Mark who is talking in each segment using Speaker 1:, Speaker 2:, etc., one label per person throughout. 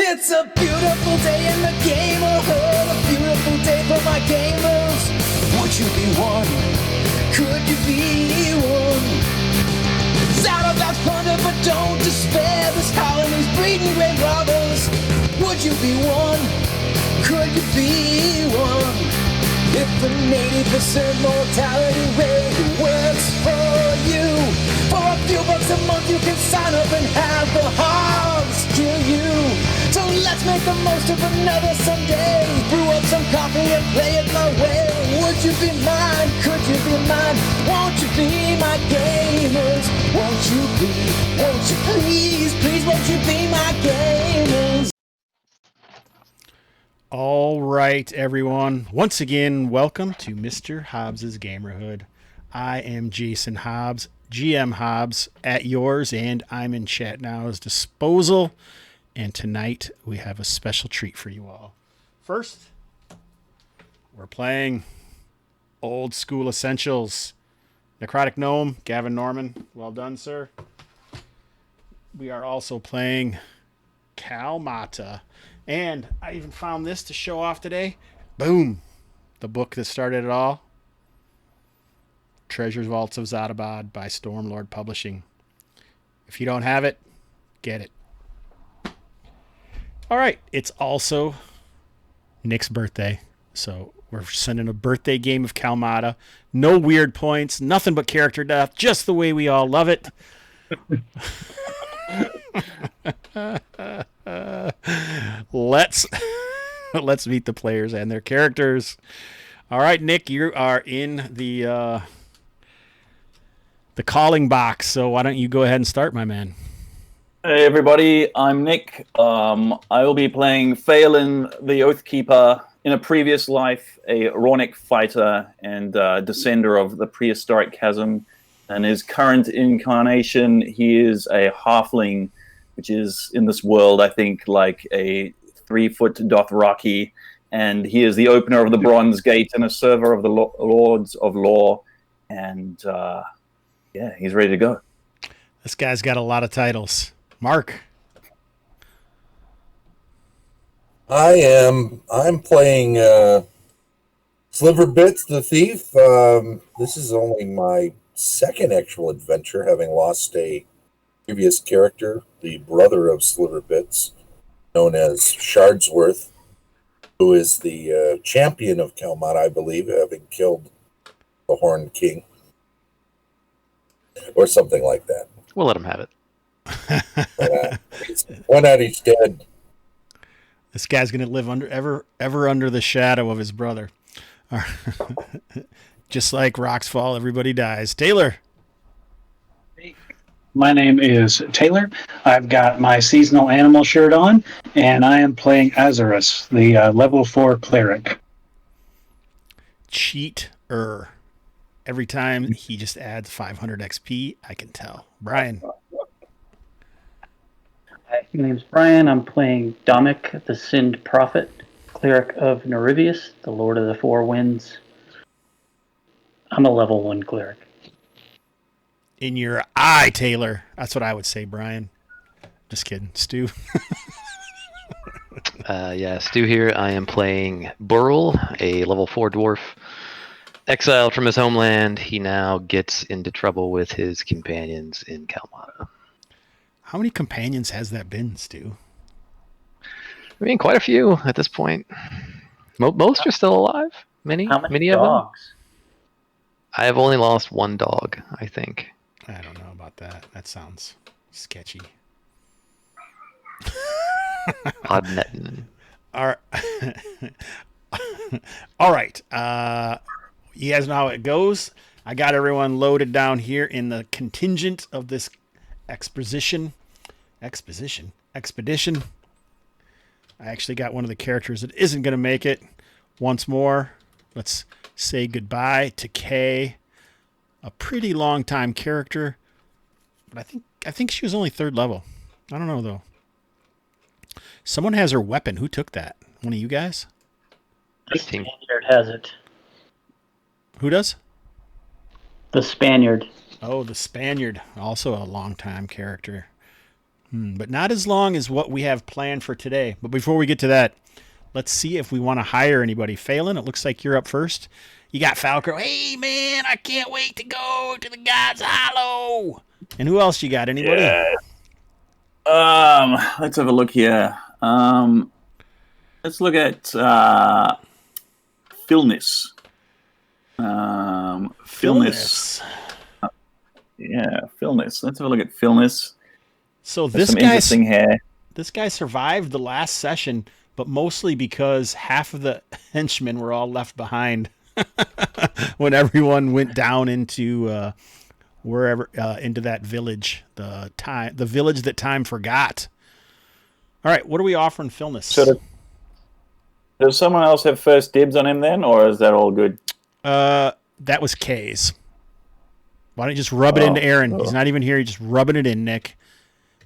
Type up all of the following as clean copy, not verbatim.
Speaker 1: It's a beautiful day in the Gamerhood, a beautiful day for my gamers. Would you be one? Could you be one? Zadabad's plunder, but don't despair. This colony's breeding great robbers. Would you be one? Could you be one? If the 80% mortality rate works for you, for a few bucks a month you can sign up and have the Hobbs kill you. So let's make the most of another Sunday. Brew up some coffee and play it my way. Would you be mine? Could you be mine? Won't you be my gamers? Won't you please, won't you be my gamers?
Speaker 2: All right, everyone. Once again, welcome to Mr. Hobbs' Gamerhood. I am Jason Hobbs, GM Hobbs, at yours, and I'm in Chat Now's disposal. And tonight, we have a special treat for you all. First, we're playing Old School Essentials. Necrotic Gnome, Gavin Norman. Well done, sir. We are also playing Kalmatta. And I even found this to show off today. Boom. The book that started it all. Treasure Vaults of Zadabad by Stormlord Publishing. If you don't have it, get it. All right. It's also Nick's birthday. So we're sending a birthday game of Kalmatta. No weird points. Nothing but character death. Just the way we all love it. Let's meet the players and their characters. All right, Nick, you are in the calling box. So why don't you go ahead and start, my man?
Speaker 3: Hey everybody, I'm Nick. I will be playing Phelan the Oathkeeper, in a previous life a Rornik fighter and descender of the prehistoric chasm. And his current incarnation, he is a halfling, which is in this world, I think, like a 3-foot Dothraki. And he is the opener of the Bronze Gate and a server of the Lords of Law. And yeah, he's ready to go.
Speaker 2: This guy's got a lot of titles. Mark.
Speaker 4: I'm playing Sliverbits the Thief. This is only my second actual adventure, having lost a previous character, the brother of Sliverbits, known as Shardsworth, who is the champion of Kalmatta, I believe, having killed the Horned King. Or something like that.
Speaker 5: We'll let him have it.
Speaker 4: Why not? He's dead.
Speaker 2: This guy's going to live ever under the shadow of his brother. Just like rocks fall, everybody dies. Taylor.
Speaker 6: My name is Taylor. I've got my seasonal animal shirt on, and I am playing Azarus, the level 4 cleric.
Speaker 2: Cheater. Every time he just adds 500 XP, I can tell. Brian.
Speaker 7: Hi, my name's Brian. I'm playing Domik, the Sind Prophet, cleric of Nerivius, the Lord of the Four Winds. I'm a level 1 cleric.
Speaker 2: In your eye, Taylor. That's what I would say, Brian. Just kidding. Stu.
Speaker 5: Stu here. I am playing Burl, a level 4 dwarf. Exiled from his homeland, he now gets into trouble with his companions in Kalmatta.
Speaker 2: How many companions has that been, Stu?
Speaker 5: I mean, quite a few at this point. Most are still alive. Many of them. I have only lost one dog, I think.
Speaker 2: I don't know about that. That sounds sketchy.
Speaker 5: Podnetting.
Speaker 2: All right. You guys know how it goes. I got everyone loaded down here in the contingent of this expedition. I actually got one of the characters that isn't going to make it. Once more, let's say goodbye to Kay, a pretty long time character, but I think she was only 3rd level. I don't know though. Someone has her weapon. Who took that? One of you guys?
Speaker 7: The Spaniard has it.
Speaker 2: Who does?
Speaker 7: The Spaniard.
Speaker 2: Oh, the Spaniard. Also a long time character. But not as long as what we have planned for today. But before we get to that, let's see if we want to hire anybody. Phelan, it looks like you're up first. You got Falco. Hey, man, I can't wait to go to the God's Hollow. And who else you got? Anybody?
Speaker 3: Yeah. Let's have a look here. Let's look at Philness. Philness. Yeah, Philness. Let's have a look at Philness.
Speaker 2: So
Speaker 3: There's some interesting hair.
Speaker 2: This guy survived the last session, but mostly because half of the henchmen were all left behind when everyone went down into wherever into that village, the village that time forgot. All right, what are we offering Philness?
Speaker 3: So does someone else have first dibs on him then, or is that all good?
Speaker 2: That was Kay's. Why don't you just rub it into Aaron? He's not even here. You're just rubbing it in, Nick.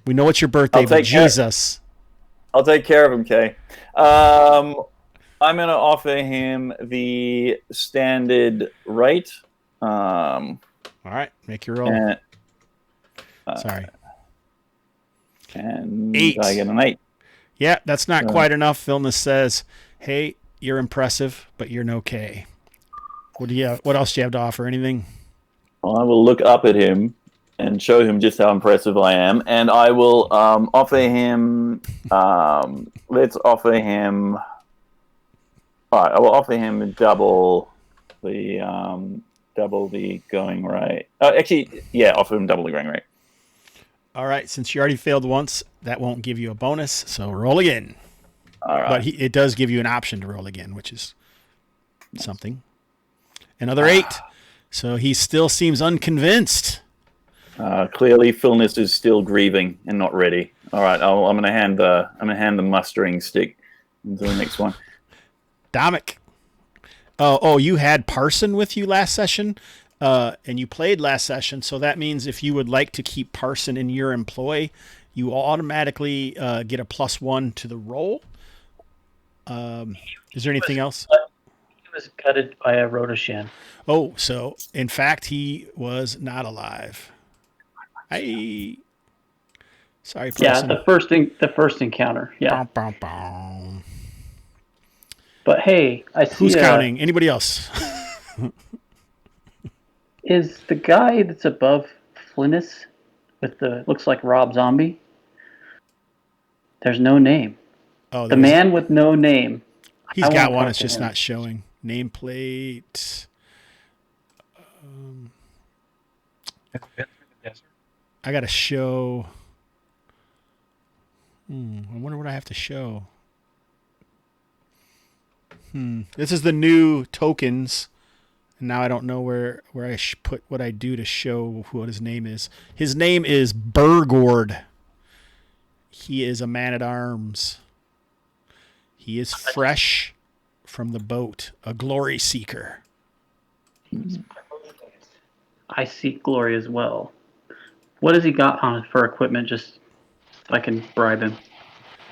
Speaker 2: We know it's your birthday, but Jesus.
Speaker 3: I'll take care of him, Kay. I'm going to offer him the standard rate.
Speaker 2: All right, make your roll. Sorry.
Speaker 3: And
Speaker 2: 8.
Speaker 3: I get an 8.
Speaker 2: Yeah, that's not quite enough. Philness says, hey, you're impressive, but you're no K. What else do you have to offer? Anything?
Speaker 3: Well, I will look up at him and show him just how impressive I am, and I will offer him. Let's offer him. All right, I will offer him double the going rate. Offer him double the going rate.
Speaker 2: All right, since you already failed once, that won't give you a bonus, so roll again.
Speaker 3: All right,
Speaker 2: but it does give you an option to roll again, which is something. Another 8. So he still seems unconvinced.
Speaker 3: Clearly, Philness is still grieving and not ready. All right, I'm going to hand the mustering stick to the next one.
Speaker 2: Dominic. Oh, you had Parson with you last session, and you played last session. So that means if you would like to keep Parson in your employ, you automatically get a +1 to the roll. Is there anything else?
Speaker 7: He was gutted by a Rotoshan.
Speaker 2: Oh, so in fact he was not alive. Sorry, Parson.
Speaker 7: Yeah, the first encounter. Yeah.
Speaker 2: Bow, bow, bow.
Speaker 7: But hey, I see.
Speaker 2: Who's counting? Anybody else?
Speaker 7: Is the guy that's above Flinnis with looks like Rob Zombie? There's no name.
Speaker 2: Oh,
Speaker 7: the man with no name.
Speaker 2: He's got one. It's just not showing. Nameplate. I got to show. I wonder what I have to show. This is the new tokens. And now I don't know where I put what I do to show what his name is. His name is Burgord. He is a man-at-arms. He is fresh from the boat, a glory seeker.
Speaker 7: I seek glory as well. What has he got on for equipment, just so I can bribe him?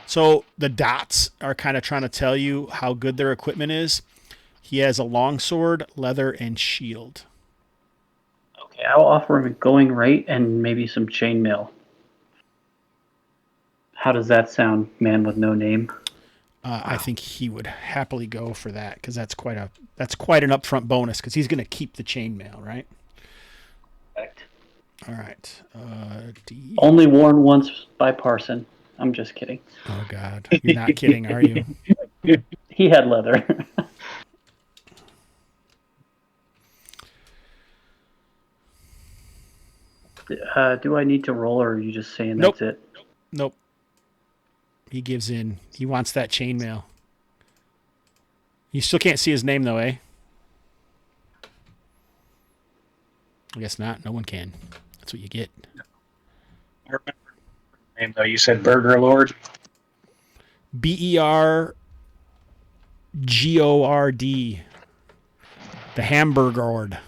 Speaker 2: So the dots are kind of trying to tell you how good their equipment is. He has a longsword, leather, and shield.
Speaker 7: Okay, I'll offer him a going rate and maybe some chainmail. How does that sound, man with no name?
Speaker 2: I think he would happily go for that because that's quite an upfront bonus because he's going to keep the chainmail, right?
Speaker 7: Correct.
Speaker 2: All right.
Speaker 7: Only worn once by Parson. I'm just kidding.
Speaker 2: Oh God, you're not kidding, are you?
Speaker 7: He had leather. Do I need to roll, or are you just saying that's it?
Speaker 2: Nope. He gives in. He wants that chainmail. You still can't see his name, though, eh? I guess not. No one can. That's what you get.
Speaker 6: I remember the name, though. You said Burger Lord?
Speaker 2: Bergord. The Hamburgord.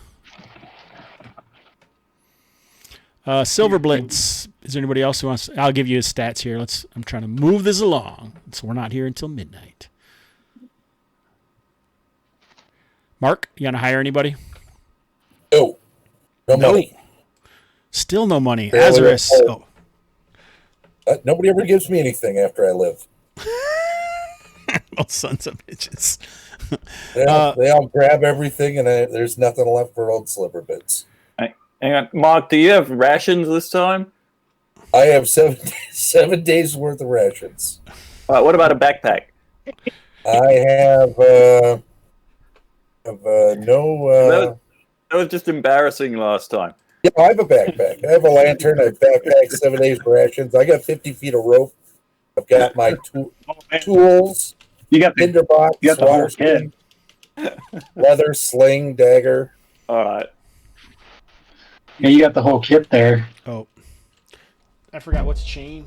Speaker 2: Silver Blitz. Is there anybody else who wants? I'll give you his stats here. I'm trying to move this along, so we're not here until midnight. Mark, you want to hire anybody?
Speaker 4: No money.
Speaker 2: Still no money.
Speaker 4: Barely
Speaker 2: Azarus. Oh.
Speaker 4: Nobody ever gives me anything after I live.
Speaker 2: Oh, sons of bitches.
Speaker 4: They all grab everything, and there's nothing left for old Sliverbits.
Speaker 3: Hang on, Mark. Do you have rations this time?
Speaker 4: I have 7 days worth of rations.
Speaker 3: What about a backpack?
Speaker 4: I have no.
Speaker 3: That was just embarrassing last time.
Speaker 4: Yeah, I have a backpack. I have a lantern. I have backpack, 7 days rations. I got 50 feet of rope. I've got my tools.
Speaker 6: You got the
Speaker 4: tinderbox,
Speaker 6: you got the whole kit.
Speaker 4: Leather, sling, dagger.
Speaker 3: All right.
Speaker 6: Yeah, you got the whole kit there.
Speaker 2: Oh, I forgot what's chain.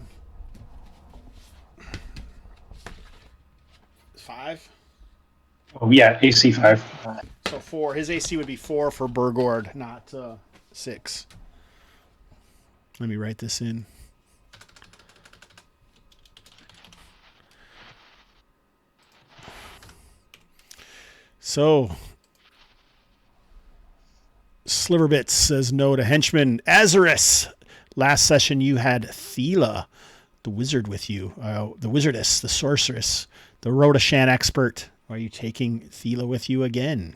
Speaker 2: 5.
Speaker 6: Oh yeah, AC 5.
Speaker 2: So 4. His AC would be 4 for Burgord, not 6. Let me write this in. So, Sliverbits says no to henchman Azarus. Last session you had Thela, the wizard, with you. The wizardess, the sorceress, the Rodashan expert. Are you taking Thela with you again?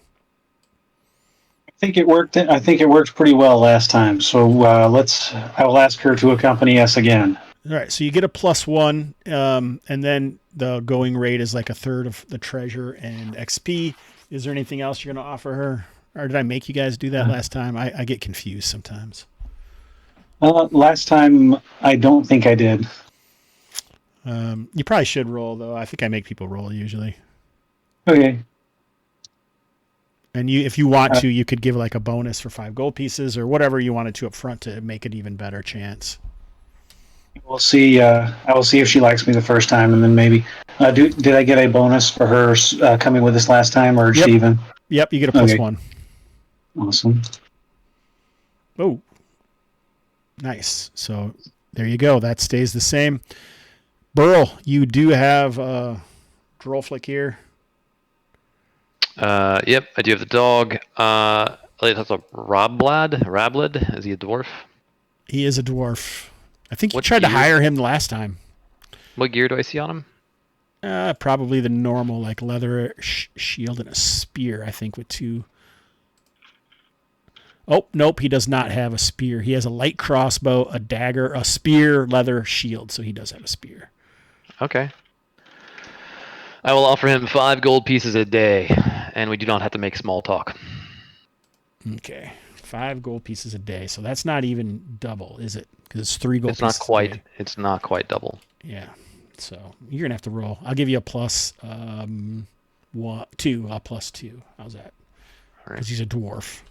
Speaker 6: I think it worked. I think it worked pretty well last time. So I will ask her to accompany us again.
Speaker 2: All right, so you get a +1, and then the going rate is like a third of the treasure and XP. Is there anything else you're going to offer her? Or did I make you guys do that last time? I get confused sometimes.
Speaker 6: Last time, I don't think I did.
Speaker 2: You probably should roll, though. I think I make people roll usually.
Speaker 6: Okay.
Speaker 2: And if you want to, you could give like a bonus for 5 gold pieces or whatever you wanted to up front to make it even better chance.
Speaker 6: We'll see. I will see if she likes me the first time, and then maybe. Did I get a bonus for her coming with us last time, or
Speaker 2: Yep.
Speaker 6: she even?
Speaker 2: Yep, you get a +1.
Speaker 6: Awesome.
Speaker 2: Oh, nice. So there you go. That stays the same. Burl, you do have Droll Flick here.
Speaker 5: Yep, I do have the dog. That's a Rablad. Is he a dwarf?
Speaker 2: He is a dwarf. I think you
Speaker 5: What
Speaker 2: tried to
Speaker 5: gear?
Speaker 2: hire him last time.
Speaker 5: What gear do I see on him?
Speaker 2: Probably the normal, like leather shield and a spear, I think, with 2. Oh, nope, he does not have a spear. He has a light crossbow, a dagger, a spear, leather, shield, so he does have a spear.
Speaker 5: Okay. I will offer him 5 gold pieces a day, and we do not have to make small talk.
Speaker 2: Okay, 5 gold pieces a day. So that's not even double, is it? Because it's 3 gold
Speaker 5: It's
Speaker 2: pieces
Speaker 5: not quite.
Speaker 2: a day.
Speaker 5: It's not quite double.
Speaker 2: Yeah, so you're gonna have to roll. I'll give you a plus 2. +2. How's that? Because he's a dwarf.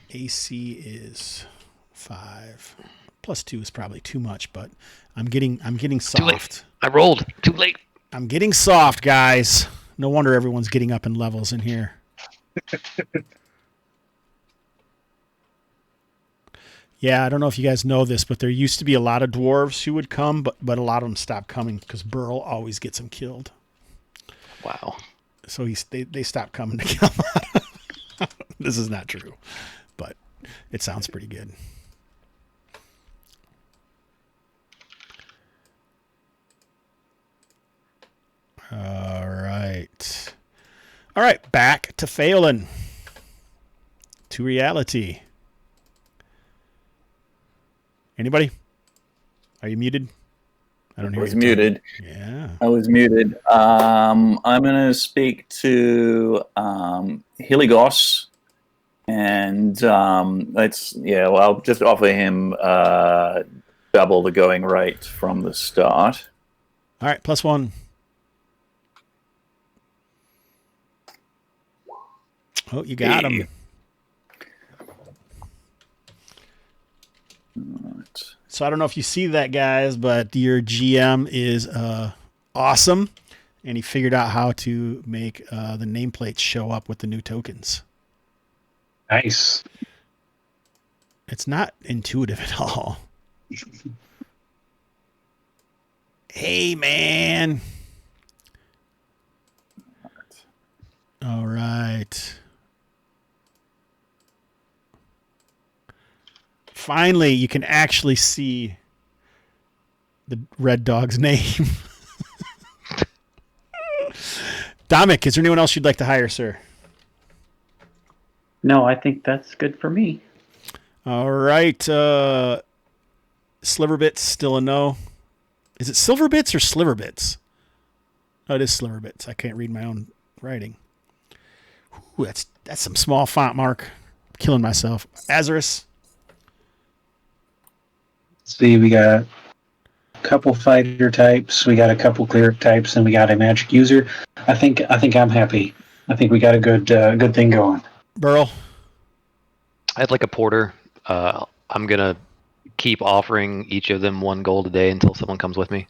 Speaker 2: AC is 5. +2 is probably too much, but I'm getting soft.
Speaker 5: Too late. I rolled. Too late.
Speaker 2: I'm getting soft, guys. No wonder everyone's getting up in levels in here. Yeah, I don't know if you guys know this, but there used to be a lot of dwarves who would come, but a lot of them stopped coming because Burl always gets them killed.
Speaker 5: Wow.
Speaker 2: So they stopped coming to Kalmatta. This is not true, but it sounds pretty good. All right, back to Phelan. To reality. Anybody? Are you muted? I don't hear you.
Speaker 3: I was muted.
Speaker 2: Yeah.
Speaker 3: I was muted. I'm going to speak to Heligos, and I'll just offer him double the going rate from the start.
Speaker 2: All right, +1. Oh, you got him.
Speaker 3: Right.
Speaker 2: So I don't know if you see that, guys, but your GM is awesome, and he figured out how to make the nameplates show up with the new tokens.
Speaker 6: Nice.
Speaker 2: It's not intuitive at all. Hey, man. All right. Finally, you can actually see the red dog's name. Dominic, is there anyone else you'd like to hire, sir?
Speaker 7: No, I think that's good for me.
Speaker 2: All right. Sliverbits, still a no. Is it Silverbits or Sliverbits? Oh, it is Sliverbits. I can't read my own writing. Ooh, that's some small font, Mark. Killing myself. Azarus.
Speaker 6: See, we got a couple fighter types, we got a couple cleric types, and we got a magic user. I think I'm happy. I think we got a good thing going.
Speaker 2: Burl.
Speaker 5: I'd like a porter. I'm gonna keep offering each of them 1 gold a day until someone comes with me.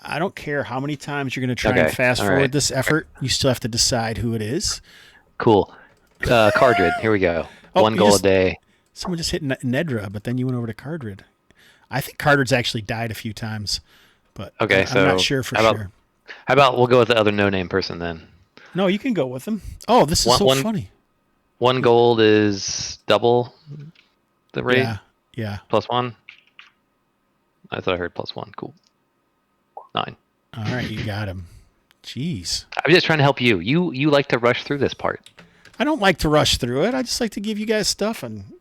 Speaker 2: I don't care how many times you're going to try and fast forward this effort. You still have to decide who it is.
Speaker 5: Cool. Cardred, here we go. 1 gold a day.
Speaker 2: Someone just hit Nedra, but then you went over to Cardred. I think Cardred's actually died a few times, but
Speaker 5: okay,
Speaker 2: I'm not sure for sure.
Speaker 5: How about we'll go with the other no-name person then?
Speaker 2: No, you can go with him. Oh, this is so funny.
Speaker 5: 1 gold is double the rate?
Speaker 2: Yeah.
Speaker 5: +1? I thought I heard +1. Cool. 9.
Speaker 2: All right, you got him. Jeez.
Speaker 5: I'm just trying to help you. You like to rush through this part.
Speaker 2: I don't like to rush through it. I just like to give you guys stuff. And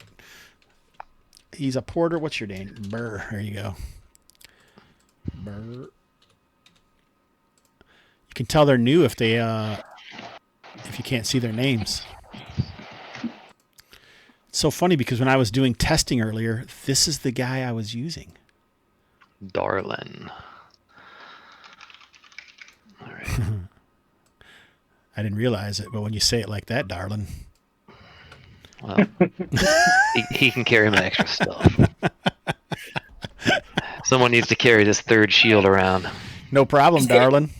Speaker 2: he's a porter. What's your name? Burr. There you go. Burr. You can tell they're new if they if you can't see their names. It's so funny because when I was doing testing earlier, this is the guy I was using.
Speaker 5: Darlin. All right.
Speaker 2: I didn't realize it, but when you say it like that, darling.
Speaker 5: Well, he can carry my extra stuff. Someone needs to carry this 3rd shield around.
Speaker 2: No problem, darling.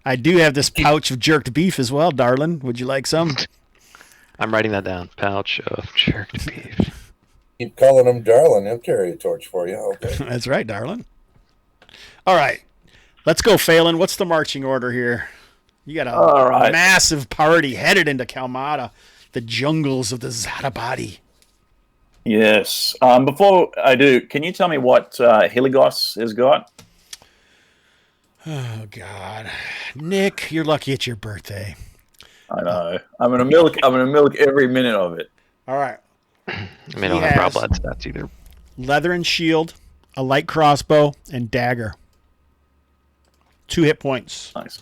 Speaker 2: I do have this pouch of jerked beef as well, darling. Would you like some?
Speaker 5: I'm writing that down. Pouch of jerked beef.
Speaker 4: Keep calling him darling. He'll carry a torch for you. Okay.
Speaker 2: That's right, darling. All right. Let's go, Phelan. What's the marching order here? You got a massive party headed into Kalmatta, the jungles of the Zadabad.
Speaker 3: Yes. Before I do, can you tell me what Heligos has got?
Speaker 2: Oh, God. Nick, you're lucky it's your birthday.
Speaker 3: I know. I'm gonna milk every minute of it.
Speaker 2: All right.
Speaker 5: I mean, I don't have Rob Blood stats either.
Speaker 2: Leather and shield, a light crossbow, and dagger. 2 hit points.
Speaker 3: Nice.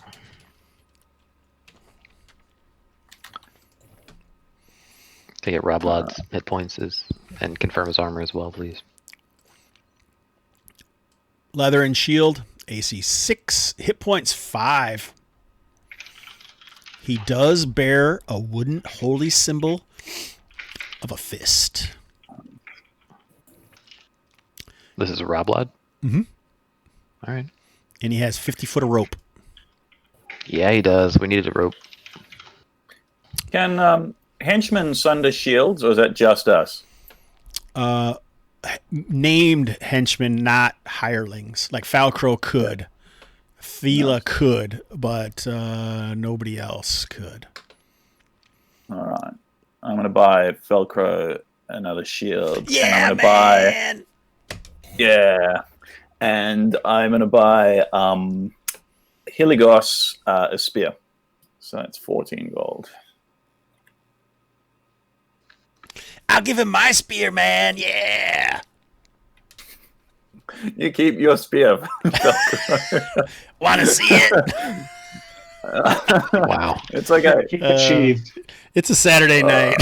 Speaker 5: Can I get Rob Blood's hit points and confirm his armor as well, please?
Speaker 2: Leather and shield, AC 6, hit points 5. He does bear a wooden holy symbol of a fist.
Speaker 5: This is a Rob Blood?
Speaker 2: Mm-hmm.
Speaker 5: All right.
Speaker 2: And he has 50 foot of rope.
Speaker 5: Yeah, he does. We needed a rope.
Speaker 3: Can henchmen sunder shields, or is that just us?
Speaker 2: Named henchmen, not hirelings. Like Falcrow could. Thela could, but nobody else could.
Speaker 3: All right. I'm going to buy Velcro another shield.
Speaker 2: Yeah,
Speaker 3: and I'm gonna buy, and I'm going to buy Heligos a spear. So that's 14 gold.
Speaker 2: I'll give him my spear, man. Yeah.
Speaker 3: You keep your spear.
Speaker 2: Want to see it?
Speaker 5: Wow.
Speaker 3: It's okay.
Speaker 6: Achieved.
Speaker 2: It's a Saturday night.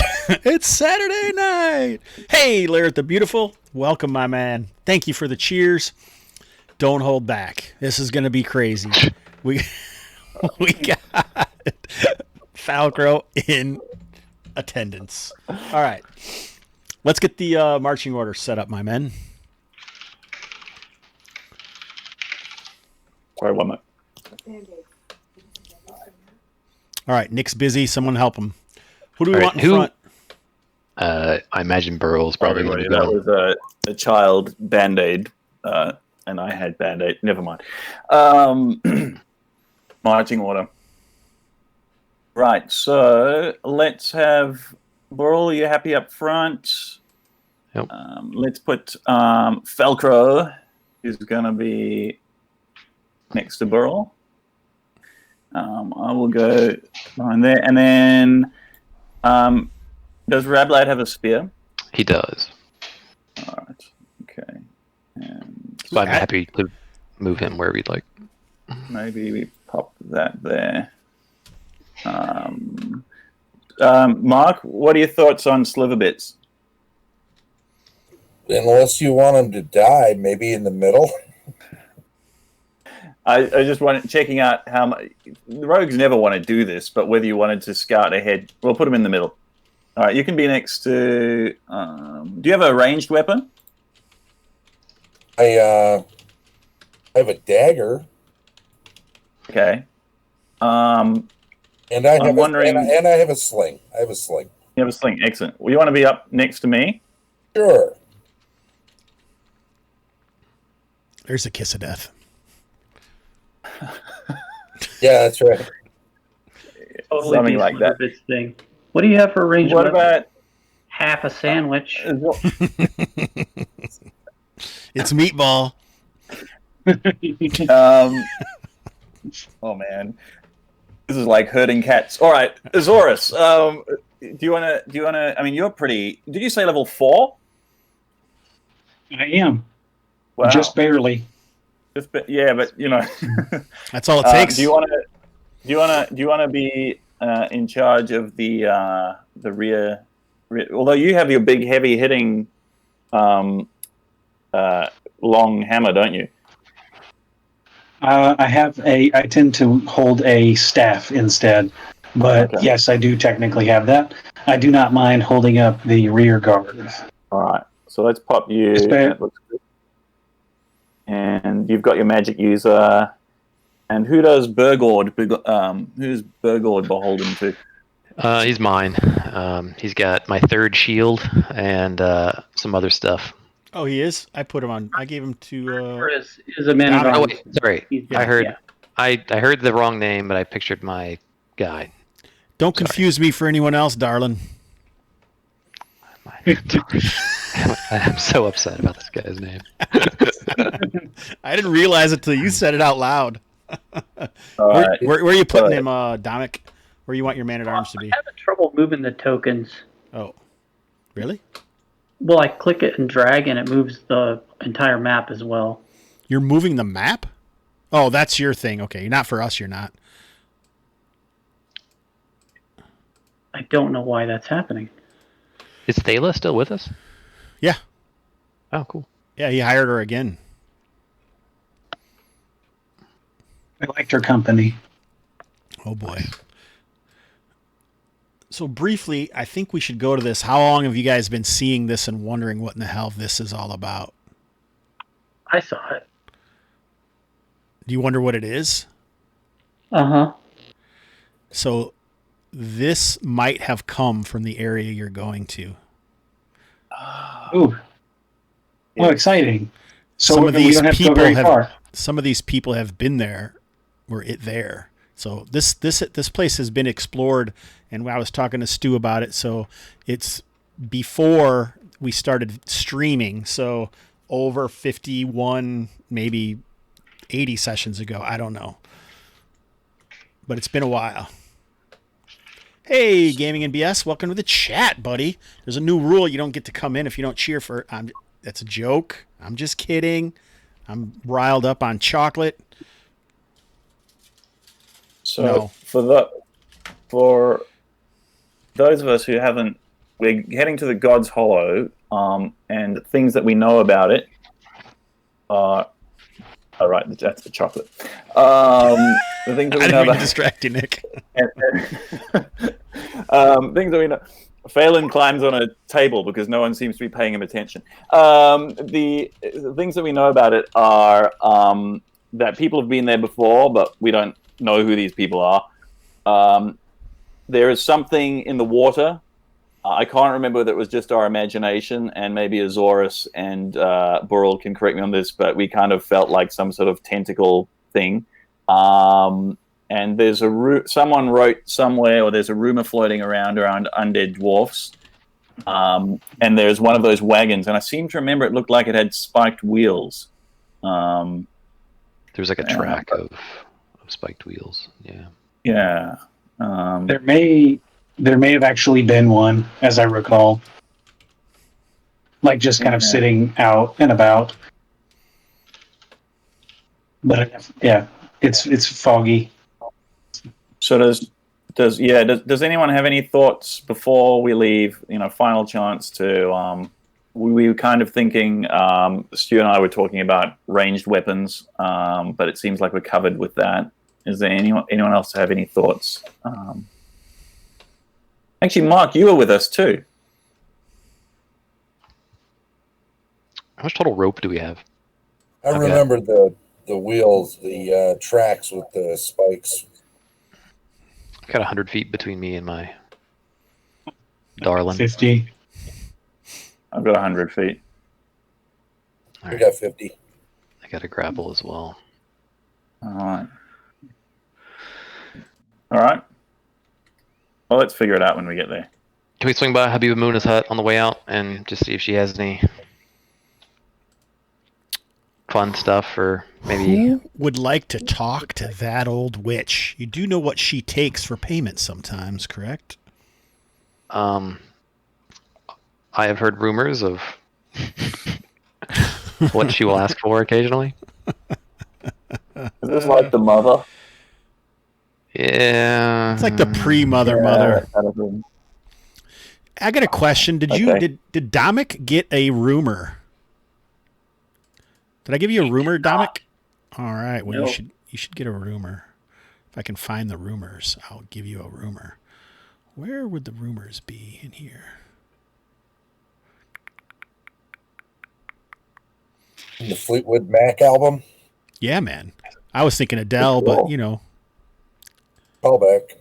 Speaker 2: It's Saturday night. Hey, Laird the Beautiful. Welcome, my man. Thank you for the cheers. Don't hold back. This is going to be crazy. We got Falcrow in attendance. All right. Let's get the marching order set up, my men.
Speaker 3: Sorry, one minute.
Speaker 2: All right, Nick's busy. Someone help him. Who do we
Speaker 5: All
Speaker 2: want
Speaker 5: right,
Speaker 2: in front?
Speaker 5: I imagine Burrow's probably going to
Speaker 3: That
Speaker 5: go.
Speaker 3: was a child Band-Aid, and I had Band-Aid. Never mind. Marching order. Right, so let's have Burl, you happy up front?
Speaker 5: Yep.
Speaker 3: Let's put Falcrow is going to be next to Burl. I will go behind there. And then, does Rablad have a spear?
Speaker 5: He does.
Speaker 3: All right. Okay. And
Speaker 5: So I'm happy to move him wherever you'd like.
Speaker 3: maybe we pop that there. Mark, what are your thoughts on Sliverbits?
Speaker 4: Unless you want him to die, maybe in the middle.
Speaker 3: I just wanted checking out how much the rogues never want to do this, but whether you wanted to scout ahead, we'll put them in the middle. All right, you can be next to. Do you have a ranged weapon?
Speaker 4: I have a dagger.
Speaker 3: Okay.
Speaker 4: And I have
Speaker 3: wondering-
Speaker 4: and I have a sling. I have a sling.
Speaker 3: You have a sling. Excellent. Well, you want to be up next to me?
Speaker 4: Sure.
Speaker 2: There's a kiss of death.
Speaker 4: Yeah, that's right.
Speaker 7: Totally
Speaker 3: Something
Speaker 7: be
Speaker 3: like that.
Speaker 7: Sliverbits thing. What do you have for range?
Speaker 3: What about?
Speaker 7: Half a sandwich?
Speaker 2: It's meatball.
Speaker 3: Oh man, this is like herding cats. All right, Azorus. Do you wanna? I mean, you're pretty. Did you say level 4?
Speaker 6: I am.
Speaker 3: Wow.
Speaker 6: Just barely.
Speaker 3: Yeah, but you know.
Speaker 2: That's all it takes.
Speaker 3: Do you want to be in charge of the rear? Although you have your big, heavy hitting, long hammer, don't you?
Speaker 6: I tend to hold a staff instead, but
Speaker 3: Okay.
Speaker 6: yes, I do technically have that. I do not mind holding up the rear guard.
Speaker 3: All right, so let's pop you.
Speaker 6: Yes, ma'am.
Speaker 3: That looks good. And you've got your magic user. And who does Burgord? Who's Burgord beholden to?
Speaker 5: He's mine. He's got my 3rd shield and some other stuff.
Speaker 2: Oh, he is? I put him on. I gave him to.
Speaker 7: Is a man at
Speaker 2: Dominic.
Speaker 5: Oh
Speaker 7: arms.
Speaker 5: wait, sorry.
Speaker 7: Yeah,
Speaker 5: I heard.
Speaker 7: yeah.
Speaker 5: I heard the wrong name, but I pictured my guy.
Speaker 2: Don't confuse me for anyone else, darling.
Speaker 5: I'm so upset about this guy's name.
Speaker 2: I didn't realize it till you said it out loud.
Speaker 3: All right.
Speaker 2: Where are you putting him, Dominic? Where you want your man-at-arms to be?
Speaker 7: I'm having trouble moving the tokens.
Speaker 2: Oh, really?
Speaker 7: Well, I click it and drag, and it moves the entire map as well.
Speaker 2: You're moving the map? Oh, that's your thing. Okay, not for us, you're not.
Speaker 7: I don't know why that's happening.
Speaker 5: Is Thala still with us?
Speaker 2: Yeah.
Speaker 5: Oh, cool.
Speaker 2: Yeah, he hired her again.
Speaker 6: I liked her company.
Speaker 2: Oh, boy. So briefly, I think we should go to this. How long have you guys been seeing this and wondering what in the hell this is all about?
Speaker 7: I saw it.
Speaker 2: Do you wonder what it is?
Speaker 7: Uh-huh.
Speaker 2: So this might have come from the area you're going to.
Speaker 6: Ooh. Oh, exciting. So
Speaker 2: Some of
Speaker 6: we
Speaker 2: these
Speaker 6: don't have to go
Speaker 2: people
Speaker 6: very
Speaker 2: have
Speaker 6: far.
Speaker 2: some of these people have been there, were it there. So this place has been explored, and I was talking to Stu about it. So it's before we started streaming. So over 51, maybe 80 sessions ago. I don't know, but it's been a while. Hey, Gaming and BS, welcome to the chat, buddy. There's a new rule: you don't get to come in if you don't cheer for. That's a joke. I'm just kidding. I'm riled up on chocolate.
Speaker 3: So
Speaker 2: No.
Speaker 3: for those of us who haven't, we're heading to the God's Hollow, and things that we know about it are. All right, that's the chocolate. The things that we
Speaker 2: I
Speaker 3: know
Speaker 2: didn't mean to
Speaker 3: about
Speaker 2: distract you, Nick.
Speaker 3: things that we know. Phelan climbs on a table because no one seems to be paying him attention. The things that we know about it are that people have been there before, but we don't know who these people are. There is something in the water. I can't remember whether it was just our imagination, and maybe Azorus and Burl can correct me on this, but we kind of felt like some sort of tentacle thing. And there's someone wrote somewhere, or there's a rumor floating around undead dwarfs. And there's one of those wagons, and I seem to remember it looked like it had spiked wheels.
Speaker 5: There's like a track of spiked wheels. Yeah.
Speaker 3: Yeah.
Speaker 6: There may have actually been one, as I recall, like just kind of sitting out and about. But yeah, it's foggy.
Speaker 3: So does anyone have any thoughts before we leave? Final chance to. We were kind of thinking. Stu and I were talking about ranged weapons, but it seems like we're covered with that. Is there anyone else have any thoughts? Actually, Mark, you were with us too.
Speaker 5: How much total rope do we have?
Speaker 4: I remember the wheels, the tracks with the spikes.
Speaker 5: I got 100 feet between me and my darling.
Speaker 6: 50.
Speaker 3: I've got 100 feet.
Speaker 4: We got 50.
Speaker 5: I got a grapple as well.
Speaker 3: All right. Well, let's figure it out when we get there.
Speaker 5: Can we swing by Habiba Muna's hut on the way out and just see if she has any fun stuff, or maybe...
Speaker 2: Who would like to talk to that old witch? You do know what she takes for payment sometimes, correct?
Speaker 5: I have heard rumors of what she will ask for occasionally.
Speaker 3: Is this like the mother?
Speaker 5: Yeah.
Speaker 2: It's like the pre-mother mother. I got a question. Did Domik get a rumor? Did I give you a rumor, Domik? All right. Well,
Speaker 7: No.
Speaker 2: you should get a rumor. If I can find the rumors, I'll give you a rumor. Where would the rumors be in here?
Speaker 4: The Fleetwood Mac album.
Speaker 2: Yeah, man. I was thinking Adele, but you know.
Speaker 4: Call back.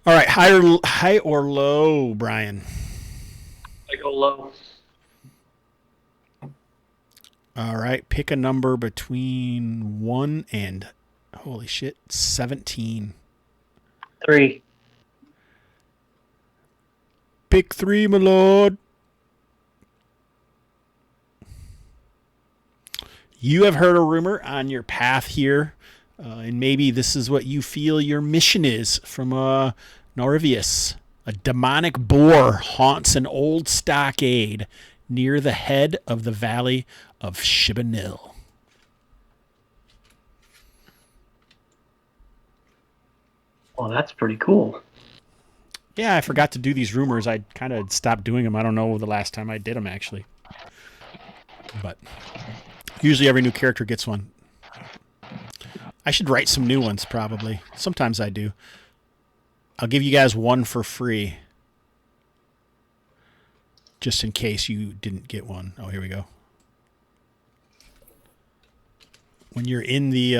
Speaker 2: All right, high or low, Brian?
Speaker 7: I go low.
Speaker 2: All right, pick a number between 1 and, holy shit, 17.
Speaker 7: 3.
Speaker 2: Pick 3, my lord. You have heard a rumor on your path here, and maybe this is what you feel your mission is from Norivius. A demonic boar haunts an old stockade near the head of the valley of Shibanil.
Speaker 7: Well, that's pretty cool.
Speaker 2: Yeah, I forgot to do these rumors. I kind of stopped doing them. I don't know the last time I did them, actually. But usually every new character gets one. I should write some new ones, probably. Sometimes I do. I'll give you guys one for free. Just in case you didn't get one. Oh, here we go. When you're in the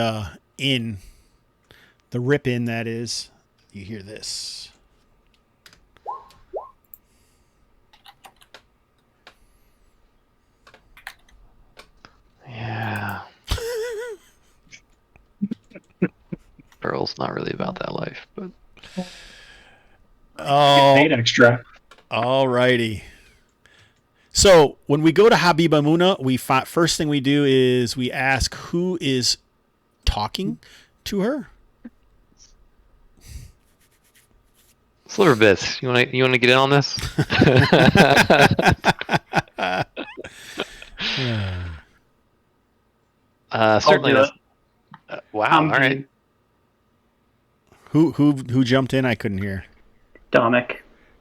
Speaker 2: rip in, that is, you hear this.
Speaker 5: Yeah. Earl's not really about that life, but...
Speaker 2: Oh,
Speaker 6: Paid extra.
Speaker 2: all righty. So when we go to Habiba Muna, first thing we do is we ask who is talking to her.
Speaker 5: Sliver Bits, you want to get in on this? Certainly.
Speaker 7: I'll do
Speaker 5: Wow. All right.
Speaker 2: Who jumped in? I couldn't hear.
Speaker 7: Domik.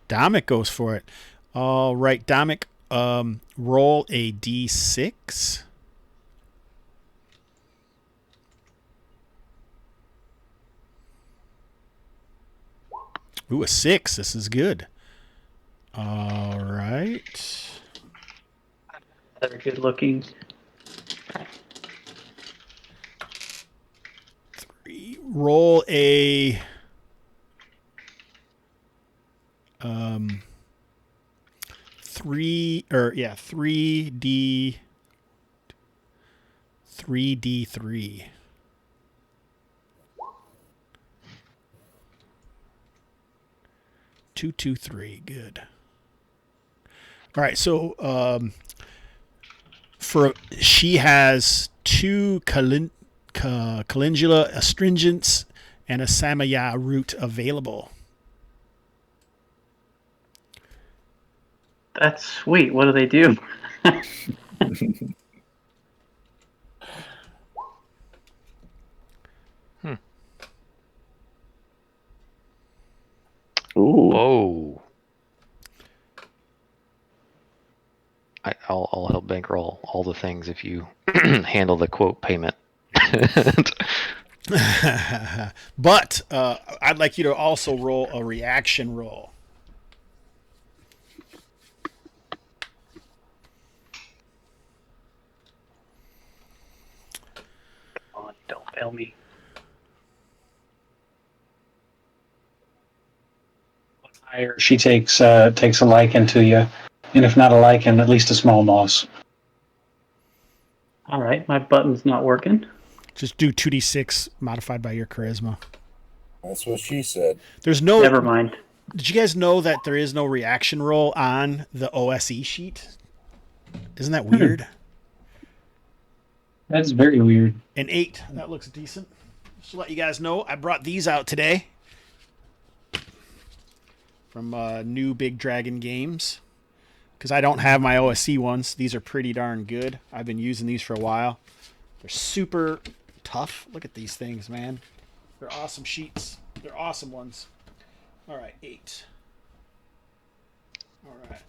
Speaker 2: Domik goes for it. All right, Domik, roll a d6. Ooh, a 6. This is good. All right.
Speaker 7: They're good looking.
Speaker 2: Roll a 3d3. Two, 3. Good. All right, so she has 2 calendula astringents and a samaya root available.
Speaker 7: That's sweet. What do they do?
Speaker 3: Ooh.
Speaker 5: Whoa. I'll help bankroll all the things if you handle the quote payment.
Speaker 2: But I'd like you to also roll a reaction roll.
Speaker 7: Oh, don't fail me.
Speaker 6: Higher she takes a liking to you, and if not a liking, at least a small loss.
Speaker 7: All right, my button's not working.
Speaker 2: Just do 2d6 modified by your charisma.
Speaker 4: That's what she said.
Speaker 2: There's no.
Speaker 7: Never mind.
Speaker 2: Did you guys know that there is no reaction roll on the OSE sheet? Isn't that weird?
Speaker 6: That's very weird.
Speaker 2: An 8. That looks decent. Just to let you guys know, I brought these out today from New Big Dragon Games because I don't have my OSE ones. These are pretty darn good. I've been using these for a while. They're super tough. Look at these things, man. They're awesome sheets. They're awesome ones. All right, 8. All right.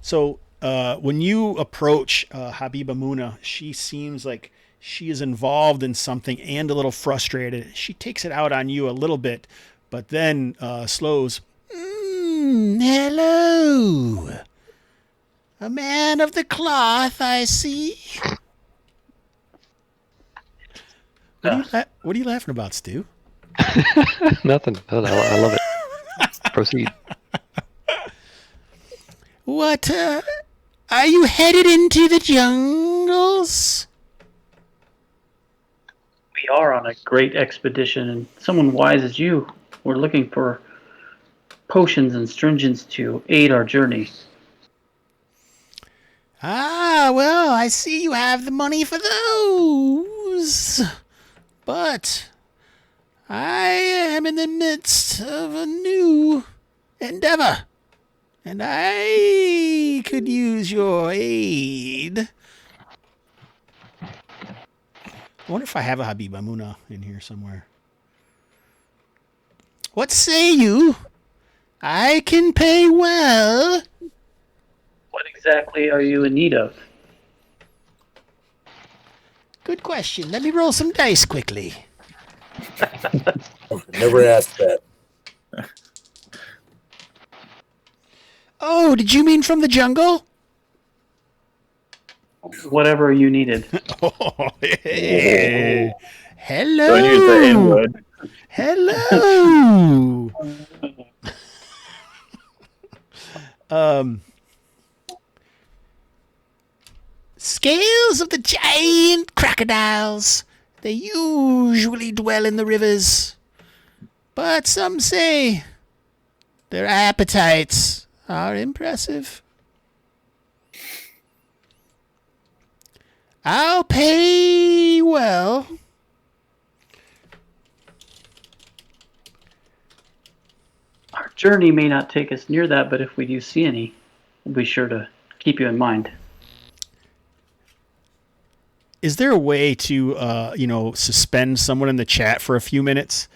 Speaker 2: So when you approach Habiba Muna, she seems like she is involved in something and a little frustrated. She takes it out on you a little bit, but then slows. Hello. A man of the cloth, I see. What are you laughing about, Stu?
Speaker 5: Nothing. I love it. Proceed.
Speaker 2: What, are you headed into the jungles?
Speaker 7: We are on a great expedition, and someone wise as you, we're looking for potions and stringents to aid our journey.
Speaker 2: Ah, well, I see you have the money for those. But I am in the midst of a new endeavor, and I could use your aid. I wonder if I have a Habiba Muna in here somewhere. What say you? I can pay well.
Speaker 7: What exactly are you in need of?
Speaker 2: Good question. Let me roll some dice quickly.
Speaker 4: Never asked that.
Speaker 2: Oh, did you mean from the jungle?
Speaker 7: Whatever you needed.
Speaker 2: Oh, hey. Hello.
Speaker 3: Don't use the N-word.
Speaker 2: Hello. Scales of the giant crocodiles. They usually dwell in the rivers. But some say their appetites are impressive. I'll pay well.
Speaker 7: Our journey may not take us near that, but if we do see any, we'll be sure to keep you in mind.
Speaker 2: Is there a way to, suspend someone in the chat for a few minutes?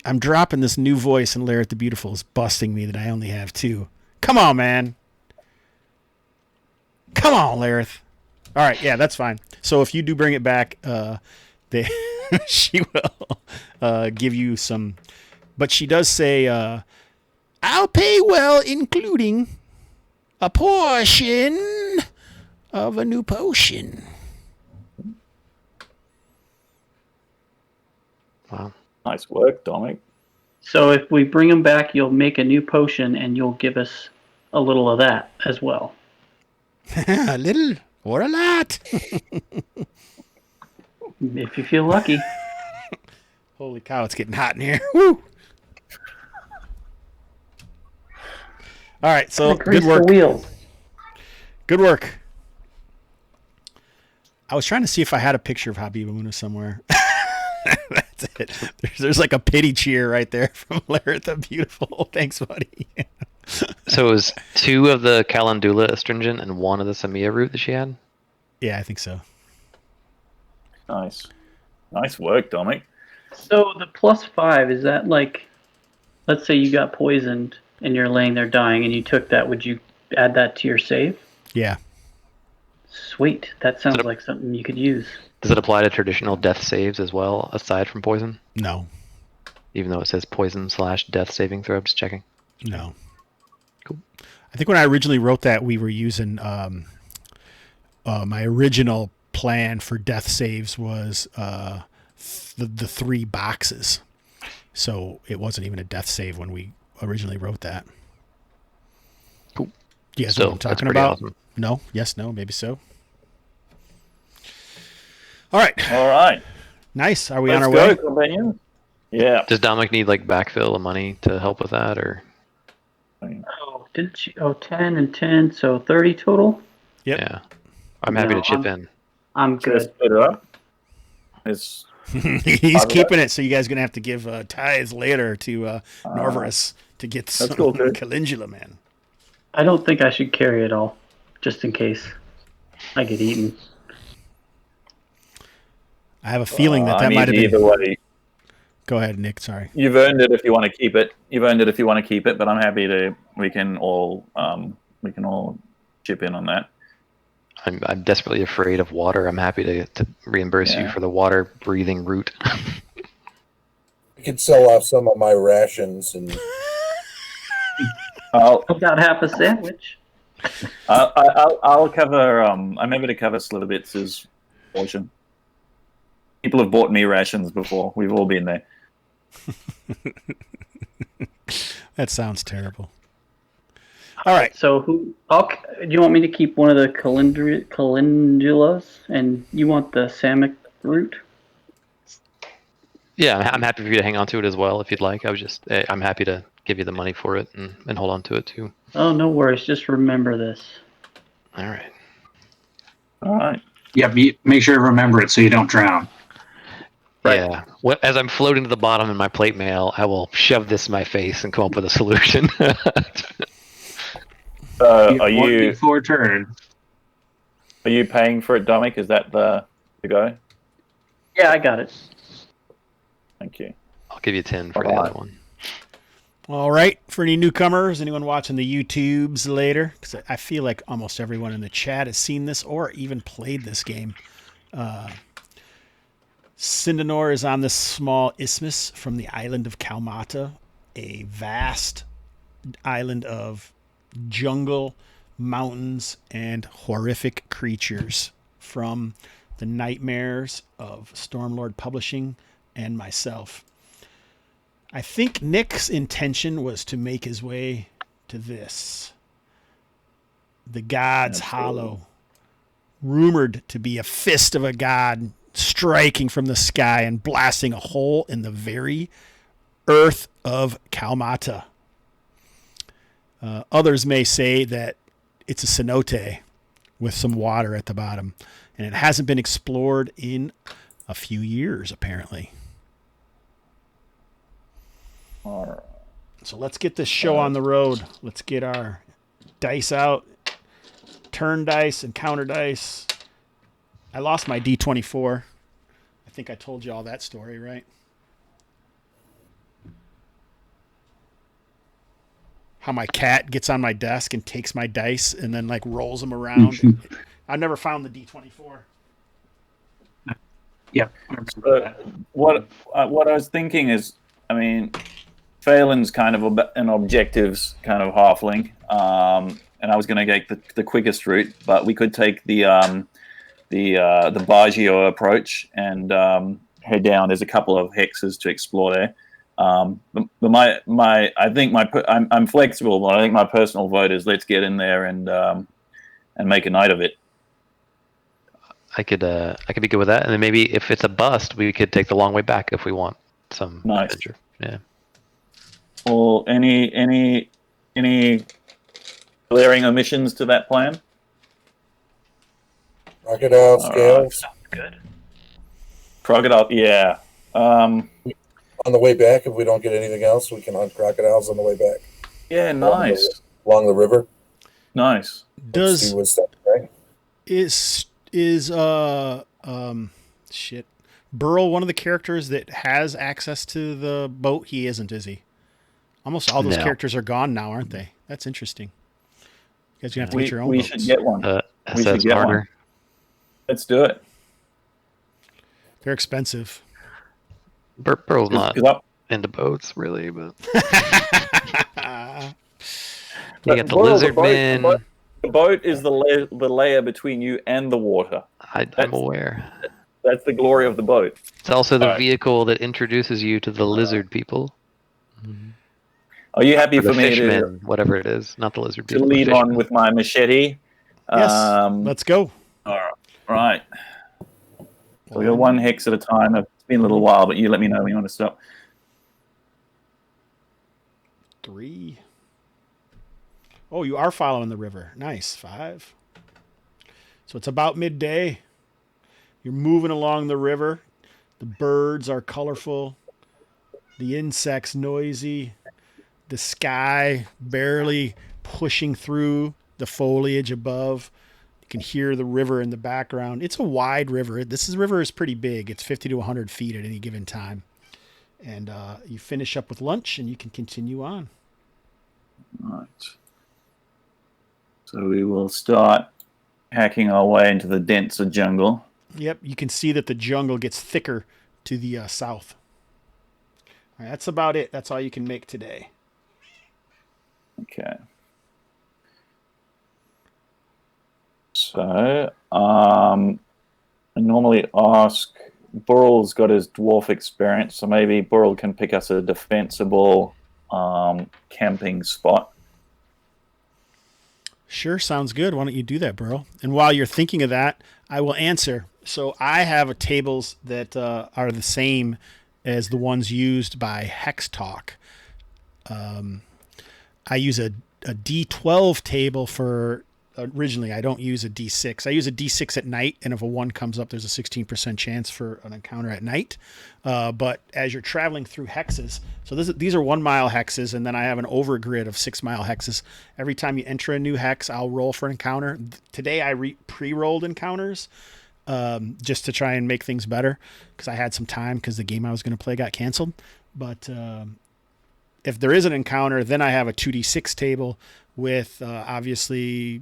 Speaker 2: I'm dropping this new voice, and Larry the Beautiful is busting me that I only have 2. Come on, man. Come on, Lareth. All right, yeah, that's fine. So if you do bring it back, she will give you some. But she does say, I'll pay well, including a portion of a new potion.
Speaker 5: Wow.
Speaker 3: Nice work, Dominic.
Speaker 7: So if we bring them back, you'll make a new potion, and you'll give us a little of that as well.
Speaker 2: A little or a lot.
Speaker 7: If you feel lucky.
Speaker 2: Holy cow, it's getting hot in here. Woo! All right, so
Speaker 7: Grease
Speaker 2: good work.
Speaker 7: the wheels.
Speaker 2: Good work. I was trying to see if I had a picture of Habibamuna somewhere. That's it. There's like a pity cheer right there from Larry the Beautiful. Thanks, buddy.
Speaker 5: So it was 2 of the Calendula astringent and 1 of the Samia root that she had?
Speaker 2: Yeah, I think so.
Speaker 3: Nice work, Dominic.
Speaker 7: So the +5, is that like, let's say you got poisoned and you're laying there dying and you took that, would you add that to your save?
Speaker 2: Yeah.
Speaker 7: Sweet. That sounds like something you could use.
Speaker 5: Does it apply to traditional death saves as well, aside from poison?
Speaker 2: No.
Speaker 5: Even though it says poison/death saving throw, just checking.
Speaker 2: No.
Speaker 5: Cool.
Speaker 2: I think when I originally wrote that, we were using my original plan for death saves was the 3 boxes. So it wasn't even a death save when we originally wrote that.
Speaker 5: Cool.
Speaker 2: You guys
Speaker 5: So,
Speaker 2: know what I'm
Speaker 5: that's
Speaker 2: talking
Speaker 5: pretty
Speaker 2: about?
Speaker 5: awesome.
Speaker 2: No? Yes, no, maybe so. All right.
Speaker 3: All right.
Speaker 2: Nice. Are we
Speaker 3: Let's
Speaker 2: on our way?
Speaker 3: go, companions. Yeah.
Speaker 5: Does Dominic need like backfill of money to help with that, or?
Speaker 7: Oh, didn't she? Oh, 10 and 10, so 30 total?
Speaker 2: Yep.
Speaker 5: Yeah. I'm happy
Speaker 7: No,
Speaker 5: to chip in.
Speaker 7: I'm
Speaker 3: Should I
Speaker 7: good.
Speaker 3: split it up? It's
Speaker 2: He's keeping it, so you guys are going to have to give tithes later to Norvarus to get some
Speaker 3: cool, dude.
Speaker 2: calendula, man.
Speaker 7: I don't think I should carry it all, just in case I get eaten.
Speaker 2: I have a feeling that
Speaker 3: I mean,
Speaker 2: might have
Speaker 3: either
Speaker 2: been...
Speaker 3: way.
Speaker 2: Go ahead, Nick. Sorry.
Speaker 3: You've earned it if you want to keep it. But I'm happy to. We can all chip in on that.
Speaker 5: I'm desperately afraid of water. I'm happy to reimburse you for the water breathing root.
Speaker 4: I could sell off some of my rations and
Speaker 3: I'll
Speaker 7: About half a sandwich.
Speaker 3: I'll cover. I'm able to cover Sliverbits' portion. People have bought me rations before. We've all been there.
Speaker 2: That sounds terrible. All right.
Speaker 7: So do you want me to keep one of the calendulas, and you want the samic root?
Speaker 5: Yeah, I'm happy for you to hang on to it as well if you'd like. I'm happy to give you the money for it and hold on to it too.
Speaker 7: Oh, no worries. Just remember this.
Speaker 5: All right.
Speaker 3: All right.
Speaker 6: Yep, make sure to remember it so you don't drown.
Speaker 3: Right.
Speaker 5: Yeah. As I'm floating to the bottom in my plate mail, I will shove this in my face and come up with a solution.
Speaker 3: Are you
Speaker 6: before turn?
Speaker 3: Are you paying for it, Dominic? Is that the go?
Speaker 7: Yeah, I got it.
Speaker 3: Thank you.
Speaker 5: I'll give you 10 for the
Speaker 3: Alright.
Speaker 5: other one.
Speaker 2: All right. For any newcomers, anyone watching the YouTubes later, because I feel like almost everyone in the chat has seen this or even played this game. Sindanor is on this small isthmus from the island of Kalmatta, a vast island of jungle, mountains, and horrific creatures from the nightmares of Stormlord Publishing and myself. I think Nick's intention was to make his way to this. The God's Hollow, rumored to be a fist of a god striking from the sky and blasting a hole in the very earth of Kalmatta. Others may say that it's a cenote with some water at the bottom, and it hasn't been explored in a few years, apparently.
Speaker 3: All right.
Speaker 2: So let's get this show on the road. Let's get our dice out, turn dice and counter dice. I lost my D24. I think I told you all that story, right? How my cat gets on my desk and takes my dice and then like rolls them around. I never found the D24.
Speaker 6: Yep.
Speaker 3: What I was thinking is, I mean, Phelan's kind of an objectives kind of halfling, and I was going to get the quickest route, but we could take the Baggio approach and head down. There's a couple of hexes to explore there. But I'm flexible, but I think my personal vote is let's get in there and make a night of it.
Speaker 5: I could be good with that, and then maybe if it's a bust, we could take the long way back if we want some
Speaker 3: Nice.
Speaker 5: adventure. Yeah.
Speaker 3: Or any glaring omissions to that plan?
Speaker 4: Crocodile
Speaker 3: All
Speaker 4: scales.
Speaker 7: Sounds good.
Speaker 3: Crocodile, yeah.
Speaker 4: On the way back, if we don't get anything else, we can hunt crocodiles on the way back
Speaker 3: Yeah, nice.
Speaker 4: along the river.
Speaker 3: Nice.
Speaker 4: Let's see
Speaker 2: Does
Speaker 4: what's that, right?
Speaker 2: is shit Burl one of the characters that has access to the boat? He isn't, is he? Almost all those
Speaker 5: No.
Speaker 2: characters are gone now, aren't they? That's interesting. You guys are gonna have to
Speaker 3: We,
Speaker 2: get your own
Speaker 3: we
Speaker 2: boats.
Speaker 3: should get one. We should
Speaker 5: SS
Speaker 3: get one.
Speaker 5: Martyr.
Speaker 3: Let's do it.
Speaker 2: They're expensive.
Speaker 5: Burl's not
Speaker 3: 'Cause up-
Speaker 5: into boats, really, but
Speaker 3: But
Speaker 5: you got the
Speaker 3: Burl,
Speaker 5: lizard men.
Speaker 3: The boat is the layer between you and the water.
Speaker 5: I'm aware.
Speaker 3: That's the glory of the boat.
Speaker 5: It's also the
Speaker 3: Alright.
Speaker 5: vehicle that introduces you to the lizard people.
Speaker 3: Are you happy
Speaker 5: Or the
Speaker 3: for me
Speaker 5: fishmen, whatever it is. Not the lizard
Speaker 3: to
Speaker 5: people. the
Speaker 3: lead on
Speaker 5: fishmen.
Speaker 3: with my machete?
Speaker 2: Yes. Let's go.
Speaker 3: All right. So we go one hex at a time. It's been a little while, but you let me know when you want to stop.
Speaker 2: 3. Oh, you are following the river. Nice. 5. So it's about midday. You're moving along the river. The birds are colorful. The insects noisy. The sky barely pushing through the foliage above. You can hear the river in the background. It's a wide river. River is pretty big. It's 50 to 100 feet at any given time. And you finish up with lunch and you can continue on.
Speaker 3: All right. So we will start hacking our way into the denser jungle.
Speaker 2: Yep, you can see that the jungle gets thicker to the south. All right, that's about it. That's all you can make today.
Speaker 3: Okay. So, I normally ask, Burl's got his dwarf experience, so maybe Burl can pick us a defensible camping spot.
Speaker 2: Sure, sounds good. Why don't you do that, Burl? And while you're thinking of that, I will answer. So I have tables that are the same as the ones used by Hex Talk. I use a D12 table for originally. I don't use a D6. I use a D6 at night, and if a 1 comes up, there's a 16% chance for an encounter at night. But as you're traveling through hexes, so these are 1 mile hexes, and then I have an overgrid of 6 mile hexes. Every time you enter a new hex, I'll roll for an encounter. Today I pre-rolled encounters just to try and make things better because I had some time because the game I was going to play got canceled. But if there is an encounter, then I have a 2d6 table with obviously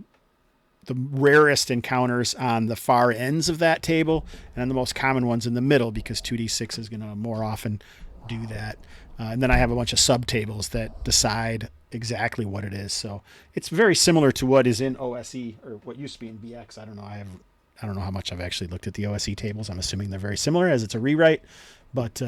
Speaker 2: the rarest encounters on the far ends of that table and the most common ones in the middle because 2d6 is going to more often do that. And then I have a bunch of sub-tables that decide exactly what it is. So it's very similar to what is in OSE or what used to be in BX. I don't know. I don't know how much I've actually looked at the OSE tables. I'm assuming they're very similar as it's a rewrite. But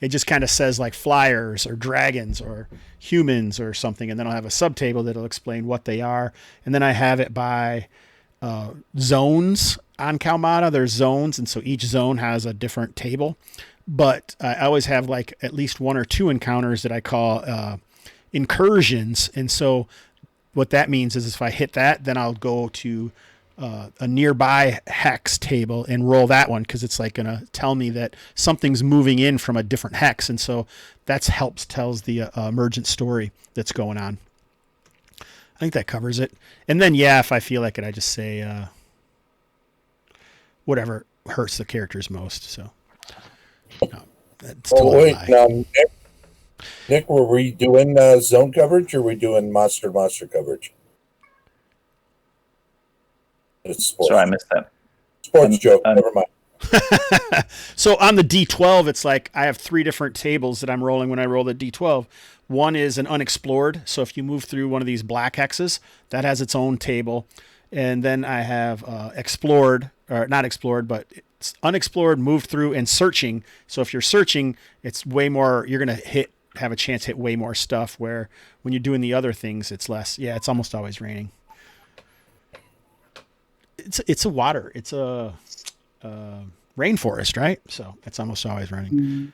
Speaker 2: it just kind of says like flyers or dragons or humans or something. And then I'll have a subtable that'll explain what they are. And then I have it by zones on Kalmatta. There's zones. And so each zone has a different table. But I always have like at least 1 or 2 encounters that I call incursions. And so what that means is if I hit that, then I'll go to a nearby hex table and roll that one because it's like going to tell me that something's moving in from a different hex. And so that tells the emergent story that's going on. I think that covers it. And then, yeah, if I feel like it, I just say whatever hurts the characters most. So no, that's totally
Speaker 4: wait, now, Nick, were we doing zone coverage or were we doing monster coverage? It's sports.
Speaker 3: Sorry, I missed that.
Speaker 4: Sports joke. Never mind.
Speaker 2: So on the D12, it's like I have 3 different tables that I'm rolling when I roll the D12. One is an unexplored. So if you move through one of these black hexes, that has its own table. And then I have explored, or not explored, but it's unexplored, moved through, and searching. So if you're searching, it's way more, you're going to have a chance to hit way more stuff, where when you're doing the other things, it's less. Yeah, it's almost always raining. It's a rainforest, right? So it's almost always raining. Mm-hmm.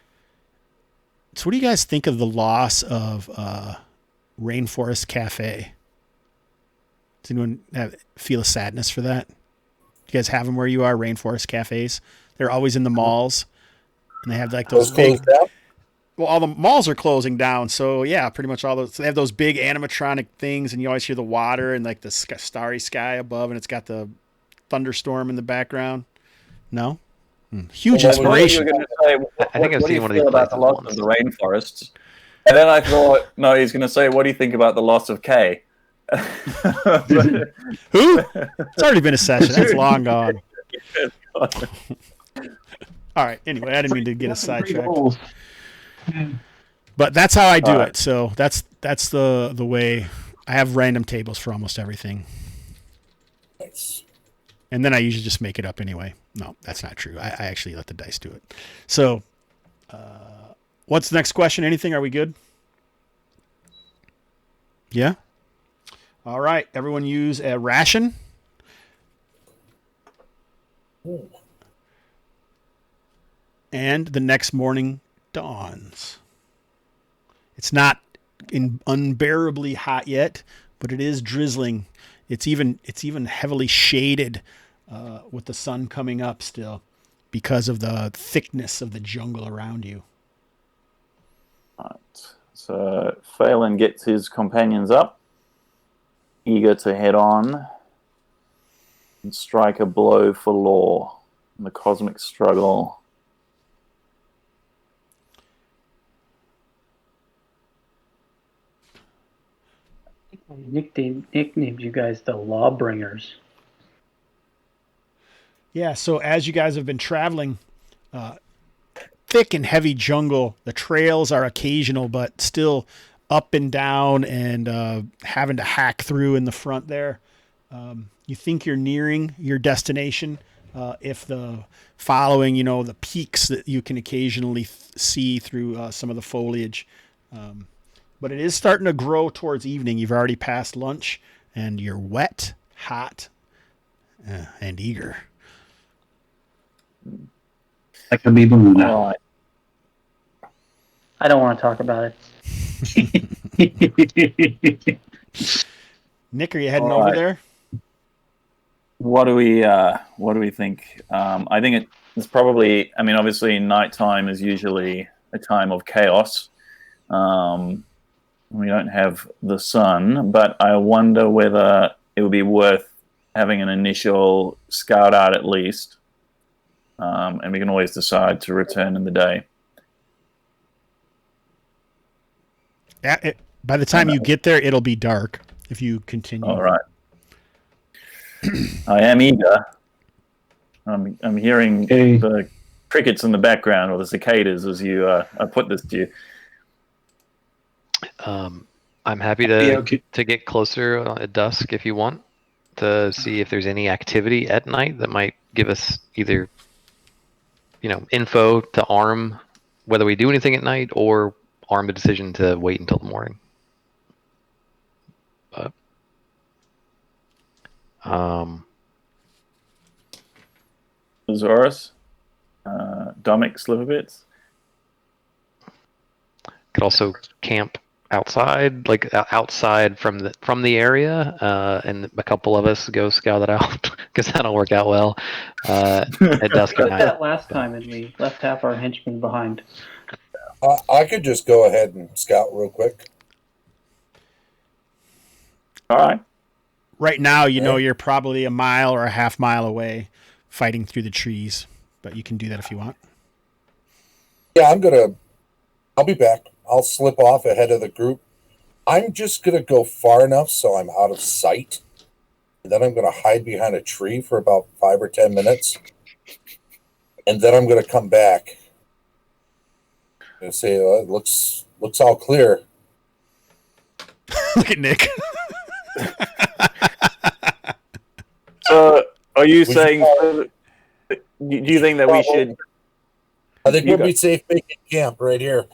Speaker 2: So what do you guys think of the loss of Rainforest Cafe? Does anyone feel a sadness for that? You guys have them where you are, rainforest cafes. They're always in the malls, and they have like
Speaker 4: Those
Speaker 2: those big.
Speaker 4: closed down?
Speaker 2: Well, all the malls are closing down, so yeah, pretty much all those. They have those big animatronic things, and you always hear the water and like the starry sky above, and it's got the thunderstorm in the background. No, huge
Speaker 4: Well, what was-
Speaker 3: You
Speaker 2: inspiration.
Speaker 3: were going to say,
Speaker 5: I think I've
Speaker 3: what do
Speaker 5: seen
Speaker 3: you
Speaker 5: one of these
Speaker 3: feel about the
Speaker 5: places
Speaker 3: loss
Speaker 5: once.
Speaker 3: of the rainforests? And then I thought, no, he's going to say, what do you think about the loss of Kay?
Speaker 2: Who? It's already been a session. That's long gone. All right. Anyway, I didn't mean to get us sidetracked.
Speaker 6: Holes.
Speaker 2: But that's how I do
Speaker 3: All right.
Speaker 2: it. So that's the way. I have random tables for almost everything,
Speaker 4: Nice.
Speaker 2: and then I usually just make it up anyway. No, that's not true. I actually let the dice do it. So, what's the next question? Anything? Are we good? Yeah. All right. Everyone use a ration.
Speaker 4: Ooh.
Speaker 2: And the next morning dawns. It's not unbearably hot yet, but it is drizzling. It's even heavily shaded with the sun coming up still because of the thickness of the jungle around you.
Speaker 3: Right. So Phelan gets his companions up, eager to head on and strike a blow for law in the cosmic struggle.
Speaker 7: Nicknamed you guys the Lawbringers.
Speaker 2: Yeah, so as you guys have been traveling, thick and heavy jungle, the trails are occasional, but still up and down and having to hack through in the front there. You think you're nearing your destination if the following, the peaks that you can occasionally see through some of the foliage. But it is starting to grow towards evening. You've already passed lunch, and you're wet, hot, and eager.
Speaker 6: Like a baby Luna.
Speaker 3: All right.
Speaker 7: I don't want to talk about it.
Speaker 2: Nick, are you heading
Speaker 3: All
Speaker 2: over
Speaker 3: right.
Speaker 2: there?
Speaker 3: What do we think? I think it's probably. I mean, obviously, nighttime is usually a time of chaos. We don't have the sun, but I wonder whether it would be worth having an initial scout out at least, and we can always decide to return in the day.
Speaker 2: By the time you get there, it'll be dark if you continue.
Speaker 3: All right. I am eager. I'm hearing
Speaker 6: Okay.
Speaker 3: the crickets in the background, or the cicadas, as you I put this to you.
Speaker 5: I'm happy
Speaker 6: Yeah, okay.
Speaker 5: to get closer at dusk if you want to see if there's any activity at night that might give us either, info to arm whether we do anything at night or arm the decision to wait until the morning. But
Speaker 3: Azorus, Domic, Sliverbits.
Speaker 5: could also camp outside, like outside from the area, and a couple of us go scout it out because that'll work out well at dusk
Speaker 7: We
Speaker 5: at
Speaker 7: did
Speaker 5: night.
Speaker 7: that last time, and we left half our henchmen behind.
Speaker 4: I could just go ahead and scout real quick.
Speaker 3: All right.
Speaker 2: Right now, you're probably a mile or a half mile away fighting through the trees, but you can do that if you want.
Speaker 4: Yeah, I'll be back. I'll slip off ahead of the group. I'm just going to go far enough so I'm out of sight. And then I'm going to hide behind a tree for about 5 or 10 minutes. And then I'm going to come back and say, it looks all clear.
Speaker 2: Look at Nick.
Speaker 3: So, are you
Speaker 4: should
Speaker 3: saying? Do you think that we should?
Speaker 4: I think we'll be safe making camp right here.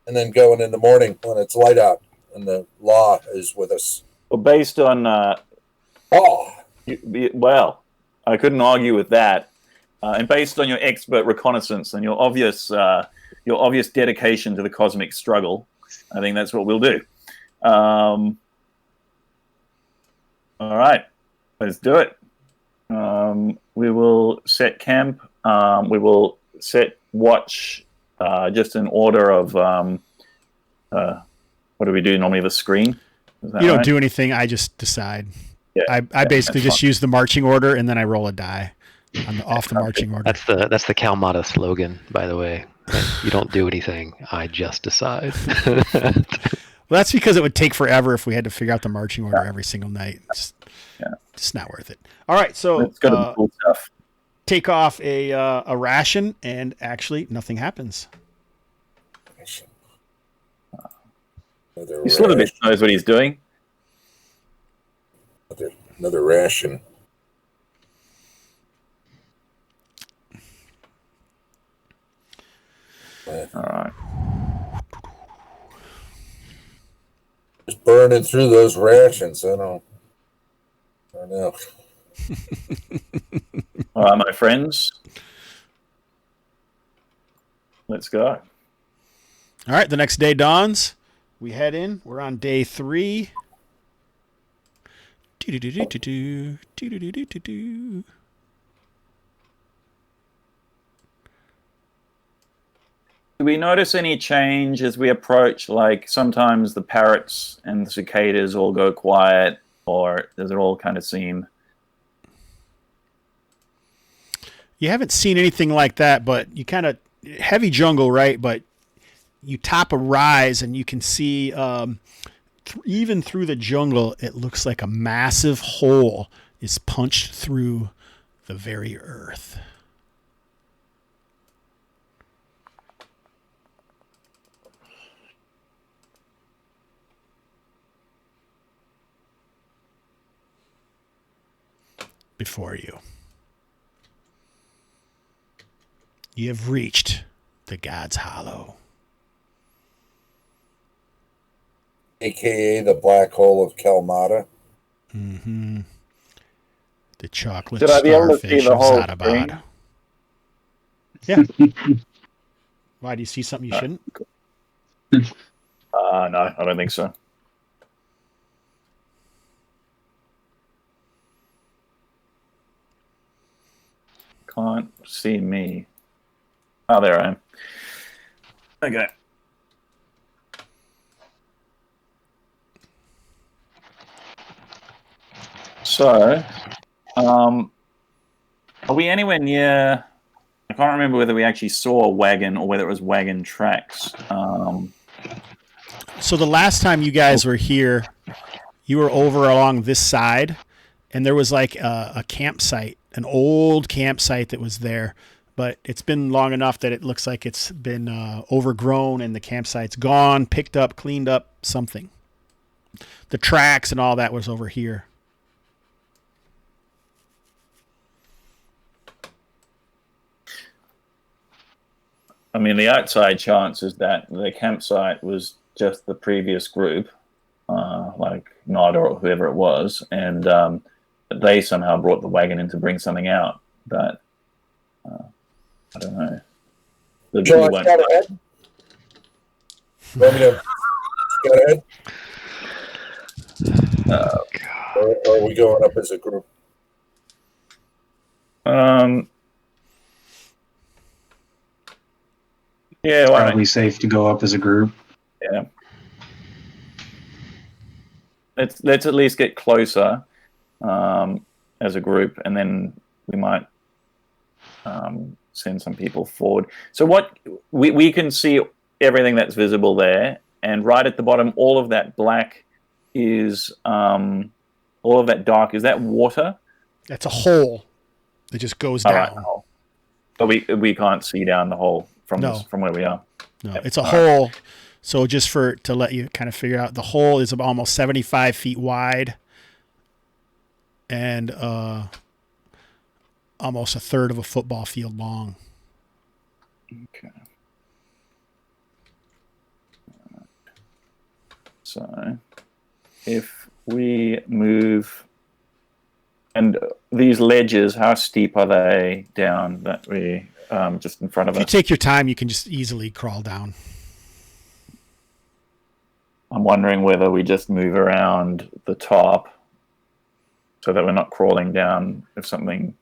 Speaker 4: And then going in the morning when it's light out and the law is with us.
Speaker 3: Well, based on well, I couldn't argue with that. And based on your expert reconnaissance and your obvious dedication to the cosmic struggle, I think that's what we'll do. All right, let's do it. We will set camp. We will set watch, just in order of what do we do normally? The screen. Is that
Speaker 2: You don't
Speaker 3: right?
Speaker 2: do anything. I just decide.
Speaker 3: Yeah,
Speaker 2: I basically
Speaker 3: that's
Speaker 2: just
Speaker 3: fine.
Speaker 2: use the marching order and then I roll a die off the marching order.
Speaker 5: That's the Kalmatta slogan, by the way. You don't do anything. I just decide.
Speaker 2: Well, that's because it would take forever if we had to figure out the marching order every single night. It's just not worth it. All right, so
Speaker 3: Let's go to the cool stuff.
Speaker 2: take off a ration, and actually nothing happens.
Speaker 4: Another
Speaker 3: He sort of knows what he's doing.
Speaker 4: another ration.
Speaker 3: All right.
Speaker 4: Just burning through those rations. I don't know.
Speaker 3: All right, my friends. Let's go.
Speaker 2: All right, the next day dawns. We head in. We're on day 3. Do-do-do-do-do-do. Do-do-do-do-do-do.
Speaker 3: Do we notice any change as we approach? Like sometimes the parrots and the cicadas all go quiet, or does it all kind of seem?
Speaker 2: You haven't seen anything like that, but you kind of heavy jungle, right? But you top a rise and you can see even through the jungle, it looks like a massive hole is punched through the very earth. Before you. You have reached the God's Hollow.
Speaker 4: AKA the black hole of Kalmatta.
Speaker 2: Mm-hmm. The chocolate
Speaker 3: Should I be able to see
Speaker 2: starfish
Speaker 3: the
Speaker 2: of
Speaker 3: whole
Speaker 2: Zadabad.
Speaker 3: screen?
Speaker 2: Yeah. Why, do you see something you shouldn't?
Speaker 3: No, I don't think so. Can't see me. Oh, there I am. Okay. So, are we anywhere near? I can't remember whether we actually saw a wagon or whether it was wagon tracks.
Speaker 2: So the last time you guys were here, you were over along this side, and there was like a campsite, an old campsite that was there. But it's been long enough that it looks like it's been overgrown and the campsite's gone, picked up, cleaned up, something. The tracks and all that was over here.
Speaker 3: I mean, the outside chance is that the campsite was just the previous group, like Nod or whoever it was, and they somehow brought the wagon in to bring something out. But I don't know.
Speaker 4: John, scout ahead. Want me to scout ahead? Or are we going up as a group?
Speaker 3: Yeah, why
Speaker 6: Probably safe to go up as a group.
Speaker 3: Yeah. Let's at least get closer as a group, and then we might send some people forward. So what we can see everything that's visible there, and right at the bottom, all of that black is all of that dark. Is that water?
Speaker 2: That's a hole that just goes
Speaker 3: All
Speaker 2: down.
Speaker 3: right, but we can't see down the hole from
Speaker 2: No.
Speaker 3: from where we are.
Speaker 2: No,
Speaker 3: Yep.
Speaker 2: it's a
Speaker 3: All
Speaker 2: hole. So just to let you kind of figure out, the hole is about almost 75 feet wide and almost a third of a football field long.
Speaker 3: Okay. So if we move, and these ledges, how steep are they down that we just in front of
Speaker 2: If you
Speaker 3: us?
Speaker 2: take your time, you can just easily crawl down.
Speaker 3: I'm wondering whether we just move around the top so that we're not crawling down if something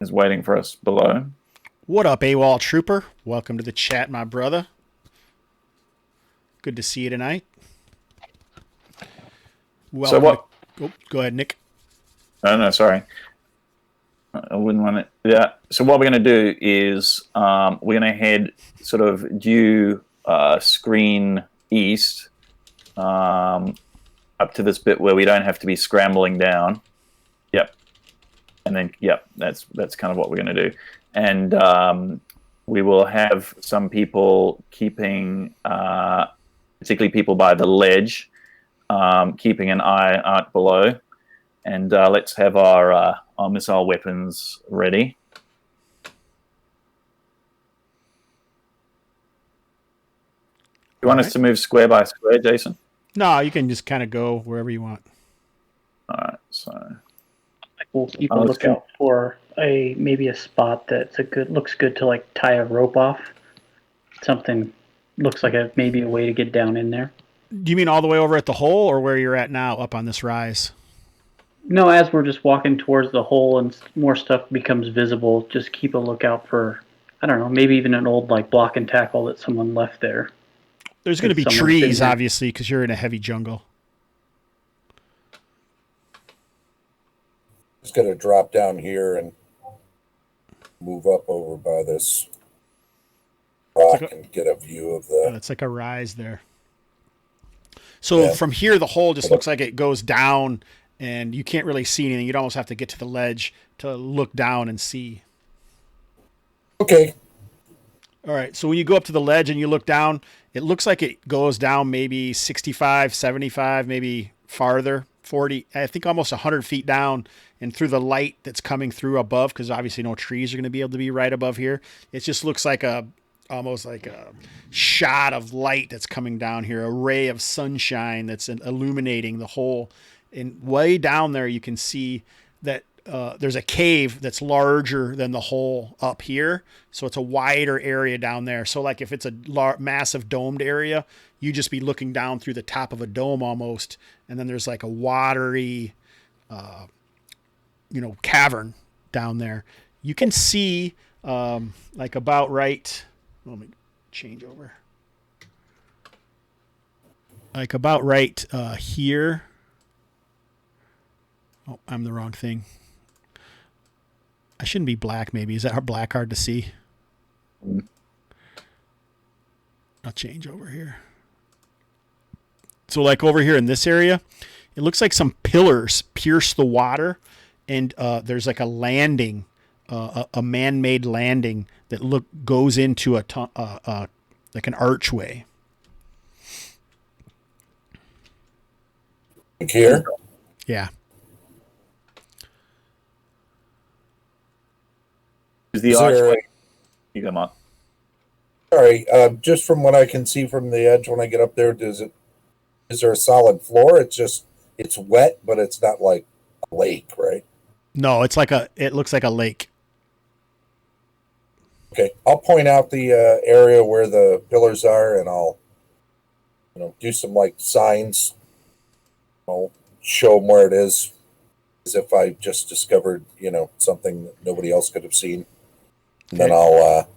Speaker 3: is waiting for us below.
Speaker 2: What up, AWOL Trooper? Welcome to the chat, my brother. Good to see you tonight.
Speaker 3: So what?
Speaker 2: Go ahead, Nick.
Speaker 3: Oh, no, sorry. I wouldn't want it. Yeah. So what we're going to do is we're going to head sort of due screen east up to this bit where we don't have to be scrambling down. Yep. And then, yep, that's kind of what we're going to do. And we will have some people keeping, particularly people by the ledge, keeping an eye out below. And let's have our missile weapons ready. You want us to move square by square, Jason?
Speaker 2: No, you can just kind of go wherever you want.
Speaker 3: All right, so
Speaker 7: We'll keep a lookout for maybe a spot that's looks good to like tie a rope off. Something looks like maybe a way to get down in there.
Speaker 2: Do you mean all the way over at the hole, or where you're at now, up on this rise?
Speaker 7: No, as we're just walking towards the hole and more stuff becomes visible, just keep a lookout for, I don't know, maybe even an old like block and tackle that someone left there.
Speaker 2: There's going to be trees, obviously, because you're in a heavy jungle.
Speaker 4: Just going to drop down here and move up over by this rock and get a view of the...
Speaker 2: It's like a rise there. So from here, the hole just looks like it goes down, and you can't really see anything. You'd almost have to get to the ledge to look down and see.
Speaker 4: Okay.
Speaker 2: All right. So when you go up to the ledge and you look down, it looks like it goes down maybe 65, 75, maybe farther, 40, I think almost 100 feet down, and through the light that's coming through above, because obviously no trees are going to be able to be right above here. It just looks like almost like a shot of light that's coming down here, a ray of sunshine that's illuminating the hole. And way down there, you can see that there's a cave that's larger than the hole up here. So it's a wider area down there. So like if it's a massive domed area, you just be looking down through the top of a dome almost. And then there's like a watery, cavern down there. You can see like about right. Let me change over. Like about right here. Oh, I'm the wrong thing. I shouldn't be black, maybe. Is that black hard to see? I'll change over here. So like over here in this area, it looks like some pillars pierce the water, and there's like a landing, a man-made landing that goes into like an archway.
Speaker 4: Here?
Speaker 2: Yeah.
Speaker 3: Is the archway? You come up.
Speaker 4: Sorry, just from what I can see from the edge when I get up there, is there a solid floor? It's wet, but it's not like a lake, right?
Speaker 2: No, it looks like a lake.
Speaker 4: Okay, I'll point out the area where the pillars are, and I'll, do some like signs. I'll show them where it is, as if I just discovered, something that nobody else could have seen. And then I'll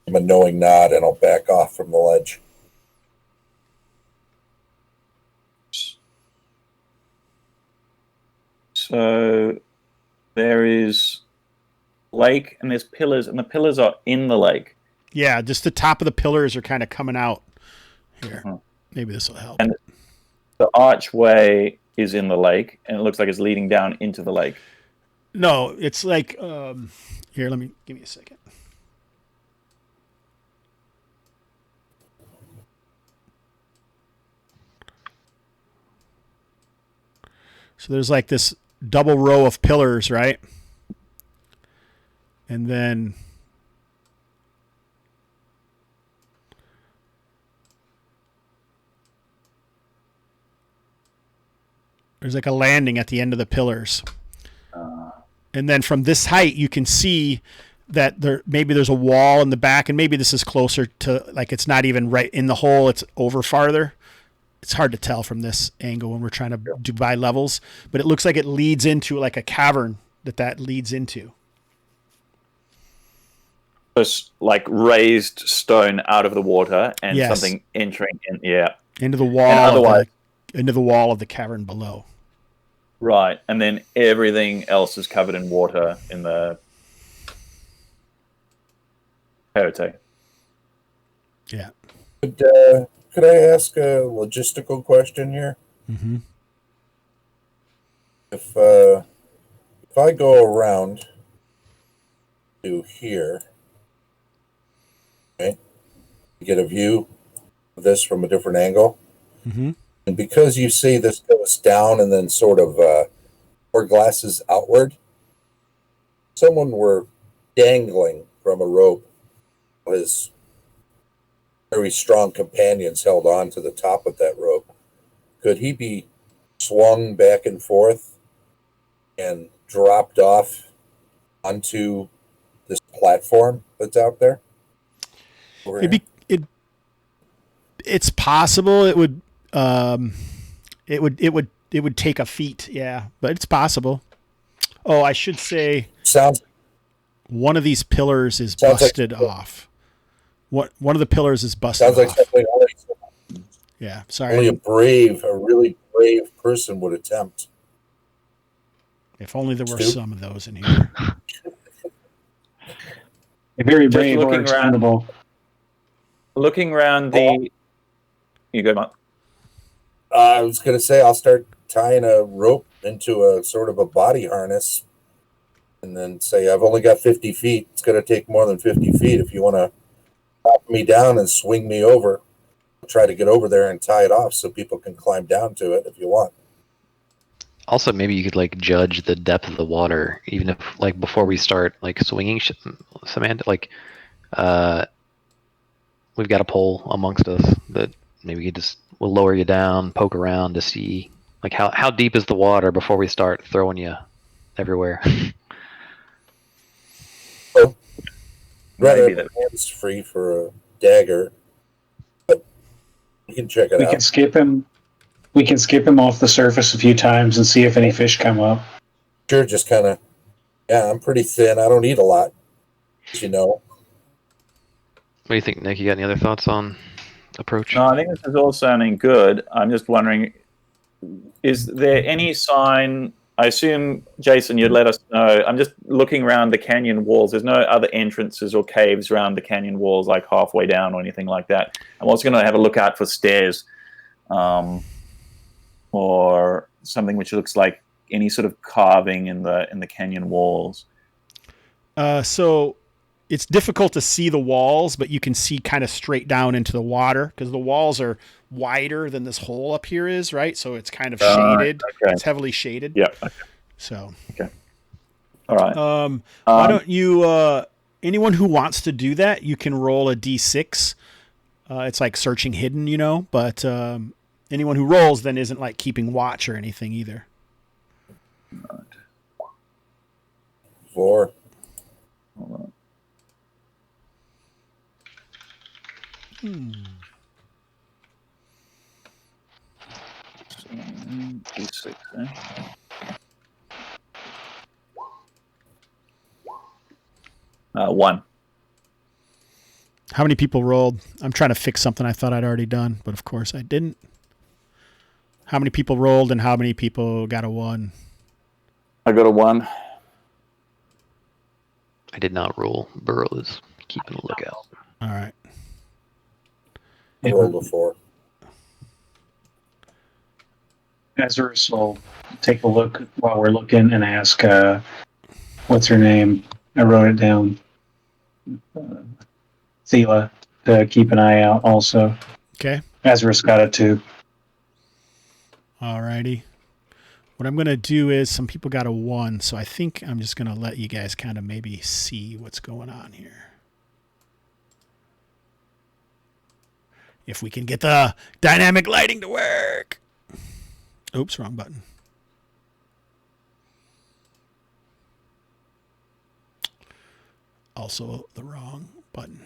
Speaker 4: give a knowing nod, and I'll back off from the ledge.
Speaker 3: So there is lake, and there's pillars, and the pillars are in the lake.
Speaker 2: Yeah, just the top of the pillars are kind of coming out here. Maybe this will help.
Speaker 3: And the archway is in the lake, and it looks like it's leading down into the lake.
Speaker 2: No, it's like here. Give me a second. So there's like this double row of pillars, right? And then there's like a landing at the end of the pillars. And then from this height, you can see that maybe there's a wall in the back, and maybe this is closer to, like, it's not even right in the hole, it's over farther. it's hard to tell from this angle when we're trying to do by levels, but it looks like it leads into like a cavern that leads into.
Speaker 3: Just like raised stone out of the water and
Speaker 2: Yes.
Speaker 3: something entering in. Yeah.
Speaker 2: Into the wall.
Speaker 3: And otherwise,
Speaker 2: into the wall of the cavern below.
Speaker 3: right. And then everything else is covered in water in the peyote.
Speaker 2: Yeah.
Speaker 4: Could I ask a logistical question here?
Speaker 2: Mm-hmm.
Speaker 4: If I go around to here, okay, you get a view of this from a different angle,
Speaker 2: Mm-hmm.
Speaker 4: and because you see this goes down and then sort of more glasses outward, someone were dangling from a rope. His very strong companions held on to the top of that rope. Could he be swung back and forth and dropped off onto this platform that's out there?
Speaker 2: It's possible it would take a feat, yeah, but it's possible. Oh, I should say
Speaker 4: Sounds
Speaker 2: one of these pillars is
Speaker 4: Sounds like-
Speaker 2: busted off. One of the pillars is busted
Speaker 4: sounds like
Speaker 2: off.
Speaker 4: something
Speaker 2: Yeah,
Speaker 4: only
Speaker 2: sorry.
Speaker 4: a really brave person would attempt.
Speaker 2: If only there were
Speaker 4: Stu?
Speaker 2: some of those in here.
Speaker 6: Very
Speaker 3: Just
Speaker 6: brave or
Speaker 3: looking around.
Speaker 6: expendable.
Speaker 3: Looking around the... You go, Mark.
Speaker 4: I was going to say I'll start tying a rope into a sort of a body harness and then say I've only got 50 feet. It's going to take more than 50 feet if you want to knock me down and swing me over. I'll try to get over there and tie it off so people can climb down to it if you want.
Speaker 5: Also, maybe you could like judge the depth of the water, even if like before we start like swinging, Samantha. Like, we've got a pole amongst us that maybe we'll lower you down, poke around to see like how deep is the water before we start throwing you everywhere.
Speaker 4: Rather
Speaker 3: Maybe
Speaker 4: have hands free for a dagger, but you can check it
Speaker 6: We
Speaker 4: out.
Speaker 6: can skip him. We can skip him off the surface a few times and see if any fish come up.
Speaker 4: Sure, just kind of, yeah, I'm pretty thin. I don't eat a lot, as you know.
Speaker 5: What do you think, Nick? You got any other thoughts on approach?
Speaker 3: No, I think this is all sounding good. I'm just wondering, is there any sign... I assume, Jason, you'd let us know. I'm just looking around the canyon walls. There's no other entrances or caves around the canyon walls, like halfway down or anything like that. I'm also going to have a look out for stairs or something which looks like any sort of carving in the canyon walls.
Speaker 2: So it's difficult to see the walls, but you can see kind of straight down into the water because the walls are wider than this hole up here is, right? So it's kind of shaded.
Speaker 3: Okay.
Speaker 2: It's heavily shaded.
Speaker 3: Yeah. Okay.
Speaker 2: So,
Speaker 3: All right.
Speaker 2: why don't you, anyone who wants to do that, you can roll a D6. It's like searching hidden, but anyone who rolls then isn't like keeping watch or anything either.
Speaker 4: 4.
Speaker 3: Hold on. D6, eh? One.
Speaker 2: How many people rolled? I'm trying to fix something I thought I'd already done, but of course I didn't. How many people rolled and how many people got a 1?
Speaker 3: I got a 1.
Speaker 5: I did not roll. Burrow is keeping a lookout.
Speaker 2: All right.
Speaker 4: I rolled a 4.
Speaker 6: Ezra will take a look while we're looking and ask, what's her name? I wrote it down. Thela to keep an eye out also.
Speaker 2: Okay.
Speaker 6: Ezra's got it too.
Speaker 2: All righty. What I'm going to do is some people got a 1, so I think I'm just going to let you guys kind of maybe see what's going on here. If we can get the dynamic lighting to work. Oops, wrong button. Also the wrong button.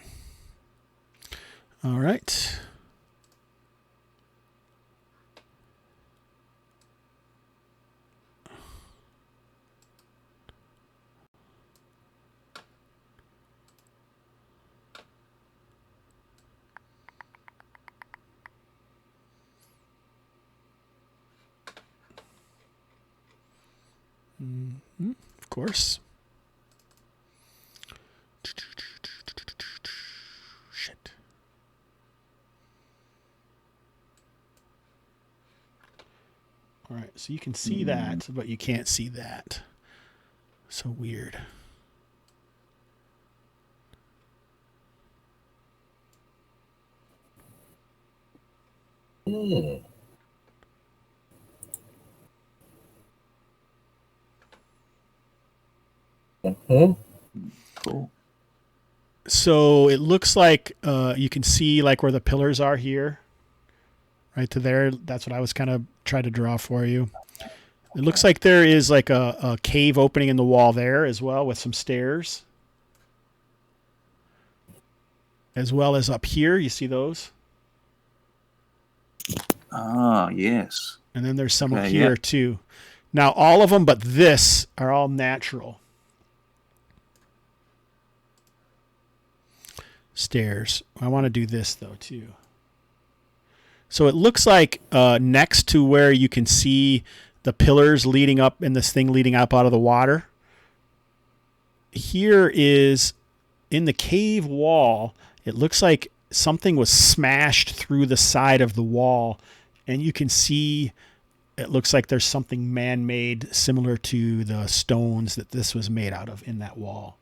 Speaker 2: All right. Of course. Shit. All right, so you can see that, but you can't see that. So weird.
Speaker 4: Hmm. Mm-hmm.
Speaker 3: Cool.
Speaker 2: So it looks like you can see like where the pillars are here, right to there. That's what I was kind of trying to draw for you. It looks like there is like a cave opening in the wall there as well with some stairs. As well as up here, you see those?
Speaker 3: Ah, yes.
Speaker 2: And then there's some up
Speaker 3: Okay,
Speaker 2: here
Speaker 3: yeah.
Speaker 2: too. Now all of them but this are all natural. Stairs. I want to do this though too. So it looks like next to where you can see the pillars leading up and this thing leading up out of the water. Here is in the cave wall. It looks like something was smashed through the side of the wall, and you can see it looks like there's something man-made similar to the stones that this was made out of in that wall.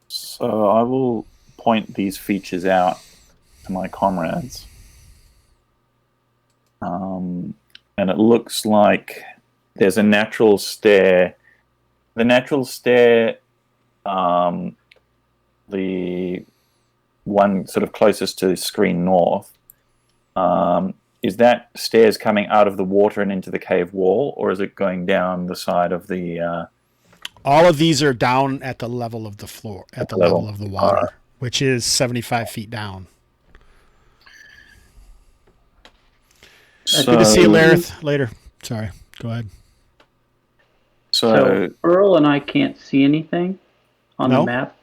Speaker 3: So I will point these features out to my comrades. And it looks like there's a natural stair. The natural stair, the one sort of closest to screen north, is that stairs coming out of the water and into the cave wall, or is it going down the side of the...
Speaker 2: All of these are down at the level of the floor, at the level of the water, which is 75 feet down.
Speaker 3: So,
Speaker 2: Good to see you, Lareth. Later. Sorry. Go ahead.
Speaker 3: So
Speaker 7: Earl and I can't see anything on the map,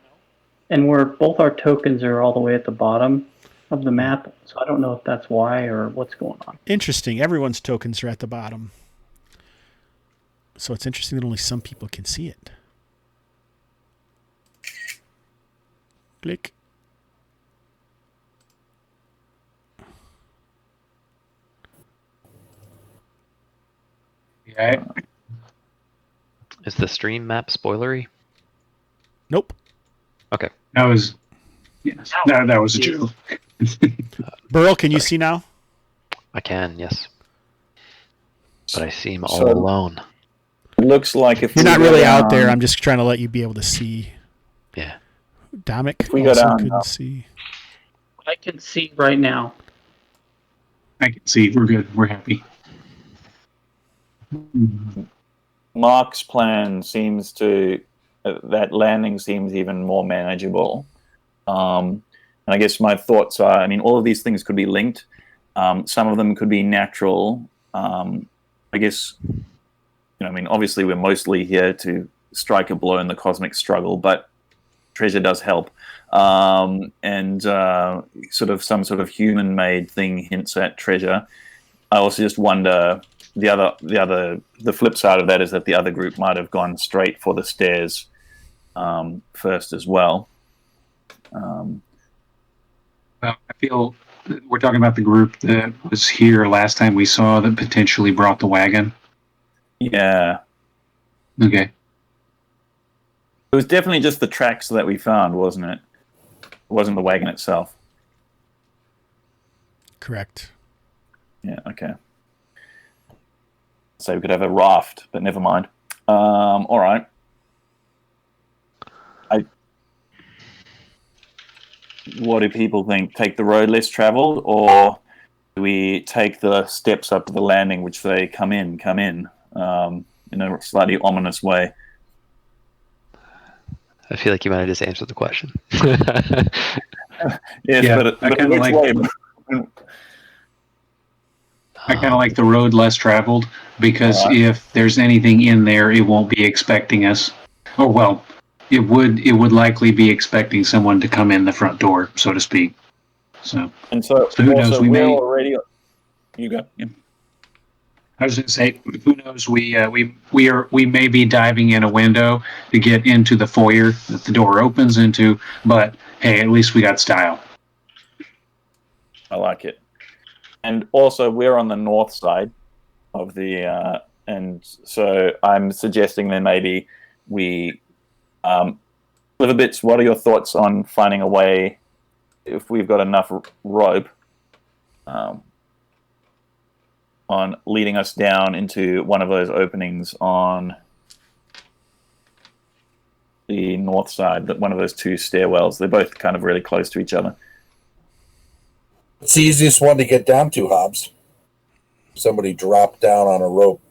Speaker 7: and both our tokens are all the way at the bottom of the map, so I don't know if that's why or what's going on.
Speaker 2: Interesting. Everyone's tokens are at the bottom. So it's interesting that only some people can see it. Click.
Speaker 6: Yeah.
Speaker 5: Is the stream map spoilery?
Speaker 2: Nope.
Speaker 5: Okay.
Speaker 6: That was that was a joke.
Speaker 2: Burl, can you see now?
Speaker 5: I can, yes. But I seem all
Speaker 3: So-
Speaker 5: alone.
Speaker 3: it looks like if
Speaker 2: You're
Speaker 3: we
Speaker 2: not
Speaker 3: go
Speaker 2: really out there.
Speaker 3: down-
Speaker 2: I'm just trying to let you be able to see.
Speaker 5: Yeah.
Speaker 2: Dominic
Speaker 3: we go
Speaker 2: also
Speaker 3: down,
Speaker 2: couldn't see.
Speaker 7: I can see right now.
Speaker 6: I can see. We're good. We're happy.
Speaker 3: Mark's plan seems to that landing seems even more manageable. And I guess my thoughts are, I mean, all of these things could be linked. Some of them could be natural. I guess, I mean, obviously we're mostly here to strike a blow in the cosmic struggle, but treasure does help. And sort of some sort of human-made thing hints at treasure. I also just wonder, the flip side of that is that the other group might have gone straight for the stairs first as well.
Speaker 6: Well, I feel we're talking about the group that was here last time we saw that potentially brought the wagon.
Speaker 3: Yeah.
Speaker 6: Okay.
Speaker 3: It was definitely just the tracks that we found, wasn't it? It wasn't the wagon itself.
Speaker 2: Correct.
Speaker 3: Yeah, okay. So we could have a raft, but never mind. All right. What do people think? Take the road less traveled, or do we take the steps up to the landing, which they come in, in a slightly ominous way?
Speaker 5: I feel like you might have just answered the question.
Speaker 3: Yes,
Speaker 6: Yeah,
Speaker 3: but
Speaker 6: I kinda
Speaker 3: which
Speaker 6: like-
Speaker 3: way?
Speaker 6: I kind of like the road less traveled because
Speaker 3: Alright.
Speaker 6: if there's anything in there, it won't be expecting us. Or well, it would likely be expecting someone to come in the front door, so to speak. So
Speaker 3: And so
Speaker 6: who knows,
Speaker 3: also
Speaker 6: we
Speaker 3: we're
Speaker 6: may-
Speaker 3: already You go. Yeah.
Speaker 6: I was going to say, who knows? We may be diving in a window to get into the foyer that the door opens into, but hey, at least we got style.
Speaker 3: I like it. And also, we're on the north side of the, and so I'm suggesting then maybe we, Sliverbits, what are your thoughts on finding a way, if we've got enough rope, on leading us down into one of those openings on the north side, that one of those two stairwells. They're both kind of really close to each other.
Speaker 4: It's the easiest one to get down to, Hobbs. Somebody dropped down on a rope.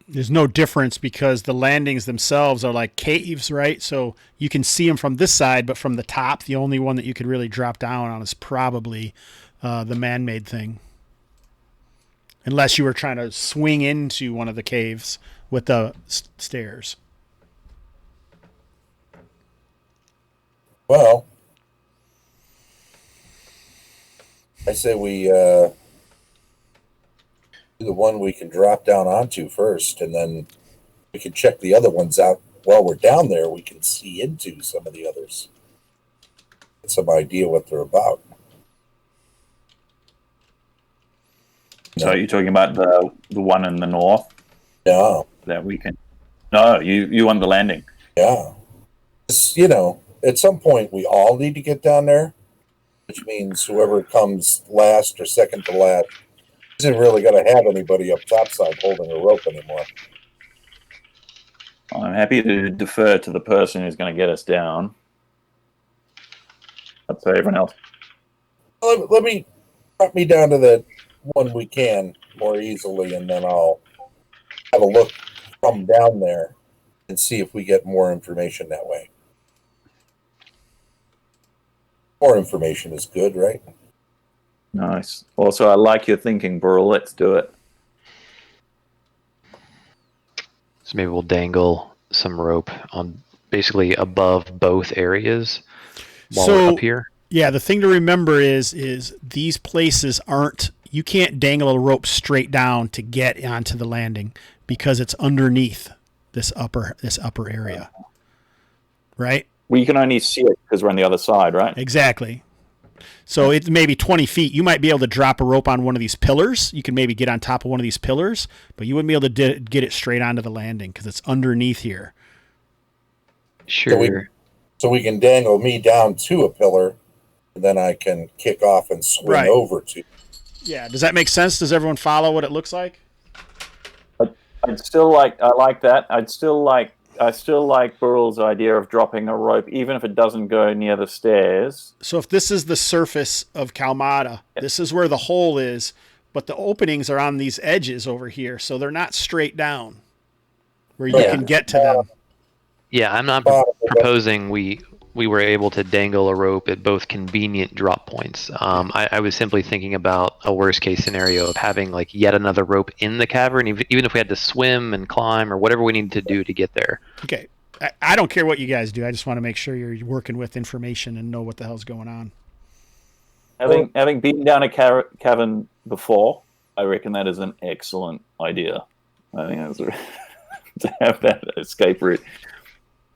Speaker 2: There's no difference because the landings themselves are like caves, right? So you can see them from this side, but from the top, the only one that you could really drop down on is probably the man-made thing. Unless you were trying to swing into one of the caves with the stairs.
Speaker 4: Well, I say we do the one we can drop down onto first, and then we can check the other ones out while we're down there. We can see into some of the others. Get some idea what they're about.
Speaker 3: So you're talking about the one in the north?
Speaker 4: Yeah.
Speaker 3: That we can... No, you want the landing.
Speaker 4: Yeah. You know, at some point we all need to get down there, which means whoever comes last or second to last isn't really going to have anybody up topside holding a rope anymore.
Speaker 3: I'm happy to defer to the person who's going to get us down. Up to everyone else.
Speaker 4: Let me drop me down to that one we can more easily, and then I'll have a look from down there and see if we get more information that way. More information is good, right?
Speaker 3: Nice. Also, I like your thinking, Burl. Let's do it.
Speaker 5: So maybe we'll dangle some rope on basically above both areas while we're up here.
Speaker 2: Yeah, the thing to remember is these places aren't... You can't dangle a rope straight down to get onto the landing because it's underneath this upper area, right?
Speaker 3: We can only see it because we're on the other side, right?
Speaker 2: Exactly. So it's maybe 20 feet. You might be able to drop a rope on one of these pillars. You can maybe get on top of one of these pillars, but you wouldn't be able to get it straight onto the landing because it's underneath here.
Speaker 5: Sure.
Speaker 4: So we can dangle me down to a pillar, and then I can kick off and swing over to.
Speaker 2: Yeah. Does that make sense? Does everyone follow what it looks like?
Speaker 3: I like that. I still like Burl's idea of dropping a rope, even if it doesn't go near the stairs.
Speaker 2: So if this is the surface of Kalmatta, this is where the hole is, but the openings are on these edges over here, so they're not straight down where you can get to them.
Speaker 5: Yeah, I'm not proposing we were able to dangle a rope at both convenient drop points. I was simply thinking about a worst case scenario of having like yet another rope in the cavern, even if we had to swim and climb or whatever we needed to do to get there.
Speaker 2: Okay. I don't care what you guys do. I just want to make sure you're working with information and know what the hell's going on.
Speaker 3: Having been down a cavern before, I reckon that is an excellent idea. I think that's to have that escape route.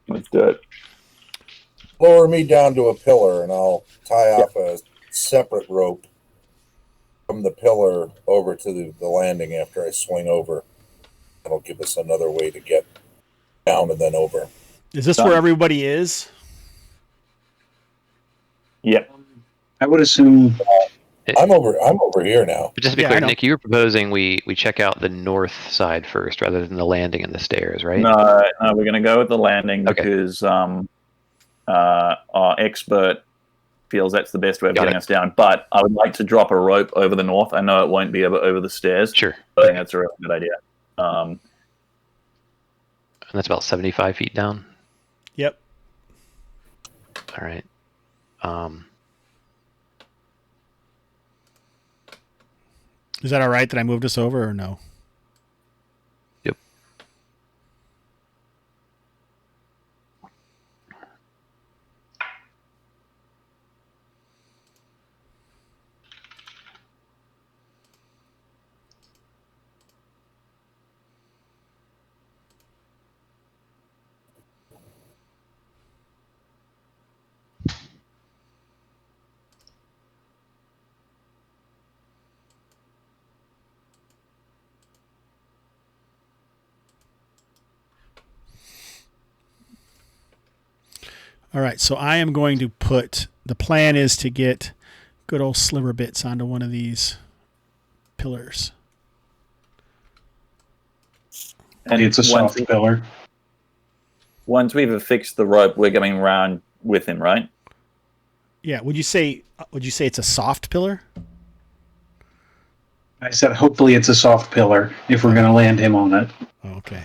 Speaker 3: Let's do it.
Speaker 4: Lower me down to a pillar, and I'll tie off a separate rope from the pillar over to the landing after I swing over. That'll give us another way to get down and then over.
Speaker 2: Is this where everybody is?
Speaker 3: Yeah.
Speaker 6: I would assume.
Speaker 4: I'm over here now.
Speaker 5: But just to be clear, Nick, you were proposing we check out the north side first rather than the landing and the stairs, right?
Speaker 3: No, we're going to go with the landing because our expert feels that's the best way of getting us down. But I would like to drop a rope over the north. I know it won't be over the stairs.
Speaker 5: Sure.
Speaker 3: But I think that's a really good idea.
Speaker 5: And that's about 75 feet down?
Speaker 2: Yep.
Speaker 5: All right.
Speaker 2: Is that all right that I moved us over or no?
Speaker 5: Yep.
Speaker 2: All right, so I am going to put, the plan is to get good old Sliver Bits onto one of these pillars.
Speaker 3: And
Speaker 6: It's a soft pillar.
Speaker 3: Once we've affixed the rope, we're going around with him, right?
Speaker 2: Yeah, would you say it's a soft pillar?
Speaker 6: I said, hopefully it's a soft pillar if we're going to land him on it.
Speaker 2: Okay.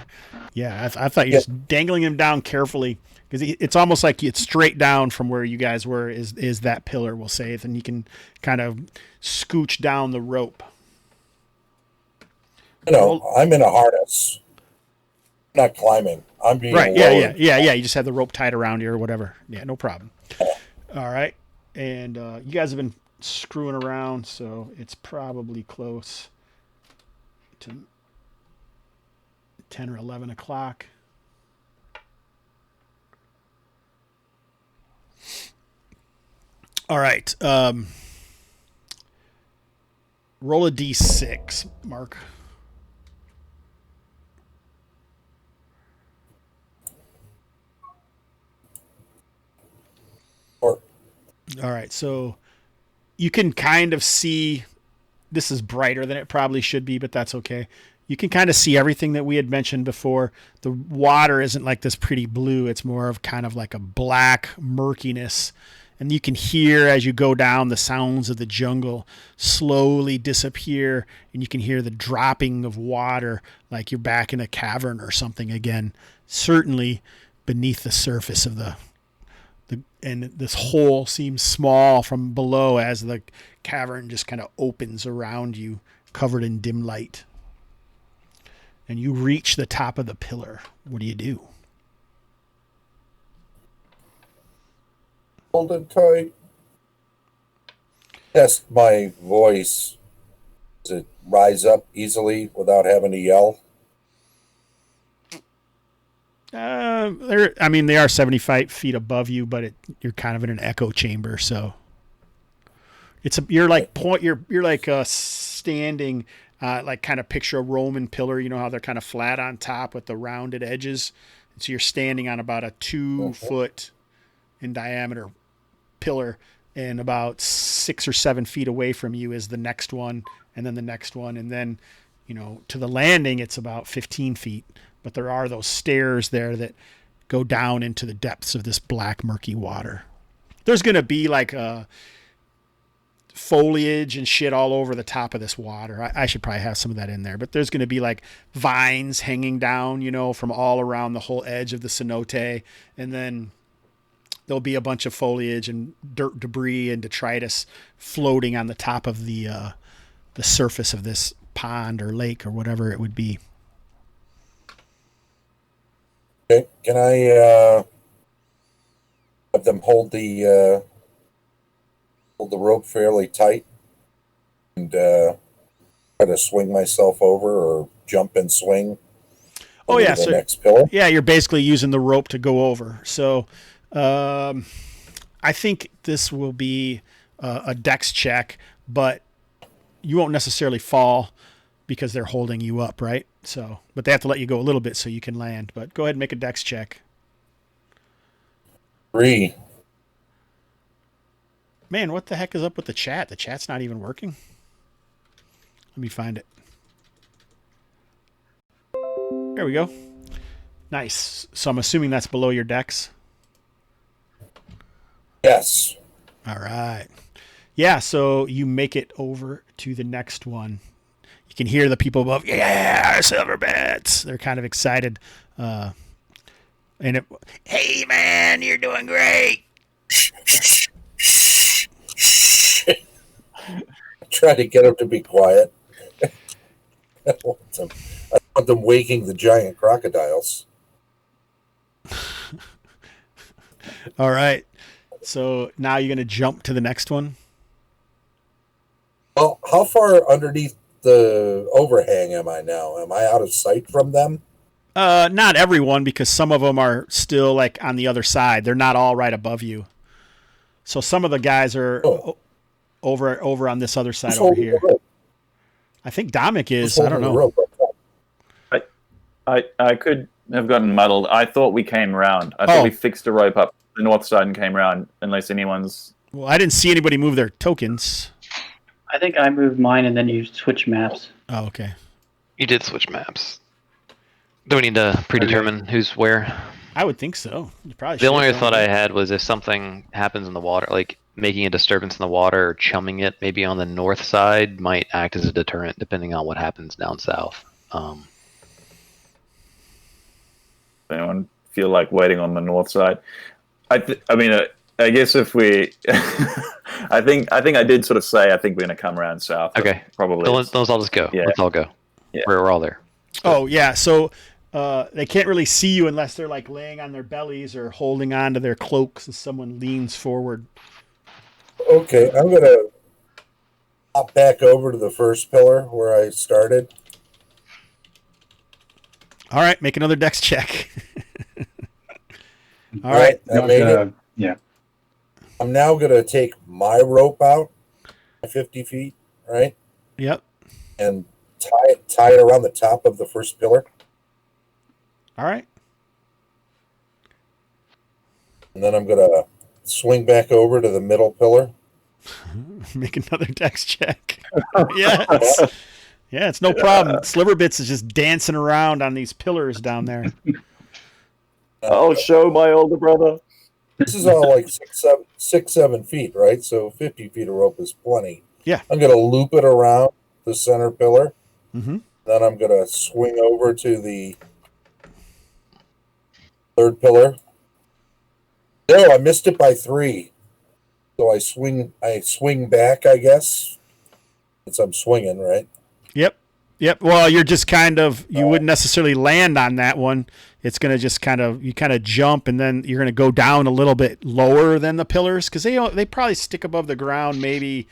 Speaker 2: Yeah, I thought you're just dangling him down carefully, because it's almost like it's straight down from where you guys were is that pillar, we'll say, then you can kind of scooch down the rope.
Speaker 4: I'm in a harness. I'm not climbing. I'm being
Speaker 2: right.
Speaker 4: lowered.
Speaker 2: Yeah. You just have the rope tied around you or whatever. Yeah, no problem. All right. And you guys have been screwing around, so it's probably close to 10 or 11 o'clock. All right. Roll a d6, Mark. All right, so you can kind of see, this is brighter than it probably should be, but that's okay. You can kind of see everything that we had mentioned before. The water isn't like this pretty blue. It's more of kind of like a black murkiness. And you can hear as you go down the sounds of the jungle slowly disappear. And you can hear the dropping of water like you're back in a cavern or something again. Certainly beneath the surface of and this hole seems small from below as the cavern just kind of opens around you, covered in dim light. And you reach the top of the pillar. What do you do?
Speaker 4: Hold it tight. Test my voice. Does it rise up easily without having to yell?
Speaker 2: They are 75 feet above you, but you're kind of in an echo chamber, so you're like standing, like kind of picture a Roman pillar. You know how they're kind of flat on top with the rounded edges. And so you're standing on about a 2 foot in diameter pillar, and about 6 or 7 feet away from you is the next one, and then the next one, and then to the landing it's about 15 feet. But there are those stairs there that go down into the depths of this black, murky water. There's going to be like foliage and shit all over the top of this water. I should probably have some of that in there. But there's going to be like vines hanging down, from all around the whole edge of the cenote. And then there'll be a bunch of foliage and dirt, debris, and detritus floating on the top of the surface of this pond or lake or whatever it would be.
Speaker 4: Okay. Can I have them hold the rope fairly tight and try to swing myself over or jump and swing?
Speaker 2: Oh yeah,
Speaker 4: so next pillar?
Speaker 2: Yeah, you're basically using the rope to go over. So I think this will be a dex check, but you won't necessarily fall because they're holding you up, right? So, but they have to let you go a little bit so you can land. But go ahead and make a dex check.
Speaker 4: 3.
Speaker 2: Man, what the heck is up with the chat? The chat's not even working. Let me find it. There we go. Nice. So I'm assuming that's below your dex?
Speaker 4: Yes.
Speaker 2: All right. Yeah, so you make it over to the next one. You can hear the people above, yeah, silver bits. They're kind of excited. Hey, man, you're doing great.
Speaker 4: Try to get them to be quiet. I want them waking the giant crocodiles.
Speaker 2: All right. So now you're going to jump to the next one?
Speaker 4: Well, how far underneath the overhang am I now? Am I out of sight from them?
Speaker 2: Not everyone, because some of them are still like on the other side. They're not all right above you. So some of the guys are over on this other side over here. I think Dominic is. I don't know.
Speaker 3: I could have gotten muddled. I thought we came around. I thought we fixed a rope up the north side and came around, unless anyone's...
Speaker 2: Well, I didn't see anybody move their tokens.
Speaker 7: I think I moved mine and then you switched maps.
Speaker 2: Oh, okay.
Speaker 5: You did switch maps. Do we need to predetermine who's where?
Speaker 2: I would think so. You probably
Speaker 5: The
Speaker 2: should,
Speaker 5: only
Speaker 2: don't
Speaker 5: thought
Speaker 2: you?
Speaker 5: I had was if something happens in the water, like making a disturbance in the water or chumming it, maybe on the north side might act as a deterrent, depending on what happens down south.
Speaker 3: Anyone feel like waiting on the north side? I mean, I guess if we... I think I did sort of say I think we're going to come around south.
Speaker 5: Okay.
Speaker 3: Probably.
Speaker 5: So let's all just go.
Speaker 3: Yeah.
Speaker 5: Let's all go.
Speaker 3: Yeah.
Speaker 5: We're all there.
Speaker 2: Oh, yeah. So they can't really see you unless they're like laying on their bellies or holding on to their cloaks as someone leans forward.
Speaker 4: Okay, I'm going to hop back over to the first pillar where I started.
Speaker 2: All right. Make another dex check. All
Speaker 4: right.
Speaker 2: right.
Speaker 4: I made it.
Speaker 6: Yeah.
Speaker 4: I'm now going to take my rope out, 50 feet, right?
Speaker 2: Yep.
Speaker 4: And tie it around the top of the first pillar.
Speaker 2: All right.
Speaker 4: And then I'm going to swing back over to the middle pillar.
Speaker 2: Make another dex check. Yes. Yeah, it's no problem. Sliverbits is just dancing around on these pillars down there.
Speaker 3: I'll show my older brother.
Speaker 4: This is all like 7 feet, right? So 50 feet of rope is plenty.
Speaker 2: Yeah.
Speaker 4: I'm going to loop it around the center pillar.
Speaker 2: Mm-hmm.
Speaker 4: Then I'm going to swing over to the third pillar. No, I missed it by 3. So I swing back, I guess. Since I'm swinging, right?
Speaker 2: Yep. Well, you're just kind of, you wouldn't necessarily land on that one. It's going to just you kind of jump, and then you're going to go down a little bit lower than the pillars, because they probably stick above the ground, maybe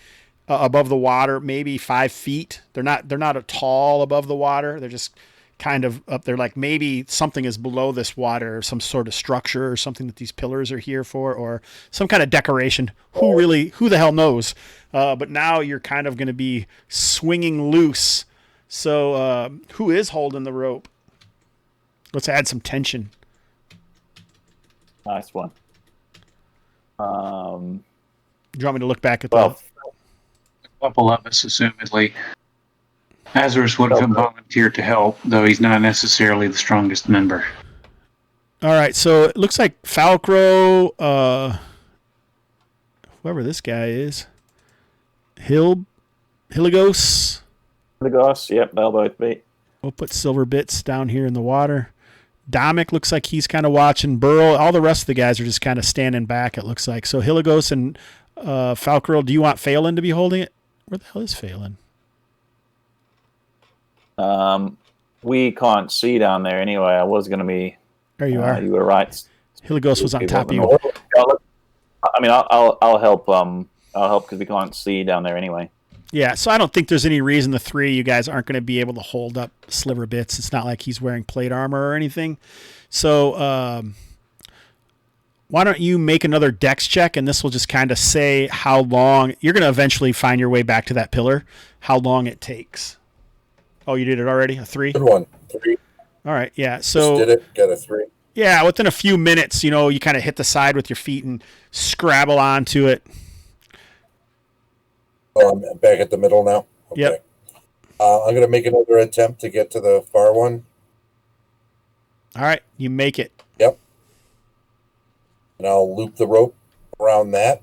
Speaker 2: above the water, maybe 5 feet. They're not tall above the water. They're just kind of up there, like maybe something is below this water, or some sort of structure or something that these pillars are here for, or some kind of decoration. Who the hell knows? But now you're kind of going to be swinging loose. So who is holding the rope? Let's add some tension.
Speaker 3: Nice one.
Speaker 2: Do you want me to look back at
Speaker 6: A couple of us, assumedly. Azarus would have volunteered to help, though he's not necessarily the strongest member.
Speaker 2: All right, so it looks like Falcro, whoever this guy is, Hiligos.
Speaker 3: Hiligos, yep, they'll both be.
Speaker 2: We'll put Silver Bits down here in the water. Domic looks like he's kind of watching. Burl, all the rest of the guys are just kind of standing back, it looks like. So Hiligos and Falcro, do you want Phelan to be holding it? Where the hell is Phelan?
Speaker 3: We can't see down there anyway. I was going to be...
Speaker 2: There you are.
Speaker 3: You were right.
Speaker 2: Hiligos was on top of you.
Speaker 3: I mean, I'll help. I'll help because we can't see down there anyway.
Speaker 2: Yeah, so I don't think there's any reason the three of you guys aren't going to be able to hold up Sliver Bits. It's not like he's wearing plate armor or anything. So why don't you make another dex check, and this will just kind of say how long you're going to eventually find your way back to that pillar, how long it takes. Oh, you did it already? A 3?
Speaker 4: Good one. 3.
Speaker 2: All right, yeah. So
Speaker 4: just did it. Got a 3.
Speaker 2: Yeah, within a few minutes, you kind of hit the side with your feet and scrabble onto it.
Speaker 4: Oh, I'm back at the middle now. Okay.
Speaker 2: Yep.
Speaker 4: I'm going to make another attempt to get to the far one.
Speaker 2: All right, you make it.
Speaker 4: Yep. And I'll loop the rope around that.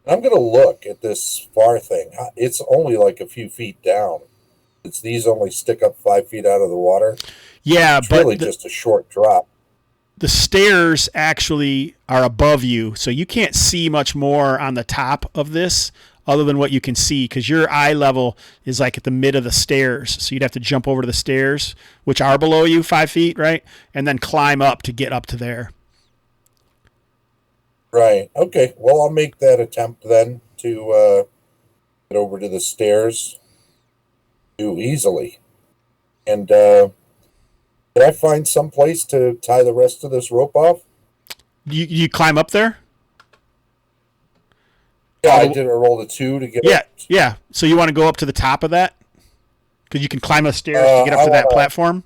Speaker 4: I'm going to look at this far thing. It's only like a few feet down. These only stick up 5 feet out of the water.
Speaker 2: Yeah,
Speaker 4: it's
Speaker 2: but
Speaker 4: really just a short drop.
Speaker 2: The stairs actually are above you, so you can't see much more on the top of this other than what you can see, because your eye level is like at the mid of the stairs. So you'd have to jump over to the stairs, which are below you 5 feet, right? And then climb up to get up to there.
Speaker 4: Right. Okay. Well, I'll make that attempt then to get over to the stairs too easily. And can I find some place to tie the rest of this rope off?
Speaker 2: You climb up there?
Speaker 4: Yeah, I did a roll to 2 to get up.
Speaker 2: Yeah. So you want to go up to the top of that? Because you can climb the stairs to get up to that platform?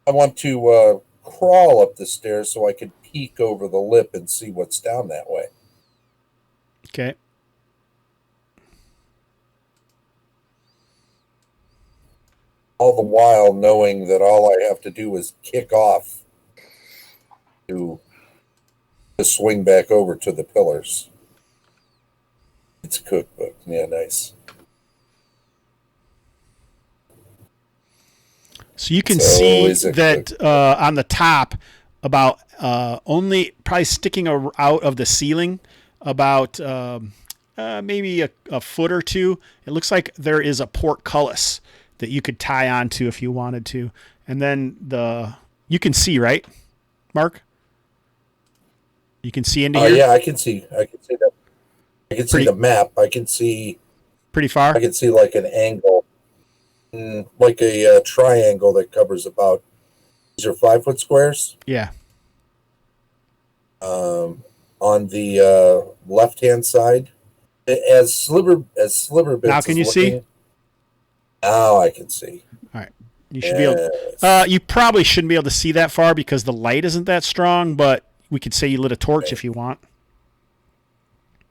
Speaker 4: I want to crawl up the stairs so I could peek over the lip and see what's down that way.
Speaker 2: Okay.
Speaker 4: All the while knowing that all I have to do is kick off to swing back over to the pillars. It's a cookbook. Yeah, nice.
Speaker 2: So you can see that on the top, about only probably sticking out of the ceiling, about maybe a foot or two. It looks like there is a portcullis that you could tie onto if you wanted to, and then you can see, right, Mark? You can see into here.
Speaker 4: Yeah, I can see that. I can see the map. I can see
Speaker 2: pretty far.
Speaker 4: I can see like an angle, like a triangle that covers about. These are 5-foot squares.
Speaker 2: Yeah.
Speaker 4: On the left-hand side, as sliver bits.
Speaker 2: Now can you see?
Speaker 4: Now I can see.
Speaker 2: All right. You should be able. You probably shouldn't be able to see that far because the light isn't that strong. But we could say you lit a torch if you want.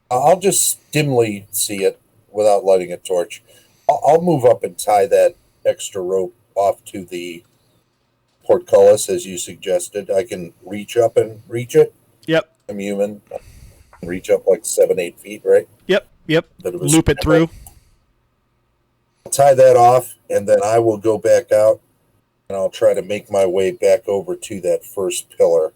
Speaker 4: I'll just dimly see it without lighting a torch. I'll move up and tie that extra rope off to the portcullis as you suggested. I can reach up and reach it.
Speaker 2: Yep.
Speaker 4: I'm human. I can reach up like 7-8 feet, right?
Speaker 2: Yep. Loop it through.
Speaker 4: I'll tie that off, and then I will go back out, and I'll try to make my way back over to that first pillar.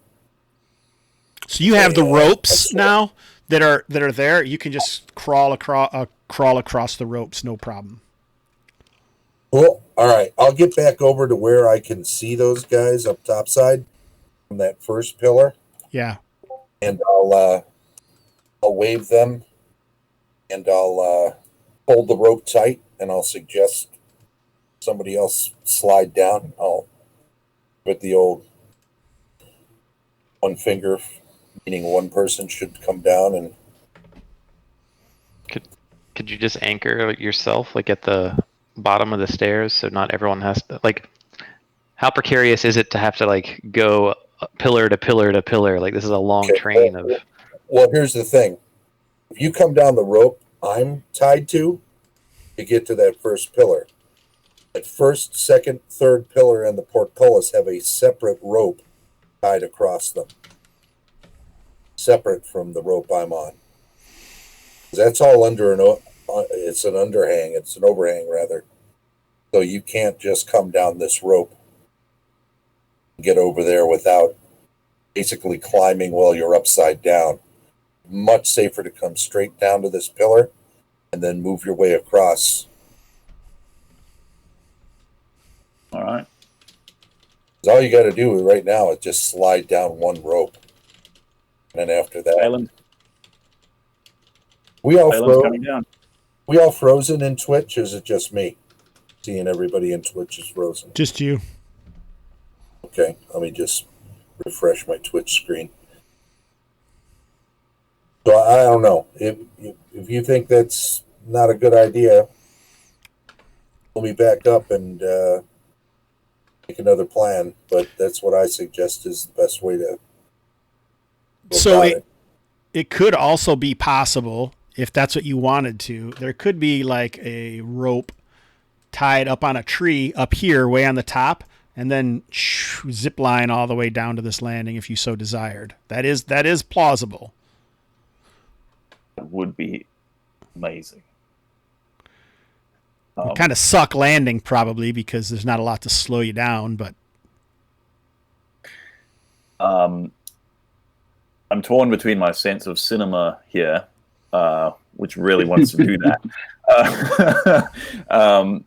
Speaker 4: So
Speaker 2: you have the ropes now that are there. You can just crawl across the ropes, no problem.
Speaker 4: Well, all right. I'll get back over to where I can see those guys up topside from that first pillar.
Speaker 2: Yeah.
Speaker 4: And I'll wave them, and I'll hold the rope tight, and I'll suggest somebody else slide down. I'll put the old one finger, meaning one person should come down. And
Speaker 5: could you just anchor yourself like at the bottom of the stairs so not everyone has to, like, how precarious is it to have to like go pillar to pillar to pillar? Like, this is a long train of.
Speaker 4: Well, here's the thing. If you come down the rope I'm tied to get to that first pillar, that first, second, third pillar and the portcullis have a separate rope tied across them, separate from the rope I'm on. That's all under it's an underhang. It's an overhang, rather. So you can't just come down this rope and get over there without basically climbing while you're upside down. Much safer to come straight down to this pillar and then move your way across.
Speaker 3: All right.
Speaker 4: All you got to do right now is just slide down one rope. And then after that...
Speaker 3: Island.
Speaker 4: We all frozen in Twitch, or is it just me? Seeing everybody in Twitch is frozen.
Speaker 2: Just you.
Speaker 4: Okay, let me just refresh my Twitch screen. So I don't know. If you think that's not a good idea, let me back up and make another plan. But that's what I suggest is the best way to go
Speaker 2: so
Speaker 4: about
Speaker 2: it could also be possible, if that's what you wanted to, there could be like a rope tied up on a tree up here way on the top and then zip line all the way down to this landing if you so desired. That is plausible.
Speaker 3: That would be amazing.
Speaker 2: Kind of suck landing probably because there's not a lot to slow you down, but
Speaker 3: I'm torn between my sense of cinema here, which really wants to do that.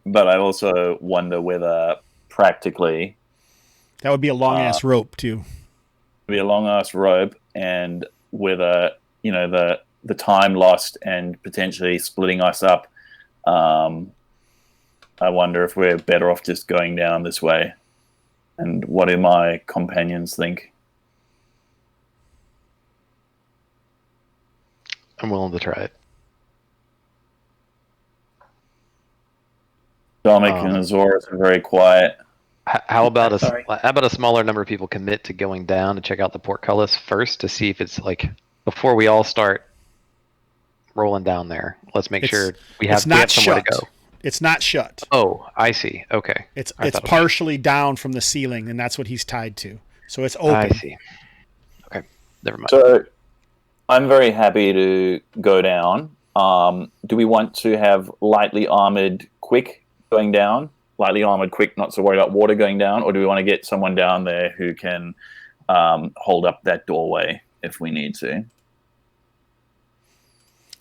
Speaker 3: But I also wonder whether practically
Speaker 2: that would be a long ass rope too.
Speaker 3: Be a long ass rope, and whether the time lost and potentially splitting us up. I wonder if we're better off just going down this way. And what do my companions think?
Speaker 5: I'm willing to try it.
Speaker 3: Dominic and Azorus are very quiet.
Speaker 5: How about
Speaker 7: Sorry.
Speaker 5: how about a smaller number of people commit to going down to check out the portcullis first to see if it's like before we all start rolling down there. Let's make sure we have somewhere to go.
Speaker 2: It's not shut.
Speaker 5: Oh, I see. Okay.
Speaker 2: It's partially down from the ceiling, and that's what he's tied to. So it's open.
Speaker 5: I see. Okay, never mind.
Speaker 3: So I'm very happy to go down. Do we want to have lightly armored Quick going down? Lightly armored Quick, not so worried about water going down? Or do we want to get someone down there who can hold up that doorway if we need to?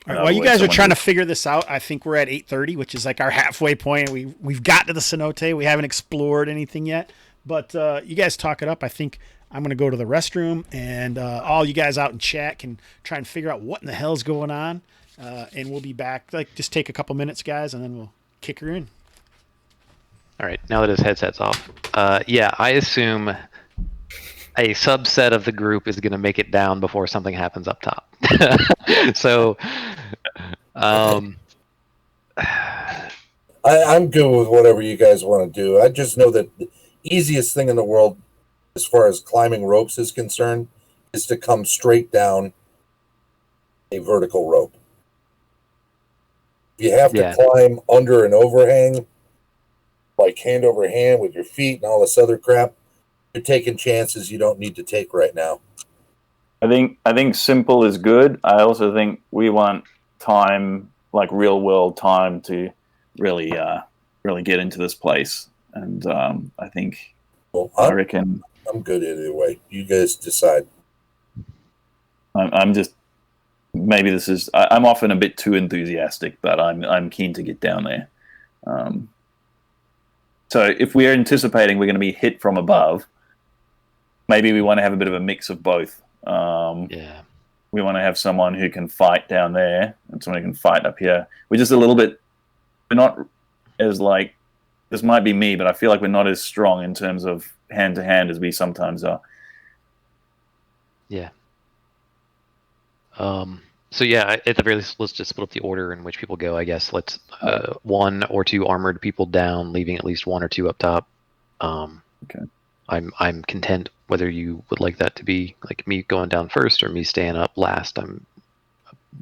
Speaker 2: All right, while you guys are trying to figure this out, I think we're at 8:30, which is like our halfway point. We've got to the cenote. We haven't explored anything yet, but you guys talk it up. I think I'm going to go to the restroom, and all you guys out in chat can try and figure out what in the hell's going on, and we'll be back. Like, just take a couple minutes, guys, and then we'll kick her in.
Speaker 5: All right, now that his headset's off, yeah, I assume a subset of the group is going to make it down before something happens up top. So,
Speaker 4: I'm good with whatever you guys want to do. I just know that the easiest thing in the world, as far as climbing ropes is concerned, is to come straight down a vertical rope. If you have to climb under an overhang, like hand over hand with your feet and all this other crap, you're taking chances you don't need to take right now.
Speaker 3: I think simple is good. I also think we want time, like real world time, to really get into this place. And I think I reckon
Speaker 4: I'm good either way. You guys decide.
Speaker 3: I'm just maybe this is I'm often a bit too enthusiastic, but I'm keen to get down there. So if we're anticipating we're going to be hit from above, maybe we want to have a bit of a mix of both. We want to have someone who can fight down there and someone who can fight up here. We're just a little bit, we're not as like, this might be me, but I feel like we're not as strong in terms of hand to hand as we sometimes are.
Speaker 5: Yeah. So yeah, at the very least, let's just split up the order in which people go. I guess let's 1 or 2 armored people down, leaving at least 1 or 2 up top.
Speaker 3: Okay.
Speaker 5: I'm content whether you would like that to be like me going down first or me staying up last. I'm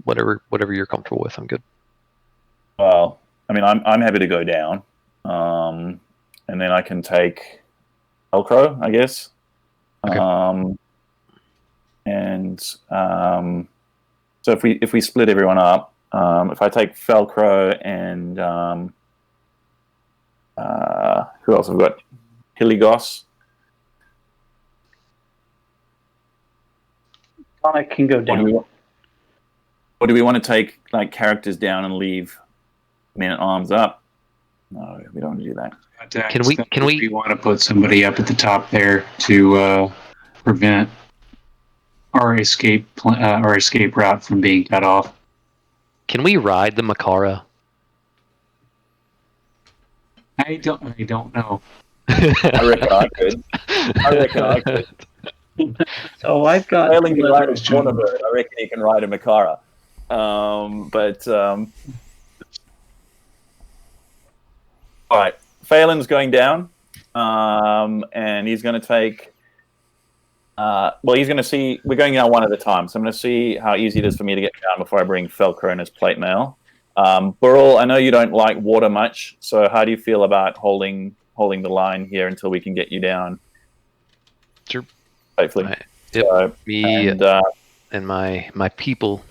Speaker 5: whatever you're comfortable with. I'm good.
Speaker 3: Well, I mean, I'm happy to go down, and then I can take Velcro, I guess. Okay. So if we split everyone up, if I take Velcro and who else have we got? Hiligos.
Speaker 7: Sonic can go down.
Speaker 3: Or do we want to take like characters down and leave men at arms up? No, we don't want to do that.
Speaker 6: Can we want to put somebody up at the top there to prevent our escape route from being cut off?
Speaker 5: Can we ride the Makara?
Speaker 6: I don't know.
Speaker 3: I reckon I could.
Speaker 7: So I've got.
Speaker 3: Failing to ride a Cornerbird, I reckon he can ride a Makara. All right, Phelan's going down, and he's going to take. He's going to see. We're going down one at a time, so I'm going to see how easy it is for me to get down before I bring Felcro and his plate mail. Burl, I know you don't like water much, so how do you feel about holding the line here until we can get you down?
Speaker 5: Sure.
Speaker 3: Hopefully.
Speaker 5: Right. Yep. Me and my people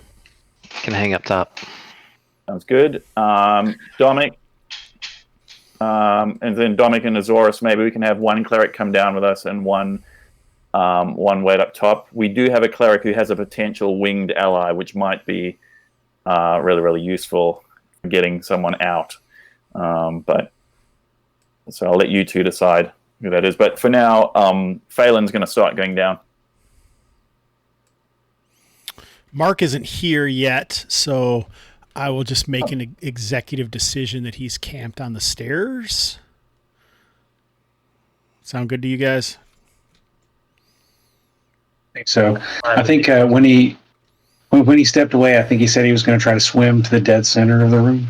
Speaker 5: can hang up top.
Speaker 3: Sounds good. Dominic, and then Dominic and Azorus, maybe we can have one cleric come down with us and one wait up top. We do have a cleric who has a potential winged ally, which might be really, really useful for getting someone out. But so I'll let you two decide who that is. But for now, Phelan's going to start going down.
Speaker 2: Mark isn't here yet, so I will just make an executive decision that he's camped on the stairs. Sound good to you guys?
Speaker 6: I think so. I think when he stepped away, I think he said he was going to try to swim to the dead center of the room.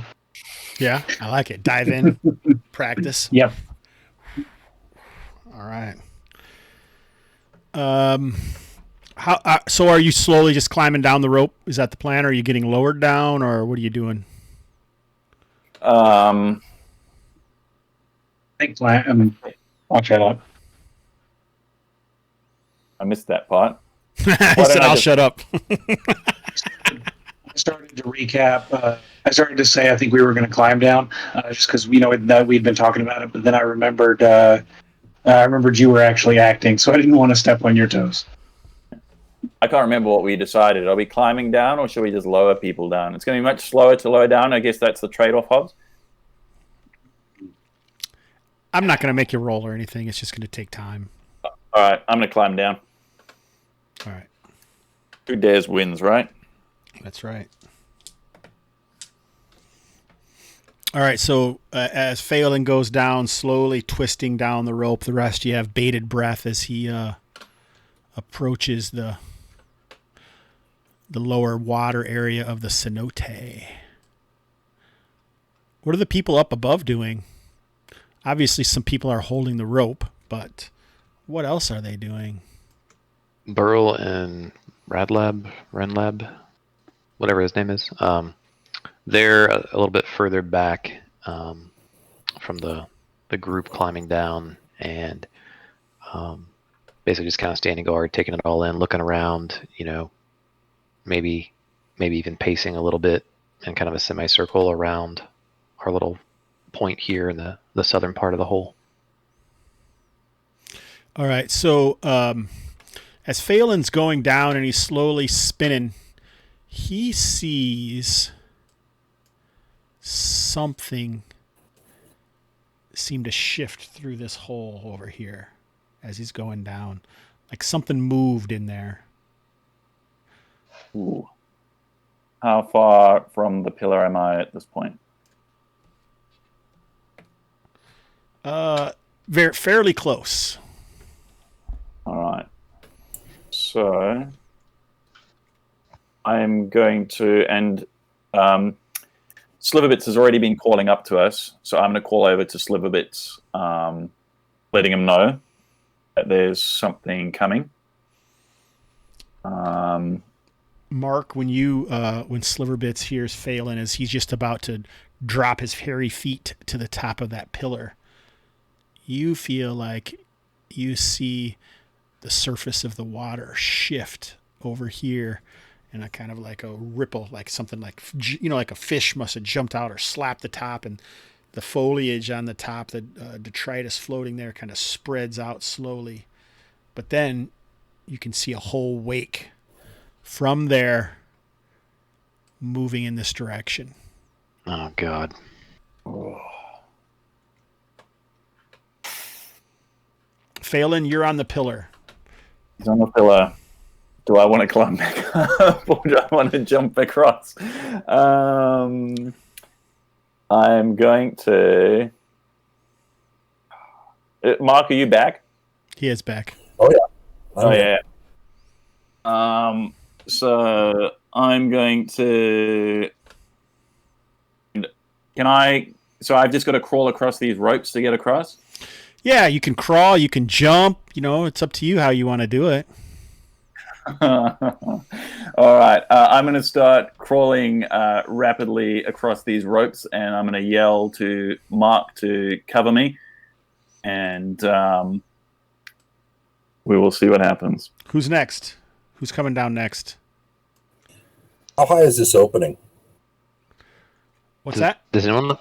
Speaker 2: Yeah, I like it. Dive in, practice.
Speaker 6: Yep.
Speaker 2: All right. So are you slowly just climbing down the rope? Is that the plan? Or are you getting lowered down, or what are you doing?
Speaker 6: I think I'll shut up.
Speaker 3: I missed that part.
Speaker 2: I said, I'll shut up.
Speaker 6: I started to recap. I started to say I think we were going to climb down, just because that we'd been talking about it. But then I remembered you were actually acting, so I didn't want to step on your toes.
Speaker 3: I can't remember what we decided. Are we climbing down, or should we just lower people down? It's going to be much slower to lower down. I guess that's the trade-off, Hobbs.
Speaker 2: I'm not going to make you roll or anything. It's just going to take time.
Speaker 3: All right, I'm going to climb down.
Speaker 2: All right.
Speaker 3: Who dares wins, right?
Speaker 2: That's right. All right, so as Phelan goes down, slowly twisting down the rope, the rest you have bated breath as he approaches the lower water area of the cenote. What are the people up above doing? Obviously, some people are holding the rope, but what else are they doing?
Speaker 5: Burl and Renlab, whatever his name is. They're a little bit further back from the group climbing down, and basically just kind of standing guard, taking it all in, looking around, maybe even pacing a little bit in kind of a semicircle around our little point here in the southern part of the hole.
Speaker 2: All right, so as Phelan's going down and he's slowly spinning, he sees something seem to shift through this hole over here as he's going down. Like something moved in there.
Speaker 3: Ooh. How far from the pillar am I at this point?
Speaker 2: Fairly close.
Speaker 3: All right. So I'm going to, and Sliverbits has already been calling up to us, so I'm going to call over to Sliverbits, letting him know that there's something coming.
Speaker 2: Mark, when Sliverbits hears Phelan as he's just about to drop his hairy feet to the top of that pillar, you feel like you see the surface of the water shift over here in a kind of like a ripple, like something like, like a fish must have jumped out or slapped the top, and the foliage on the top, the detritus floating there kind of spreads out slowly. But then you can see a whole wake from there moving in this direction.
Speaker 5: Oh, God.
Speaker 2: Phelan, you're on the pillar.
Speaker 3: He's on the pillar. Do I want to climb back up, or do I want to jump across? I'm going to... Mark, are you back?
Speaker 2: He is back.
Speaker 4: Oh, yeah.
Speaker 3: Oh, yeah. So I'm going to... So I've just got to crawl across these ropes to get across?
Speaker 2: Yeah, you can crawl, you can jump. It's up to you how you want to do it.
Speaker 3: All right. I'm going to start crawling rapidly across these ropes, and I'm going to yell to Mark to cover me, and we will see what happens.
Speaker 2: Who's next? Who's coming down next?
Speaker 4: How high is this opening?
Speaker 2: What's that?
Speaker 5: Does anyone know?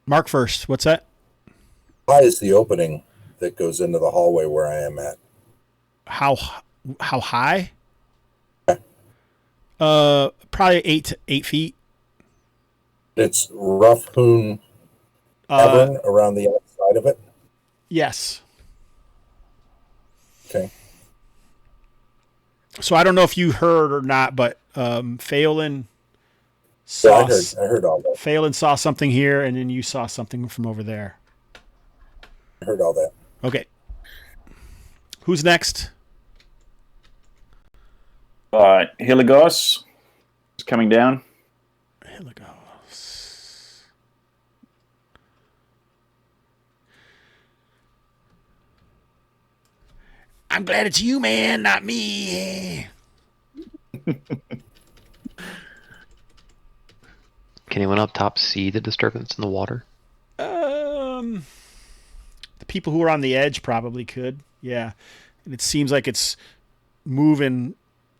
Speaker 2: Mark first. What's that?
Speaker 4: How high is the opening that goes into the hallway where I am at?
Speaker 2: How high? Probably 8 feet.
Speaker 4: It's rough hewn cavern around the outside of it?
Speaker 2: Yes.
Speaker 4: Okay.
Speaker 2: So I don't know if you heard or not, but Phelan saw.
Speaker 4: Yeah, I heard all that.
Speaker 2: Phelan saw something here, and then you saw something from over there.
Speaker 4: I heard all that.
Speaker 2: Okay. Who's next?
Speaker 3: All right. Hiligos is coming down.
Speaker 2: Hiligos. I'm glad it's you, man, not me.
Speaker 5: Can anyone up top see the disturbance in the water?
Speaker 2: The people who are on the edge probably could. Yeah. And it seems like it's moving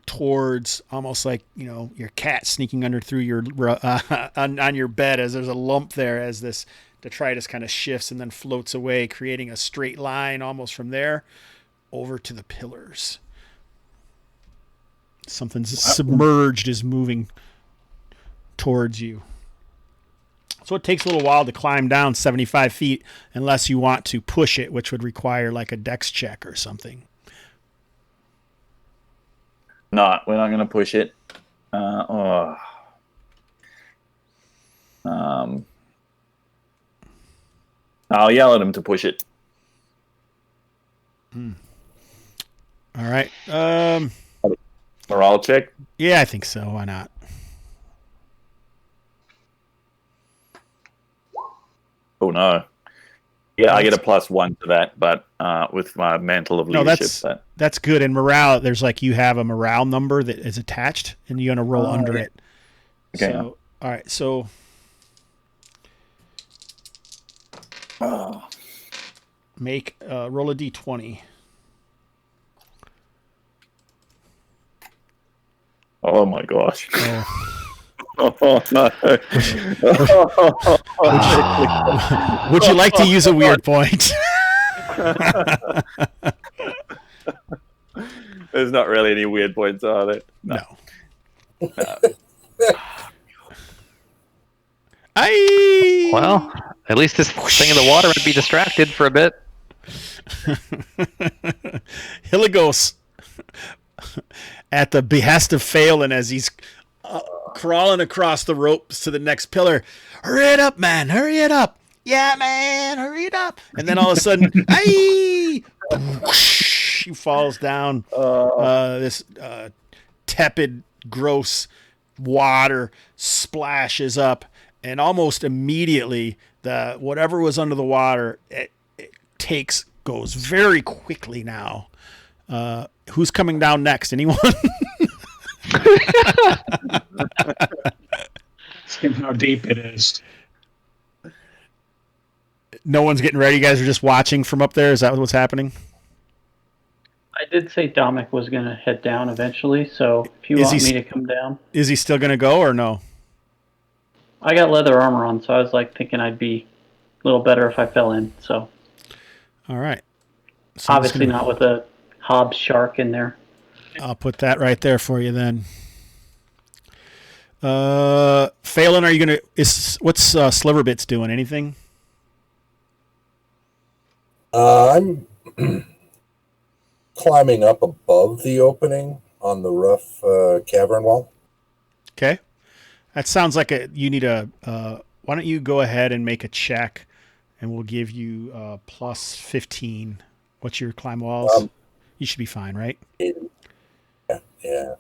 Speaker 2: towards almost like, your cat sneaking under through your on your bed, as there's a lump there as this detritus kind of shifts and then floats away, creating a straight line almost from there over to the pillars. Something submerged is moving towards you. So it takes a little while to climb down 75 feet unless you want to push it, which would require like a dex check or something.
Speaker 3: No, we're not going to push it. I'll yell at him to push it.
Speaker 2: All right.
Speaker 3: Morale check?
Speaker 2: Yeah, I think so. Why not?
Speaker 3: Oh, no. Yeah, I get a +1 to that, but with my mantle of leadership.
Speaker 2: That's good. And morale, there's you have a morale number that is attached, and you're going to roll under it.
Speaker 3: Okay.
Speaker 2: So, all right. So, make roll a d20.
Speaker 3: Oh my gosh.
Speaker 2: Oh.
Speaker 3: Oh no.
Speaker 2: Would you like to use a weird point?
Speaker 3: There's not really any weird points, are there?
Speaker 2: No.
Speaker 5: Well, at least this thing in the water might be distracted for a bit.
Speaker 2: Hiligos, at the behest of Phelan, as he's crawling across the ropes to the next pillar. Hurry it up, man. Hurry it up. Yeah, man. Hurry it up. And then all of a sudden, he falls down. This tepid, gross water splashes up. And almost immediately, whatever was under the water, it goes very quickly now. Who's coming down next? Anyone?
Speaker 6: See how deep it is.
Speaker 2: No one's getting ready. You guys are just watching from up there. Is that what's happening?
Speaker 7: I did say Dominic was going to head down eventually, so if you want me to come down.
Speaker 2: Is he still going to go or no?
Speaker 7: I got leather armor on, so I was thinking I'd be a little better if I fell in. So,
Speaker 2: all right. So
Speaker 7: obviously not with a Hobbs shark in there.
Speaker 2: I'll put that right there for you then. Phelan, are you gonna? What's Sliverbits doing? Anything?
Speaker 4: I'm climbing up above the opening on the rough cavern wall.
Speaker 2: Okay, that sounds like you need a. Why don't you go ahead and make a check, and we'll give you +15. What's your climb walls? You should be fine, right?
Speaker 4: Yeah.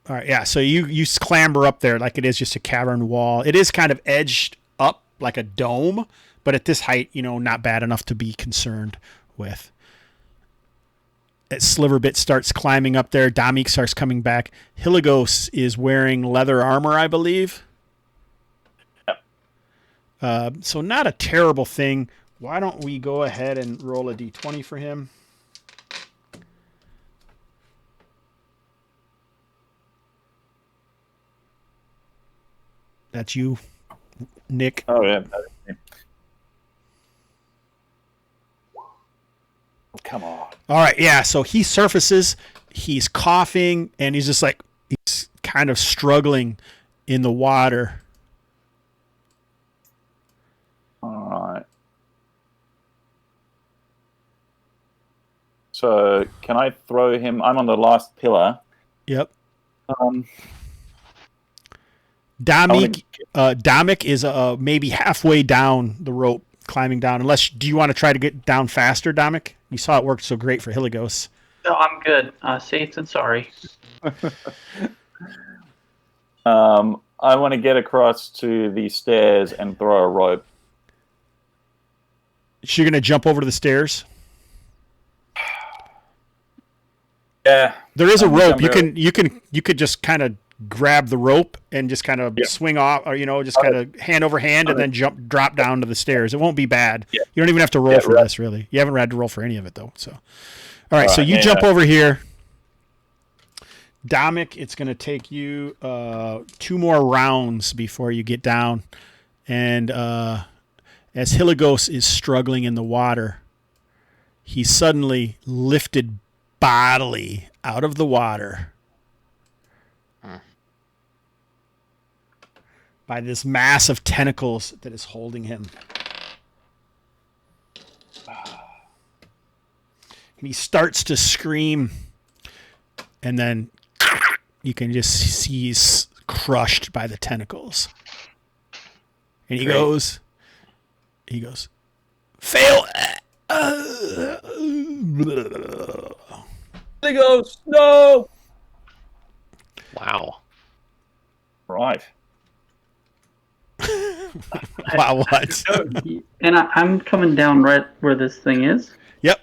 Speaker 2: All right, yeah. So you clamber up there like it is just a cavern wall. It is kind of edged up like a dome, but at this height, not bad enough to be concerned with. As Sliverbit starts climbing up there, Dominic starts coming back. Hiligos is wearing leather armor, I believe.
Speaker 3: Yep.
Speaker 2: So not a terrible thing. Why don't we go ahead and roll a d20 for him? That's you, Nick.
Speaker 3: Oh, yeah. Come on.
Speaker 2: All right, yeah. So he surfaces. He's coughing, and he's just he's kind of struggling in the water.
Speaker 3: All right. So can I throw him? I'm on the last pillar.
Speaker 2: Yep. Dominic is maybe halfway down the rope, climbing down. Do you want to try to get down faster, Dominic? You saw it worked so great for Hiligos.
Speaker 7: No, I'm good. Safe and sorry.
Speaker 3: I want to get across to the stairs and throw a rope.
Speaker 2: So you're going to jump over to the stairs?
Speaker 3: Yeah.
Speaker 2: There is a
Speaker 3: I think
Speaker 2: rope.
Speaker 3: I'm
Speaker 2: You could just kind of grab the rope and just kind of swing off, or just kind of hand over hand and then drop down to the stairs. It won't be bad.
Speaker 3: Yeah.
Speaker 2: You don't even have to roll for
Speaker 3: right.
Speaker 2: this, really. You haven't had to roll for any of it though. So, all right. So you
Speaker 3: yeah.
Speaker 2: jump over here. Dominic, it's going to take you 2 more rounds before you get down. And as Hiligos is struggling in the water, he's suddenly lifted bodily out of the water by this mass of tentacles that is holding him. And he starts to scream, and then you can just see he's crushed by the tentacles. And he goes, fail.
Speaker 3: He goes, no.
Speaker 5: Wow.
Speaker 3: Right.
Speaker 2: Wow, what?
Speaker 7: And I'm coming down right where this thing is.
Speaker 2: Yep.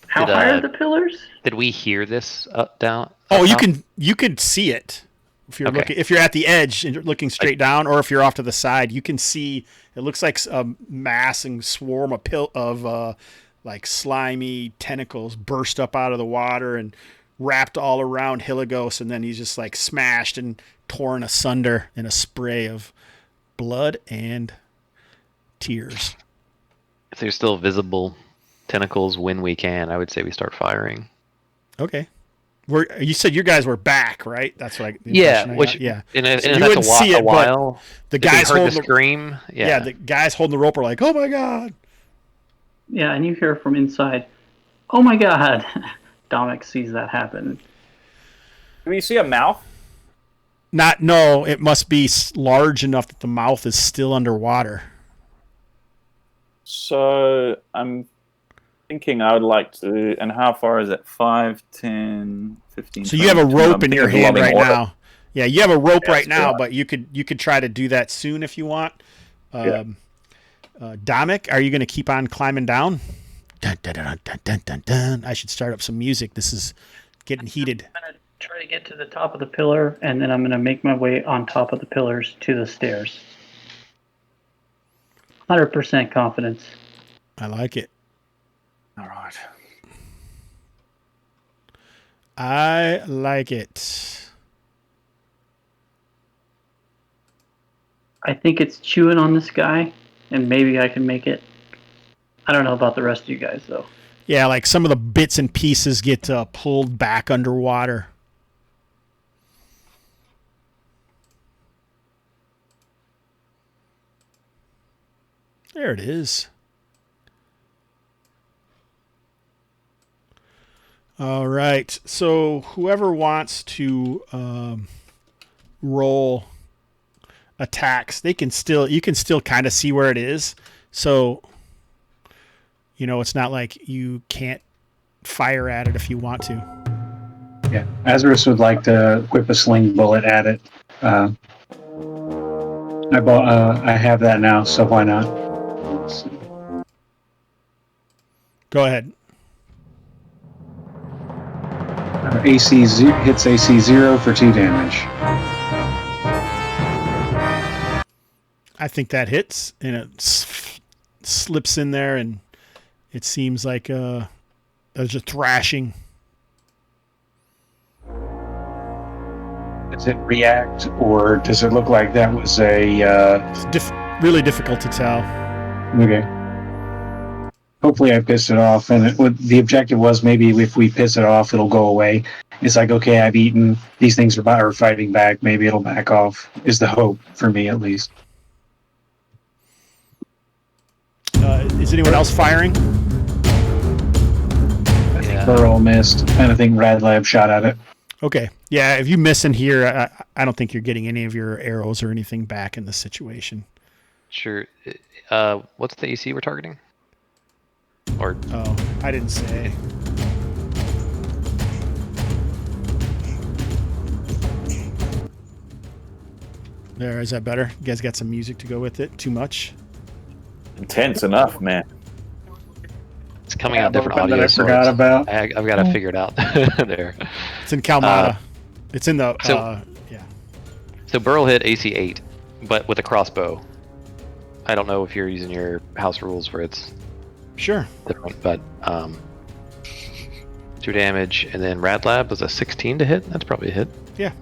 Speaker 7: How high are the pillars?
Speaker 5: Did we hear this down?
Speaker 2: Oh, you can see it. If you're looking, if you're at the edge and you're looking straight down, or if you're off to the side, you can see. It looks like a mass and swarm of like slimy tentacles burst up out of the water and wrapped all around Hiligos, and then he's just like smashed and torn asunder in a spray of blood and tears.
Speaker 5: If there's still visible tentacles when we can, I would say we start firing.
Speaker 2: Okay. You said you guys were back, right? That's what
Speaker 5: And
Speaker 2: you
Speaker 5: that's a while.
Speaker 2: The guys holding
Speaker 5: the scream. Yeah,
Speaker 2: the guys holding the rope are like, "Oh my god!"
Speaker 7: Yeah, and you hear from inside, "Oh my god!" Dominic sees that happen.
Speaker 3: Do we see a mouth?
Speaker 2: No, it must be large enough that the mouth is still underwater.
Speaker 3: So I'm thinking I would like to, and how far is it? 5, 10, 15.
Speaker 2: So you have a rope in your hand right
Speaker 3: water.
Speaker 2: now. Yeah, you have a rope right now, but you could try to do that soon if you want. Dominic, are you going to keep on climbing down? Dun, dun, dun, dun, dun, dun, dun. I should start up some music. This is getting heated.
Speaker 7: I'm going to try to get to the top of the pillar, and then I'm going to make my way on top of the pillars to the stairs. 100% confidence.
Speaker 2: I like it.
Speaker 3: All right.
Speaker 2: I like it.
Speaker 7: I think it's chewing on this guy, and maybe I can make it. I don't know about the rest of you guys, though.
Speaker 2: Yeah, like some of the bits and pieces get pulled back underwater. There it is. All right. So whoever wants to roll attacks, you can still kind of see where it is. So, it's not like you can't fire at it if you want to.
Speaker 6: Yeah, Azarus would like to whip a sling bullet at it. I have that now, so why not?
Speaker 2: Go ahead.
Speaker 6: Hits AC 0 for 2 damage.
Speaker 2: I think that hits, and it slips in there, and it seems like there's a thrashing.
Speaker 6: Does it react, or does it look like that was a...
Speaker 2: It's really difficult to tell.
Speaker 6: Okay. Hopefully I pissed it off, and the objective was maybe if we piss it off, it'll go away. It's like, okay, I've eaten. These things are fighting back. Maybe it'll back off, is the hope, for me at least.
Speaker 2: Is anyone else firing?
Speaker 6: I think Burl missed, and I think Rad Lab shot at it.
Speaker 2: Okay. Yeah, if you miss in here, I don't think you're getting any of your arrows or anything back in this situation.
Speaker 5: Sure. What's the AC we're targeting? Or
Speaker 2: I didn't say. There, is that better? You guys got some music to go with it? Too much?
Speaker 3: Intense enough, man.
Speaker 5: it's coming out
Speaker 6: the
Speaker 5: different
Speaker 6: one that
Speaker 5: audio
Speaker 6: I forgot
Speaker 5: sorts.
Speaker 6: about.
Speaker 5: I've got to figure it out there.
Speaker 2: It's in Kalmatta. It's in the yeah.
Speaker 5: So Burl hit AC 8, but with a crossbow. I don't know if you're using your house rules where it's
Speaker 2: Sure.
Speaker 5: different, but 2 damage, and then Rad Lab was a 16 to hit. That's probably a hit.
Speaker 2: Yeah.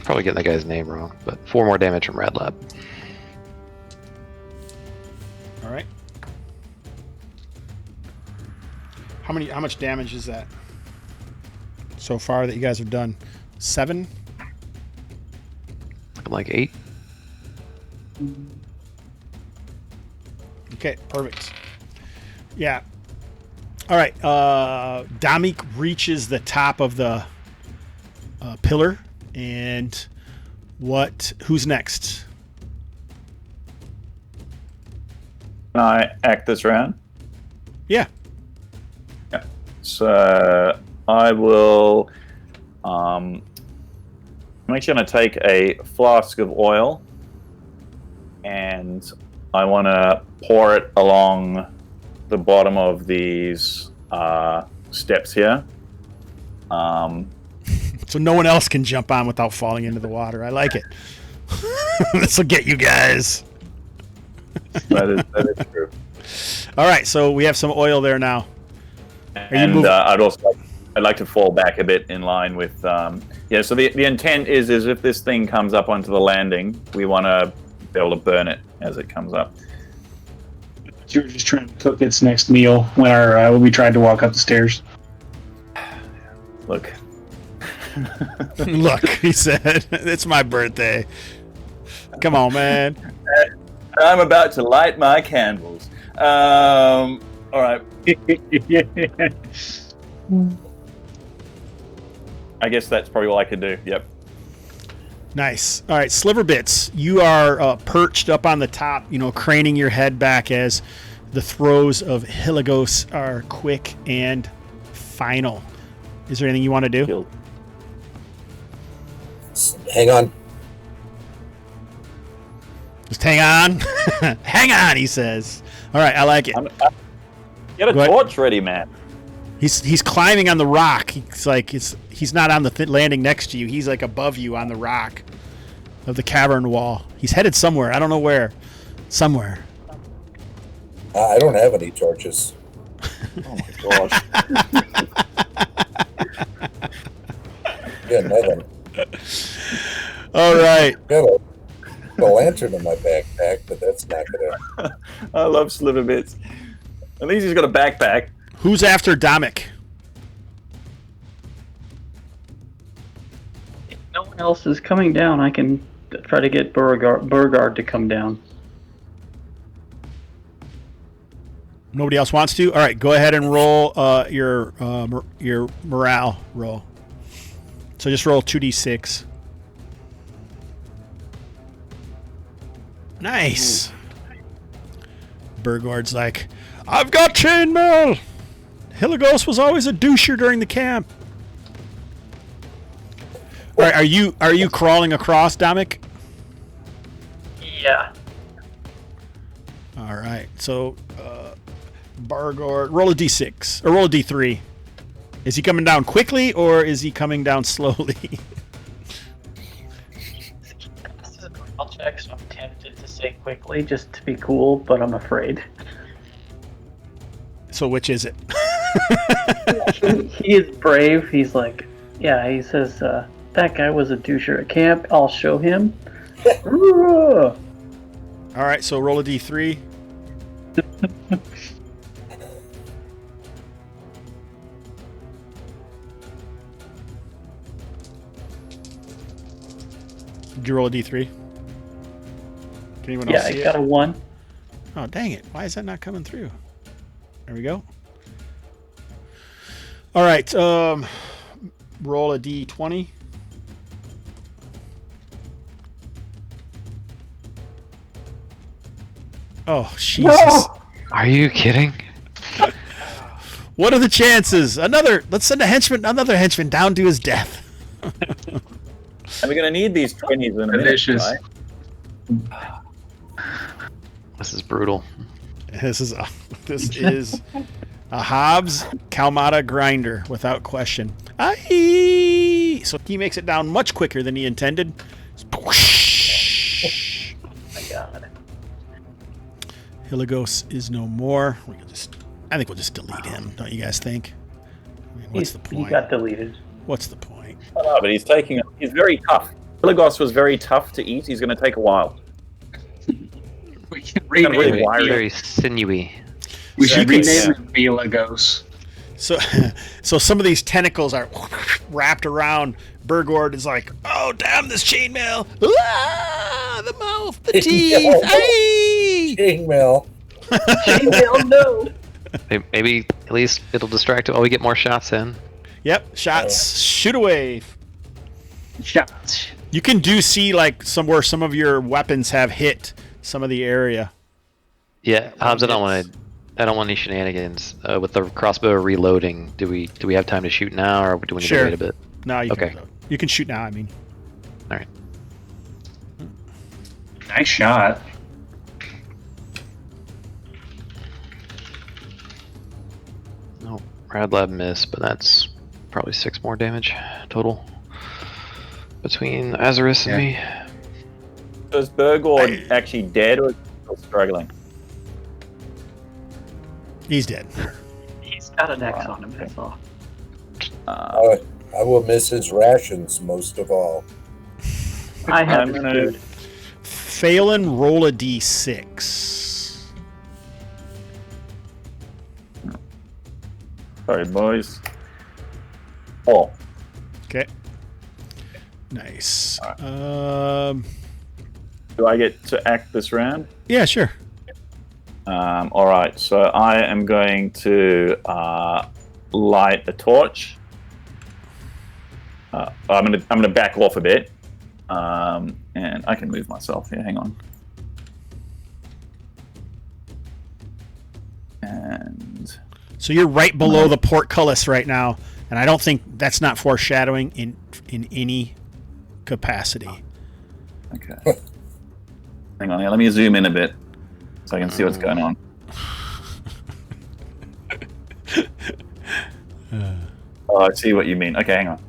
Speaker 5: Probably getting that guy's name wrong, but 4 more damage from Rad Lab.
Speaker 2: All right. How much damage is that so far that you guys have done? 7?
Speaker 5: Like 8.
Speaker 2: Okay, perfect. Yeah. All right. Damik reaches the top of the pillar, and who's next?
Speaker 3: Can I act this round?
Speaker 2: Yeah.
Speaker 3: Yeah. So I will. I'm actually going to take a flask of oil, and I want to pour it along the bottom of these steps here.
Speaker 2: So no one else can jump on without falling into the water. I like it. This will get you guys.
Speaker 3: That is true.
Speaker 2: All right, so we have some oil there now.
Speaker 3: And I'd like to fall back a bit in line with So the intent is if this thing comes up onto the landing, we want to be able to burn it as it comes up.
Speaker 6: You were just trying to cook its next meal when we tried to walk up the stairs.
Speaker 3: Look.
Speaker 2: Look, he said, it's my birthday. Come on, man.
Speaker 3: I'm about to light my candles. All right. I guess that's probably all I could do. Yep.
Speaker 2: Nice. All right, Sliverbits, you are perched up on the top, craning your head back as the throws of Hilagos are quick and final. Is there anything you want to do?
Speaker 4: Hang on.
Speaker 2: Just hang on. Hang on, he says. All right, I like it.
Speaker 3: Get a torch ready, man.
Speaker 2: He's climbing on the rock. He's not on the landing next to you. He's like above you on the rock of the cavern wall. He's headed somewhere. I don't know where. Somewhere.
Speaker 4: I don't have any torches.
Speaker 3: Oh my gosh.
Speaker 4: Yeah, nothing.
Speaker 2: All right.
Speaker 4: Got a lantern in my backpack, but that's not gonna.
Speaker 3: I love Sliver Bits. At least he's got a backpack.
Speaker 2: Who's after Damik?
Speaker 7: If no one else is coming down, I can try to get Burgard to come down.
Speaker 2: Nobody else wants to? All right, go ahead and roll your morale roll. So just roll 2d6. Nice. Burgard's like, I've got chainmail. Hilagos was always a doucher during the camp. All right, are you crawling across, Damik?
Speaker 7: Yeah.
Speaker 2: All right, so Burgard, roll a d6 or roll a d3. Is he coming down quickly or is he coming down slowly?
Speaker 7: This is a morale check, so I'm tempted to say quickly just to be cool, but I'm afraid.
Speaker 2: So which is it?
Speaker 7: He is brave. He's like, yeah, he says, that guy was a doucher at camp. I'll show him.
Speaker 2: All right, so roll a d3. Did you roll a d3? Can anyone else see
Speaker 7: I got a 1.
Speaker 2: Oh, dang it. Why is that not coming through? There we go. All right. Roll a d20. Oh, Jesus.
Speaker 7: No!
Speaker 5: Are you kidding?
Speaker 2: What are the chances? Let's send another henchman down to his death.
Speaker 3: And we're going to need these 20s in a minute, right?
Speaker 5: This is brutal.
Speaker 2: This is a Hobbs Kalmatta grinder without question. Aye! So he makes it down much quicker than he intended.
Speaker 7: Oh my god.
Speaker 2: Hiligos is no more. I think we'll just delete him. Don't you guys think? I mean, what's the point?
Speaker 7: He got deleted.
Speaker 2: What's the point?
Speaker 3: No, but he's very tough. Hiligos was very tough to eat. He's going to take a while.
Speaker 6: We can rename
Speaker 3: really
Speaker 6: it.
Speaker 3: wired.
Speaker 5: Very sinewy.
Speaker 6: We should
Speaker 2: You can
Speaker 6: rename it Vilagos.
Speaker 2: So some of these tentacles are wrapped around. Burgord is like, oh, damn this chainmail. Ah, the mouth, the teeth. Hey!
Speaker 4: Chainmail.
Speaker 7: Chainmail, no.
Speaker 5: Maybe at least it'll distract him. Oh, we get more shots in.
Speaker 2: Yep, shots. Shoot away.
Speaker 6: Shots.
Speaker 2: You can see like where some of your weapons have hit some of the area.
Speaker 5: Yeah, Hobbs, I don't want any shenanigans with the crossbow reloading. Do we have time to shoot now, or do we need to wait a bit?
Speaker 2: No, you
Speaker 5: Okay.
Speaker 2: can reload. You can shoot now. I mean,
Speaker 5: All right.
Speaker 6: Nice shot.
Speaker 5: No, Rad Lab miss, but that's probably 6 more damage total between Azarus and me.
Speaker 3: So is Burgord actually dead or is he still struggling?
Speaker 2: he's dead.
Speaker 7: He's got an X on him, that's all.
Speaker 4: I will miss his rations most of all.
Speaker 7: I have
Speaker 3: I'm
Speaker 7: his
Speaker 3: gonna-
Speaker 7: food.
Speaker 2: Phelan, roll a d6.
Speaker 3: Sorry, boys. Oh,
Speaker 2: Okay. Nice.
Speaker 3: do I get to act this round?
Speaker 2: Yeah, sure.
Speaker 3: All right, so I am going to light a torch. I'm gonna back off a bit, and I can move myself here. Hang on. And
Speaker 2: So you're right below the portcullis right now, and I don't think that's not foreshadowing in any capacity.
Speaker 3: okay. Hang on here. Let me zoom in a bit so I can see what's going on. Oh, I see what you mean. Okay, hang on.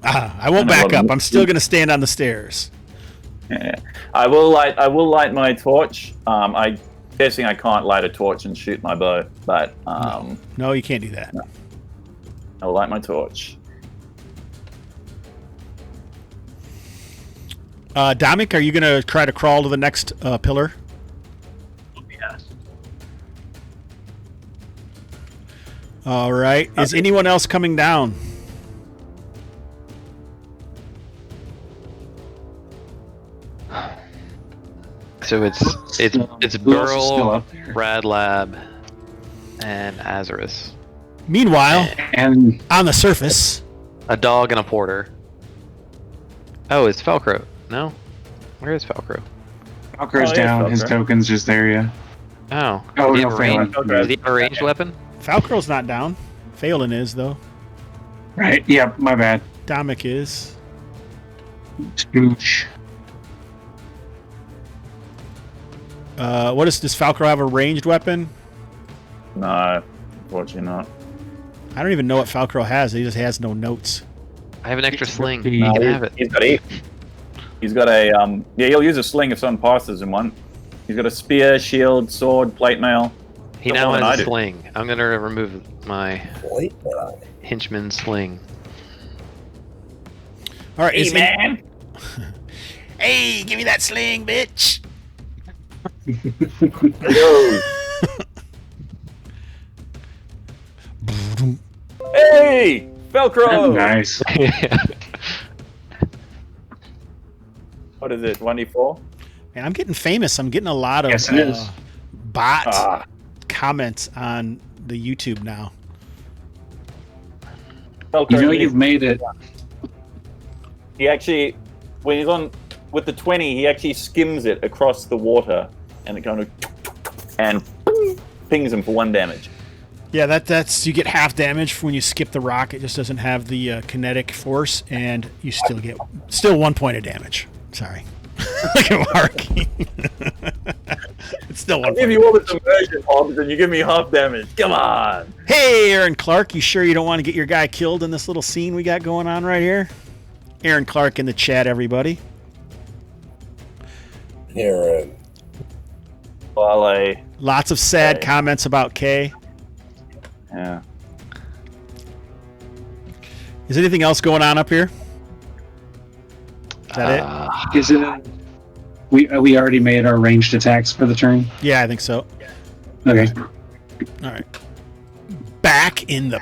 Speaker 2: I won't back up. I'm still going to stand on the stairs.
Speaker 3: Yeah. I will light my torch. I'm guessing I can't light a torch and shoot my bow, but
Speaker 2: No, you can't do that.
Speaker 3: I'll light my torch.
Speaker 2: Dominic, are you going to try to crawl to the next pillar?
Speaker 7: Yes.
Speaker 2: All right. Is anyone else coming down?
Speaker 5: So it's
Speaker 6: Who else is still
Speaker 5: Burl,
Speaker 6: up there?
Speaker 5: Rad Lab, and Azarus.
Speaker 2: Meanwhile,
Speaker 6: And
Speaker 2: on the surface,
Speaker 5: A dog and a porter. Oh, it's Falcro. No? Where is Falcro?
Speaker 6: Falco's
Speaker 3: Oh, yeah,
Speaker 6: down. His
Speaker 3: Falco.
Speaker 6: token's just there, yeah.
Speaker 5: Oh.
Speaker 6: Oh,
Speaker 5: Does he
Speaker 6: no,
Speaker 5: have a range-
Speaker 6: Phelan.
Speaker 5: does he have a ranged weapon?
Speaker 2: Falcro's not down. Phelan is, though.
Speaker 6: Right, yeah, my bad.
Speaker 2: Dominic is.
Speaker 6: Scooch.
Speaker 2: Does Falcro have a ranged weapon?
Speaker 3: No, unfortunately not.
Speaker 2: I don't even know what Falcro has. He just has no notes.
Speaker 5: I have an extra sling.
Speaker 6: No,
Speaker 5: You can have it.
Speaker 3: He's got a. He's got a. Yeah, he'll use a sling if someone passes him one. He's got a spear, shield, sword, plate mail.
Speaker 5: He
Speaker 3: Don't
Speaker 5: now
Speaker 3: want I
Speaker 5: has a
Speaker 3: do.
Speaker 5: sling. I'm gonna remove my
Speaker 4: Wait, now.
Speaker 5: henchman sling.
Speaker 2: All right.
Speaker 3: Hey,
Speaker 2: is
Speaker 3: man!
Speaker 2: Hey, give me that sling, bitch.
Speaker 3: Yo. Hey! Velcro!
Speaker 6: Nice.
Speaker 3: What is it, 1d4?
Speaker 2: Man, I'm getting famous. I'm getting a lot of
Speaker 6: Yes, it is.
Speaker 2: bot
Speaker 3: Ah,
Speaker 2: comments on the YouTube now.
Speaker 3: Velcro,
Speaker 6: You know you've made it.
Speaker 3: he actually, when he's on with the 20, he actually skims it across the water and it kind of and pings him for 1 damage.
Speaker 2: Yeah, that's you get half damage when you skip the rock. It just doesn't have the kinetic force, and you still get 1 point of damage. Sorry. Look at Mark. It's still
Speaker 3: I
Speaker 2: one
Speaker 3: give
Speaker 2: point.
Speaker 3: you all the submersion, Hobbs, and you give me half damage. Come on.
Speaker 2: Hey, Aaron Clark, you sure you don't want to get your guy killed in this little scene we got going on right here? Aaron Clark in the chat, everybody.
Speaker 4: Aaron.
Speaker 3: Wale.
Speaker 2: Lots of sad comments about Kay.
Speaker 3: Yeah.
Speaker 2: Is anything else going on up here? Is that
Speaker 6: Is it? We already made our ranged attacks for the turn.
Speaker 2: it? Yeah, I think so.
Speaker 6: Okay.
Speaker 2: All right. Back in the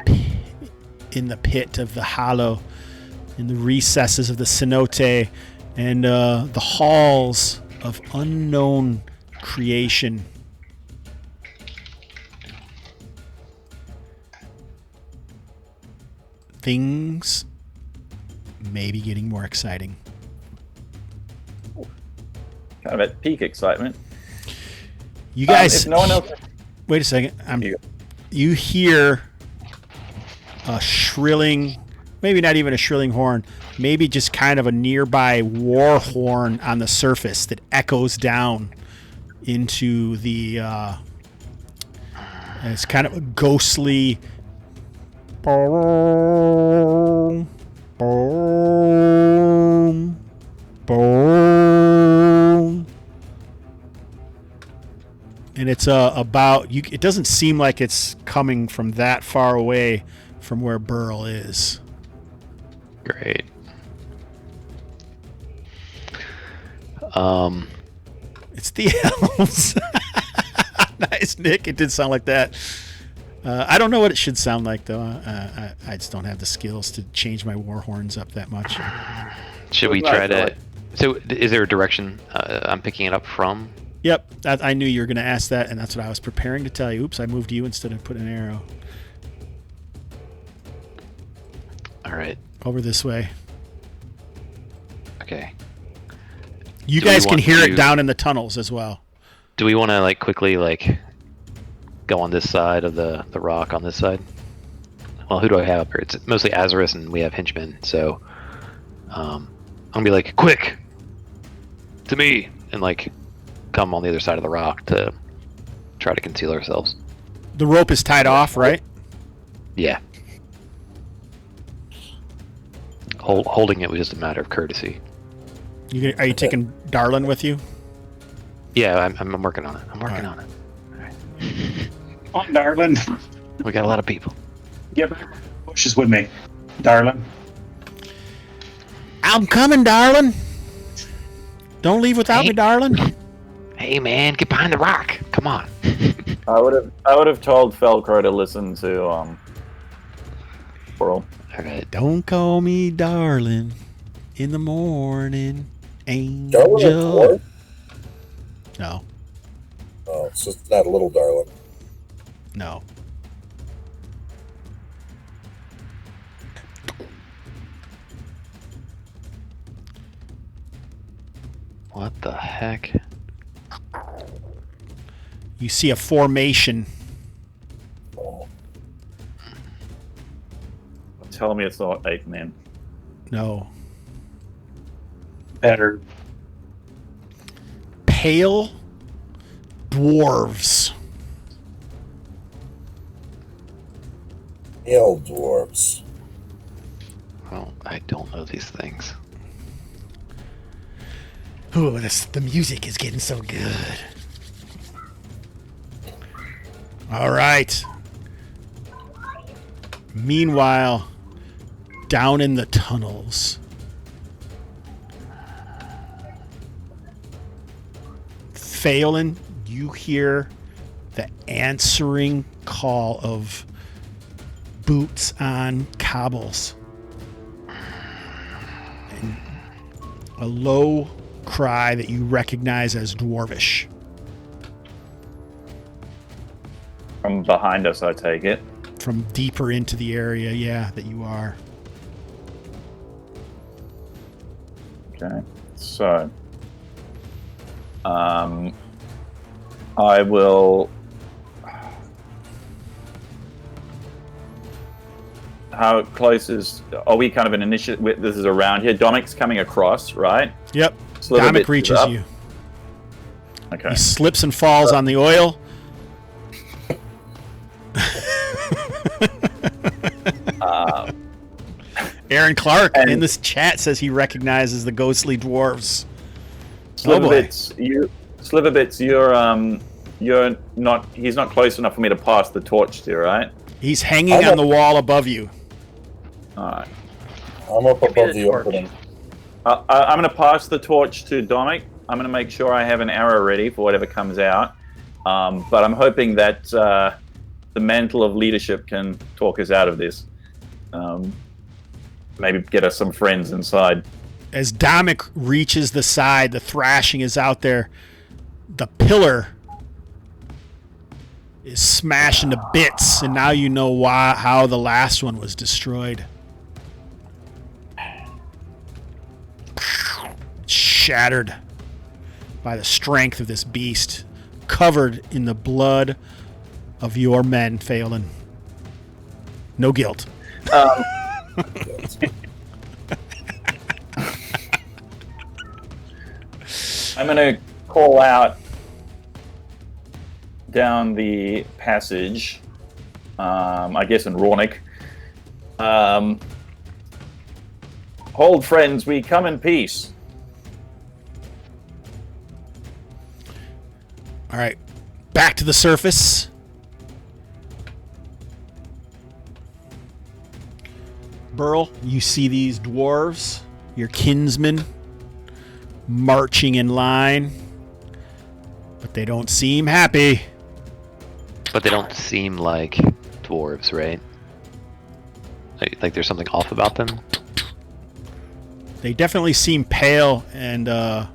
Speaker 2: pit of the hollow, in the recesses of the cenote, and the halls of unknown creation. Things may be getting more exciting.
Speaker 3: Kind of at peak excitement.
Speaker 2: You guys,
Speaker 3: if no one else...
Speaker 2: wait a second. You hear a shrilling, maybe not even a shrilling horn, maybe just kind of a nearby war horn on the surface that echoes down into the. It's kind of a ghostly. Boom, boom, boom. And it's about you. It doesn't seem like it's coming from that far away from where Burl is.
Speaker 5: Great.
Speaker 2: It's the elves. Nice, Nick. It did sound like that. I don't know what it should sound like though. I just don't have the skills to change my war horns up that much.
Speaker 5: Should we try to? So, is there a direction I'm picking it up from?
Speaker 2: Yep, I knew you were going to ask that, and that's what I was preparing to tell you. Oops, I moved you instead of putting an arrow.
Speaker 5: All right.
Speaker 2: Over this way.
Speaker 5: Okay.
Speaker 2: You guys can hear it down in the tunnels as well.
Speaker 5: Do we want to quickly go on this side of the rock on this side? Well, who do I have up here? It's mostly Azarus, and we have henchmen. So, I'm gonna be like, quick, to me, and come on the other side of the rock to try to conceal ourselves.
Speaker 2: The rope is tied off, right?
Speaker 5: Yeah. Holding it was just a matter of courtesy.
Speaker 2: Are you taking Darlin with you?
Speaker 5: Yeah, I'm working on it. I'm working on it. All right.
Speaker 6: On, darling.
Speaker 5: We got a lot of people.
Speaker 6: Get back. Bushes with me, darling.
Speaker 2: I'm coming, darling. Don't leave without me, darling.
Speaker 5: Hey, man, get behind the rock. Come on.
Speaker 3: I would have told Felcro to listen to Burl.
Speaker 5: All right.
Speaker 2: Don't call me darling in the morning,
Speaker 4: Darling?
Speaker 2: angel. No,
Speaker 4: Oh, so it's not a little darling.
Speaker 2: no.
Speaker 5: What the heck?
Speaker 2: You see a formation.
Speaker 4: Oh,
Speaker 3: Tell me it's not 8 men.
Speaker 2: No.
Speaker 6: Better.
Speaker 2: Pale dwarves.
Speaker 4: hail dwarves.
Speaker 5: Well, I don't know these things.
Speaker 2: Ooh, the music is getting so good. All right. Meanwhile, down in the tunnels, Phelan, you hear the answering call of boots on cobbles. And a low cry that you recognize as dwarvish.
Speaker 3: From behind us, I take it.
Speaker 2: From deeper into the area, yeah, that you are.
Speaker 3: Okay. So, I will. How close is? Are we kind of an initiative? This is around here. Dominic's coming across, right?
Speaker 2: Yep.
Speaker 3: Slither
Speaker 2: Dominic
Speaker 3: Bits is
Speaker 2: reaches
Speaker 3: up.
Speaker 2: you.
Speaker 3: Okay.
Speaker 2: He slips and falls on the oil. Aaron Clark in this chat says he recognizes the ghostly dwarves.
Speaker 3: Sliverbits, you're not. He's not close enough for me to pass the torch to, right?
Speaker 2: He's hanging on the wall above you.
Speaker 3: All right.
Speaker 4: I'm up above the opening.
Speaker 3: I'm going to pass the torch to Dominic. I'm going to make sure I have an arrow ready for whatever comes out. But I'm hoping that the mantle of leadership can talk us out of this. Maybe get us some friends inside.
Speaker 2: As Dominic reaches the side, the thrashing is out there. The pillar is smashed into bits, and now you know how the last one was destroyed. Shattered by the strength of this beast, covered in the blood of your men, Phelan. No guilt.
Speaker 3: I'm going to call out down the passage, I guess in Rornik. Hold, friends, we come in peace.
Speaker 2: All right, back to the surface. Burl, you see these dwarves, your kinsmen, marching in line, but they don't seem happy.
Speaker 5: But they don't seem like dwarves, right? Like there's something off about them?
Speaker 2: They definitely seem pale and, I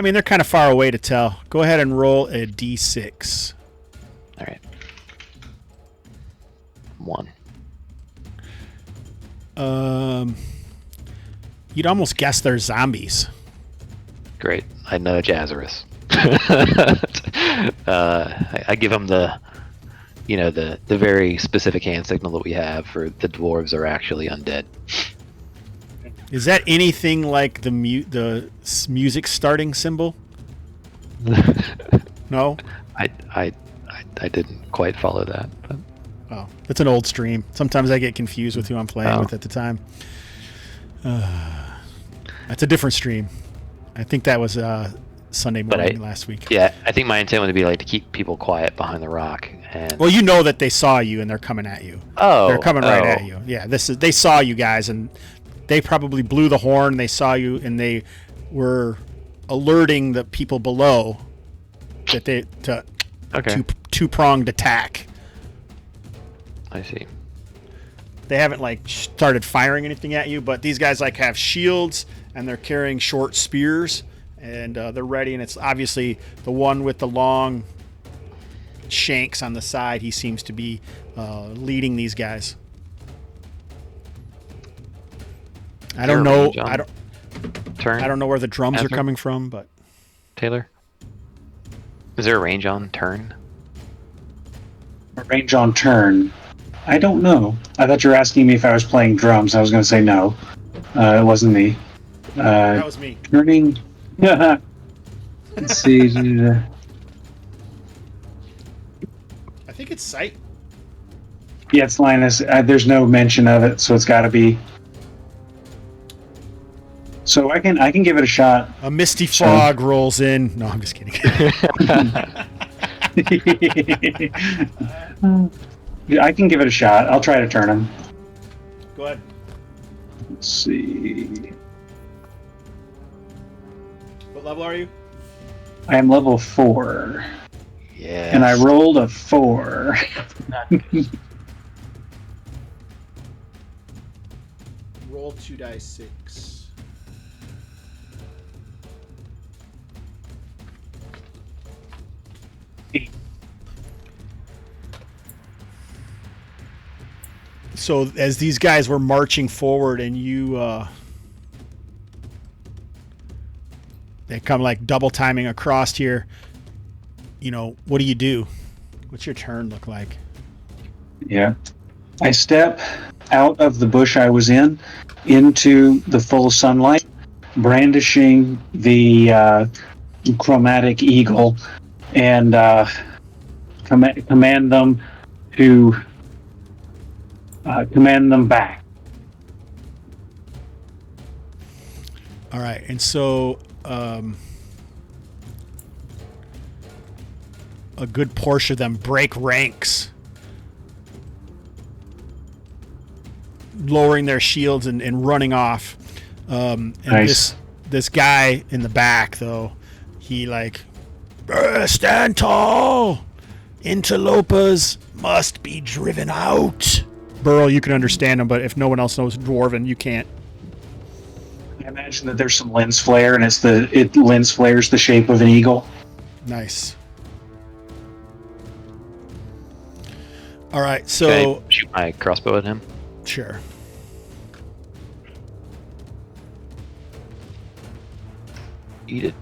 Speaker 2: mean, they're kind of far away to tell. Go ahead and roll a d6.
Speaker 5: All right. 1.
Speaker 2: You'd almost guess they're zombies.
Speaker 5: Great. I know Jazarus. I give him the very specific hand signal that we have for the dwarves are actually undead.
Speaker 2: Is that anything like the music starting symbol? No?
Speaker 5: I didn't quite follow that. But.
Speaker 2: Oh, it's an old stream. Sometimes I get confused with who I'm playing with at the time. That's a different stream. I think that was Sunday morning last week.
Speaker 5: Yeah, I think my intent would be to keep people quiet behind the rock. And
Speaker 2: well, you know that they saw you and they're coming at you.
Speaker 5: Oh,
Speaker 2: they're coming right at you. Yeah, they saw you guys and they probably blew the horn. They saw you and they were alerting the people below that two-pronged attack.
Speaker 5: I see.
Speaker 2: They haven't started firing anything at you, but these guys have shields and they're carrying short spears and they're ready. And it's obviously the one with the long shanks on the side. He seems to be leading these guys. I don't know. I don't know where the drums are coming from, but
Speaker 5: Taylor, is there a range on turn?
Speaker 6: A range on turn. I don't know. I thought you were asking me if I was playing drums. I was going to say no. It wasn't me.
Speaker 2: That was me.
Speaker 6: Turning. Let's see.
Speaker 2: I think it's sight.
Speaker 6: Yeah, it's Linus. There's no mention of it, so it's got to be. So I can give it a shot.
Speaker 2: A misty fog rolls in. No, I'm just kidding.
Speaker 6: I can give it a shot. I'll try to turn him.
Speaker 2: Go ahead.
Speaker 6: Let's see.
Speaker 2: What level are you?
Speaker 6: I am level 4.
Speaker 5: Yeah.
Speaker 6: And I rolled a 4.
Speaker 2: Roll 2d6. So as these guys were marching forward and you they come double timing across here, what do? What's your turn look like?
Speaker 6: Yeah. I step out of the bush I was in into the full sunlight brandishing the chromatic eagle and command them to command them back.
Speaker 2: All right, and so a good portion of them break ranks, lowering their shields and running off. And
Speaker 6: Nice.
Speaker 2: this guy in the back, though, he like, stand tall. Interlopers must be driven out. Burl, you can understand him, but if no one else knows Dwarven, you can't.
Speaker 6: I imagine that there's some lens flare, and it lens flares the shape of an eagle.
Speaker 2: Nice. All right,
Speaker 5: Can
Speaker 2: so
Speaker 5: I shoot my crossbow at him?
Speaker 2: sure.
Speaker 5: Eat it.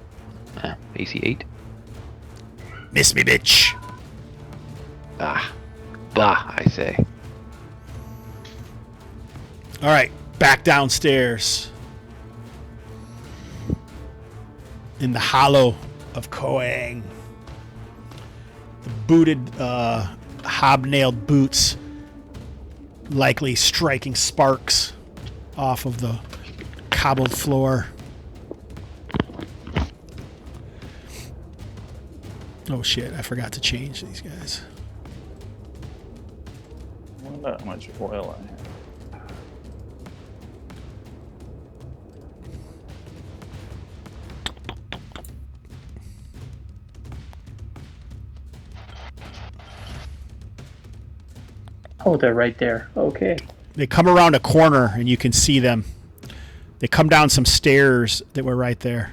Speaker 5: AC 8.
Speaker 2: Miss me, bitch.
Speaker 5: Bah, I say.
Speaker 2: All right, back downstairs. In the hollow of Koang. The booted, hobnailed boots likely striking sparks off of the cobbled floor. Oh shit, I forgot to change these guys.
Speaker 3: I wonder how much oil I have.
Speaker 7: Oh, they're right there. Okay.
Speaker 2: They come around a corner and you can see them. They come down some stairs that were right there.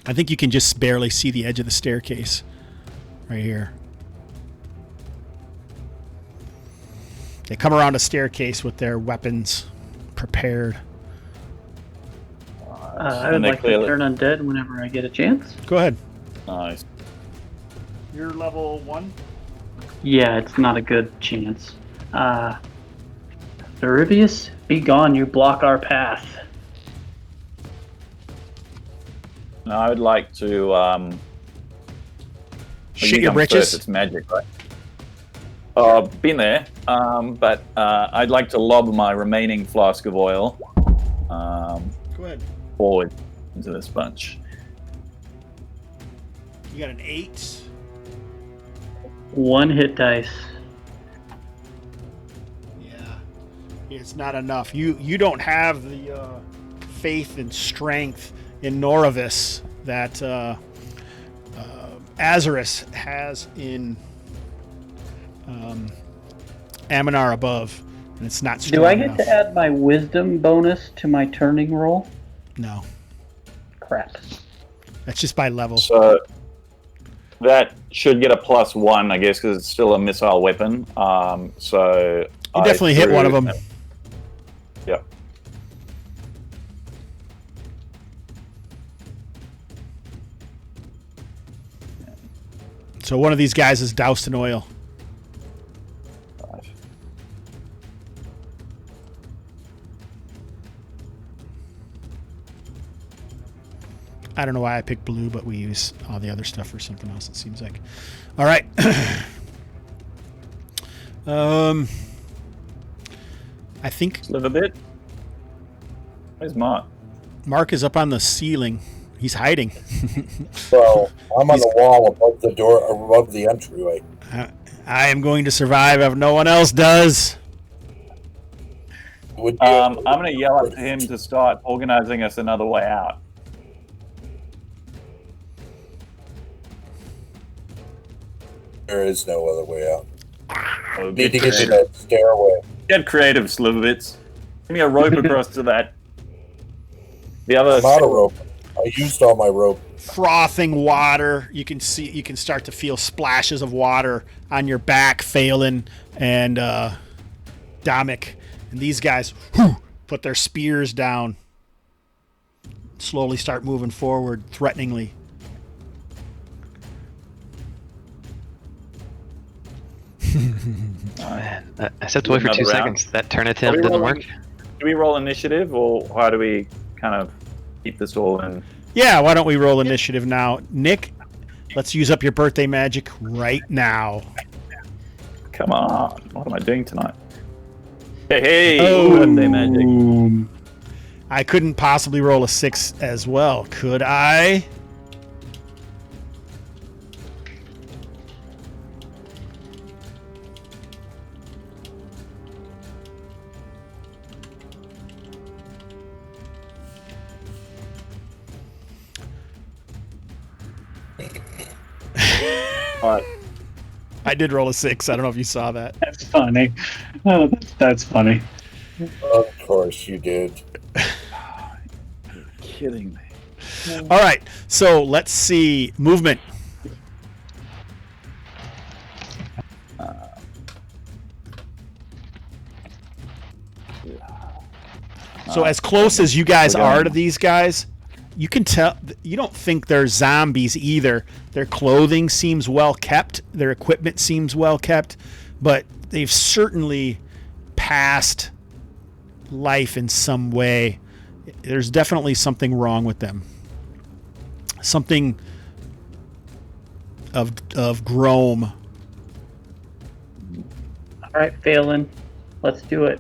Speaker 2: I think you can just barely see the edge of the staircase right here. They come around a staircase with their weapons prepared.
Speaker 7: I would like to turn undead whenever I get a chance.
Speaker 2: Go ahead.
Speaker 3: Nice.
Speaker 2: You're level 1?
Speaker 7: Yeah, it's not a good chance. Derivius, be gone, you block our path.
Speaker 3: No, I would like to.
Speaker 2: Shit your britches.
Speaker 3: It's magic, right? Been there. But I'd like to lob my remaining flask of oil
Speaker 2: Go ahead.
Speaker 3: forward into this bunch.
Speaker 2: You got an 8.
Speaker 7: 1 hit dice.
Speaker 2: Yeah. It's not enough. You don't have the faith and strength in Noravis that Azarus has in Aminar above, and it's not strong
Speaker 7: Do I get
Speaker 2: enough.
Speaker 7: to add my wisdom bonus to my turning roll?
Speaker 2: No.
Speaker 7: Crap.
Speaker 2: That's just by level.
Speaker 3: So that should get a +1, I guess, because it's still a missile weapon. So
Speaker 2: You definitely hit one of them.
Speaker 3: Yep.
Speaker 2: So one of these guys is doused in oil.
Speaker 3: Right.
Speaker 2: I don't know why I picked blue, but we use all the other stuff for something else, it seems like. All right. I think
Speaker 3: Live a bit. Where's Mark?
Speaker 2: Mark is up on the ceiling. He's hiding.
Speaker 4: So I'm on the wall above the door, above the entryway.
Speaker 2: I am going to survive if no one else does.
Speaker 4: Would you,
Speaker 3: I'm going to yell at him to start organizing us another way out.
Speaker 4: there is no other way out.
Speaker 3: So
Speaker 4: Need to get to that stairway.
Speaker 3: Get creative, Slivovitz. Give me a rope across to that. The other.
Speaker 4: I'm out of rope. I used all my rope.
Speaker 2: Frothing water. You can start to feel splashes of water on your back, Phelan and Domik. And these guys put their spears down. Slowly start moving forward, threateningly.
Speaker 5: Man, I stepped away for
Speaker 3: Another
Speaker 5: 2
Speaker 3: round.
Speaker 5: seconds. That turn attempt didn't work.
Speaker 3: Do we roll initiative, or how do we kind of keep this all in?
Speaker 2: Yeah, why don't we roll initiative now? Nick, let's use up your birthday magic right now.
Speaker 3: Come on. What am I doing tonight? Hey,
Speaker 2: Oh.
Speaker 3: birthday magic.
Speaker 2: I couldn't possibly roll a 6 as well, could I?
Speaker 3: All right.
Speaker 2: I did roll a 6. I don't know if you saw that.
Speaker 6: That's funny. Oh, that's funny.
Speaker 4: Of course you did.
Speaker 3: Kidding me.
Speaker 2: All right, so let's see. Movement. So as close as you guys are to these guys, you can tell, you don't think they're zombies either. Their clothing seems well kept. Their equipment seems well kept. But they've certainly passed life in some way. There's definitely something wrong with them. Something of Grome.
Speaker 7: All right, Phelan, let's do it.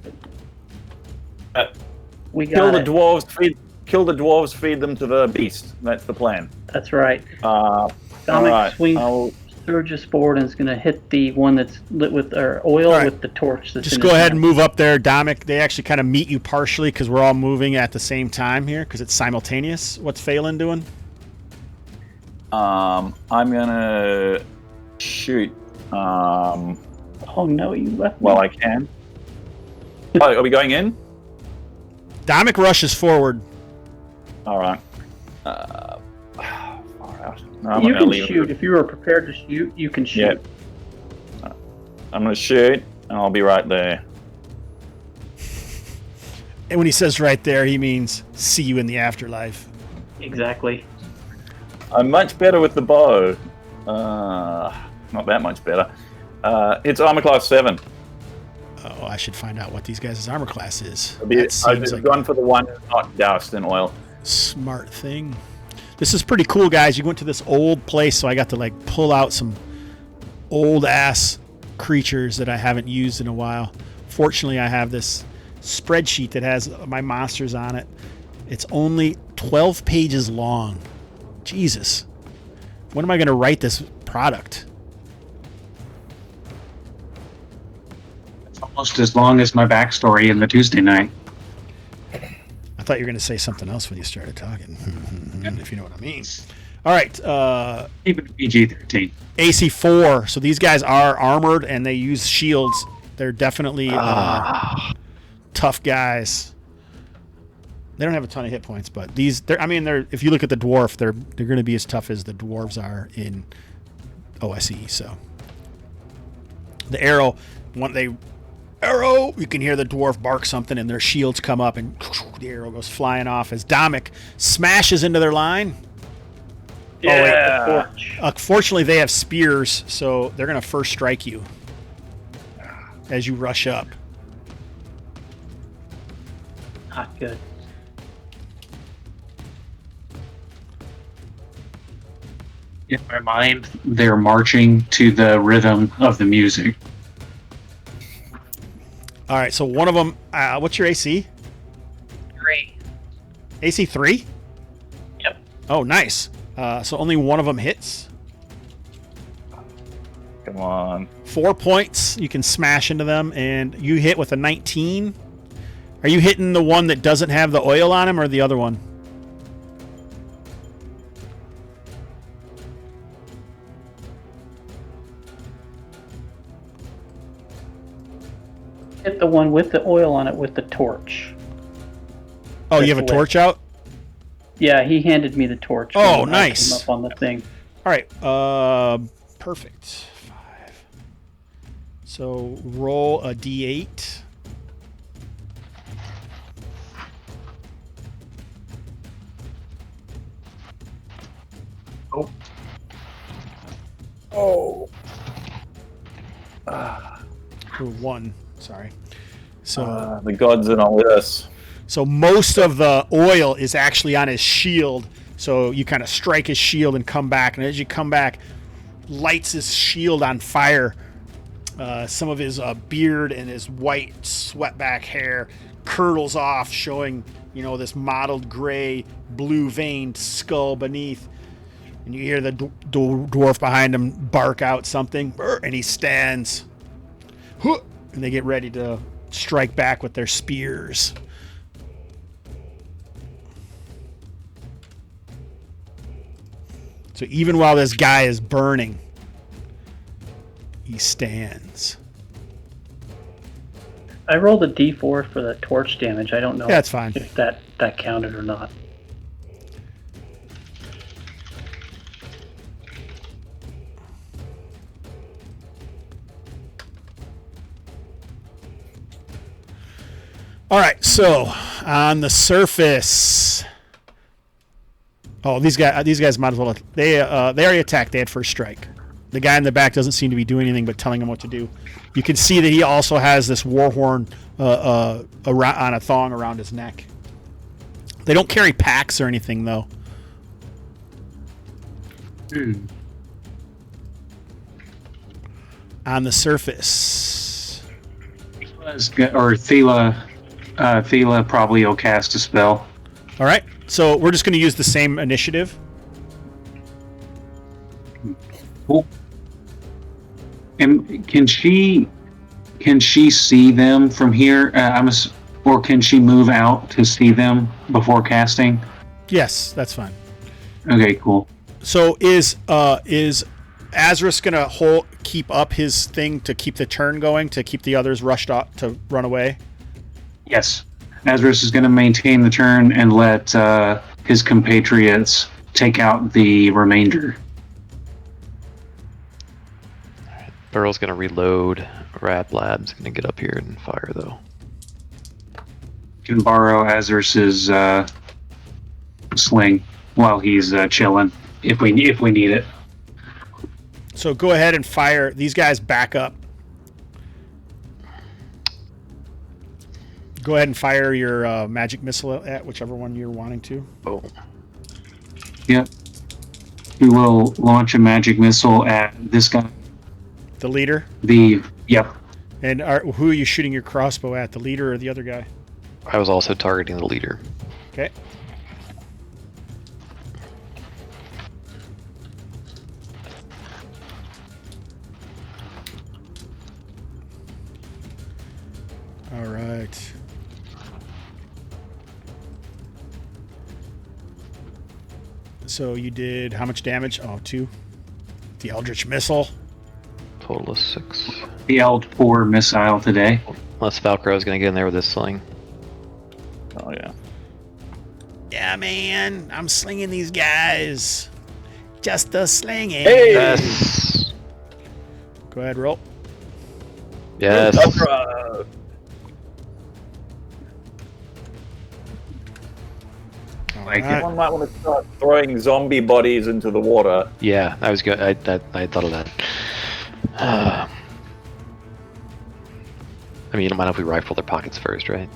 Speaker 7: We got
Speaker 3: Kill the
Speaker 7: it.
Speaker 3: dwarves. Kill the dwarves. Feed them to the beast. That's the plan.
Speaker 7: That's right.
Speaker 3: All
Speaker 7: Dominic
Speaker 3: right.
Speaker 7: swings surges forward and is going to hit the one that's lit with oil
Speaker 2: All right.
Speaker 7: with the torch. That's
Speaker 2: Just
Speaker 7: in
Speaker 2: go
Speaker 7: his
Speaker 2: ahead
Speaker 7: hand.
Speaker 2: and move up there, Dominic. They actually kind of meet you partially because we're all moving at the same time here because it's simultaneous. What's Phelan doing?
Speaker 3: I'm gonna shoot.
Speaker 7: Oh no, you left me.
Speaker 3: Well, I can. Oh, are we going in?
Speaker 2: Dominic rushes forward.
Speaker 3: All right. Far out. No, I'm
Speaker 7: you
Speaker 3: gonna
Speaker 7: can
Speaker 3: leave
Speaker 7: shoot. If you are prepared to shoot, you can shoot.
Speaker 3: Yeah. I'm gonna shoot, and I'll be right there.
Speaker 2: And when he says right there, he means see you in the afterlife.
Speaker 7: Exactly.
Speaker 3: I'm much better with the bow. Not that much better. It's armor class 7.
Speaker 2: Oh, I should find out what these guys' armor class is.
Speaker 3: I've
Speaker 2: That seems like
Speaker 3: gone for the one that's not doused in oil.
Speaker 2: a smart thing. This is pretty cool, guys. You went to this old place, so I got to like pull out some old ass creatures that I haven't used in a while. Fortunately, I have this spreadsheet that has my monsters on it. It's only 12 pages long. Jesus. When am I going to write this product?
Speaker 6: It's almost as long as my backstory in the Tuesday night.
Speaker 2: I thought you were going to say something else when you started talking, if you know what I mean. All right.
Speaker 6: Keep it PG-13.
Speaker 2: AC 4. So these guys are armored and they use shields. They're definitely tough guys. They don't have a ton of hit points, but they're if you look at the dwarf, they're going to be as tough as the dwarves are in OSE. So the arrow, you can hear the dwarf bark something and their shields come up and the arrow goes flying off as Dominic smashes into their line.
Speaker 3: Yeah.
Speaker 2: Fortunately, they have spears, so they're going to first strike you as you rush up.
Speaker 7: Not good.
Speaker 6: In my mind, they're marching to the rhythm of the music.
Speaker 2: All right, so one of them, what's your AC?
Speaker 7: 3.
Speaker 2: AC 3?
Speaker 7: Yep.
Speaker 2: Oh, nice. So only one of them hits.
Speaker 3: Come on.
Speaker 2: 4 points. You can smash into them, and you hit with a 19. Are you hitting the one that doesn't have the oil on him or the other one?
Speaker 7: Hit the one with the oil on it with the torch.
Speaker 2: Oh, you have a
Speaker 7: That's lit.
Speaker 2: torch out?
Speaker 7: Yeah, he handed me the torch.
Speaker 2: Oh,
Speaker 7: when I
Speaker 2: nice.
Speaker 7: came up on the thing.
Speaker 2: All right. Perfect. 5. So roll a d8.
Speaker 4: Oh,
Speaker 2: 1. Sorry. So
Speaker 3: the gods are not with us.
Speaker 2: So most of the oil is actually on his shield. So you kind of strike his shield and come back. And as you come back, lights his shield on fire. Some of his beard and his white sweatback hair curdles off, showing, this mottled gray, blue-veined skull beneath. And you hear the dwarf behind him bark out something. And he stands. And they get ready to strike back with their spears. So even while this guy is burning, he stands.
Speaker 7: I rolled a d4 for the torch damage. I don't know
Speaker 2: That's fine.
Speaker 7: if that counted or not.
Speaker 2: All right, so on the surface. Oh, these guys might as well. They already attacked. They had first strike. The guy in the back doesn't seem to be doing anything but telling them what to do. You can see that he also has this war horn on a thong around his neck. They don't carry packs or anything, though. On the surface.
Speaker 6: Or Thela probably will cast a spell.
Speaker 2: All right, so we're just going to use the same initiative.
Speaker 6: Cool. And can she see them from here? Or can she move out to see them before casting?
Speaker 2: Yes, that's fine.
Speaker 6: Okay, cool.
Speaker 2: So is Azris gonna keep up his thing to keep the turn going, to keep the others rushed off to run away?
Speaker 6: Yes. Azris is going to maintain the turn and let his compatriots take out the remainder.
Speaker 5: Burrow's going to reload. Rap Lab's going to get up here and fire, though.
Speaker 6: Can borrow Azris's sling while he's chilling, if we need it.
Speaker 2: So go ahead and fire. These guys back up. Go ahead and fire your magic missile at whichever one you're wanting to.
Speaker 5: Oh.
Speaker 6: Yep. We will launch a magic missile at this guy.
Speaker 2: The leader?
Speaker 6: Yep.
Speaker 2: And who are you shooting your crossbow at, the leader or the other guy?
Speaker 5: I was also targeting the leader.
Speaker 2: Okay. All right. So you did how much damage? Oh, 2. The Eldritch Missile.
Speaker 5: Total of 6.
Speaker 6: The Eld4 missile today.
Speaker 5: Unless Valkyro's going to get in there with his sling.
Speaker 3: Oh, yeah.
Speaker 2: Yeah, man. I'm slinging these guys. Just a slinging.
Speaker 3: Hey!
Speaker 5: Yes.
Speaker 2: Go ahead, roll.
Speaker 5: Yes.
Speaker 3: Ultra!
Speaker 6: Like
Speaker 2: Alright.
Speaker 3: Someone might want to start throwing zombie bodies into the water.
Speaker 5: Yeah, I was good. I thought of that. I mean, you don't mind if we rifle their pockets first, right?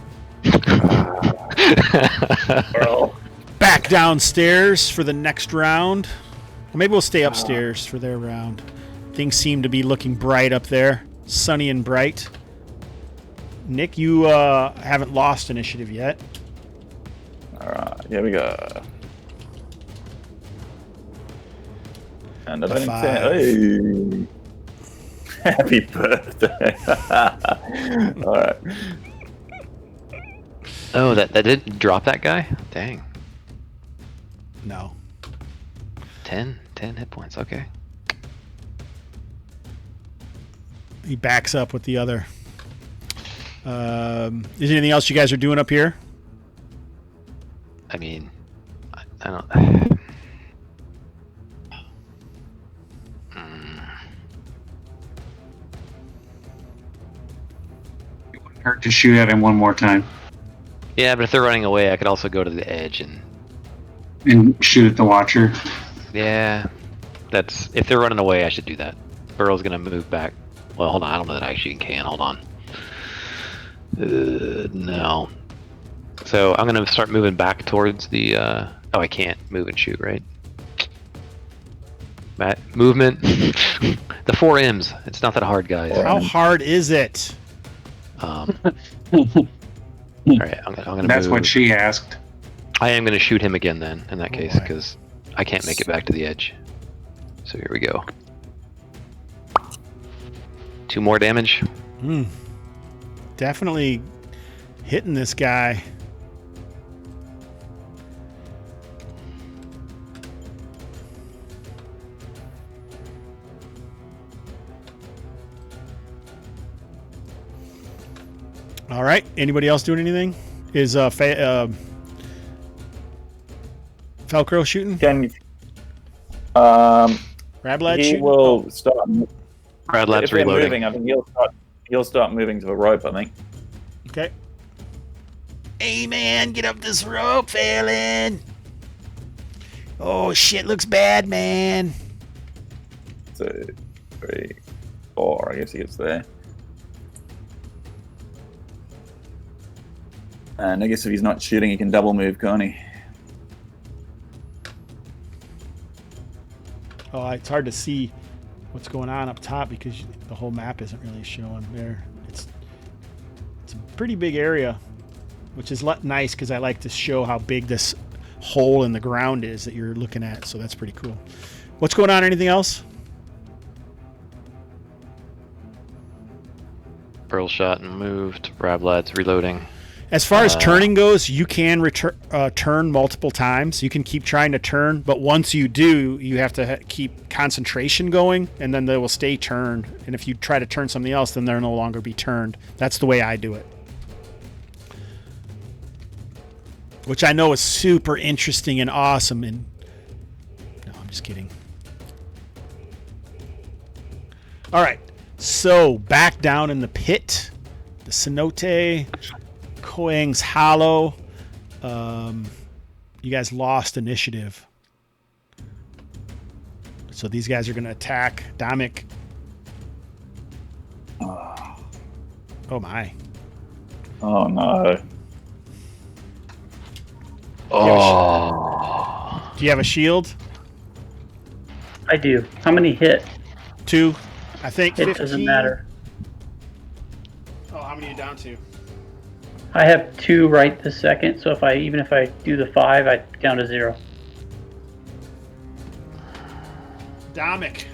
Speaker 3: Girl.
Speaker 2: Back downstairs for the next round. Well, maybe we'll stay upstairs for their round. Things seem to be looking bright up there. Sunny and bright. Nick, you haven't lost initiative yet.
Speaker 3: Alright, here we go. And
Speaker 2: A 5.
Speaker 3: Hey. Happy birthday. Alright.
Speaker 5: Oh, that didn't drop that guy? Dang.
Speaker 2: No.
Speaker 5: 10 hit points. Okay.
Speaker 2: He backs up with the other. Is there anything else you guys are doing up here?
Speaker 5: I mean, I don't.
Speaker 6: it wouldn't hurt to shoot at him one more time
Speaker 5: Yeah, but if they're running away, I could also go to the edge and.
Speaker 6: and shoot at the Watcher.
Speaker 5: Yeah, if they're running away, I should do that. Burrow's gonna move back. Well, hold on. I don't know that I actually can. Hold on. No. So I'm going to start moving back towards the... Oh, I can't move and shoot, right? Matt, movement. The 4 M's. It's not that hard, guys.
Speaker 2: How hard is it?
Speaker 5: All right, I'm gonna
Speaker 6: That's
Speaker 5: move.
Speaker 6: what she asked.
Speaker 5: I am going to shoot him again then, in that case,
Speaker 2: boy.
Speaker 5: because I can't make it back to the edge. So here we go. 2 more damage.
Speaker 2: Definitely hitting this guy. All right. Anybody else doing anything? Is Falcro shooting? Rablad
Speaker 3: he
Speaker 2: shooting?
Speaker 3: will start.
Speaker 5: Radlad's
Speaker 3: If they're
Speaker 5: reloading.
Speaker 3: moving, I think he'll start moving to the rope. I think.
Speaker 2: Okay. Hey, man, get up this rope, Phelan. Oh, shit, looks bad, man.
Speaker 3: 2, 3, 4. I guess he gets there. And I guess if he's not shooting, he can double move, can't he?
Speaker 2: Oh, it's hard to see what's going on up top because the whole map isn't really showing there. It's a pretty big area, which is nice because I like to show how big this hole in the ground is that you're looking at. So that's pretty cool. What's going on? Anything else?
Speaker 5: Pearl shot and moved. Rablad's reloading.
Speaker 2: As far as turning goes, you can turn multiple times. You can keep trying to turn, but once you do, you have to keep concentration going, and then they will stay turned. And if you try to turn something else, then they'll no longer be turned. That's the way I do it. Which I know is super interesting and awesome. And no, I'm just kidding. All right, so back down in the pit, the cenote. Koang's Hollow. You guys lost initiative. So these guys are going to attack Domik. Oh my.
Speaker 3: Oh no.
Speaker 5: Oh.
Speaker 2: Do you have a shield?
Speaker 7: I do. How many hit?
Speaker 2: 2. I think
Speaker 7: It
Speaker 2: 15.
Speaker 7: doesn't matter.
Speaker 2: Oh, how many are you down to?
Speaker 7: I have 2 right this second, so even if I do the 5, I down to 0.
Speaker 2: Domik.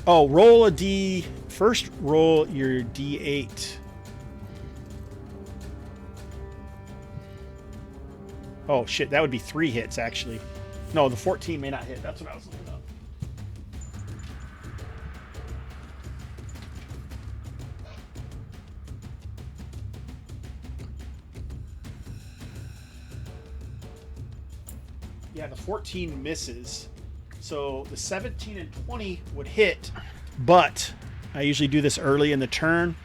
Speaker 2: Oh, roll a D. First roll your D8. Oh shit, that would be 3 hits actually. No, the 14 may not hit. That's what I was looking up. Yeah, the 14 misses. So the 17 and 20 would hit, but I usually do this early in the turn.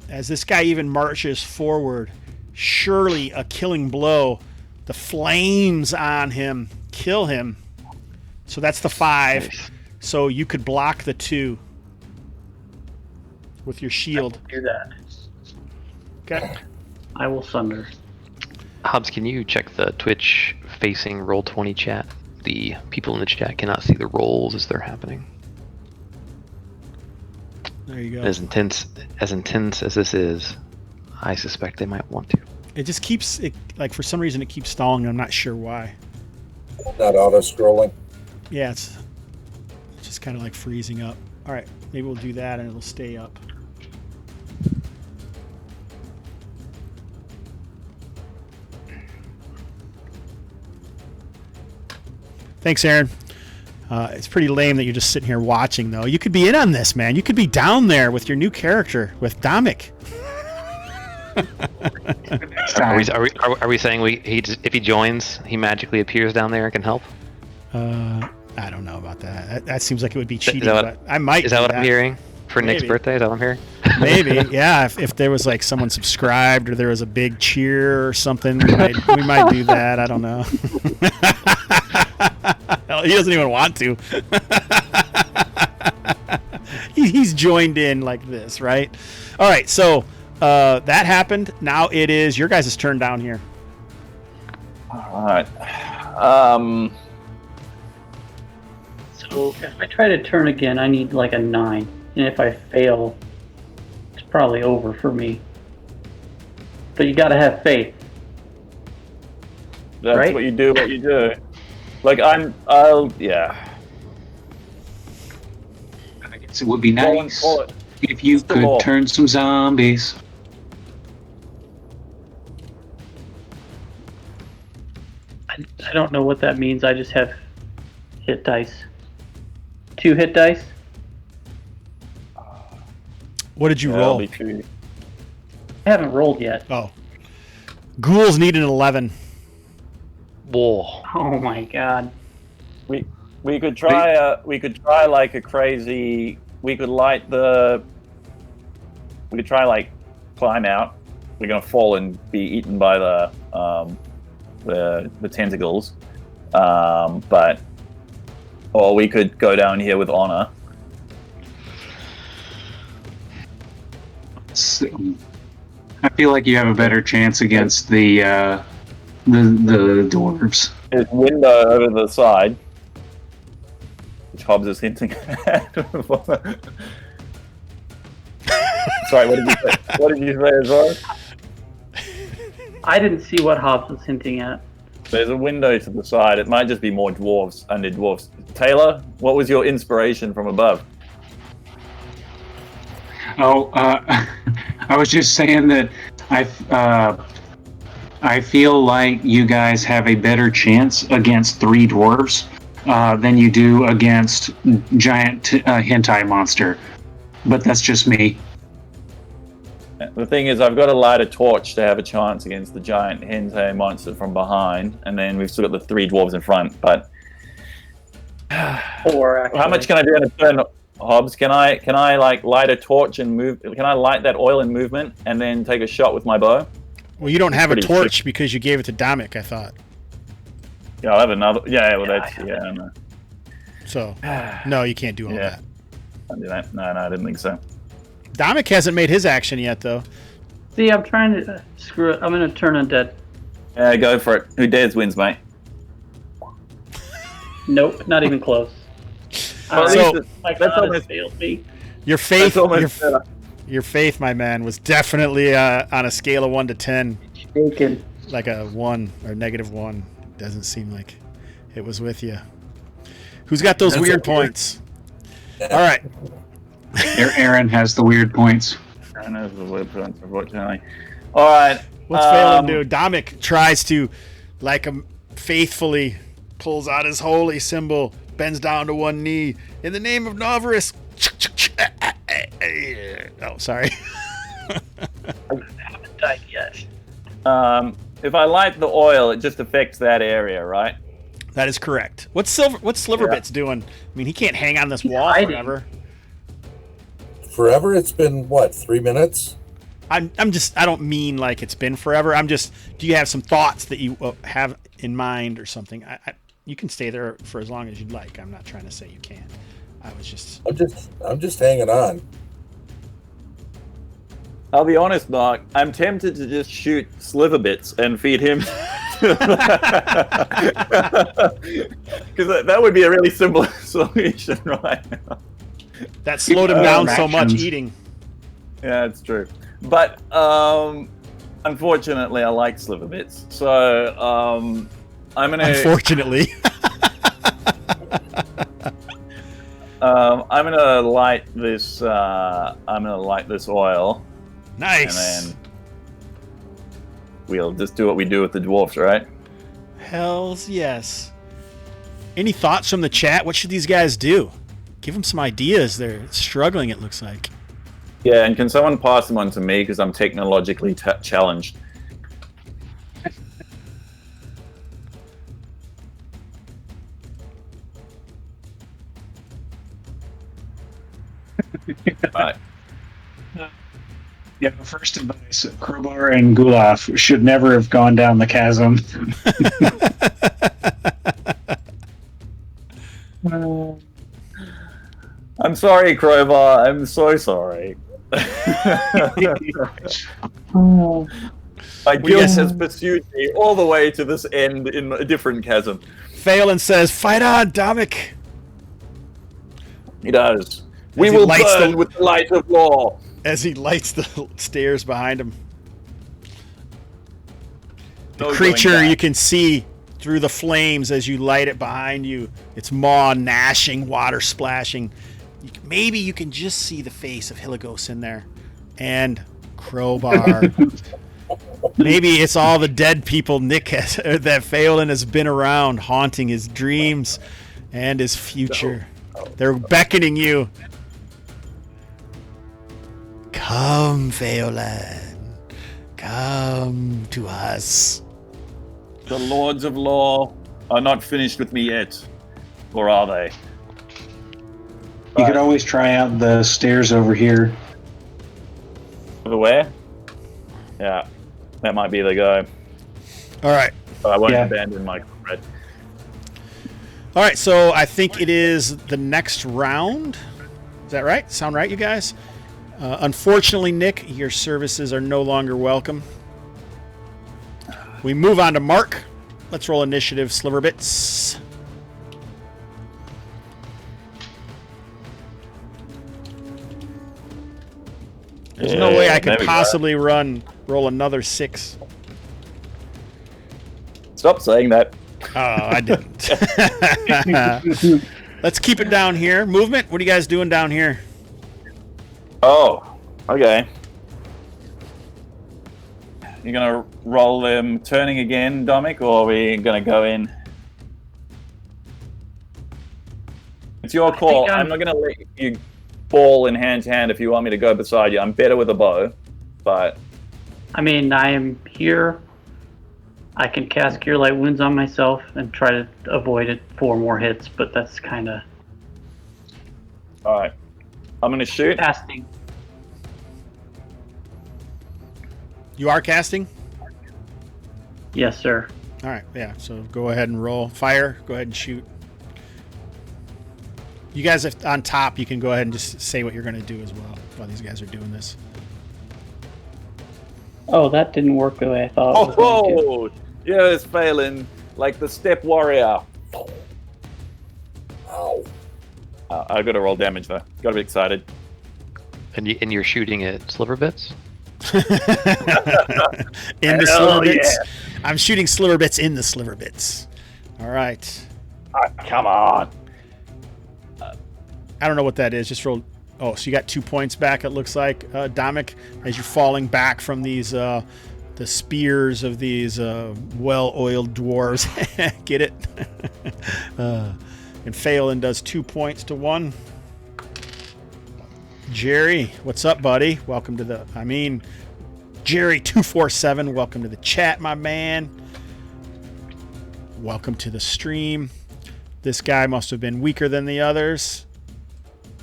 Speaker 2: As this guy even marches forward, surely a killing blow. The flames on him kill him. So that's the 5.
Speaker 5: Nice.
Speaker 2: So you could block the 2 with your shield.
Speaker 7: Do that.
Speaker 2: Okay.
Speaker 7: I will sunder.
Speaker 5: Hobbs, can you check the Twitch facing Roll20 chat? The people in the chat cannot see the rolls as they're happening.
Speaker 2: There you go.
Speaker 5: As intense as this is, I suspect they might want to.
Speaker 2: It just keeps it, like, for some reason it keeps stalling. I'm not sure why.
Speaker 4: Not auto-scrolling.
Speaker 2: Yeah, it's just kind of like freezing up. All right, maybe we'll do that and it'll stay up. Thanks, Aaron. It's pretty lame that you're just sitting here watching, though. You could be in on this, man. You could be down there with your new character, with Domik.
Speaker 5: Are we saying if he joins, he magically appears down there and can help?
Speaker 2: I don't know about that. That seems like it would be
Speaker 5: Is
Speaker 2: cheating,
Speaker 5: that
Speaker 2: but I might.
Speaker 5: Is that what I'm hearing for Nick's
Speaker 2: Maybe.
Speaker 5: birthday? Is that what I'm hearing?
Speaker 2: Maybe, yeah. If there was like someone subscribed or there was a big cheer or something, we might do that. I don't know. Hell, he doesn't even want to. he's joined in like this, right? All right, so that happened. Now it is your guys' turn down here.
Speaker 3: All right.
Speaker 7: So if I try to turn again, I need like a 9. And if I fail, it's probably over for me. But you gotta have faith.
Speaker 3: That's
Speaker 7: right?
Speaker 3: what you do. Like yeah.
Speaker 6: I guess it would be nice
Speaker 3: Call it.
Speaker 6: if you
Speaker 3: the
Speaker 6: could
Speaker 3: law.
Speaker 6: turn some zombies.
Speaker 7: I don't know what that means. I just have hit dice. 2 hit dice?
Speaker 2: What did you
Speaker 3: That'll
Speaker 2: roll?
Speaker 3: be true.
Speaker 7: I haven't rolled yet.
Speaker 2: Oh. Ghouls need an 11.
Speaker 5: Whoa.
Speaker 7: Oh my god.
Speaker 3: We could try. We could try like a crazy. We could try like climb out. We're gonna fall and be eaten by the tentacles. Or we could go down here with honor.
Speaker 6: I feel like you have a better chance against the dwarves.
Speaker 3: There's a window over the side, which Hobbs is hinting at. Sorry, what did you say? What did you say as well?
Speaker 7: I didn't see what Hobbs was hinting at.
Speaker 3: There's a window to the side. It might just be more dwarves under dwarves. Taylor, what was your inspiration from above?
Speaker 6: Oh, I was just saying that I feel like you guys have a better chance against 3 dwarves than you do against giant hentai monster. But that's just me.
Speaker 3: The thing is, I've got to light a torch to have a chance against the giant hentai monster from behind, and then we've still got the 3 dwarves in front. But
Speaker 7: 4, actually.
Speaker 3: how much can I do in a turn, Hobbs? Can I like light a torch and move? Can I light that oil in movement and then take a shot with my bow?
Speaker 2: Well, you don't have a
Speaker 3: Pretty
Speaker 2: torch
Speaker 3: sick.
Speaker 2: because you gave it to Dominic, I thought.
Speaker 3: Yeah, I'll have another. Yeah, well, that's I know.
Speaker 2: So, no, you can't do all
Speaker 3: Yeah.
Speaker 2: that.
Speaker 3: I'll do that. No, I didn't think so.
Speaker 2: Dominic hasn't made his action yet, though.
Speaker 7: See, I'm trying to screw it. I'm gonna turn undead.
Speaker 3: Yeah, go for it. Who dares wins, mate.
Speaker 7: Nope, not even close.
Speaker 3: Well, at
Speaker 2: So-
Speaker 3: least
Speaker 7: My
Speaker 3: that's
Speaker 7: god,
Speaker 3: almost-
Speaker 7: it failed me.
Speaker 2: Your faith,
Speaker 3: that's almost better.
Speaker 2: your faith, my man, was definitely on a scale of 1 to 10,
Speaker 7: Bacon.
Speaker 2: like a 1 or -1. Doesn't seem like it was with you. Who's got those
Speaker 4: That's
Speaker 2: weird
Speaker 4: a weird-
Speaker 2: points? All right.
Speaker 6: Aaron has the weird points.
Speaker 3: I know the word for it, unfortunately. All right.
Speaker 2: What's Phelan do? Dominic tries to, like, faithfully pulls out his holy symbol, bends down to one knee. In the name of Novarus. Oh, sorry.
Speaker 7: I haven't died yet.
Speaker 3: If I light the oil, it just affects that area, right?
Speaker 2: That is correct. What's Sliverbits doing? I mean, he can't hang on this wall
Speaker 7: hiding.
Speaker 2: forever.
Speaker 4: Forever? It's been, what, 3 minutes?
Speaker 2: I don't mean like it's been forever. Do you have some thoughts that you have in mind or something? You can stay there for as long as you'd like. I'm not trying to say you can't.
Speaker 4: I'm just hanging on.
Speaker 3: I'll be honest, Mark. I'm tempted to just shoot Sliverbits and feed him. Because that would be a really simple solution, right?
Speaker 2: That slowed him down so much
Speaker 6: Actions.
Speaker 2: eating.
Speaker 3: Yeah, it's true. But unfortunately, I like Sliverbits, so I'm gonna.
Speaker 2: Unfortunately.
Speaker 3: I'm gonna light this. I'm gonna light this oil,
Speaker 2: Nice.
Speaker 3: and then we'll just do what we do with the dwarfs, right?
Speaker 2: Hells yes. Any thoughts from the chat? What should these guys do? Give them some ideas. They're struggling, it looks like.
Speaker 3: Yeah, and can someone pass them on to me because I'm technologically challenged? Right.
Speaker 6: Yeah, first advice: Crowbar and Gulaf should never have gone down the chasm.
Speaker 3: I'm I'm sorry, Crowbar. I'm so sorry.
Speaker 7: Oh,
Speaker 3: My guilt has pursued me all the way to this end in a different chasm.
Speaker 2: Phelan says, "Fight on, Domik."
Speaker 3: He does. We
Speaker 2: he
Speaker 3: will
Speaker 2: lights
Speaker 3: burn
Speaker 2: the-
Speaker 3: with the light of law.
Speaker 2: As he lights the stairs behind him. The
Speaker 3: No going
Speaker 2: creature
Speaker 3: back.
Speaker 2: you can see through the flames as you light it behind you. Its maw gnashing, water splashing. Maybe you can just see the face of Hilagos in there. And Crowbar. Maybe it's all the dead people Nick has, or that Phelan has been around, haunting his dreams and his future. They're beckoning you. Come, Phelan. Come to us.
Speaker 3: The Lords of Law are not finished with me yet. Or are they?
Speaker 6: You could always try out the stairs over here.
Speaker 3: Over where? Yeah. That might be the go.
Speaker 2: All right.
Speaker 3: But I won't
Speaker 6: Yeah.
Speaker 3: abandon my comrade.
Speaker 2: All right, so I think it is the next round. Is that right? Sound right, you guys? Unfortunately, Nick, your services are no longer welcome. We move on to Mark. Let's roll initiative, Sliverbits. There's no way I
Speaker 3: there
Speaker 2: could
Speaker 3: we go.
Speaker 2: possibly roll another 6.
Speaker 3: Stop saying that.
Speaker 2: Oh, I didn't. Let's keep it down here. Movement, what are you guys doing down here?
Speaker 3: Oh, okay. You're gonna roll them turning again, Dominic, or are we gonna go in? It's your call. I'm not gonna let you fall in hand to hand if you want me to go beside you. I'm better with a bow, but
Speaker 7: I mean, I am here. I can cast Cure Light Wounds on myself and try to avoid it 4 more hits, but that's kind of
Speaker 3: all right. I'm gonna shoot.
Speaker 7: casting.
Speaker 2: You are casting?
Speaker 7: Yes, sir.
Speaker 2: All right, yeah, so go ahead and roll. Fire, go ahead and shoot. You guys on top, you can go ahead and just say what you're going to do as well while these guys are doing this.
Speaker 7: Oh, that didn't work the way I thought it was going to.
Speaker 3: Oh, yeah, it's failing like the step warrior.
Speaker 4: Ow.
Speaker 3: I got to roll damage though. Got to be excited.
Speaker 5: And you're shooting at sliver bits?
Speaker 2: In the
Speaker 3: Hell
Speaker 2: sliver bits.
Speaker 3: yeah.
Speaker 2: I'm shooting sliver bits in the sliver bits. All right.
Speaker 3: Come on.
Speaker 2: I don't know what that is. Just roll. Oh, so you got 2 points back, it looks like, Dominic, as you're falling back from these, the spears of these well-oiled dwarves. Get it? And Phelan does 2 points to 1. Jerry, what's up, buddy? Welcome to the, Jerry247, welcome to the chat, my man. Welcome to the stream. This guy must have been weaker than the others.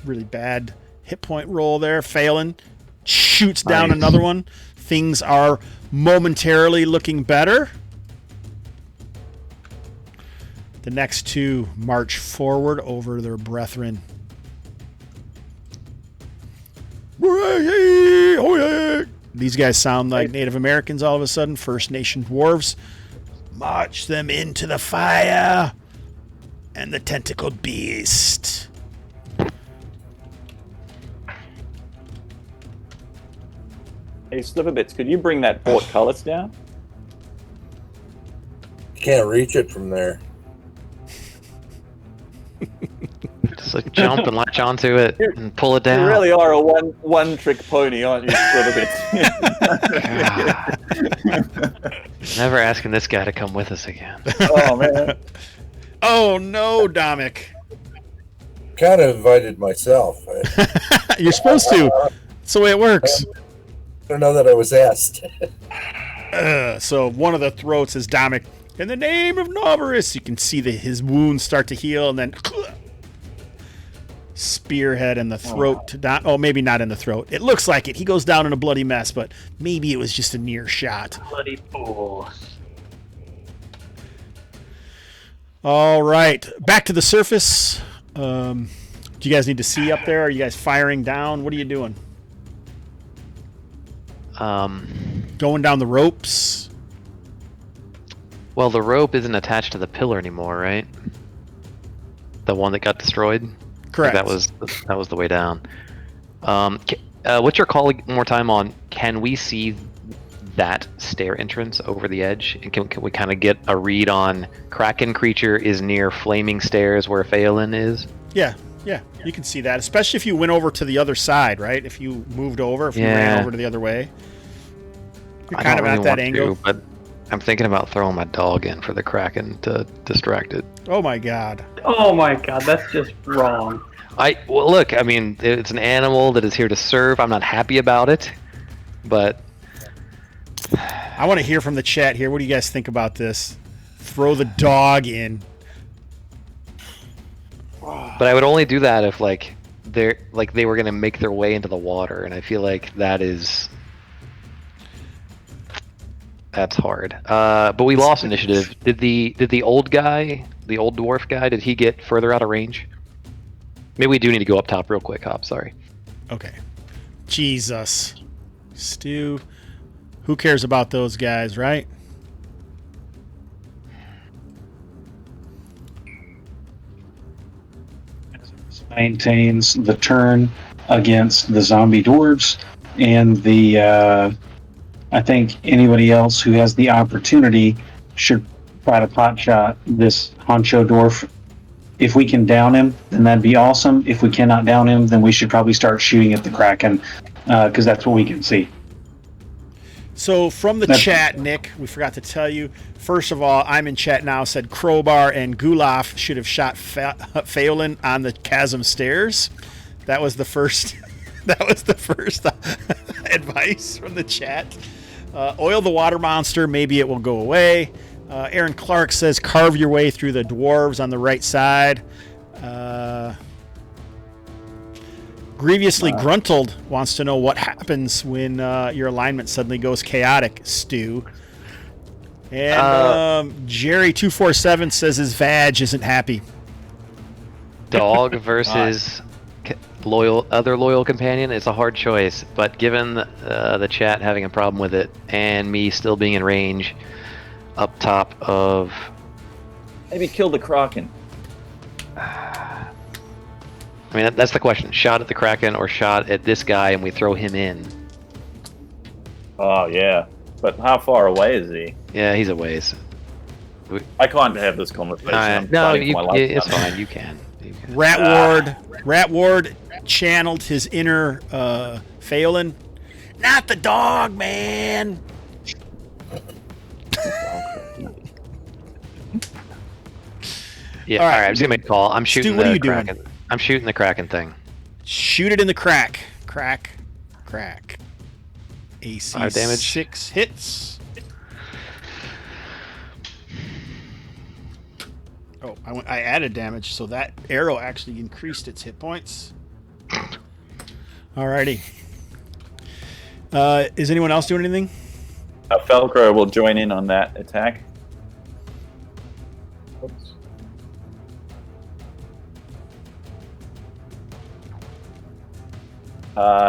Speaker 2: Really bad hit point roll there. Phelan shoots down
Speaker 6: Nice.
Speaker 2: another one. Things are momentarily looking better. The next 2 march forward over their brethren. These guys sound like Native Americans all of a sudden. First Nation dwarves. March them into the fire and the tentacled beast.
Speaker 3: Hey, Sliverbits, could you bring that portcullis down?
Speaker 4: Can't reach it from there.
Speaker 5: Just like jump and latch onto it and pull it down.
Speaker 3: You really are a one-trick pony, aren't you, Sliverbits?
Speaker 5: Never asking this guy to come with us again.
Speaker 3: Oh, man.
Speaker 2: Oh no, Dominic.
Speaker 4: Kind of invited myself.
Speaker 2: You're supposed to. That's the way it works.
Speaker 4: I don't know that I was asked.
Speaker 2: So one of the throats is Dominic. In the name of Novarus, you can see his wounds start to heal, and then spearhead in the throat to Dom. Oh, maybe not in the throat. It looks like it. He goes down in a bloody mess, but maybe it was just a near shot.
Speaker 7: Bloody fool.
Speaker 2: All right, back to the surface. Do you guys need to see up there? Are you guys firing down? What are you doing? Going down the ropes?
Speaker 5: Well, the rope isn't attached to the pillar anymore, right? The one that got destroyed?
Speaker 2: Correct.
Speaker 5: That was the way down. What's your call one more time on, can we see that stair entrance over the edge? And can we kind of get a read on Kraken creature is near flaming stairs where Phelan is?
Speaker 2: Yeah, you can see that, especially if you went over to the other side, right? If you moved over, if you ran over to the other way. You're kind of at that angle.
Speaker 5: But I'm thinking about throwing my dog in for the Kraken to distract it.
Speaker 2: Oh my god.
Speaker 7: Oh my god, that's just wrong.
Speaker 5: Well, look, I mean, it's an animal that is here to serve. I'm not happy about it, but
Speaker 2: I want to hear from the chat here. What do you guys think about this? Throw the dog in.
Speaker 5: But I would only do that if they were going to make their way into the water, and I feel like that's hard. But we lost initiative. Did the old guy, the old dwarf guy, did he get further out of range? Maybe we do need to go up top real quick, Hobbs. Sorry.
Speaker 2: Okay. Jesus. Stu. Who cares about those guys, right?
Speaker 6: Maintains the turn against the zombie dwarves, and the I think anybody else who has the opportunity should try to pot shot this honcho dwarf. If we can down him, then that'd be awesome. If we cannot down him, then we should probably start shooting at the Kraken, because that's what we can see.
Speaker 2: So from the chat, Nick, we forgot to tell you. First of all, I'm in chat now. Said Crowbar and Gulaf should have shot Phelan on the chasm stairs. That was the first. That was the first advice from the chat. Oil the water monster. Maybe it will go away. Aaron Clark says carve your way through the dwarves on the right side. Grievously Gruntled wants to know what happens when your alignment suddenly goes chaotic, Stu. And Jerry247 says his vag isn't happy.
Speaker 5: Dog versus other loyal companion, it's a hard choice, but given the chat having a problem with it and me still being in range up top of...
Speaker 3: Maybe kill the Kraken.
Speaker 5: I mean, that's the question. Shot at the Kraken or shot at this guy and we throw him in?
Speaker 3: Oh, yeah. But how far away is he?
Speaker 5: Yeah, he's a ways.
Speaker 3: I can't have this conversation.
Speaker 5: No, it's fine. You can.
Speaker 2: Rat Ward channeled his inner Phelan. Not the dog, man.
Speaker 5: Yeah, all right. I'm just gonna make a call. I'm shooting
Speaker 2: Stu,
Speaker 5: the Kraken. I'm shooting the Kraken thing.
Speaker 2: Shoot it in the crack. Crack. AC
Speaker 5: 5 damage.
Speaker 2: 6 hits. Oh, I added damage, so that arrow actually increased its hit points. Alrighty. Is anyone else doing anything?
Speaker 3: Felcro will join in on that attack. Oops.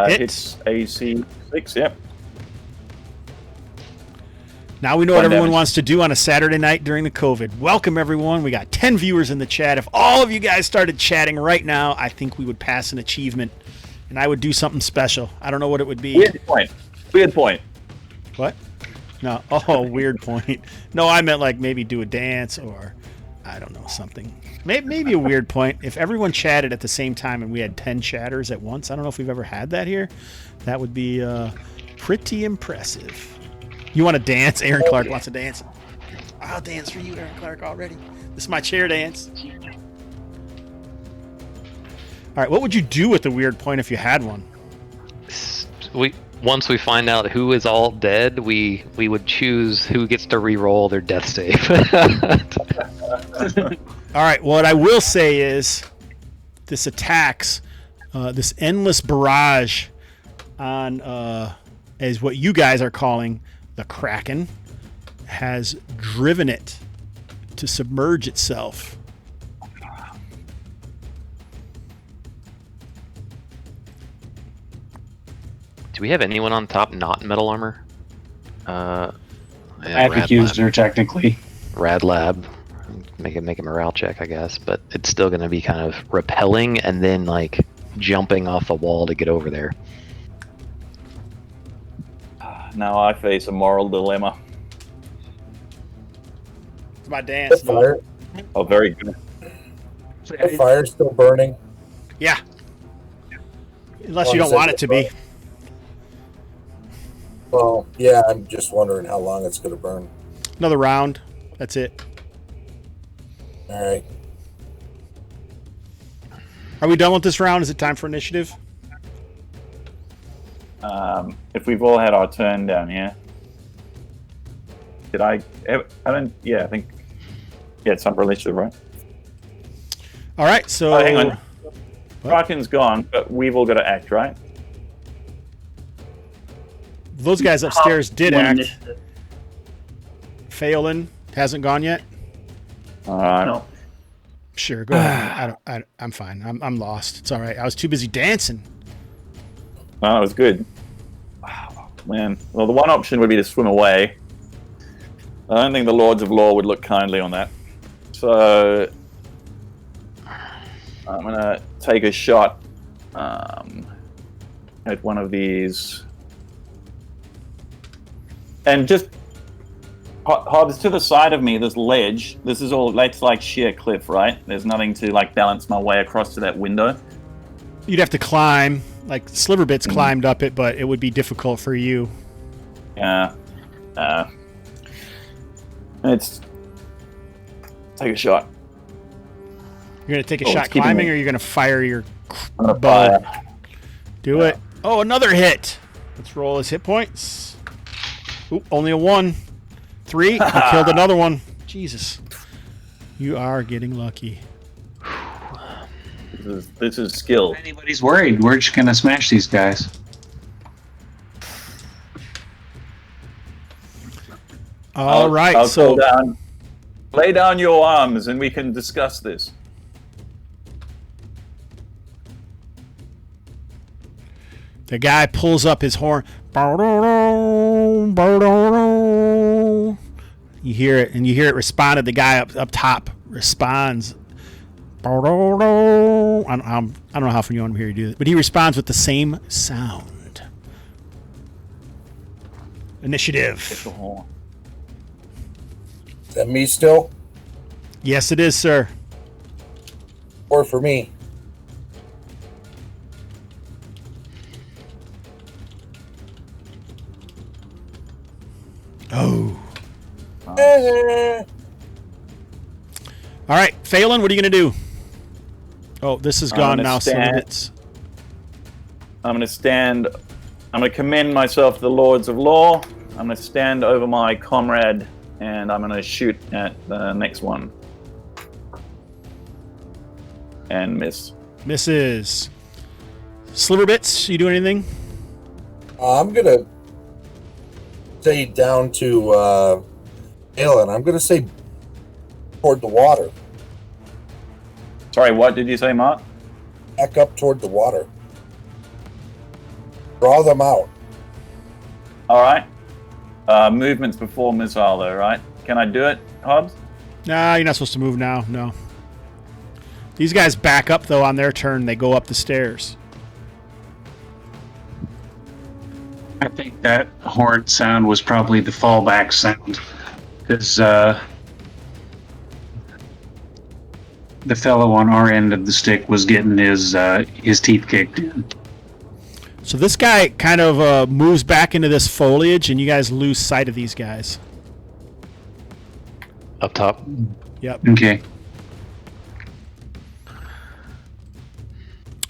Speaker 3: Hits AC 6, yep.
Speaker 2: Now we know what everyone wants to do on a Saturday night during the COVID. Welcome, everyone. We got 10 viewers in the chat. If all of you guys started chatting right now, I think we would pass an achievement, and I would do something special. I don't know what it would be.
Speaker 3: Weird point.
Speaker 2: What? No. Oh, weird point. No, I meant like maybe do a dance or, I don't know, something. Maybe a weird point. If everyone chatted at the same time and we had 10 chatters at once, I don't know if we've ever had that here. That would be pretty impressive. You want to dance? Aaron Clark wants to dance. I'll dance for you, Aaron Clark, already. This is my chair dance. All right, what would you do with the weird point if you had one?
Speaker 5: Once we find out who is all dead, we would choose who gets to re-roll their death save.
Speaker 2: All right, what I will say is this attacks, this endless barrage on, as what you guys are calling the Kraken, has driven it to submerge itself.
Speaker 5: we have anyone on top not in metal armor?
Speaker 6: Magic user, technically.
Speaker 5: Rad Lab. Make a morale check, I guess, but it's still going to be kind of repelling and then like jumping off a wall to get over there.
Speaker 3: Now I face a moral dilemma.
Speaker 2: It's my dance.
Speaker 4: The fire,
Speaker 3: Oh, very good.
Speaker 4: the fire's still burning.
Speaker 2: Yeah. Unless you don't want it to be.
Speaker 4: Well, yeah, I'm just wondering how long it's going to burn.
Speaker 2: Another round. That's it.
Speaker 4: All right.
Speaker 2: Are we done with this round? Is it time for initiative?
Speaker 3: If we've all had our turn down here. Did I don't... Yeah, I think... Yeah, it's time for initiative, right?
Speaker 2: All right, so...
Speaker 3: Oh, hang on. Kraken's gone, but we've all got to act, right?
Speaker 2: Those guys upstairs did
Speaker 7: One
Speaker 2: act.
Speaker 7: initiative.
Speaker 2: Phelan hasn't gone yet.
Speaker 3: All right.
Speaker 7: No.
Speaker 2: Sure, go ahead. I'm fine. I'm lost. It's all right. I was too busy dancing.
Speaker 3: No, that was good. Wow, man. Well, the one option would be to swim away. I don't think the Lords of Law would look kindly on that. So I'm going to take a shot at one of these. And just... Hobbs, to the side of me, this ledge. This is all... It's like sheer cliff, right? There's nothing to like balance my way across to that window.
Speaker 2: You'd have to climb. Like Sliverbits climbed up it, but it would be difficult for you.
Speaker 3: Yeah. It's... Take a shot.
Speaker 2: You're gonna take a
Speaker 3: Oh,
Speaker 2: shot
Speaker 3: it's keeping
Speaker 2: climbing,
Speaker 3: me-
Speaker 2: or you're gonna fire your
Speaker 3: I'm gonna
Speaker 2: bow.
Speaker 3: fire.
Speaker 2: Do it. Oh, another hit. Let's roll his hit points. Oop, only a 1. 3. He killed another one. Jesus. You are getting lucky.
Speaker 3: This is skill.
Speaker 6: If anybody's worried, we're just gonna smash these guys.
Speaker 2: All right,
Speaker 3: I'll
Speaker 2: so
Speaker 3: lay down your arms and we can discuss this.
Speaker 2: the guy pulls up his horn. You hear it, and you hear it responded. The guy up top responds. I don't know how often you want to hear you do it, but he responds with the same sound. Initiative.
Speaker 4: Is that me still?
Speaker 2: Yes, it is, sir.
Speaker 4: Or for me?
Speaker 2: Oh.
Speaker 4: Eh.
Speaker 2: All right, Phelan, what are you going to do? Oh, this is gone now. So
Speaker 3: I'm going to stand. I'm going to commend myself to the Lords of Law. I'm going to stand over my comrade, and I'm going to shoot at the next one. And miss.
Speaker 2: Misses. Sliverbits, you do anything?
Speaker 4: I'm going to say down to Alan. I'm going to say toward the water.
Speaker 3: Sorry, what did you say, Mark?
Speaker 4: Back up toward the water. Draw them out.
Speaker 3: All right. Movements before missile, though, right? Can I do it, Hobbs?
Speaker 2: Nah, you're not supposed to move now. No. These guys back up, though, on their turn. They go up the stairs.
Speaker 6: I think that horn sound was probably the fallback sound, because the fellow on our end of the stick was getting his teeth kicked in.
Speaker 2: So this guy kind of moves back into this foliage, and you guys lose sight of these guys.
Speaker 5: Up top.
Speaker 2: Yep.
Speaker 6: Okay.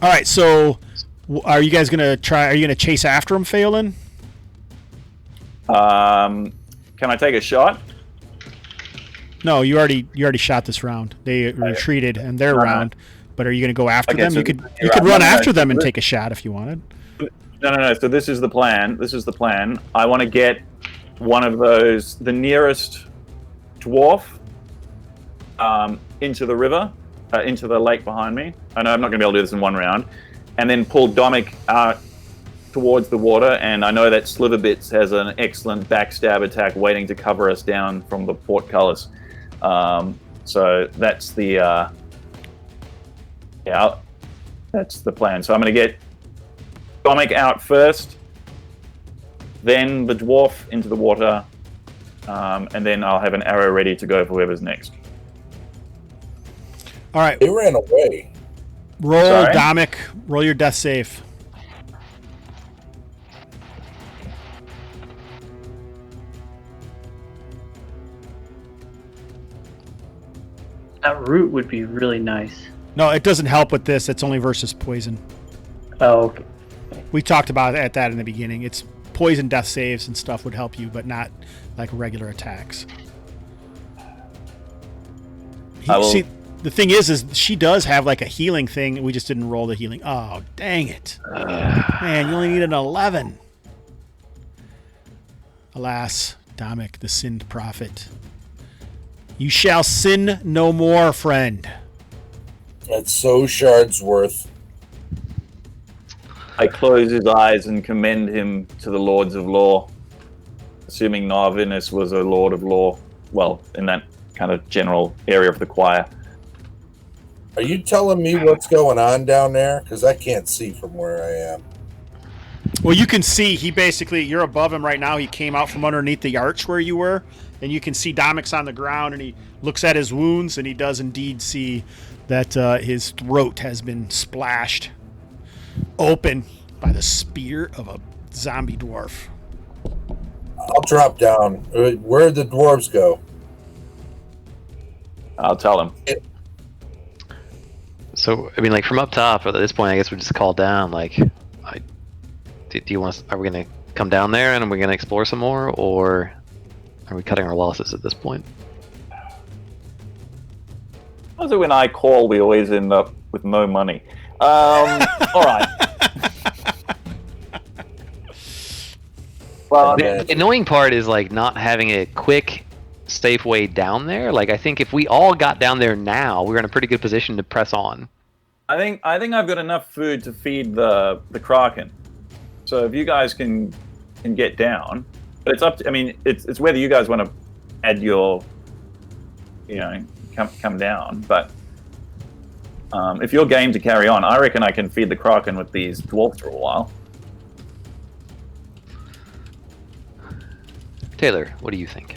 Speaker 2: All right, so are you guys going to try... Are you going to chase after him, Phelan?
Speaker 3: Can I take a shot?
Speaker 2: No, you already shot this round. They retreated in their round. But are you going to go after them?
Speaker 3: so
Speaker 2: you could
Speaker 3: you're
Speaker 2: run
Speaker 3: right.
Speaker 2: after them and take a shot if you wanted.
Speaker 3: No. So this is the plan. I want to get one of those, the nearest dwarf, into the river, into the lake behind me. I know I'm not going to be able to do this in one round. And then pull Dominic out towards the water, and I know that Sliverbits has an excellent backstab attack waiting to cover us down from the portcullis. So that's the that's the plan. So I'm going to get Dominic out first, then the dwarf into the water, and then I'll have an arrow ready to go for whoever's next.
Speaker 2: All right.
Speaker 4: They ran away.
Speaker 2: Roll,
Speaker 3: Sorry?
Speaker 2: Dominic. Roll your death save.
Speaker 7: That root would be really nice.
Speaker 2: No, it doesn't help with this. It's only versus poison.
Speaker 7: Oh, okay.
Speaker 2: We talked about that in the beginning. It's poison death saves and stuff would help you, but not like regular attacks. See, the thing is she does have like a healing thing. We just didn't roll the healing. Oh, dang it. Man, you only need an 11. Alas, Dominic, the sinned prophet. You shall sin no more, friend.
Speaker 4: That's so shards worth.
Speaker 3: I close his eyes and commend him to the Lords of Law, assuming Narvinus was a Lord of Law. Well, in that kind of general area of the choir.
Speaker 4: Are you telling me what's going on down there? Because I can't see from where I am.
Speaker 2: Well, you can see you're above him right now. He came out from underneath the arch where you were, and you can see Domic's on the ground, and he looks at his wounds, and he does indeed see that his throat has been splashed open by the spear of a zombie dwarf.
Speaker 4: I'll drop down. Where'd the dwarves go?
Speaker 3: I'll tell him.
Speaker 5: So, I mean, like, from up top, at this point, I guess we just call down, like, do you want us, are we going to come down there and are we going to explore some more, or are we cutting our losses at this point?
Speaker 3: Also, when I call, we always end up with no money. All right. Well,
Speaker 5: The annoying part is, like, not having a quick, safe way down there. Like, I think if we all got down there now, we're in a pretty good position to press on.
Speaker 3: I think I've got enough food to feed the Kraken. So if you guys can get down, but it's up to, I mean, it's whether you guys want to add your, come down. But if you're game to carry on, I reckon I can feed the Kraken with these dwarves for a while.
Speaker 5: Taylor, what do you think?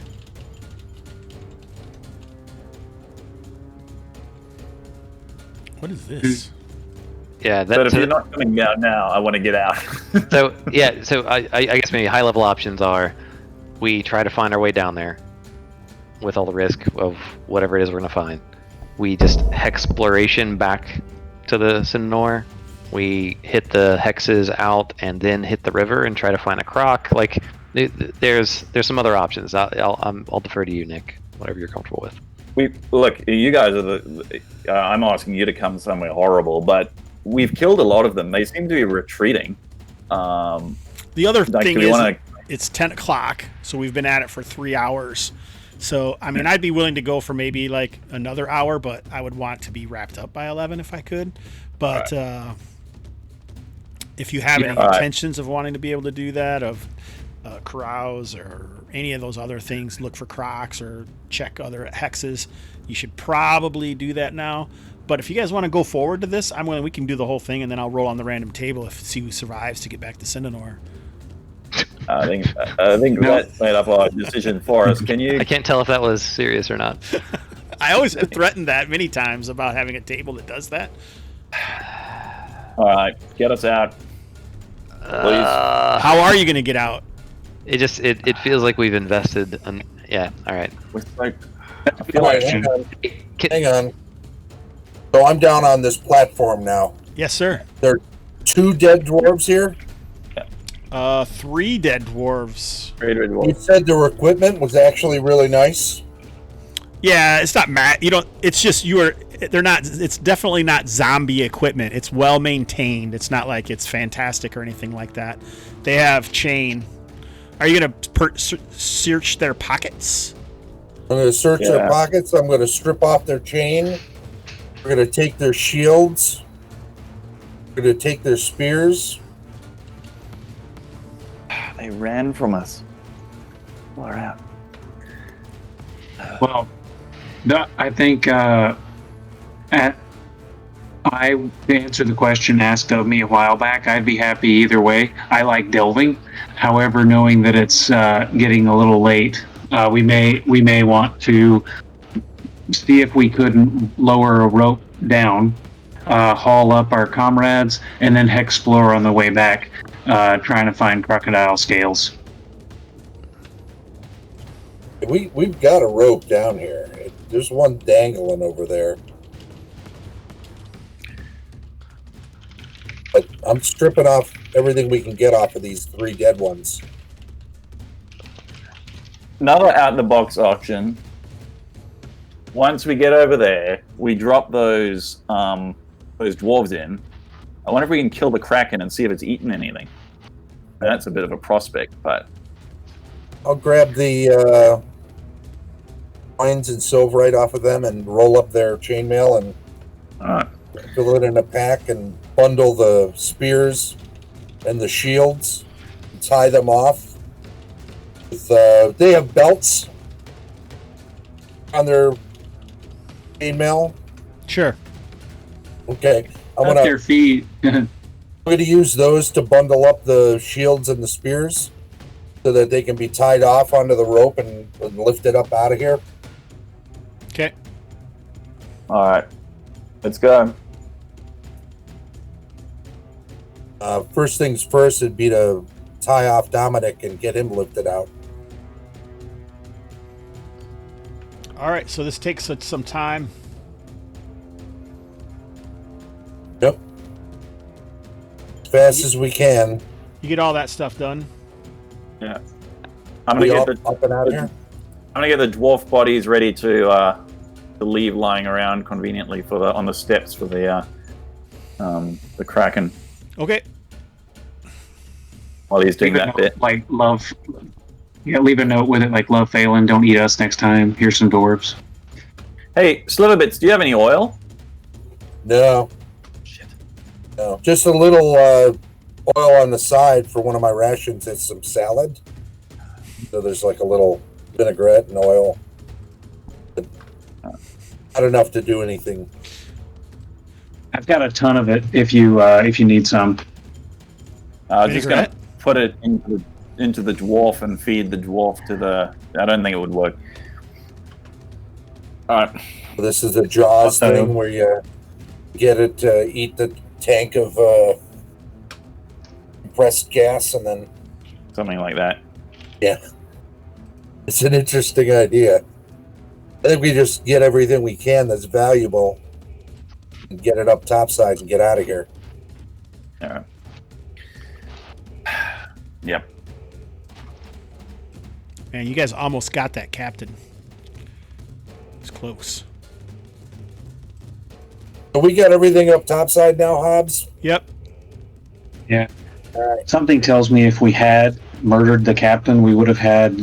Speaker 2: What is this?
Speaker 5: Yeah,
Speaker 3: But if you're not coming down now, I want to get out.
Speaker 5: So I guess maybe high level options are we try to find our way down there with all the risk of whatever it is we're gonna find. We just hexploration back to the Sinnoor. We hit the hexes out and then hit the river and try to find a croc. Like there's some other options. I'll defer to you, Nick. Whatever you're comfortable with.
Speaker 3: Look, you guys are I'm asking you to come somewhere horrible, but we've killed a lot of them. They seem to be retreating.
Speaker 2: The other thing is, it's 10 o'clock, so we've been at it for 3 hours. So, I mean, I'd be willing to go for maybe like another hour, but I would want to be wrapped up by 11 if I could. But if you have any intentions of wanting to be able to do that, of carouse or any of those other things, look for crocs or check other hexes, you should probably do that now. But if you guys want to go forward to this, I'm willing. We can do the whole thing, and then I'll roll on the random table see who survives to get back to Sindanor.
Speaker 3: I think that made up our decision for us. Can you?
Speaker 5: I can't tell if that was serious or not.
Speaker 2: I always have threatened that many times about having a table that does that.
Speaker 3: All right, get us out, please.
Speaker 2: How are you going to get out?
Speaker 5: It feels like we've invested. Yeah. All right.
Speaker 4: Hang on. So I'm down on this platform now.
Speaker 2: Yes, sir.
Speaker 4: There are 2 dead dwarves here.
Speaker 2: 3 dead dwarves.
Speaker 4: You said their equipment was actually really nice.
Speaker 2: Yeah, it's not it's just they're not, it's definitely not zombie equipment. It's well maintained. It's not like it's fantastic or anything like that. They have chain. Are you going to search their pockets?
Speaker 4: I'm going to search their pockets. I'm going to strip off their chain. We're going to take their shields. We're going to take their spears.
Speaker 3: They ran from us. Far out.
Speaker 6: Well, I think I answered the question asked of me a while back. I'd be happy either way. I like delving. However, knowing that it's getting a little late, we may want to see if we couldn't lower a rope down, haul up our comrades, and then explore on the way back, trying to find crocodile scales.
Speaker 4: We've got a rope down here. There's one dangling over there. But I'm stripping off everything we can get off of these 3 dead ones.
Speaker 3: Another out-the-box option. Once we get over there, we drop those dwarves in. I wonder if we can kill the Kraken and see if it's eaten anything. That's a bit of a prospect, but...
Speaker 4: I'll grab the coins and silverite off of them and roll up their chainmail and fill it in a pack and bundle the spears and the shields and tie them off. With, they have belts on their chainmail.
Speaker 2: Sure.
Speaker 4: Okay. I'm
Speaker 6: Up their feet.
Speaker 4: going to use those to bundle up the shields and the spears so that they can be tied off onto the rope and lifted up out of here.
Speaker 2: Okay.
Speaker 3: All right. Let's go.
Speaker 4: First things first would be to tie off Dominic and get him lifted out.
Speaker 2: All right, so this takes some time.
Speaker 4: Yep. As fast as we can.
Speaker 2: You get all that stuff done.
Speaker 3: Yeah. I'm gonna get
Speaker 4: up and out here.
Speaker 3: I'm gonna get the dwarf bodies ready to leave lying around conveniently on the steps for the Kraken.
Speaker 2: Okay.
Speaker 3: While he's doing that bit.
Speaker 6: Like love. Yeah, leave a note with it like love Phelan, don't eat us next time. Here's some dwarves.
Speaker 3: Hey, Sliverbits, do you have any oil?
Speaker 4: No.
Speaker 3: Shit.
Speaker 4: No. Just a little oil on the side for one of my rations. It's some salad. So there's like a little vinaigrette and oil. But not enough to do anything.
Speaker 6: I've got a ton of it if you need some.
Speaker 3: I was just gonna put it into the dwarf and feed the dwarf to the... I don't think it would work. Alright.
Speaker 4: This is the Jaws thing where you get it to eat the tank of compressed gas and then...
Speaker 3: Something like that.
Speaker 4: Yeah. It's an interesting idea. I think we just get everything we can that's valuable and get it up topside and get out of here.
Speaker 3: Yeah. Yep.
Speaker 2: Man, you guys almost got that, Captain. It's close.
Speaker 4: So we got everything up topside now, Hobbs?
Speaker 2: Yep.
Speaker 6: Yeah.
Speaker 4: All right.
Speaker 6: Something tells me if we had murdered the captain, we would have had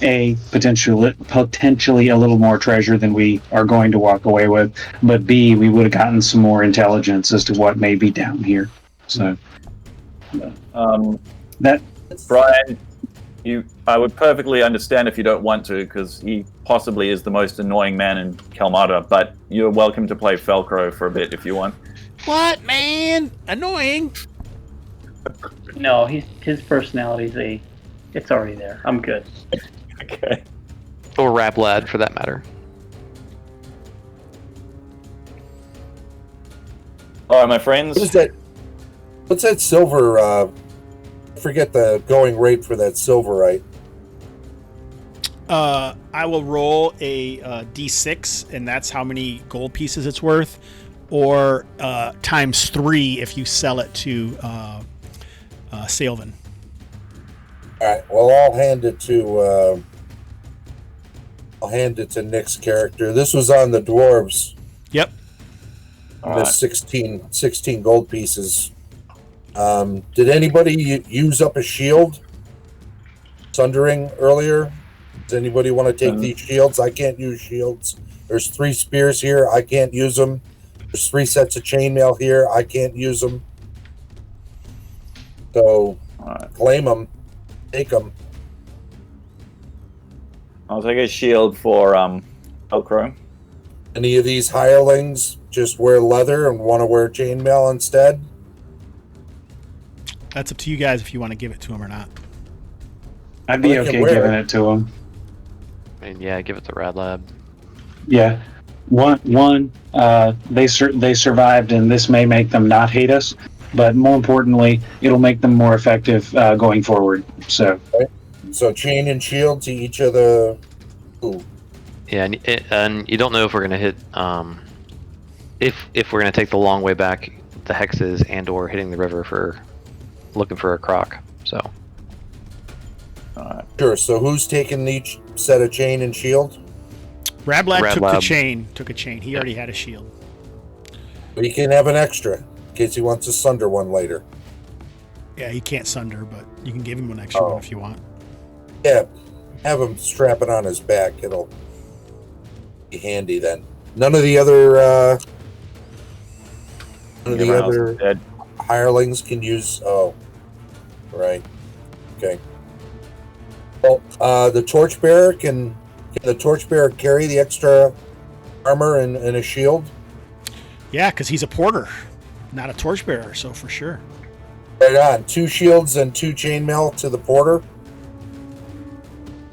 Speaker 6: A, potentially a little more treasure than we are going to walk away with, but B, we would have gotten some more intelligence as to what may be down here. So that
Speaker 3: Brian, I would perfectly understand if you don't want to, because he possibly is the most annoying man in Kalmatta, but you're welcome to play Felcro for a bit if you want.
Speaker 2: What, man? Annoying.
Speaker 7: No, his personality's it's already there. I'm good.
Speaker 3: Okay.
Speaker 5: Or rap lad, for that matter.
Speaker 3: All right, my friends.
Speaker 4: What's that silver? I forget the going rate for that silverite.
Speaker 2: I will roll a d6, and that's how many gold pieces it's worth, or times 3 if you sell it to Sylvan.
Speaker 4: All right. Well, I'll hand it to Nick's character. This was on the dwarves.
Speaker 2: Yep.
Speaker 4: The 16 gold pieces. Did anybody use up a shield? Sundering earlier? Does anybody want to take these shields? I can't use shields. There's 3 spears here. I can't use them. There's 3 sets of chainmail here. I can't use them. So claim them. Take them.
Speaker 3: I'll take a shield for Velcro.
Speaker 4: Any of these hirelings just wear leather and want to wear chainmail instead?
Speaker 2: That's up to you guys if you want to give it to him or not.
Speaker 6: I'd be
Speaker 4: Well, they can
Speaker 6: okay
Speaker 4: wear
Speaker 6: giving
Speaker 4: it.
Speaker 6: it to him.
Speaker 5: I mean, yeah, give it to Rad Lab.
Speaker 6: Yeah. They survived, and this may make them not hate us, but more importantly, it'll make them more effective going forward. So,
Speaker 4: So chain and shield to each of the... Ooh.
Speaker 5: Yeah, and you don't know if we're gonna hit if we're gonna take the long way back, the hexes, and or hitting the river for looking for a croc. So.
Speaker 4: Sure, so who's taking each set of chain and shield?
Speaker 2: Rablab took
Speaker 5: Radlab.
Speaker 2: the chain. Took a chain. He already had a shield.
Speaker 4: But he can have an extra in case he wants to sunder one later.
Speaker 2: Yeah, he can't sunder, but you can give him an extra one if you want.
Speaker 4: Yeah, have him strap it on his back. It'll be handy then. None of the other
Speaker 3: Dead.
Speaker 4: hirelings can use... Oh, right. Okay. Well, the torchbearer can the torchbearer carry the extra armor and a shield?
Speaker 2: Yeah, because he's a porter, not a torchbearer, so for sure.
Speaker 4: Right on. 2 shields and 2 chainmail to the porter.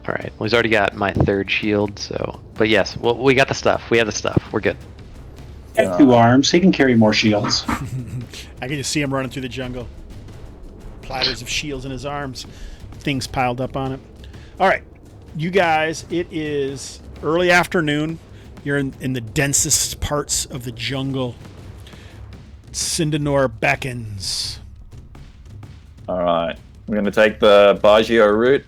Speaker 5: All right. Well, he's already got my 3rd shield, so. But yes, well, we got the stuff. We have the stuff. We're good.
Speaker 6: he has 2 arms. He can carry more shields.
Speaker 2: I can just see him running through the jungle. Platters of shields in his arms. Things piled up on it. All right. You guys, it is early afternoon. You're in the densest parts of the jungle. Sindanor beckons.
Speaker 3: All right. We're going to take the Baggio route.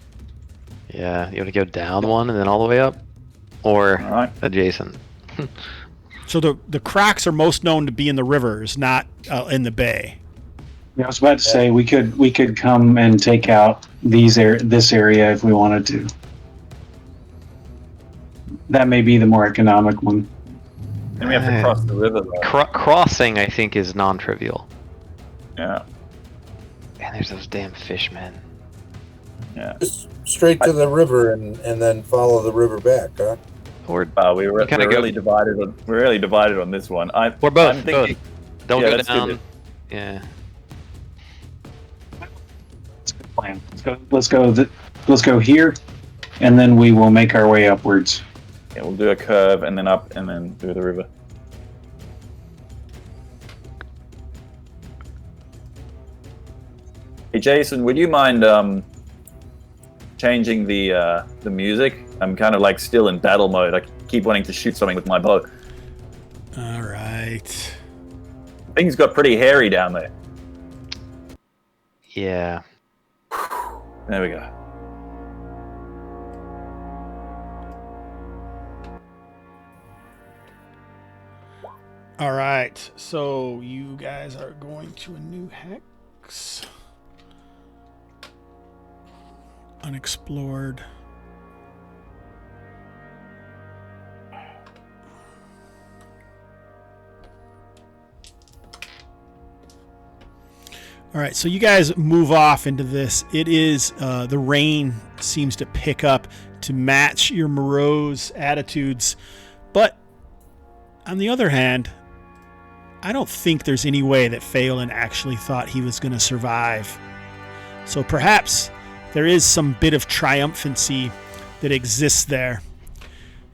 Speaker 5: Yeah, you want to go down one and then all the way up, or
Speaker 3: All right.
Speaker 5: adjacent.
Speaker 2: So the crocs are most known to be in the rivers, not in the bay.
Speaker 6: I was about to say we could come and take out this area if we wanted to. That may be the more economic one.
Speaker 3: And we have to cross the river, though.
Speaker 5: Crossing, I think, is non-trivial.
Speaker 3: Yeah.
Speaker 5: Man, there's those damn fishmen.
Speaker 3: Yeah.
Speaker 4: Just straight to the river and then follow the river back, huh?
Speaker 5: Or
Speaker 3: We're
Speaker 5: kinda
Speaker 3: really divided on. We're really divided on this one.
Speaker 5: we're both.
Speaker 3: I'm thinking,
Speaker 5: both. Don't
Speaker 3: Yeah,
Speaker 5: go
Speaker 3: let's do
Speaker 5: down.
Speaker 3: this.
Speaker 5: Yeah.
Speaker 6: That's a good plan. Let's go here, and then we will make our way upwards.
Speaker 3: Yeah, we'll do a curve and then up and then through the river. Hey Jason, would you mind changing the music? I'm kind of like still in battle mode. I keep wanting to shoot something with my bow.
Speaker 2: All right.
Speaker 3: Things got pretty hairy down there.
Speaker 5: Yeah.
Speaker 3: There we go.
Speaker 2: All right. So you guys are going to a new hex. Unexplored. All right, so you guys move off into this. It is the rain seems to pick up to match your morose attitudes, but on the other hand, I don't think there's any way that Phelan actually thought he was going to survive. So perhaps there is some bit of triumphancy that exists there.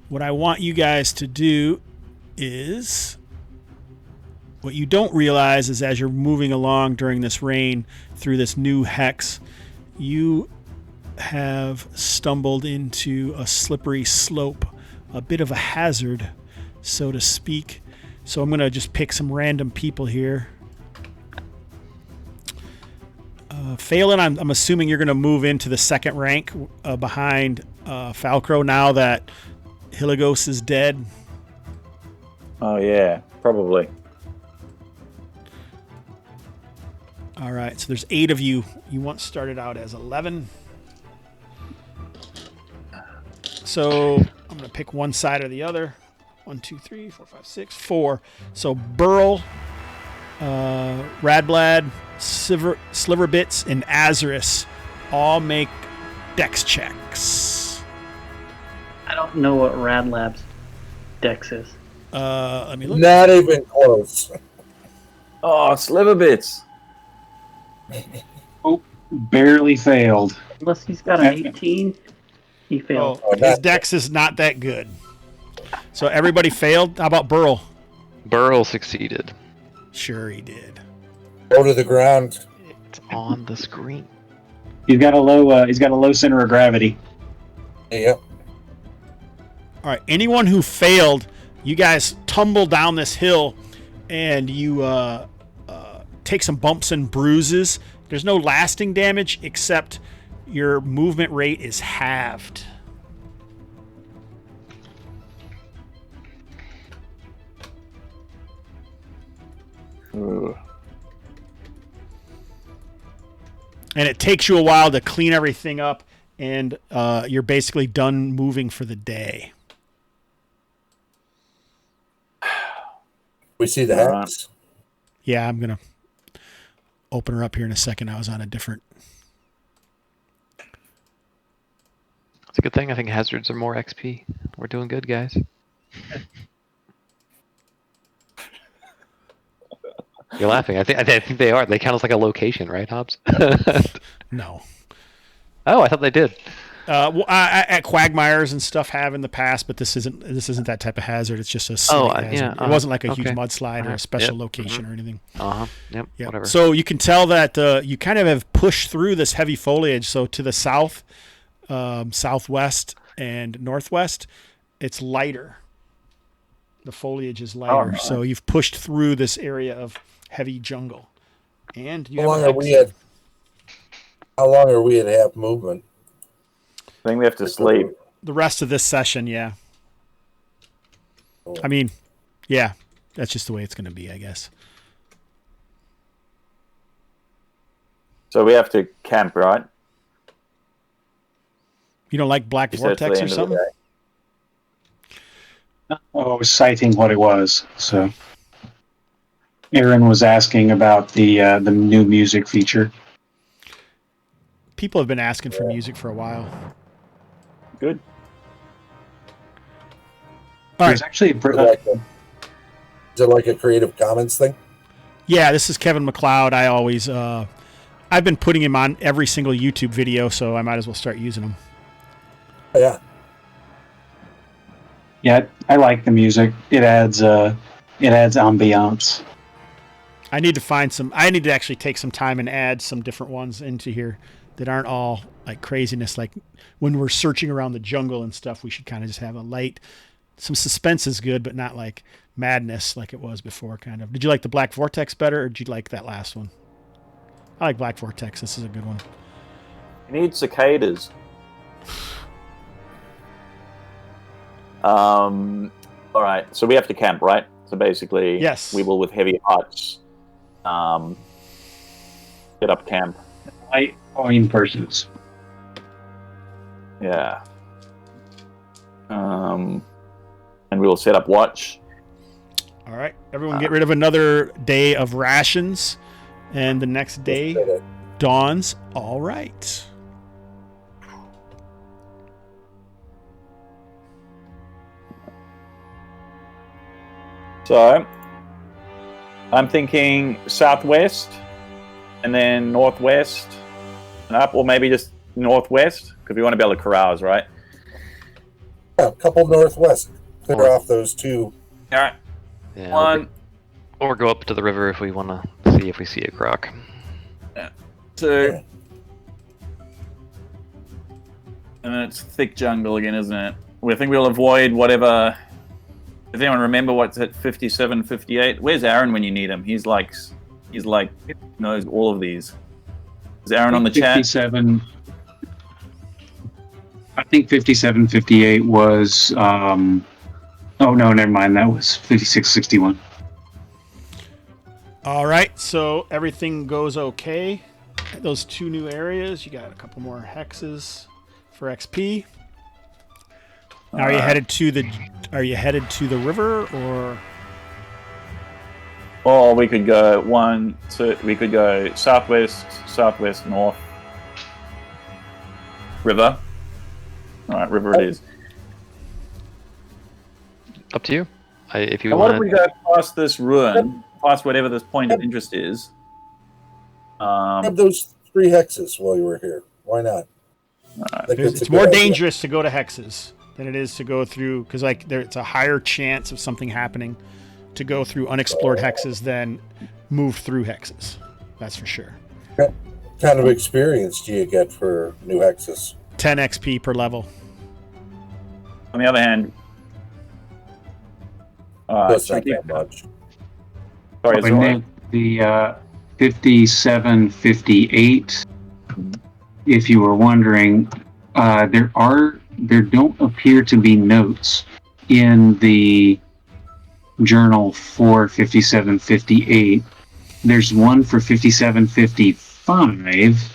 Speaker 2: What I want you guys to do is, what you don't realize is as you're moving along during this rain through this new hex, you have stumbled into a slippery slope, a bit of a hazard, so to speak. So I'm going to just pick some random people here. Phelan, I'm assuming you're going to move into the second rank behind Falcro now that Hiligos is dead.
Speaker 3: Oh yeah, probably.
Speaker 2: All right, so there's 8 of you. You once started out as 11. So I'm going to pick one side or the other. 1, 2, 3, 4, 5, 6, 4. So Burl, Radblad, Sliverbits, and Azarus all make dex checks.
Speaker 7: I don't know what Rad Lab's dex is.
Speaker 2: Let me look.
Speaker 4: Not even close.
Speaker 3: Oh, sliver bits.
Speaker 6: Oh, barely failed.
Speaker 7: Unless he's got an 18, he failed.
Speaker 2: Oh, his dex is not that good. So everybody failed. How about Burl?
Speaker 5: Burl succeeded.
Speaker 2: Sure, he did.
Speaker 4: Go to the ground.
Speaker 5: It's on the screen.
Speaker 6: He's got a low center of gravity.
Speaker 4: Yep.
Speaker 2: All right. Anyone who failed, you guys tumble down this hill, and you take some bumps and bruises. There's no lasting damage, except your movement rate is halved.
Speaker 3: Ugh.
Speaker 2: And it takes you a while to clean everything up, and you're basically done moving for the day.
Speaker 4: We see the hex.
Speaker 2: Yeah, I'm going to open her up here in a second. I was on a different...
Speaker 5: It's a good thing. I think hazards are more XP. We're doing good, guys. You're laughing. I think they are. They count as like a location, right, Hobbs?
Speaker 2: No.
Speaker 5: Oh, I thought they did.
Speaker 2: At Quagmires and stuff have in the past, but this isn't that type of hazard. It's just a slight hazard.
Speaker 5: Yeah,
Speaker 2: it wasn't like a huge
Speaker 5: okay.
Speaker 2: mudslide or a special location or anything.
Speaker 5: Yep. Whatever.
Speaker 2: So you can tell that you kind of have pushed through this heavy foliage. So to the south, southwest, and northwest, it's lighter. The foliage is lighter.
Speaker 3: nice.
Speaker 2: So you've pushed through this area of heavy jungle. And you
Speaker 4: How long
Speaker 2: have
Speaker 4: How long are we at half movement?
Speaker 3: I think we have to sleep.
Speaker 2: the rest of this session, yeah.
Speaker 4: Oh.
Speaker 2: I mean, yeah, that's just the way it's going to be, I guess.
Speaker 3: So we have to camp, right?
Speaker 2: You don't like Black
Speaker 3: You said it's
Speaker 2: Vortex
Speaker 3: the
Speaker 2: or
Speaker 3: end of the
Speaker 2: something?
Speaker 3: day.
Speaker 6: Oh, I was citing what it was. So, Aaron was asking about the new music feature.
Speaker 2: People have been asking for music for a while.
Speaker 3: Good.
Speaker 2: All
Speaker 6: There's
Speaker 2: right.
Speaker 6: actually
Speaker 4: Is it like a Creative Commons thing?
Speaker 2: Yeah, this is Kevin McLeod. I always, I've been putting him on every single YouTube video, so I might as well start using him.
Speaker 4: Yeah.
Speaker 6: Yeah, I like the music. It adds ambiance.
Speaker 2: I need to find some. I need to actually take some time and add some different ones into here that aren't all like craziness. Like when we're searching around the jungle and stuff, we should kind of just have a light. Some suspense is good, but not like madness like it was before. Kind of. Did you like the Black Vortex better, or did you like that last one? I like Black Vortex. This is a good one.
Speaker 3: You need cicadas. All right, so we have to camp, right? So basically,
Speaker 2: Yes.
Speaker 3: we will, with heavy hearts, set up camp.
Speaker 6: Light point pursuits.
Speaker 3: Yeah. And we will set up watch.
Speaker 2: All right, everyone, get rid of another day of rations, and the next day dawns. All right.
Speaker 3: So, I'm thinking southwest, and then northwest, and up, or maybe just northwest, because we want to be able to corrals, right?
Speaker 4: Yeah, a couple northwest. Clear off those two.
Speaker 3: All right.
Speaker 5: Yeah,
Speaker 3: One,
Speaker 5: or go up to the river if we want to see if we see a croc.
Speaker 3: two, and then it's thick jungle again, isn't it? I think we'll avoid whatever. Does anyone remember what's at 57, 58? Where's Aaron when you need him? He's like knows all of these. Is Aaron on the chat?
Speaker 6: 57. I think 57, 58 was. Oh no, never mind. That was 56, 61.
Speaker 2: All right, so everything goes okay. Those two new areas, you got a couple more hexes for XP. Now, are you headed to the river, or?
Speaker 3: Or we could go we could go southwest, north. River. All right, river it is.
Speaker 5: Up to you. If you
Speaker 3: And what
Speaker 5: want.
Speaker 3: if we go past this ruin, past whatever this point of interest is?
Speaker 4: Grab those 3 hexes while you were here. Why not?
Speaker 3: Right.
Speaker 2: It's more dangerous to go to hexes than it is to go through, because like it's a higher chance of something happening to go through unexplored hexes than move through hexes. That's for sure.
Speaker 4: What kind of experience do you get for new hexes?
Speaker 2: 10 XP per level.
Speaker 3: On the other hand,
Speaker 4: That's not that much.
Speaker 3: sorry,
Speaker 6: And then the 5758, if you were wondering, there don't appear to be notes in the journal for 5758. There's one for 5755.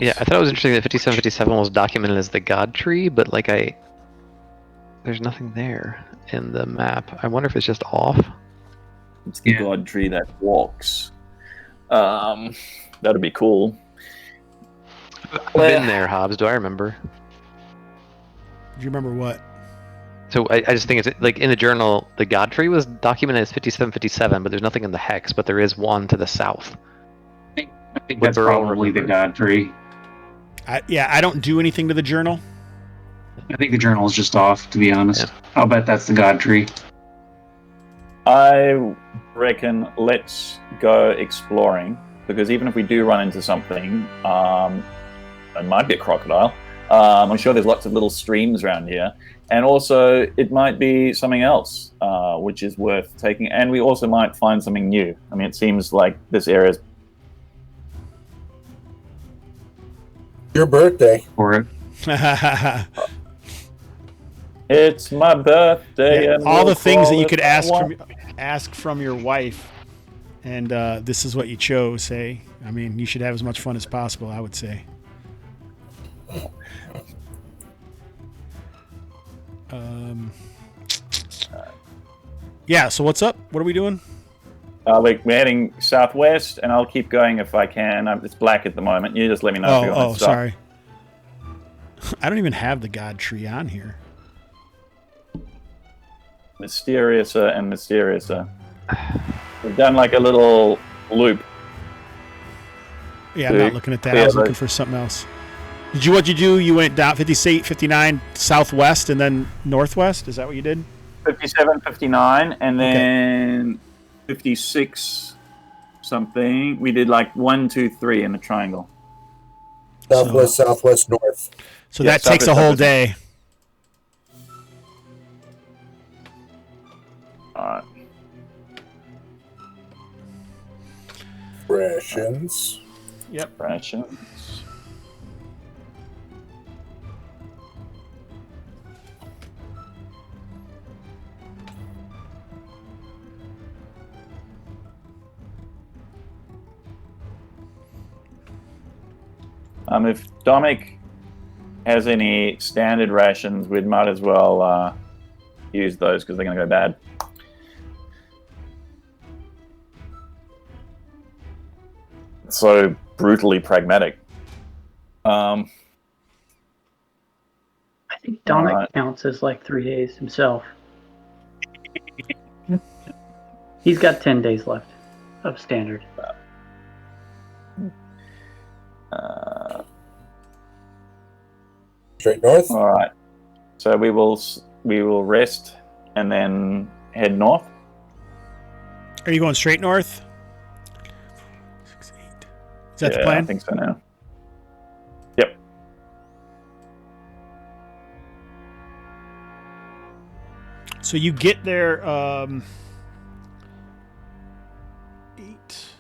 Speaker 5: Yeah, I thought it was interesting that 5757 was documented as the god tree, but like there's nothing there in the map. I wonder if it's just off.
Speaker 3: it's the god tree that walks. That'd be cool.
Speaker 5: I've been there, Hobbs. Do I remember?
Speaker 2: Do you remember what?
Speaker 5: So I just think it's like in the journal, the god tree was documented as 5757, but there's nothing in the hex, but there is one to the south.
Speaker 6: I think that's probably the god tree.
Speaker 2: I don't do anything to the journal.
Speaker 6: I think the journal is just off, to be honest.
Speaker 5: Yeah.
Speaker 6: I'll bet that's the god tree.
Speaker 3: I reckon let's go exploring, because even if we do run into something, it might be a crocodile. I'm sure there's lots of little streams around here. And also, it might be something else, which is worth taking. And we also might find something new. I mean, it seems like this area is...
Speaker 4: Your birthday.
Speaker 6: For it.
Speaker 3: It's my birthday.
Speaker 2: Yeah,
Speaker 3: and
Speaker 2: all
Speaker 3: we'll
Speaker 2: the things that
Speaker 3: call
Speaker 2: you
Speaker 3: it
Speaker 2: could
Speaker 3: I want.
Speaker 2: ask from your wife, and this is what you chose. Hey, I mean, you should have as much fun as possible, I would say. Yeah. So what's up? What are we doing?
Speaker 3: We're heading southwest, and I'll keep going if I can. It's black at the moment. You just let me know if you want to stop.
Speaker 2: Sorry. I don't even have the god tree on here.
Speaker 3: Mysteriouser and mysteriouser. We've done like a little loop.
Speaker 2: Yeah, I'm not looking at that. I was looking for something else. What'd you do? You went down 58, 59 southwest and then northwest? Is that what you did?
Speaker 3: 57, 59, and then 56 something. We did like 1, 2, 3 in a triangle.
Speaker 4: Southwest, southwest, north.
Speaker 2: So
Speaker 3: Yeah,
Speaker 2: that takes a whole day.
Speaker 3: Alright.
Speaker 4: Rations.
Speaker 2: Yep.
Speaker 3: Rations. If Dominic has any standard rations, we might as well use those because they're going to go bad. So brutally pragmatic.
Speaker 7: I think Dominic
Speaker 3: Alright.
Speaker 7: counts as like 3 days himself. He's got 10 days left of standard.
Speaker 4: Straight north.
Speaker 3: All right. So we will rest and then head north.
Speaker 2: Are you going straight north? 6, 8. Is that the plan?
Speaker 3: I think so now. Yep.
Speaker 2: So you get there 8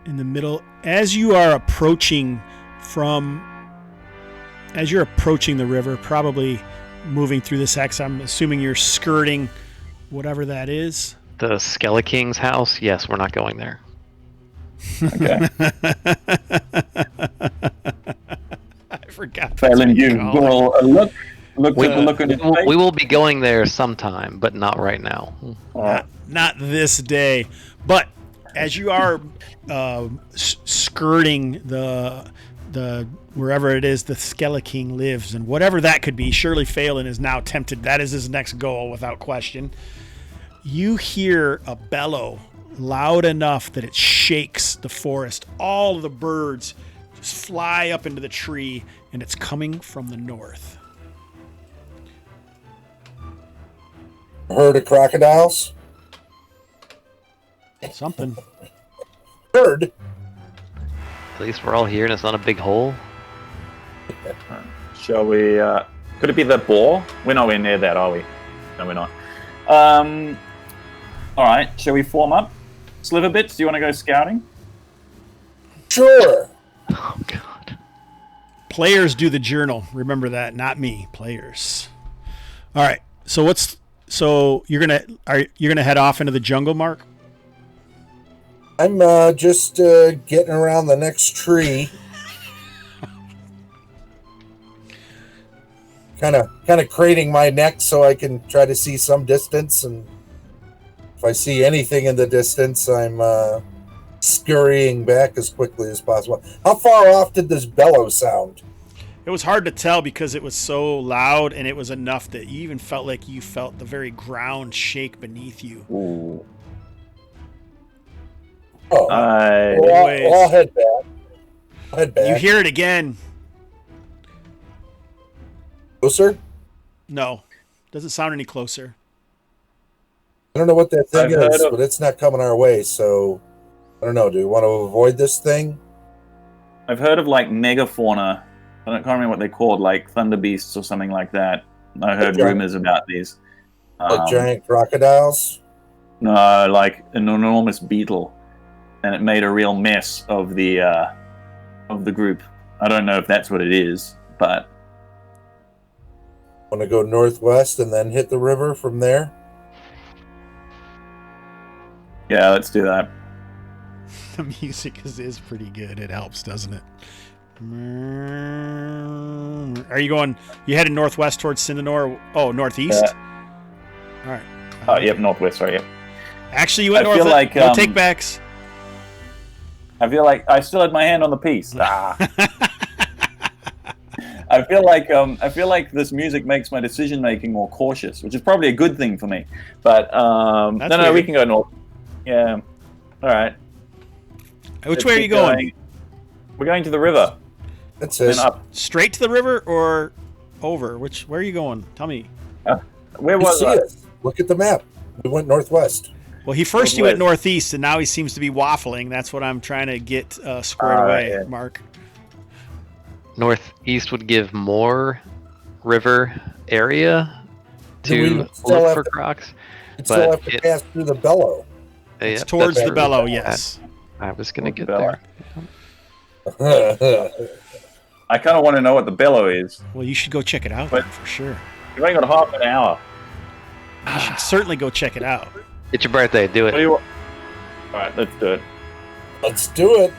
Speaker 2: in the middle as you are approaching the river, probably moving through this X. I'm assuming you're skirting whatever that is.
Speaker 5: The Skella King's house? Yes, we're not going there.
Speaker 3: Okay.
Speaker 2: I forgot.
Speaker 3: Phelan, you will look at it.
Speaker 5: We will be going there sometime, but not right now.
Speaker 2: Not this day. But as you are skirting the wherever it is the Skella King lives, and whatever that could be. Surely Phelan is now tempted. That is his next goal, without question. You hear a bellow loud enough that it shakes the forest. All of the birds just fly up into the tree, and it's coming from the north.
Speaker 4: Herd of crocodiles?
Speaker 2: Something.
Speaker 4: Herd?
Speaker 5: At least we're all here and it's not a big hole.
Speaker 3: Shall we? Could it be the boar? We're nowhere near that, are we? No, we're not. All right. Shall we form up? Sliverbits, do you want to go scouting?
Speaker 4: Sure.
Speaker 5: Oh god.
Speaker 2: Players do the journal. Remember that, not me. Players. All right. So you're gonna head off into the jungle, Mark?
Speaker 4: I'm just getting around the next tree. Kind of craning my neck so I can try to see some distance, and if I see anything in the distance, I'm scurrying back as quickly as possible. How far off did this bellow sound?
Speaker 2: It was hard to tell because it was so loud, and it was enough that you even felt like you felt the very ground shake beneath you.
Speaker 3: Ooh.
Speaker 4: Oh, I'll head back.
Speaker 2: You hear it again.
Speaker 4: Closer?
Speaker 2: No, doesn't sound any closer.
Speaker 4: I don't know what that thing
Speaker 3: I've
Speaker 4: is,
Speaker 3: heard of-
Speaker 4: but it's not coming our way, so I don't know. Do we want to avoid this thing?
Speaker 3: I've heard of like megafauna. I can't remember what they're called, like thunder beasts or something like that. I heard
Speaker 4: Okay.
Speaker 3: rumors about these.
Speaker 4: Like giant crocodiles?
Speaker 3: No, like an enormous beetle, and it made a real mess of the group. I don't know if that's what it is, but
Speaker 4: Want to go northwest and then hit the river from there?
Speaker 3: yeah, let's do that.
Speaker 2: The music is pretty good. It helps, doesn't it? Are you going? You headed northwest towards Sindanor? Oh, northeast. All right.
Speaker 3: Oh, yep, northwest. Sorry, yep.
Speaker 2: Actually, you went
Speaker 3: I feel
Speaker 2: north.
Speaker 3: like,
Speaker 2: No take backs.
Speaker 3: I feel like I still had my hand on the piece. I feel like this music makes my decision making more cautious, which is probably a good thing for me. But no, we can go north. Yeah. All right.
Speaker 2: Which way are you going?
Speaker 3: We're going to the river.
Speaker 4: That's
Speaker 3: Then
Speaker 4: it.
Speaker 3: up.
Speaker 2: Straight to the river or over? Where are you going? Tell me.
Speaker 3: Where
Speaker 4: You
Speaker 3: was
Speaker 4: see
Speaker 3: I?
Speaker 4: it. Look at the map. We went northwest.
Speaker 2: Well, he went
Speaker 3: Northwest.
Speaker 2: northeast, and now he seems to be waffling. That's what I'm trying to get squared away,
Speaker 3: yeah.
Speaker 2: Mark.
Speaker 5: Northeast would give more river area
Speaker 4: Do we
Speaker 5: to
Speaker 4: still
Speaker 5: look
Speaker 4: have
Speaker 5: for
Speaker 4: to-
Speaker 5: crocs.
Speaker 4: You still have
Speaker 5: But
Speaker 4: to
Speaker 5: it-
Speaker 4: pass through the bellow.
Speaker 2: It's
Speaker 5: Yep,
Speaker 2: towards
Speaker 5: that's-
Speaker 2: the bellow, yes.
Speaker 5: I was gonna get
Speaker 3: Bellow.
Speaker 5: there.
Speaker 3: I kind of want to know what the bellow is.
Speaker 2: Well, you should go check it out
Speaker 3: But-
Speaker 2: then, for sure.
Speaker 3: We've only got half an hour.
Speaker 2: You should certainly go check it out.
Speaker 5: It's your birthday. Do
Speaker 3: What do
Speaker 5: it.
Speaker 3: you want? All right, let's do it.
Speaker 4: Let's do it.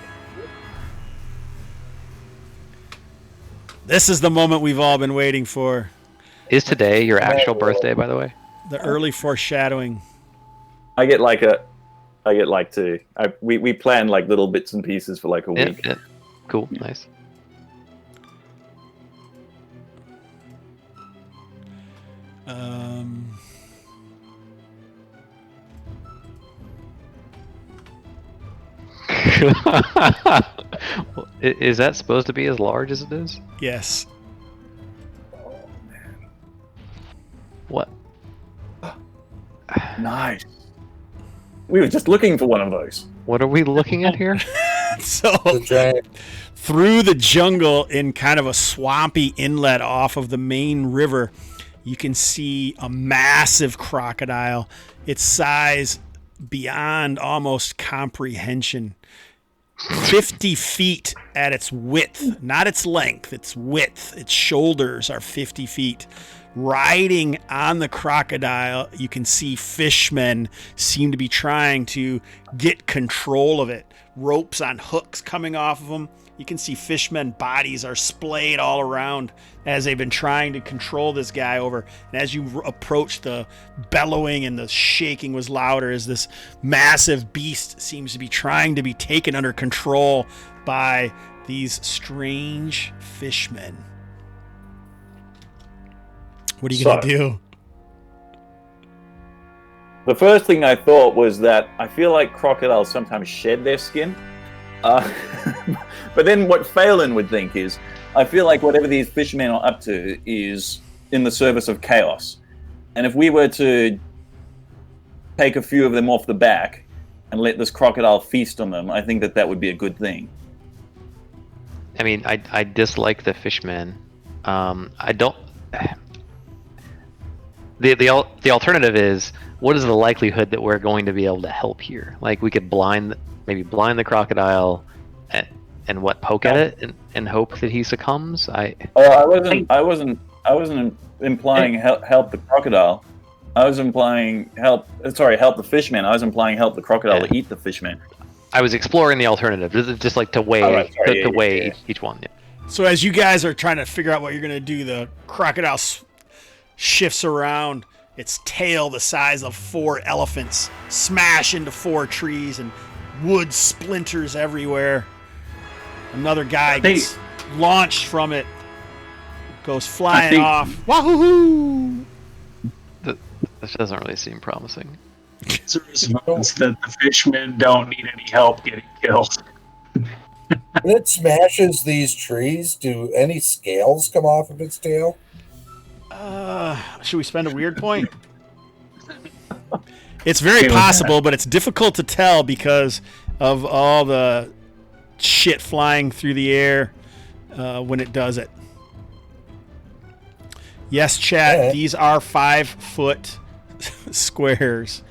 Speaker 2: This is the moment we've all been waiting for.
Speaker 5: Is today your actual birthday, by the way?
Speaker 2: The early foreshadowing.
Speaker 3: I get two. We plan like little bits and pieces for like a week.
Speaker 5: Yeah. Cool. Nice. Is that supposed to be as large as it is?
Speaker 2: Yes.
Speaker 5: What?
Speaker 3: Nice. We were just looking for one of those.
Speaker 5: What are we looking at here?
Speaker 2: So
Speaker 4: The giant.
Speaker 2: through the jungle in kind of a swampy inlet off of the main river, you can see a massive crocodile. Its size beyond almost comprehension. 50 feet at its width, not its length, its width. Its shoulders are 50 feet. riding on the crocodile. You can see fishmen seem to be trying to get control of it. Ropes on hooks coming off of them. You can see fishmen bodies are splayed all around as they've been trying to control this guy over. And as you approach, the bellowing and the shaking was louder as this massive beast seems to be trying to be taken under control by these strange fishmen. What are you going to do?
Speaker 3: The first thing I thought was that I feel like crocodiles sometimes shed their skin. But then what Phelan would think is, I feel like whatever these fishermen are up to is in the service of chaos. And if we were to take a few of them off the back and let this crocodile feast on them, I think that would be a good thing.
Speaker 5: I mean, I dislike the fishmen. I don't... The alternative is, what is the likelihood that we're going to be able to help here? Like, we could maybe blind the crocodile and poke at it and hope that he succumbs. I wasn't
Speaker 3: implying help the crocodile. I was implying help the fishmen. I was implying help the crocodile to eat the fishmen.
Speaker 5: I was exploring the alternative, just like to weigh each one. Yeah.
Speaker 2: So as you guys are trying to figure out what you're going to do, the crocodile shifts around. Its tail, the size of 4 elephants, smash into 4 trees, and wood splinters everywhere. Another guy gets launched from it, goes flying off. Wahoo!
Speaker 5: This doesn't really seem promising.
Speaker 6: The fishmen don't need any help getting killed.
Speaker 4: When it smashes these trees, do any scales come off of its tail?
Speaker 2: Should we spend a weird point? It's very possible, but it's difficult to tell because of all the shit flying through the air when it does it. Yes, chat, these are 5-foot squares.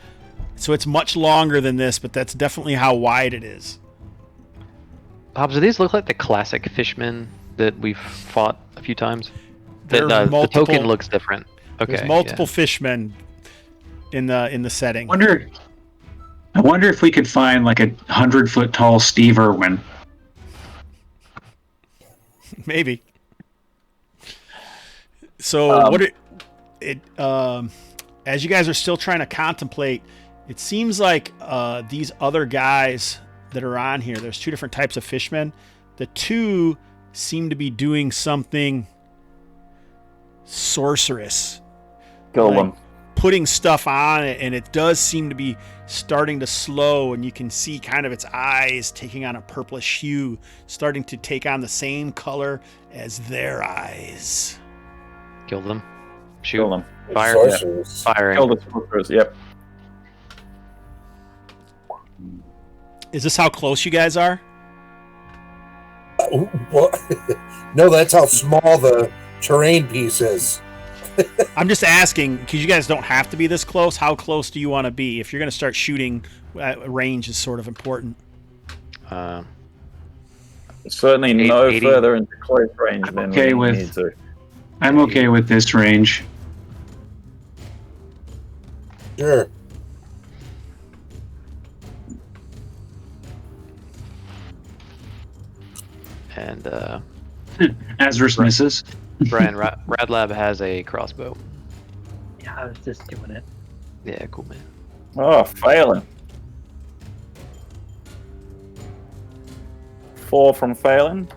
Speaker 2: So it's much longer than this, but that's definitely how wide it is.
Speaker 5: Hobbs, do these look like the classic fishmen that we've fought a few times? The token looks different. Okay,
Speaker 2: there's multiple fishmen in the setting.
Speaker 6: I wonder if we could find like a 100-foot tall Steve Irwin.
Speaker 2: Maybe. So as you guys are still trying to contemplate, it seems like these other guys that are on here, there's 2 different types of fishmen. The 2 seem to be doing something sorcerous.
Speaker 3: Kill them.
Speaker 2: Putting stuff on it, and it does seem to be starting to slow, and you can see kind of its eyes taking on a purplish hue, starting to take on the same color as their eyes.
Speaker 5: Kill them. Shoot.
Speaker 3: Kill them.
Speaker 5: Fire.
Speaker 4: Sorcerers.
Speaker 5: Firing.
Speaker 3: Kill the sorcerers, yep.
Speaker 2: Is this how close you guys are?
Speaker 4: What? No, that's how small the terrain piece is.
Speaker 2: I'm just asking, because you guys don't have to be this close. How close do you want to be? If you're going to start shooting, range is sort of important.
Speaker 3: Certainly no further into close range than we need to.
Speaker 6: I'm okay with this range.
Speaker 4: Sure.
Speaker 5: And
Speaker 6: Azrus misses.
Speaker 5: Brian, Radlab has a crossbow.
Speaker 7: Yeah, I was just doing it.
Speaker 5: Yeah, cool, man.
Speaker 3: Oh, failing. 4 from Phelan.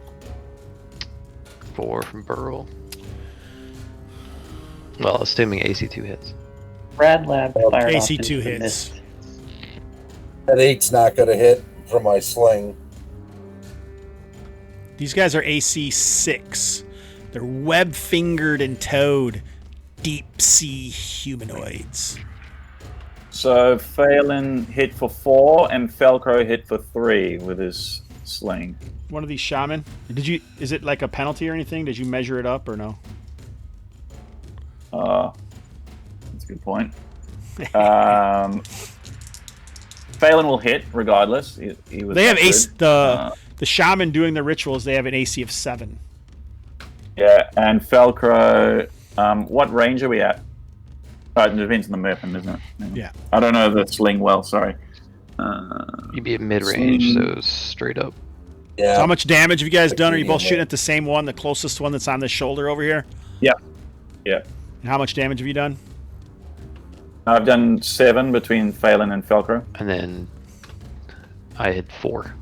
Speaker 5: 4 from Burl. Well, assuming AC2 hits.
Speaker 7: Brad Lab fired off
Speaker 2: AC2
Speaker 7: into the
Speaker 2: hits.
Speaker 7: mist.
Speaker 4: That 8's not going to hit from my sling.
Speaker 2: These guys are AC 6. They're web-fingered and toed deep sea humanoids.
Speaker 3: So Phelan hit for 4 and Felcro hit for 3 with his sling.
Speaker 2: One of these shaman. Is it like a penalty or anything? Did you measure it up or no?
Speaker 3: That's a good point. Phelan will hit regardless. He was
Speaker 2: they have
Speaker 3: good.
Speaker 2: AC. The shaman doing the rituals. They have an AC of 7.
Speaker 3: Yeah, and Felcro What range are we at? It depends on the weapon, doesn't it?
Speaker 2: Yeah.
Speaker 3: I don't know the sling well, sorry.
Speaker 5: You'd be at mid-range, so straight up.
Speaker 4: Yeah.
Speaker 2: So how much damage have you guys
Speaker 4: Like
Speaker 2: done? Are you both
Speaker 4: medium
Speaker 2: shooting at the same one, the closest one that's on the shoulder over here?
Speaker 3: Yeah. Yeah.
Speaker 2: And how much damage have you done?
Speaker 3: I've done 7 between Phelan and Falcro.
Speaker 5: And then I had 4.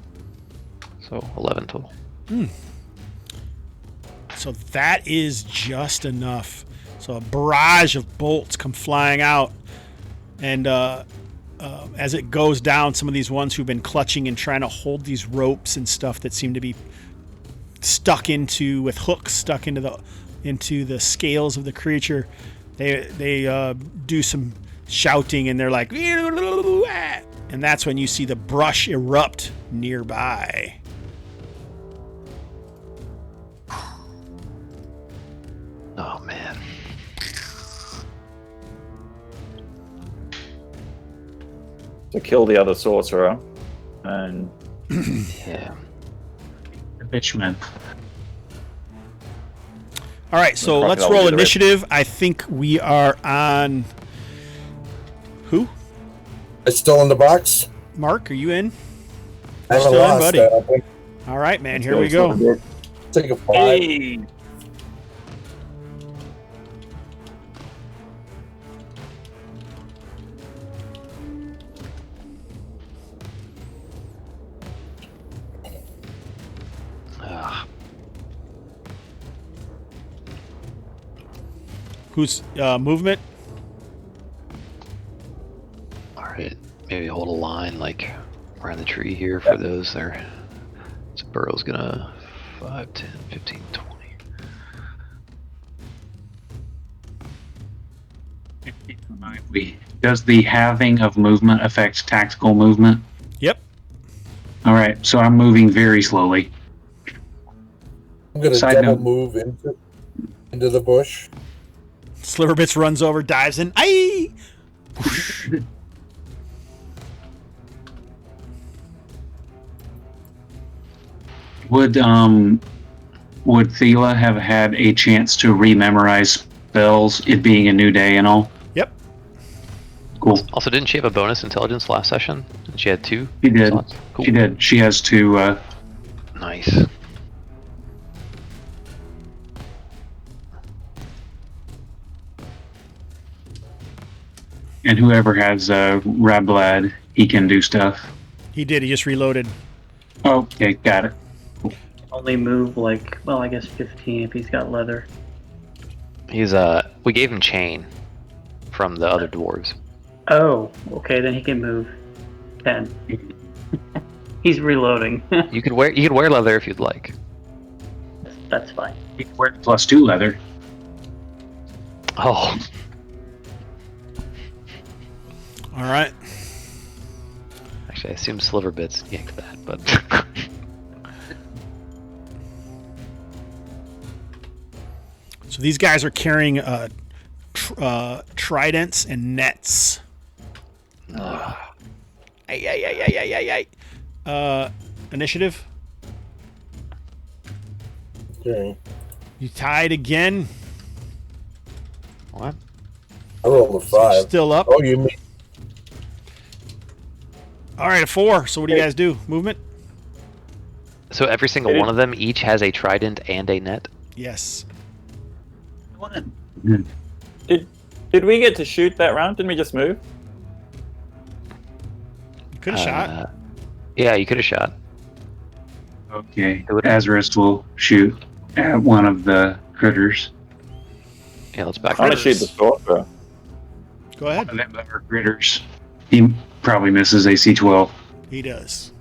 Speaker 5: So 11 total.
Speaker 2: So that is just enough. So a barrage of bolts come flying out. And as it goes down, some of these ones who've been clutching and trying to hold these ropes and stuff that seem to be stuck into, with hooks stuck into the scales of the creature, they do some shouting and they're like, and that's when you see the brush erupt nearby.
Speaker 5: Oh, man.
Speaker 3: To kill the other sorcerer. And
Speaker 5: Yeah.
Speaker 6: The bitchman.
Speaker 2: All right, so
Speaker 3: The
Speaker 2: let's
Speaker 3: crocodile
Speaker 2: roll
Speaker 3: will do the rest.
Speaker 2: initiative. I think we are on... Who?
Speaker 4: It's still in the box.
Speaker 2: Mark, are you in?
Speaker 4: I haven't
Speaker 2: Still in,
Speaker 4: lost.
Speaker 2: buddy.
Speaker 4: I don't think.
Speaker 2: All right, man, here we go.
Speaker 4: Take a 5.
Speaker 3: Hey!
Speaker 5: Ah,
Speaker 2: Who's movement?
Speaker 5: all right. Maybe hold a line like around the tree here for those there. So Burrow's gonna 5, 10, 15, 20.
Speaker 6: Does the halving of movement affect tactical movement?
Speaker 2: Yep.
Speaker 6: All right, so I'm moving very slowly.
Speaker 4: I'm going to
Speaker 6: Side
Speaker 4: double
Speaker 6: note.
Speaker 4: move into the bush.
Speaker 2: Sliverbits runs over, dives in. Aye!
Speaker 6: Would Thela have had a chance to rememorize spells, it being a new day and all?
Speaker 2: Yep.
Speaker 6: Cool.
Speaker 5: Also, didn't she have a bonus intelligence last session? She had 2?
Speaker 6: She did.
Speaker 5: slots? Cool.
Speaker 6: She did. She has to.
Speaker 5: Nice.
Speaker 6: And whoever has Rablad, he can do stuff.
Speaker 2: He did. He just reloaded.
Speaker 6: Okay, got it.
Speaker 7: Only move like, well, I guess 15 if he's got leather.
Speaker 5: He's we gave him chain from the other dwarves.
Speaker 7: Oh, okay, then he can move 10. He's reloading.
Speaker 5: You could wear leather if you'd like.
Speaker 7: That's fine.
Speaker 6: He can wear +2 leather.
Speaker 5: Oh,
Speaker 2: All right.
Speaker 5: actually, I assume Sliverbits yanked that, but
Speaker 2: So these guys are carrying tridents and nets. Initiative.
Speaker 4: Okay.
Speaker 2: You tied again.
Speaker 5: what?
Speaker 4: I rolled a 5.
Speaker 2: Still up.
Speaker 4: Oh, you mean
Speaker 2: All right, a 4. So what do you guys do? Movement?
Speaker 5: So every single one of them each has a trident and a net.
Speaker 2: Yes.
Speaker 3: Did we get to shoot that round? Didn't we just move?
Speaker 2: You could have shot.
Speaker 5: Yeah, you could have shot.
Speaker 6: Okay. Azarist will shoot at one of the critters.
Speaker 5: Yeah, let's back
Speaker 3: I'm
Speaker 5: up.
Speaker 3: gonna shoot the sorcerer.
Speaker 2: Go ahead.
Speaker 6: One of them are critters. He probably misses AC 12.
Speaker 2: He does.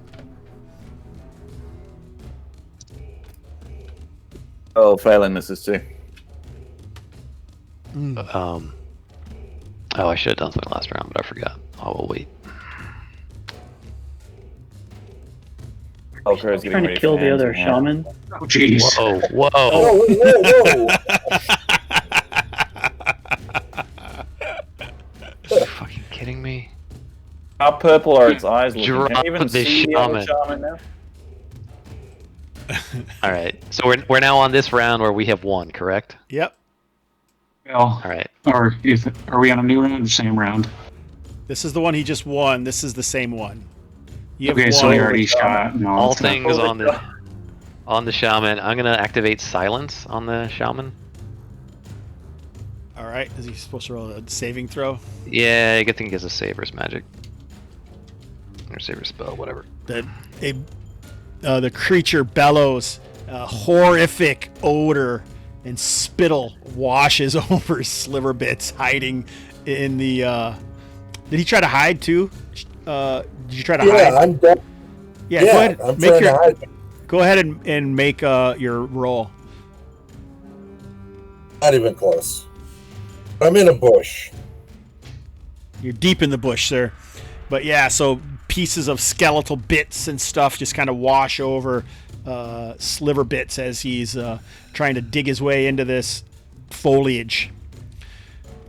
Speaker 3: Oh, Phelan misses too.
Speaker 5: Oh, I should have done something last round, but I forgot. I will wait.
Speaker 3: Falcro is getting
Speaker 7: Trying to
Speaker 3: ready
Speaker 7: kill
Speaker 3: for
Speaker 7: the
Speaker 3: hands
Speaker 7: other
Speaker 3: and
Speaker 7: shaman.
Speaker 6: Oh, jeez.
Speaker 5: Whoa, whoa!
Speaker 4: whoa, whoa, whoa.
Speaker 5: Are you fucking kidding me?
Speaker 3: How purple are its eyes looking? Can
Speaker 5: Drop
Speaker 3: you even
Speaker 5: the
Speaker 3: see the other
Speaker 5: shaman.
Speaker 3: shaman now?
Speaker 5: All right, so we're now on this round where we have 1, correct?
Speaker 2: Yep.
Speaker 6: Well,
Speaker 5: All right.
Speaker 6: or are we on a new round or same round?
Speaker 2: This is the one he just won. This is the same one. You have
Speaker 6: Okay,
Speaker 2: one.
Speaker 6: so he already shot. No,
Speaker 5: All
Speaker 6: it's not.
Speaker 5: things on the shaman. I'm gonna activate silence on the shaman.
Speaker 2: All right. Is he supposed to roll a saving throw?
Speaker 5: Yeah, I think he gets a saver's magic. Or saver's spell, whatever.
Speaker 2: The creature bellows. A horrific odor and spittle washes over Sliver Bits, hiding in the. Did he try to hide too? Did you try to hide?
Speaker 4: Yeah, I'm dead.
Speaker 2: Yeah, go ahead.
Speaker 4: I'm trying to hide.
Speaker 2: Go ahead and make your roll.
Speaker 4: Not even close. I'm in a bush.
Speaker 2: You're deep in the bush, sir. But yeah, so pieces of skeletal bits and stuff just kind of wash over Sliver Bits as he's trying to dig his way into this foliage.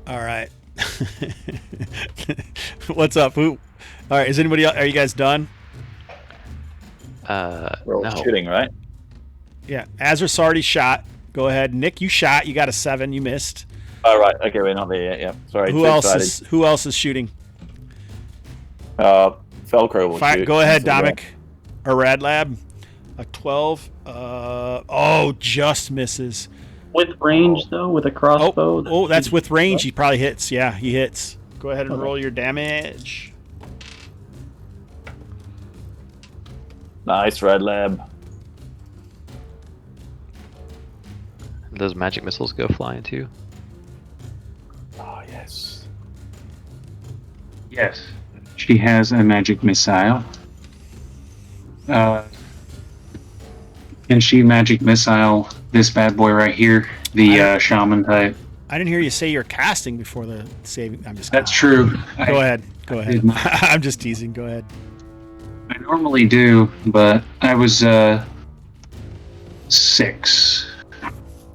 Speaker 2: All right. What's up? All right. Is anybody else? Are you guys done?
Speaker 3: We're all
Speaker 5: No.
Speaker 3: shooting, right?
Speaker 2: Yeah. Azra's already shot. Go ahead. Nick, you shot. You got a 7. You missed.
Speaker 3: All right. Okay, we're not there yet. Yeah. Sorry.
Speaker 2: Who else is shooting?
Speaker 3: Felcrow will shoot.
Speaker 2: Go ahead,
Speaker 3: That's all
Speaker 2: Dominic. Or Radlab. A 12. Just misses.
Speaker 7: With range, though, with a crossbow.
Speaker 2: That's with range. He probably hits. Yeah, he hits. Go ahead and roll your damage.
Speaker 3: Nice, Red Lab.
Speaker 5: Those magic missiles go flying too.
Speaker 3: Oh, yes.
Speaker 6: Yes. She has a magic missile. Can she magic missile this bad boy right here? The shaman type.
Speaker 2: I didn't hear you say you're casting before the saving. I'm just.
Speaker 6: That's true.
Speaker 2: Go ahead.
Speaker 6: did not.
Speaker 2: I'm just teasing. Go ahead.
Speaker 6: I normally do, but I was 6.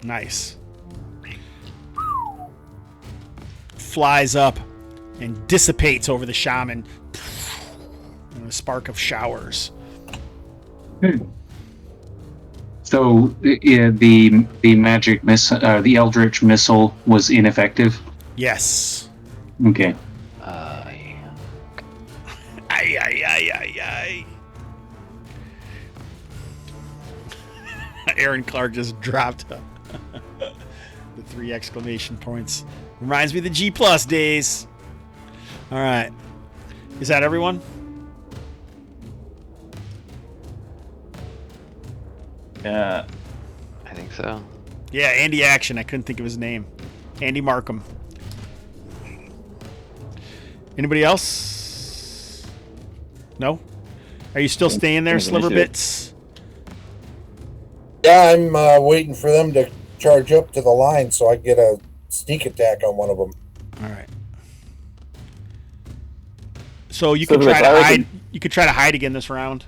Speaker 2: Nice. Flies up and dissipates over the shaman in a spark of showers.
Speaker 6: So the magic the eldritch missile was ineffective.
Speaker 2: Yes.
Speaker 6: Okay.
Speaker 2: Ay. Aaron Clark just dropped the 3 exclamation points. Reminds me of the G+ days. All right. Is that everyone?
Speaker 3: Yeah.
Speaker 5: I think so.
Speaker 2: Yeah, Andy Action. I couldn't think of his name. Andy Markham. Anybody else? No? Are you still staying there, Sliver Bits?
Speaker 4: Yeah, I'm waiting for them to charge up to the line so I get a sneak attack on one of them.
Speaker 2: All right. So you can try to hide. You could try to hide again this round.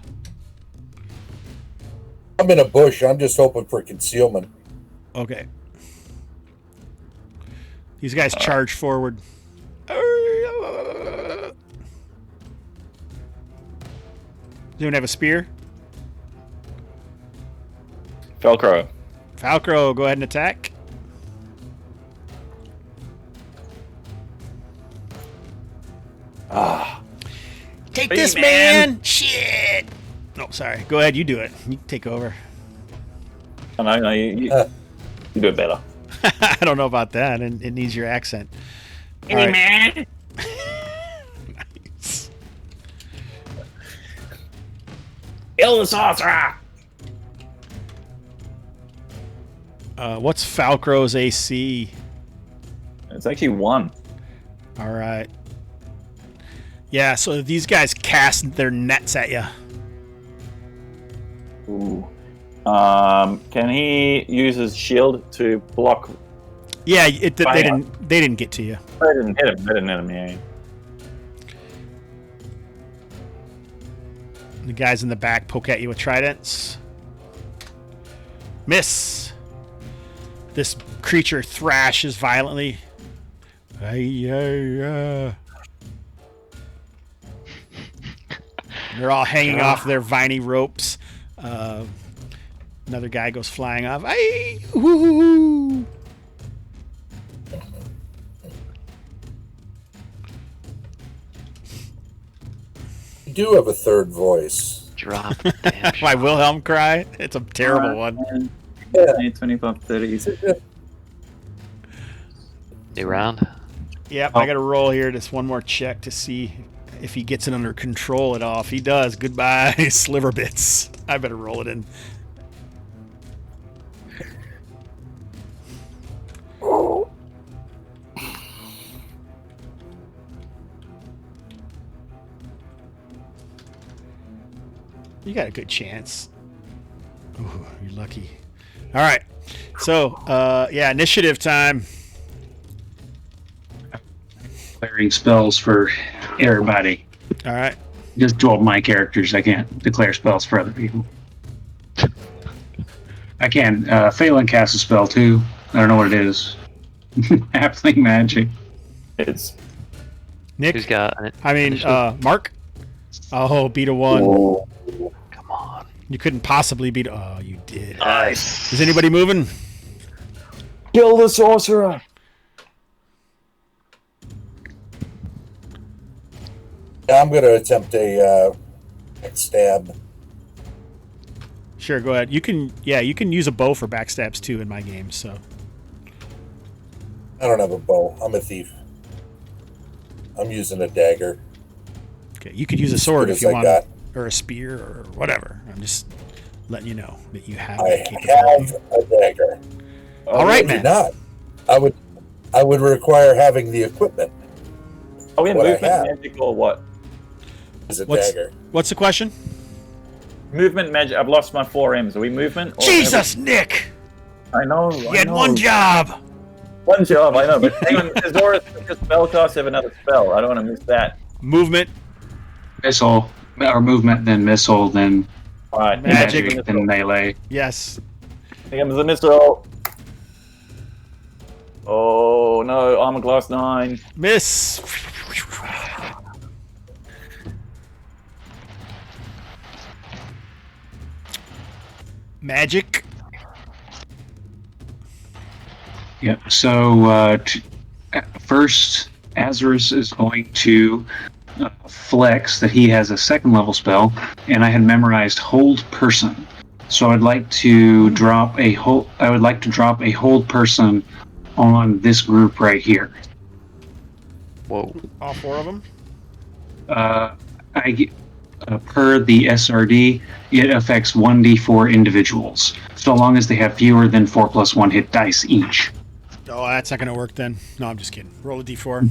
Speaker 4: I'm in a bush. I'm just hoping for concealment.
Speaker 2: Okay. These guys charge forward. Does anyone have a spear?
Speaker 3: Felcrow.
Speaker 2: Falcro, go ahead and attack. Take this, man! Shit! No, sorry. Go ahead, you do it. You take over.
Speaker 3: Oh, no, you do it better.
Speaker 2: I don't know about that. It needs your accent.
Speaker 3: Hey, man!
Speaker 2: Nice.
Speaker 3: Kill the sorcerer!
Speaker 2: What's Falcro's AC?
Speaker 3: It's actually 1.
Speaker 2: All right. Yeah, so these guys cast their nets at you.
Speaker 3: Ooh. Can he use his shield to block?
Speaker 2: Yeah, they didn't get to you.
Speaker 3: They didn't hit him. Yeah.
Speaker 2: The guys in the back poke at you with tridents. Miss. This creature thrashes violently. They're all hanging off their viney ropes. Another guy goes flying off.
Speaker 4: do have a third voice.
Speaker 5: Drop the damn
Speaker 2: My
Speaker 5: shot.
Speaker 2: Wilhelm cry. It's a terrible one.
Speaker 4: Yeah.
Speaker 3: 25, 30.
Speaker 5: New round.
Speaker 2: Yep, I got to roll here. Just one more check to see if he gets it under control at all. If he does, goodbye, sliver bits. I better roll it in. You got a good chance. Ooh, you're lucky. All right. So, yeah, initiative time.
Speaker 6: Declaring spells for everybody.
Speaker 2: All right.
Speaker 6: Just 12 my characters. I can't declare spells for other people. I can. Phelan casts a spell too. I don't know what it is. Halfling magic.
Speaker 3: It's
Speaker 2: Nick.
Speaker 5: Who's got it?
Speaker 2: I mean, Mark. Oh, beat a 1.
Speaker 3: oh,
Speaker 5: Come on.
Speaker 2: You couldn't possibly beat. Oh, you did.
Speaker 5: Nice.
Speaker 2: Is anybody moving?
Speaker 3: kill the sorcerer.
Speaker 4: I'm going to attempt a stab.
Speaker 2: Sure, go ahead. You can. Yeah, you can use a bow for backstabs too in my game. So
Speaker 4: I don't have a bow. I'm a thief. I'm using a dagger.
Speaker 2: okay, you could use a sword
Speaker 4: As
Speaker 2: if you
Speaker 4: good as
Speaker 2: want,
Speaker 4: I got.
Speaker 2: or a spear or whatever. I'm just letting you know that you have
Speaker 4: I
Speaker 2: that capability.
Speaker 4: have a dagger.
Speaker 2: All right,
Speaker 4: I do
Speaker 2: man.
Speaker 4: not. I would require having the equipment.
Speaker 3: Are we in
Speaker 4: What I
Speaker 3: movement
Speaker 4: have.
Speaker 3: magic or what?
Speaker 4: Is a
Speaker 2: What's-
Speaker 4: dagger.
Speaker 2: What's the question?
Speaker 3: Movement magic. I've lost my 4 M's. Are we movement? Or
Speaker 2: Jesus, Nick!
Speaker 3: I know.
Speaker 2: You
Speaker 3: I
Speaker 2: had
Speaker 3: know.
Speaker 2: one job.
Speaker 3: One job. I know. But hang on. Does Doris just spellcast have another spell? I don't want to miss that.
Speaker 2: Movement,
Speaker 6: Missile, or movement, then missile, then
Speaker 3: All right.
Speaker 2: Magic.
Speaker 6: magic, then melee.
Speaker 2: yes.
Speaker 3: Here comes the missile. Oh no! Armor class 9.
Speaker 2: Miss. Magic.
Speaker 6: Yep. So first, Azarus is going to flex that he has a second level spell, and I had memorized Hold Person. So I'd like to drop a hold. I would like to drop a Hold Person on this group right here.
Speaker 5: Whoa.
Speaker 2: All 4 of them.
Speaker 6: I get, per the SRD, it affects 1d4 individuals, so long as they have fewer than 4+1 hit dice each.
Speaker 2: Oh, that's not going to work then. No, I'm just kidding. Roll a d4.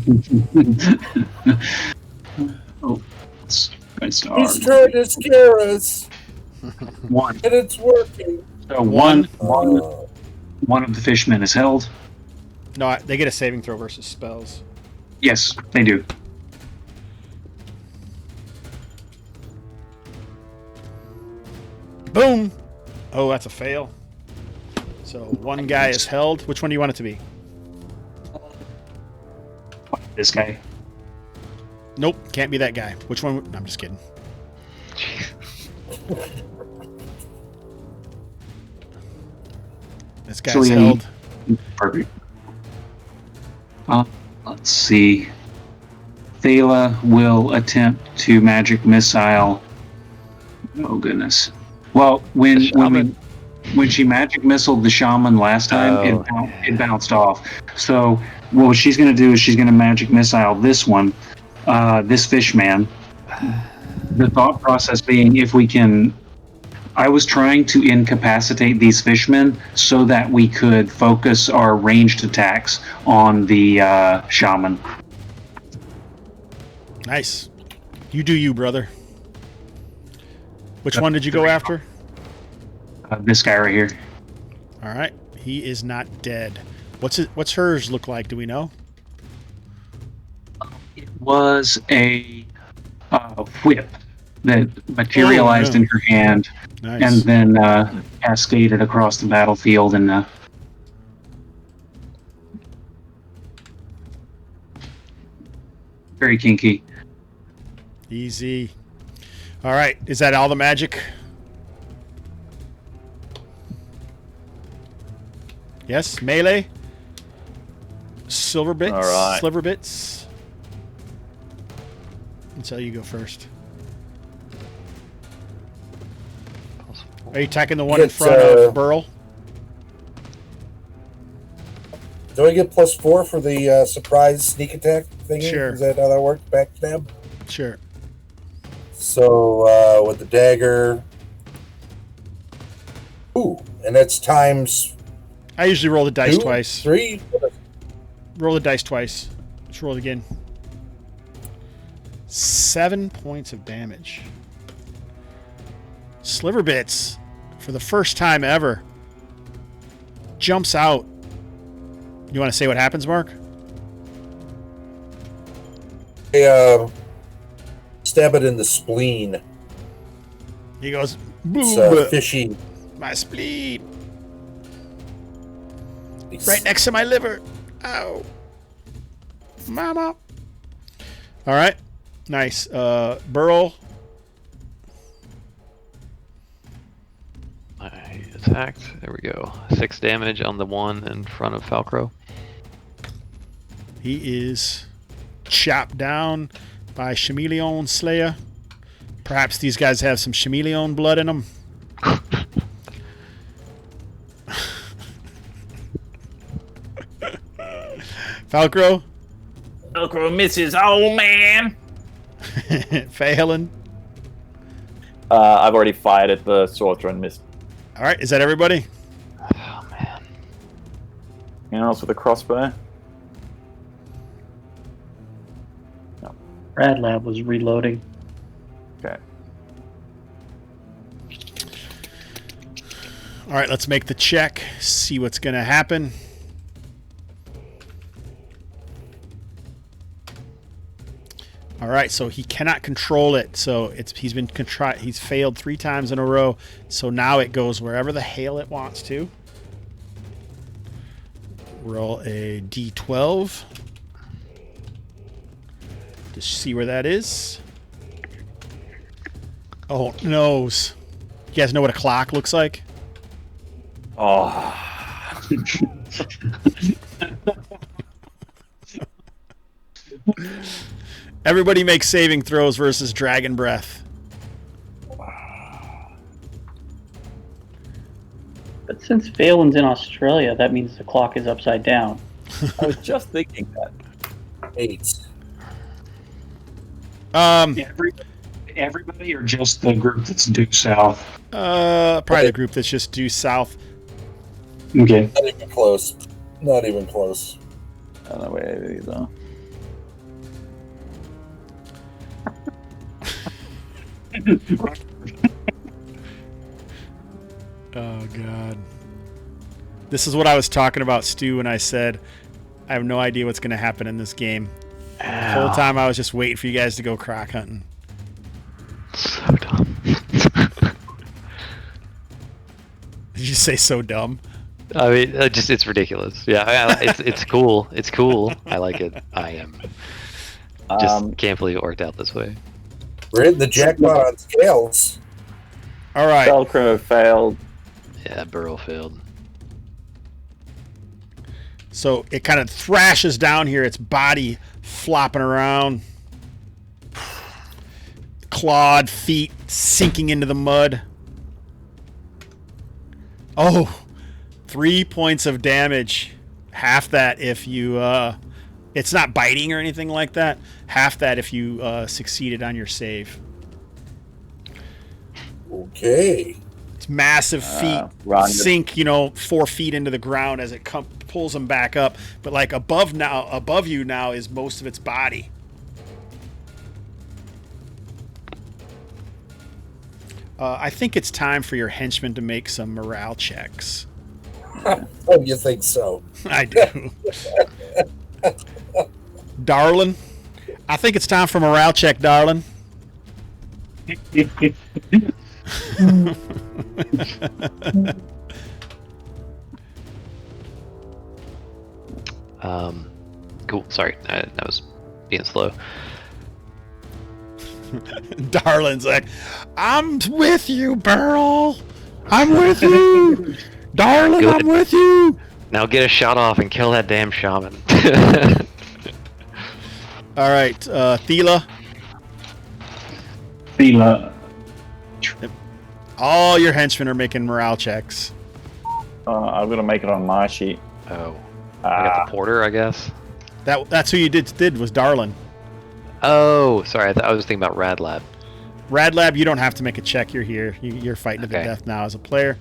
Speaker 6: Oh, it's
Speaker 4: He's trying to scare us,
Speaker 6: one.
Speaker 4: and it's working.
Speaker 6: So one
Speaker 4: Uh,
Speaker 6: of the fishmen is held.
Speaker 2: No, they get a saving throw versus spells.
Speaker 6: Yes, they do.
Speaker 2: Boom. Oh, that's a fail. So one guy is held. Which one do you want it to be?
Speaker 6: This guy.
Speaker 2: Nope, can't be that guy. Which one? No, I'm just kidding. This guy's
Speaker 6: So, yeah,
Speaker 2: held.
Speaker 6: Perfect. Let's see. Thala will attempt to magic missile. Oh goodness. Well, when she magic missiled the shaman last time, it bounced off. So what she's going to do is she's going to magic missile this one, this fish man. The thought process being, if we can, I was trying to incapacitate these fishmen so that we could focus our ranged attacks on the shaman.
Speaker 2: Nice. You do you, brother. Which one did you go after?
Speaker 6: This guy right here.
Speaker 2: All right. He is not dead. What's hers look like? Do we know?
Speaker 6: It was a whip that materialized in her hand
Speaker 2: Nice.
Speaker 6: and then cascaded across the battlefield and very kinky.
Speaker 2: Easy. All right. Is that all the magic? Yes. Melee. Silver bits.
Speaker 3: All right.
Speaker 2: Sliver bits. And so you go first. Are you attacking the one in front of Burl?
Speaker 4: Do I get +4 for the surprise sneak attack thingy?
Speaker 2: Sure.
Speaker 4: Is that how that works? Backstab?
Speaker 2: Sure.
Speaker 4: So, with the dagger... Ooh, and that's times...
Speaker 2: I usually roll the dice
Speaker 4: 2,
Speaker 2: twice.
Speaker 4: 3?
Speaker 2: Roll the dice twice. Let's roll it again. 7 points of damage. Sliverbits, for the first time ever, jumps out. You want to say what happens, Mark?
Speaker 4: I stab it in the spleen.
Speaker 2: He goes,
Speaker 4: It's
Speaker 2: boom,
Speaker 4: fishy.
Speaker 2: my spleen. Right next to my liver. Ow. Mama. All right. Nice. Burl.
Speaker 5: I attacked. There we go. 6 damage on the one in front of Falcro.
Speaker 2: He is chopped down by Chameleon Slayer. Perhaps these guys have some Chameleon blood in them. Falcro.
Speaker 3: Velcro misses. Oh, man.
Speaker 2: Phelan.
Speaker 3: I've already fired at the sorcerer and missed.
Speaker 2: All right, is that everybody?
Speaker 5: Oh, man.
Speaker 3: Anyone else with a crossbow?
Speaker 7: Rad Lab was reloading.
Speaker 3: Okay.
Speaker 2: All right, let's make the check. See what's going to happen. All right, so he cannot control it. So he's failed 3 times in a row. So now it goes wherever the hell it wants to. Roll a d12 to see where that is. Oh, nose. You guys know what a clock looks like?
Speaker 3: Oh.
Speaker 2: Everybody makes saving throws versus Dragon Breath.
Speaker 7: But since Phelan's in Australia, that means the clock is upside down.
Speaker 3: I was just thinking that.
Speaker 4: 8.
Speaker 6: Everybody or just the group that's due south?
Speaker 2: Probably the group that's just due south.
Speaker 6: Okay.
Speaker 4: Not even close. Not even close.
Speaker 3: I don't know where these are.
Speaker 2: Oh, God. This is what I was talking about, Stu, when I said I have no idea what's going to happen in this game. The whole time I was just waiting for you guys to go croc hunting.
Speaker 5: So dumb.
Speaker 2: Did you say so dumb?
Speaker 5: I mean, it's ridiculous. Yeah, it's cool. It's cool. I like it. I am. Just can't believe it worked out this way.
Speaker 4: We're hitting the jackpot on scales.
Speaker 2: All right.
Speaker 3: Velcro failed.
Speaker 5: Yeah, Burrow failed.
Speaker 2: So it kind of thrashes down here, its body flopping around. Clawed feet sinking into the mud. Oh, 3 points of damage. Half that if you... it's not biting or anything like that. Half that if you succeeded on your save.
Speaker 4: Okay.
Speaker 2: It's massive feet sink, 4 feet into the ground as it pulls them back up. But like above you now is most of its body. I think it's time for your henchmen to make some morale checks.
Speaker 4: Oh, you think so?
Speaker 2: I do. Darlin, I think it's time for morale check, darling.
Speaker 5: Cool. Sorry, I was being slow.
Speaker 2: Darlin's like, I'm with you, Burl. I'm with you. Darling,
Speaker 5: Good.
Speaker 2: I'm with you.
Speaker 5: Now get a shot off and kill that damn shaman.
Speaker 2: All right, Thela.
Speaker 6: Thela.
Speaker 2: All your henchmen are making morale checks.
Speaker 3: I'm gonna make it on my sheet.
Speaker 5: Oh. I got the porter, I guess.
Speaker 2: That's who you did was Darlin.
Speaker 5: Oh, sorry. I was thinking about Radlab.
Speaker 2: Radlab, you don't have to make a check. You're here. You're fighting to the death now as a player.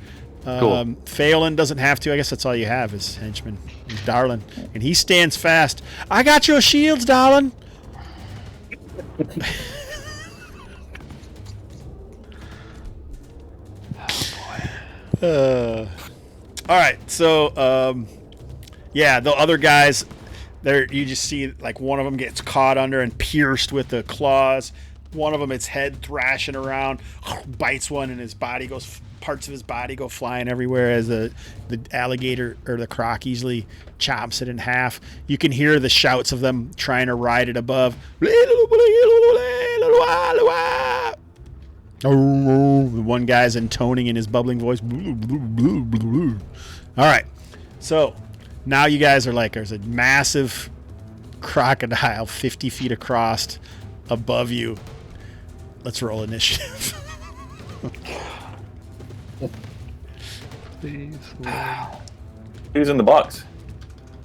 Speaker 5: Cool.
Speaker 2: Phelan doesn't have to. I guess that's all you have is henchman. He's Darlin. And he stands fast. I got your shields, Darlin. All right. So, yeah, the other guys, there you just see like one of them gets caught under and pierced with the claws. One of them, its head thrashing around, bites one, and his body goes. Parts of his body go flying everywhere as the alligator or the croc easily chops it in half. You can hear the shouts of them trying to ride it above. The one guy's intoning in his bubbling voice. All right, so now you guys are like, there's a massive crocodile 50 feet across above you. Let's roll initiative.
Speaker 5: Please.
Speaker 3: Who's in the box?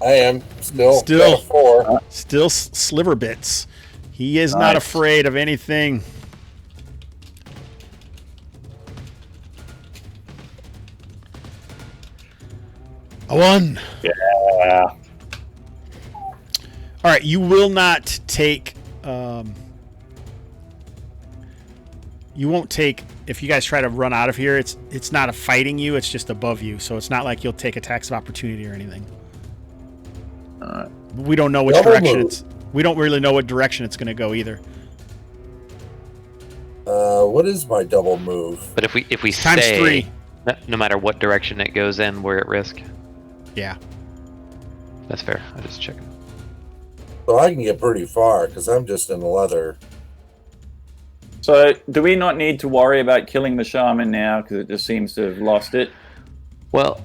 Speaker 4: I am still
Speaker 2: Still.
Speaker 4: got a 4.
Speaker 2: Still Sliver Bits. He is not
Speaker 3: Nice.
Speaker 2: afraid of anything. A 1.
Speaker 3: Yeah.
Speaker 2: All right, you will not take. You won't take. If you guys try to run out of here, it's not a fighting you. It's just above you, so it's not like you'll take attacks of opportunity or anything. We don't know which
Speaker 4: Double
Speaker 2: direction
Speaker 4: move.
Speaker 2: it's. We don't really know what direction it's going to go either.
Speaker 4: What is my double move?
Speaker 5: But if we
Speaker 2: Times
Speaker 5: stay,
Speaker 2: 3.
Speaker 5: no matter what direction it goes in, we're at risk.
Speaker 2: Yeah.
Speaker 5: That's fair. I just checking.
Speaker 4: So I can get pretty far because I'm just in leather.
Speaker 3: So, do we not need to worry about killing the shaman now because it just seems to have lost it?
Speaker 5: Well,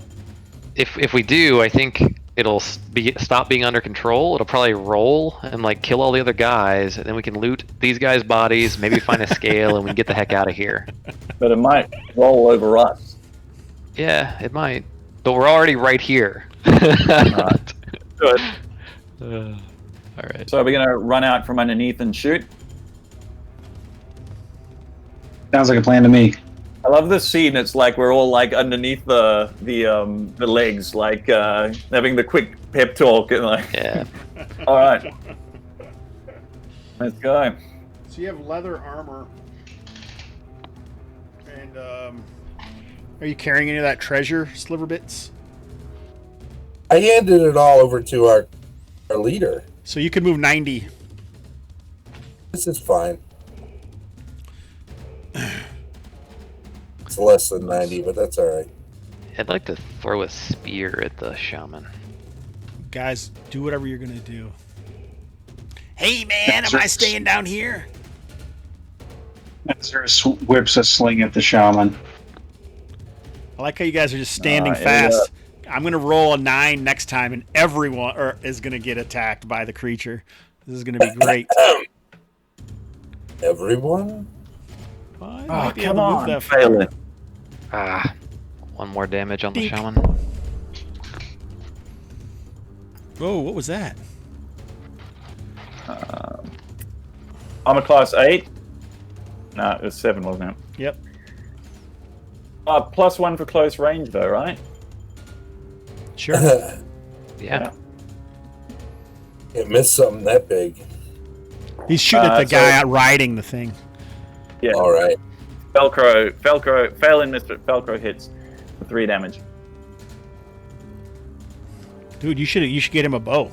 Speaker 5: if we do, I think it'll stop being under control. It'll probably roll and like kill all the other guys, and then we can loot these guys' bodies, maybe find a scale, and we can get the heck out of here.
Speaker 3: But it might roll over us.
Speaker 5: Yeah, it might. But we're already right here.
Speaker 3: Good.
Speaker 5: All right.
Speaker 3: So, are we going to run out from underneath and shoot?
Speaker 6: Sounds like a plan to me.
Speaker 3: I love this scene. It's like we're all like underneath the legs, like having the quick pep talk and like.
Speaker 5: Yeah.
Speaker 3: All right, let's go.
Speaker 2: So you have leather armor, and are you carrying any of that treasure, Sliver Bits?
Speaker 4: I handed it all over to our leader.
Speaker 2: So you could move 90.
Speaker 4: This is fine. It's less than 90, but that's all right.
Speaker 5: I'd like to throw a spear at the shaman.
Speaker 2: Guys, do whatever you're gonna do. Hey man, am I staying down here?
Speaker 6: Zeus whips a sling at the shaman.
Speaker 2: I like how you guys are just standing fast. I'm gonna roll a 9 next time, and everyone is gonna get attacked by the creature. This is gonna be great.
Speaker 4: Everyone?
Speaker 2: Well,
Speaker 3: Oh, come on,
Speaker 2: far.
Speaker 3: Phelan.
Speaker 5: One more damage on the
Speaker 2: Dink.
Speaker 5: shaman.
Speaker 2: Whoa, what was that?
Speaker 3: I'm a class 8. No, it was 7, wasn't it?
Speaker 2: Yep.
Speaker 3: +1 for close range, though, right?
Speaker 2: Sure.
Speaker 5: Yeah.
Speaker 4: You missed something that big.
Speaker 2: He's shooting at the
Speaker 3: so-
Speaker 2: guy out riding the thing.
Speaker 3: Yeah.
Speaker 4: All right.
Speaker 3: Phelan missed it. Velcro hits for 3 damage.
Speaker 2: Dude, you should get him a bow.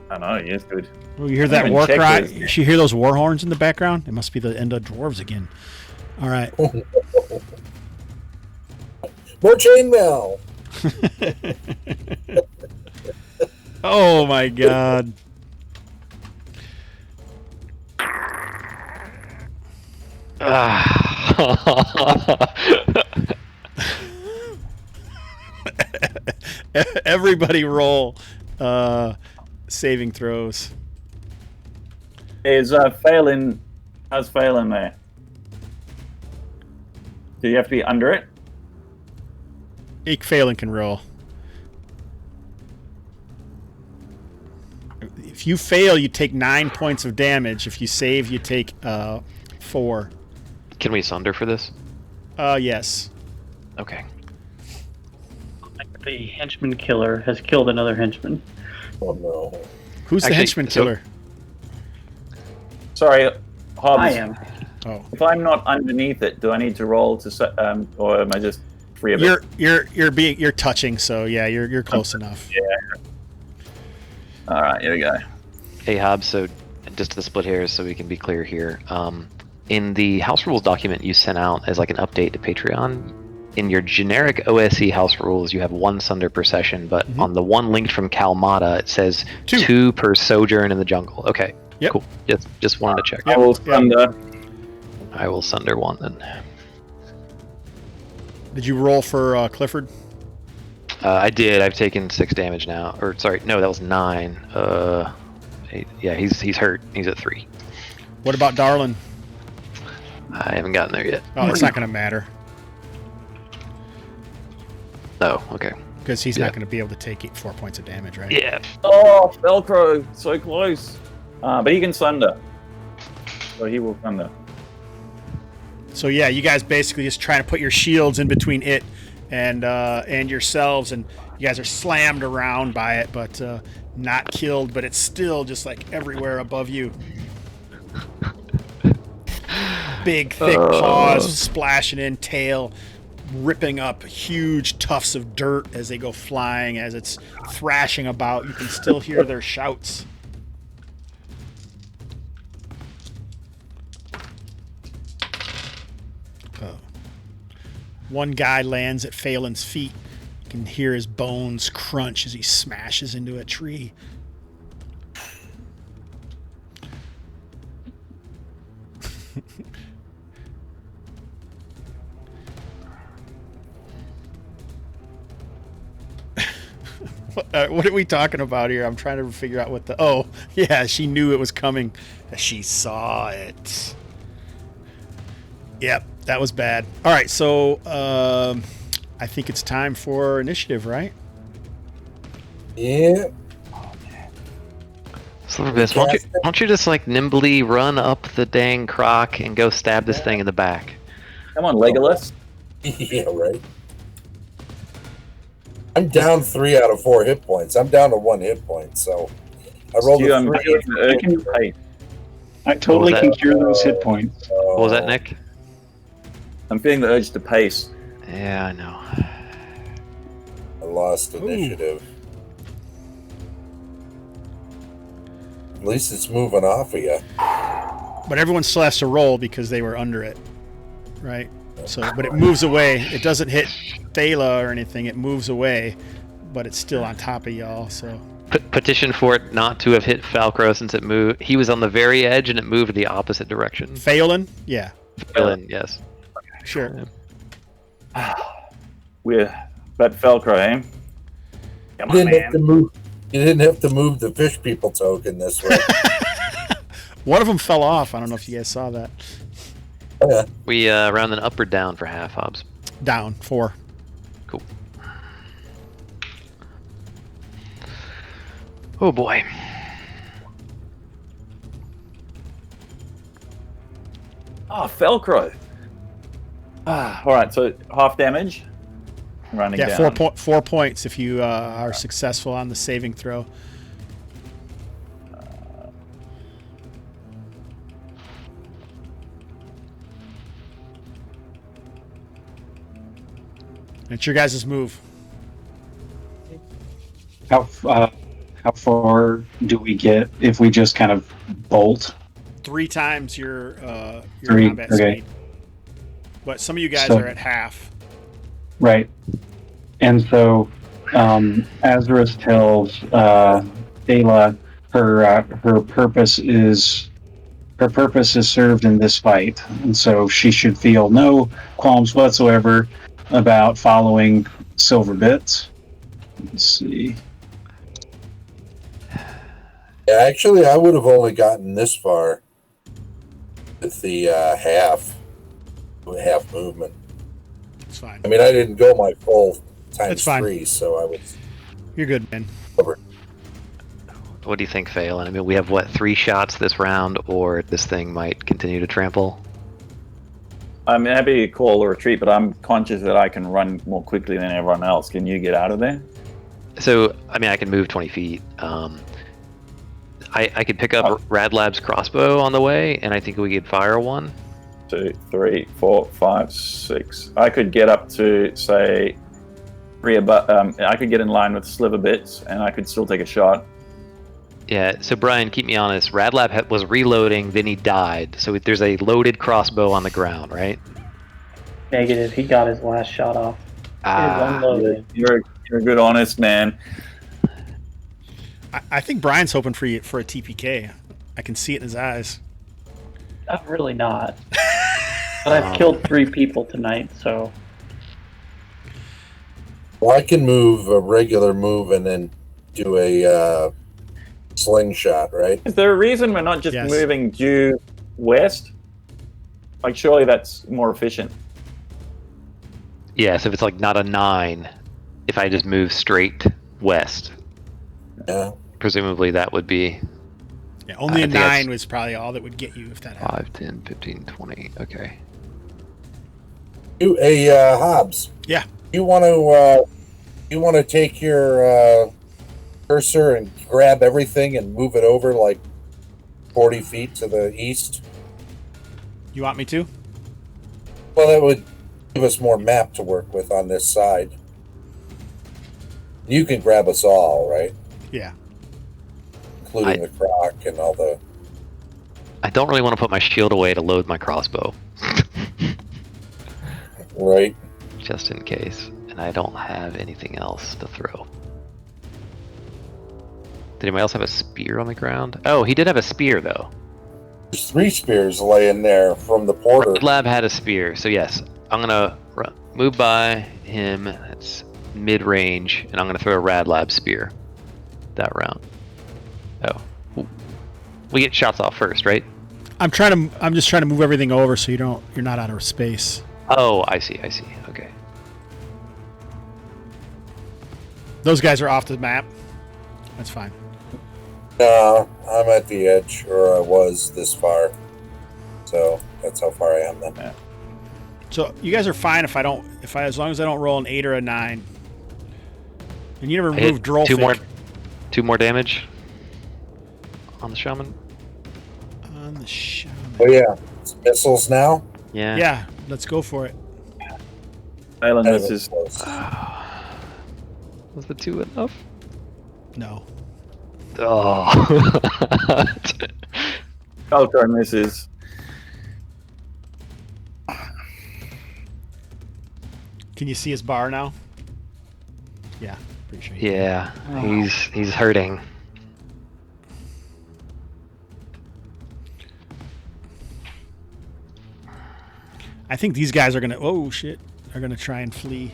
Speaker 3: I know, yes, good.
Speaker 2: Oh, you hear
Speaker 3: I
Speaker 2: that
Speaker 3: haven't
Speaker 2: war
Speaker 3: checked
Speaker 2: cry?
Speaker 3: this.
Speaker 2: You hear those war horns in the background? It must be the end of dwarves again. All right.
Speaker 4: More chainmail.
Speaker 2: Oh my god. Everybody roll saving throws.
Speaker 3: Is Phelan... How's Phelan there? Do you have to be under it?
Speaker 2: Phelan can roll. If you fail, you take 9 points of damage. If you save, you take 4.
Speaker 5: Can we sunder for this?
Speaker 2: Yes.
Speaker 5: Okay.
Speaker 7: The henchman killer has killed another henchman.
Speaker 4: Oh no.
Speaker 2: Who's the
Speaker 5: Actually,
Speaker 2: henchman killer?
Speaker 3: Sorry, Hobbs.
Speaker 7: I am.
Speaker 2: Oh,
Speaker 3: If I'm not underneath it, do I need to roll to, or am I just free of it?
Speaker 2: you're touching, so yeah, you're close enough.
Speaker 3: Yeah. All right, here we go.
Speaker 5: Hey Hobbs, so just to split hairs so we can be clear here. In the house rules document you sent out as like an update to Patreon, in your generic OSE house rules, you have 1 sunder per session, but on the one linked from Kalmatta, it says 2 per sojourn in the jungle. Okay,
Speaker 2: Yep.
Speaker 5: cool. Just wanted to check.
Speaker 3: I will sunder.
Speaker 5: I will sunder 1 then.
Speaker 2: Did you roll for Clifford?
Speaker 5: I did. I've taken 6 damage now. Or sorry, no, that was 9. 8. Yeah, he's hurt. He's at 3.
Speaker 2: What about Darlin?
Speaker 5: I haven't gotten there yet.
Speaker 2: Oh, it's not going to matter
Speaker 5: Oh, okay.
Speaker 2: because he's not going to be able to take 4 points of damage, right?
Speaker 5: Yeah.
Speaker 3: Oh, Velcro, so close. But he can sunder. So he will sunder.
Speaker 2: So yeah, you guys basically just trying to put your shields in between it and yourselves, and you guys are slammed around by it, but not killed. But it's still just like everywhere above you. Big, thick paws splashing in, tail ripping up huge tufts of dirt as they go flying, as it's thrashing about. You can still hear their shouts. One guy lands at Phelan's feet. You can hear his bones crunch as he smashes into a tree. What are we talking about here? I'm trying to figure out what the... Oh, yeah, she knew it was coming. She saw it. Yep, that was bad. All right, so I think it's time for initiative, right?
Speaker 4: Yeah.
Speaker 5: Silverbits, why don't you just like nimbly run up the dang croc and go stab this thing in the back?
Speaker 3: Come on, Legolas.
Speaker 4: Yeah, right. I'm down 3 out of 4 hit points. I'm down to 1 hit point, so I rolled
Speaker 3: Stu,
Speaker 4: a
Speaker 3: I'm
Speaker 4: 3.
Speaker 3: feeling the urge to pay.
Speaker 6: I totally
Speaker 5: What was
Speaker 6: can
Speaker 5: that?
Speaker 6: cure those hit points.
Speaker 5: What was that, Nick?
Speaker 3: I'm feeling the urge to pace.
Speaker 5: Yeah, I know.
Speaker 4: I lost initiative. At least it's moving off of you.
Speaker 2: But everyone still has to roll because they were under it, right? So, but it moves away. It doesn't hit Thala or anything. It moves away, but it's still on top of y'all. So
Speaker 5: Petition for it not to have hit Falcro since it moved. He was on the very edge and it moved the opposite direction.
Speaker 2: Phelan, yeah,
Speaker 5: Phelan, yes.
Speaker 2: sure.
Speaker 3: We're but Velcro, eh? Come on,
Speaker 4: You didn't have to
Speaker 3: man.
Speaker 4: move. You didn't have to move the fish people token this way.
Speaker 2: One of them fell off. I don't know if you guys saw that.
Speaker 4: Yeah.
Speaker 5: We round an up or down for half, Hobbs.
Speaker 2: Down 4.
Speaker 5: Cool. Oh boy.
Speaker 3: Oh, Velcro. All right, so half damage. Running
Speaker 2: Yeah,
Speaker 3: down.
Speaker 2: 4 points if you are successful on the saving throw. It's your guys' move.
Speaker 6: How far do we get if we just kind of bolt?
Speaker 2: 3 times your
Speaker 6: 3,
Speaker 2: combat
Speaker 6: okay.
Speaker 2: speed. But some of you guys
Speaker 6: So-
Speaker 2: are at half.
Speaker 6: Right. And so, Azarus tells Thala her purpose is served in this fight, and so she should feel no qualms whatsoever about following Silver Bits. Let's see.
Speaker 4: Yeah, actually, I would have only gotten this far with the half movement.
Speaker 2: fine.
Speaker 4: I mean, I didn't go my full times
Speaker 2: That's fine.
Speaker 4: 3, so I was
Speaker 2: You're good, man.
Speaker 4: covered.
Speaker 5: What do you think, Phelan? I mean, we have, 3 shots this round, or this thing might continue to trample?
Speaker 3: I'm happy to call a retreat, but I'm conscious that I can run more quickly than everyone else. Can you get out of there?
Speaker 5: So, I mean, I can move 20 feet. I could pick up Radlab's crossbow on the way, and I think we could fire one.
Speaker 3: 2, 3, 4, 5, 6. I could get up to, say, 3 above. I could get in line with Sliver Bits, and I could still take a shot.
Speaker 5: Yeah, so Brian, keep me honest. Radlab was reloading, then he died. So there's a loaded crossbow on the ground, right?
Speaker 7: Negative. He got his last shot off.
Speaker 3: You're a good, honest man.
Speaker 2: I think Brian's hoping for a TPK. I can see it in his eyes.
Speaker 7: I'm really not. But I've killed 3 people tonight, so...
Speaker 4: Well, I can move a regular move and then do a slingshot, right?
Speaker 3: Is there a reason we're not just moving due west? Like, surely that's more efficient.
Speaker 5: Yeah, so if it's like not a 9, if I just move straight west, presumably that would be...
Speaker 2: Yeah, only a 9 was probably all that would get you if that happened.
Speaker 5: 5, 10, 15, 20. Okay.
Speaker 4: Hobbs.
Speaker 2: Yeah.
Speaker 4: You want to take your cursor and grab everything and move it over like 40 feet to the east?
Speaker 2: You want me to?
Speaker 4: Well, that would give us more map to work with on this side. You can grab us all, right?
Speaker 2: Yeah.
Speaker 4: Including the croc and all the...
Speaker 5: I don't really want to put my shield away to load my crossbow.
Speaker 4: Right.
Speaker 5: Just in case. And I don't have anything else to throw. Did anybody else have a spear on the ground? Oh, he did have a spear, though.
Speaker 4: There's 3 spears laying there from the porter.
Speaker 5: Lab had a spear, so yes. I'm going to move by him. That's mid-range, and I'm going to throw a Radlab spear that round. Oh. We get shots off first, right?
Speaker 2: I'm just trying to move everything over so you're not out of space.
Speaker 5: Oh, I see. Okay.
Speaker 2: Those guys are off the map. That's fine.
Speaker 4: No, I'm at the edge, or I was this far. So that's how far I am then.
Speaker 2: So you guys are fine if as long as I don't roll an 8 or a 9. And you never moved Drolfic.
Speaker 5: 2 more damage on the shaman.
Speaker 2: On the shaman.
Speaker 4: Oh yeah, it's missiles now.
Speaker 5: Yeah.
Speaker 2: Yeah, let's go for it.
Speaker 3: Phelan, this is...
Speaker 5: Was the 2 enough?
Speaker 2: No.
Speaker 5: Oh.
Speaker 3: Falco misses.
Speaker 2: Can you see his bar now? Yeah, pretty sure.
Speaker 5: Yeah, he's hurting.
Speaker 2: I think these guys are gonna. Oh shit! Are gonna try and flee.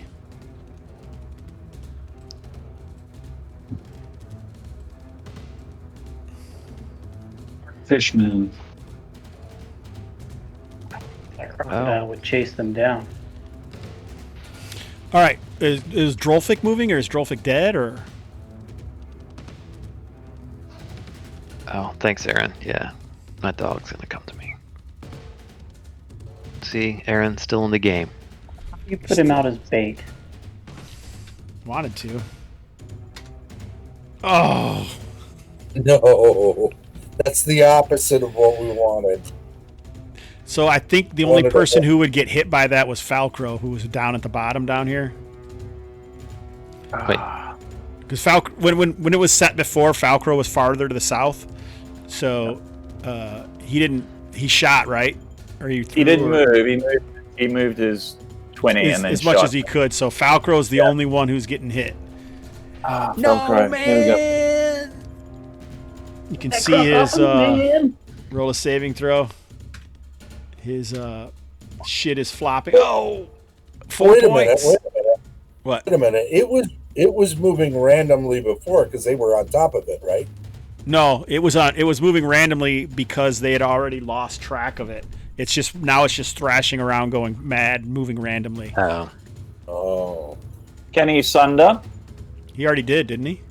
Speaker 6: Fishman.
Speaker 7: That crocodile would chase them down.
Speaker 2: All right, is Drolfic moving, or is Drolfic dead, or?
Speaker 5: Oh, thanks, Aaron. Yeah, my dog's gonna come to me. See, Aaron's still in the game.
Speaker 7: You put him out as bait.
Speaker 2: Wanted to. Oh.
Speaker 4: No, that's the opposite of what we wanted.
Speaker 2: So I think the only person who would get hit by that was Falcro, who was down at the bottom down here.
Speaker 5: Wait.
Speaker 2: Because when it was set before, Falcro was farther to the south, so he shot, right? Or he
Speaker 3: didn't move. He moved his 20 and then
Speaker 2: as much as he could. So Falcro's the only one who's getting hit.
Speaker 3: No, man.
Speaker 2: You can see his roll a saving throw. His shit is flopping. Oh, 4 points.
Speaker 4: Wait a minute.
Speaker 2: What?
Speaker 4: Wait a minute. It was moving randomly before because they were on top of it, right?
Speaker 2: No, it was moving randomly because they had already lost track of it. It's just thrashing around, going mad, moving randomly.
Speaker 5: Oh.
Speaker 4: Oh.
Speaker 3: Can he sunder?
Speaker 2: He already did, didn't he?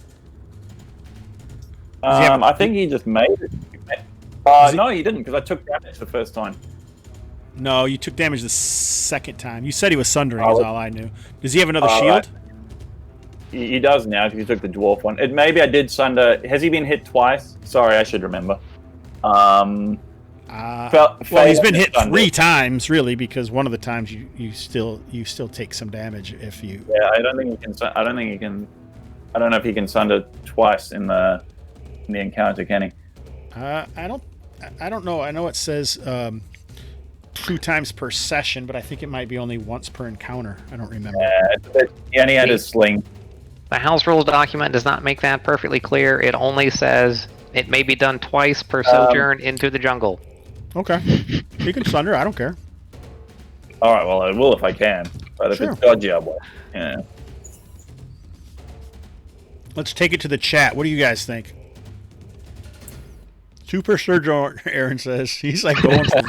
Speaker 2: Does he have
Speaker 3: I think he just made it. No, he didn't, because I took damage the first time.
Speaker 2: No, you took damage the second time. You said he was sundering,
Speaker 3: Oh.
Speaker 2: is all I knew. Does he have another
Speaker 3: Oh,
Speaker 2: shield?
Speaker 3: right. He does now, because he took the dwarf one. Maybe I did sunder. Has he been hit twice? Sorry, I should remember.
Speaker 2: Well, he's been hit
Speaker 3: sunder.
Speaker 2: 3 times, really, because one of the times you still take some damage if you.
Speaker 3: Yeah, I don't think he can. I don't know if he can sunder twice in the encounter, can he?
Speaker 2: I don't know. I know it says 2 times per session, but I think it might be only once per encounter. I don't remember.
Speaker 3: He only had his sling.
Speaker 5: The house rules document does not make that perfectly clear. It only says it may be done twice per sojourn into the jungle.
Speaker 2: Okay. He can sunder. I don't care.
Speaker 3: All right, well, I will if I can. But if
Speaker 2: Sure.
Speaker 3: it's dodgy, I won't. Yeah.
Speaker 2: Let's take it to the chat. What do you guys think? Super Surgeon, Aaron says. He's like going for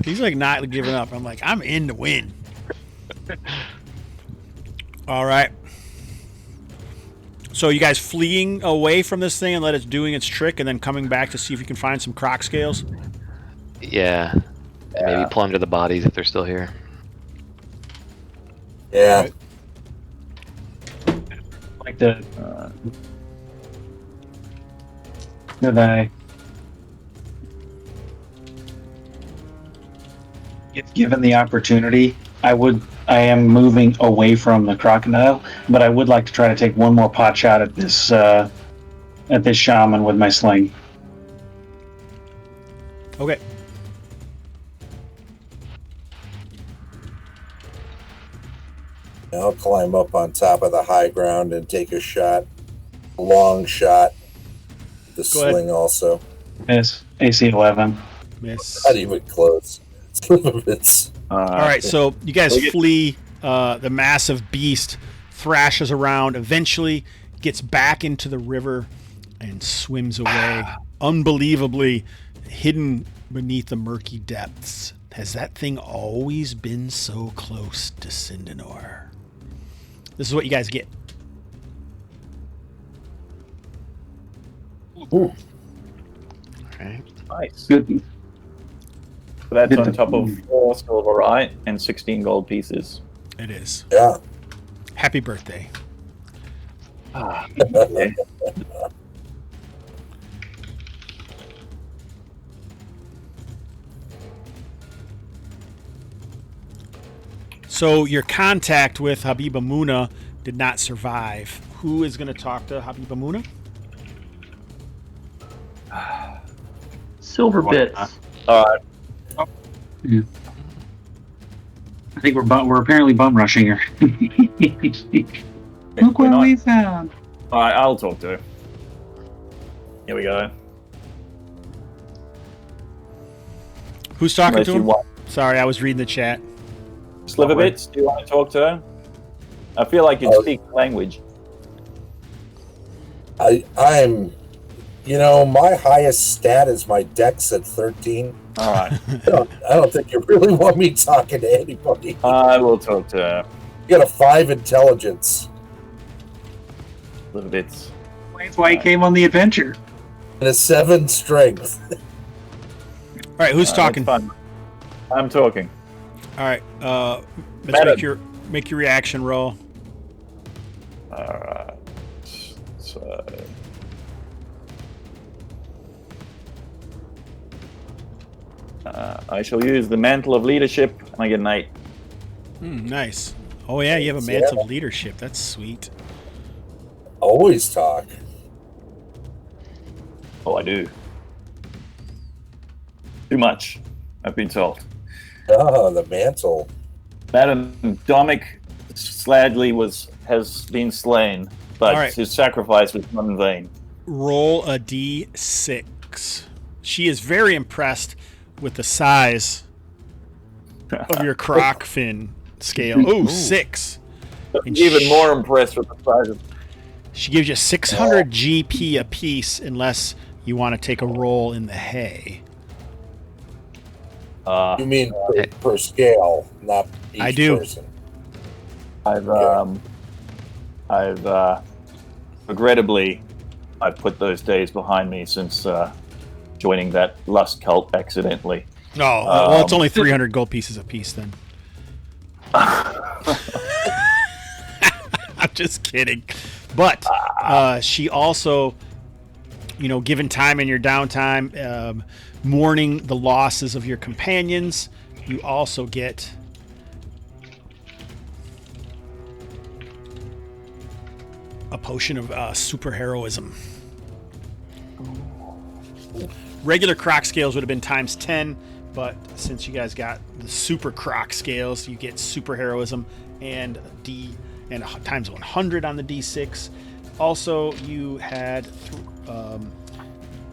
Speaker 2: he's like not giving up. I'm like, I'm in to win. All right. So you guys fleeing away from this thing and let it doing its trick and then coming back to see if you can find some croc scales?
Speaker 5: Yeah. Maybe plunder the bodies if they're still here.
Speaker 4: Yeah.
Speaker 6: Like the. Did I? If given the opportunity, I am moving away from the crocodile, but I would like to try to take one more pot shot at this shaman with my sling.
Speaker 2: Okay.
Speaker 4: I'll climb up on top of the high ground and take a shot. A long shot. The sling also.
Speaker 6: Miss. AC 11.
Speaker 2: Miss.
Speaker 4: Not even close. It's
Speaker 2: All right, so you guys flee. The massive beast thrashes around, eventually gets back into the river and swims away, unbelievably hidden beneath the murky depths. Has that thing always been so close to Sindanor? This is what you guys get.
Speaker 6: Ooh.
Speaker 5: Okay.
Speaker 3: Nice.
Speaker 6: Good.
Speaker 3: So that's on top of 4 silver, right? And 16 gold pieces.
Speaker 2: It is.
Speaker 4: yeah.
Speaker 2: Happy birthday.
Speaker 3: Okay.
Speaker 2: So your contact with Habiba Muna did not survive. Who is going to talk to Habiba Muna?
Speaker 7: Silver bits.
Speaker 3: All right.
Speaker 6: Yeah. I think we're apparently bum rushing her. Look
Speaker 3: We're
Speaker 6: what
Speaker 3: not-
Speaker 6: we found.
Speaker 3: All right, I'll talk to her. Here we go.
Speaker 2: Who's talking
Speaker 3: Unless
Speaker 2: to
Speaker 3: you
Speaker 2: him?
Speaker 3: want
Speaker 2: Sorry, I was reading the chat.
Speaker 3: Sliverbits, do you want to talk to her? I feel like you speak the language.
Speaker 4: I'm, my highest stat is my dex at 13.
Speaker 3: All right.
Speaker 4: I don't think you really want me talking to anybody.
Speaker 3: I will talk to her.
Speaker 4: You got a 5 intelligence
Speaker 3: Sliverbits.
Speaker 6: That's why he came on the adventure.
Speaker 4: and a 7 strength.
Speaker 2: All right, who's talking?
Speaker 3: That's fun. I'm talking.
Speaker 2: All right, let's
Speaker 3: Madam.
Speaker 2: make your reaction roll.
Speaker 3: All right. So. I shall use the mantle of leadership, and I get an 8.
Speaker 2: Nice. Oh yeah, you have a mantle of leadership. That's sweet.
Speaker 4: Always talk.
Speaker 3: Oh, I do. Too much, I've been told.
Speaker 4: Oh, the mantle.
Speaker 3: Madam Domic Sladley has been slain, but
Speaker 2: All right.
Speaker 3: his sacrifice was not in vain.
Speaker 2: Roll a d6. She is very impressed with the size of your croc fin scale. Ooh, 6. And
Speaker 3: Even more impressed with the size of.
Speaker 2: She gives you 600 GP apiece unless you want to take a roll in the hay.
Speaker 4: You mean per scale, not each
Speaker 2: I do.
Speaker 4: person.
Speaker 3: Regrettably, I've put those days behind me since joining that lust cult accidentally.
Speaker 2: No, well, it's only 300 gold pieces a piece then. I'm just kidding. But she also, given time in your downtime, mourning the losses of your companions, you also get a potion of super heroism. Regular croc scales would have been times 10, but since you guys got the super croc scales, you get super heroism and times 100 on the D6. Also, you had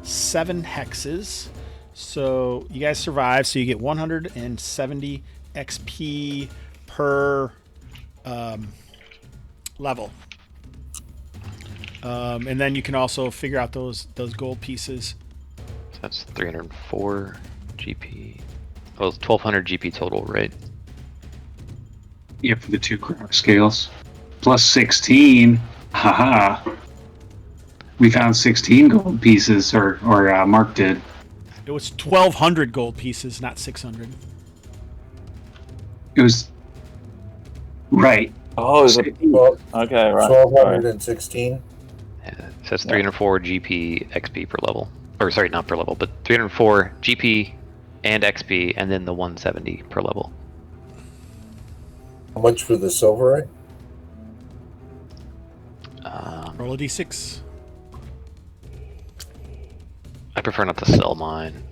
Speaker 2: 7 hexes, so you guys survived. So you get 170 XP per level. And then you can also figure out those gold pieces.
Speaker 5: So that's 304 GP. Well, it's 1200 GP total, right?
Speaker 6: Yeah, for the 2 croc scales. Plus 16. Haha. We found 16 gold pieces, or Mark did.
Speaker 2: It was 1,200 gold pieces, not 600.
Speaker 6: It was... Right.
Speaker 3: Oh, is it? Okay, right.
Speaker 4: 1,216.
Speaker 5: Yeah, so that's 304 GP XP per level. Or sorry, not per level, but 304 GP and XP, and then the 170 per level.
Speaker 4: How much for the silverite?
Speaker 2: Roll a D6.
Speaker 5: I prefer not to sell mine.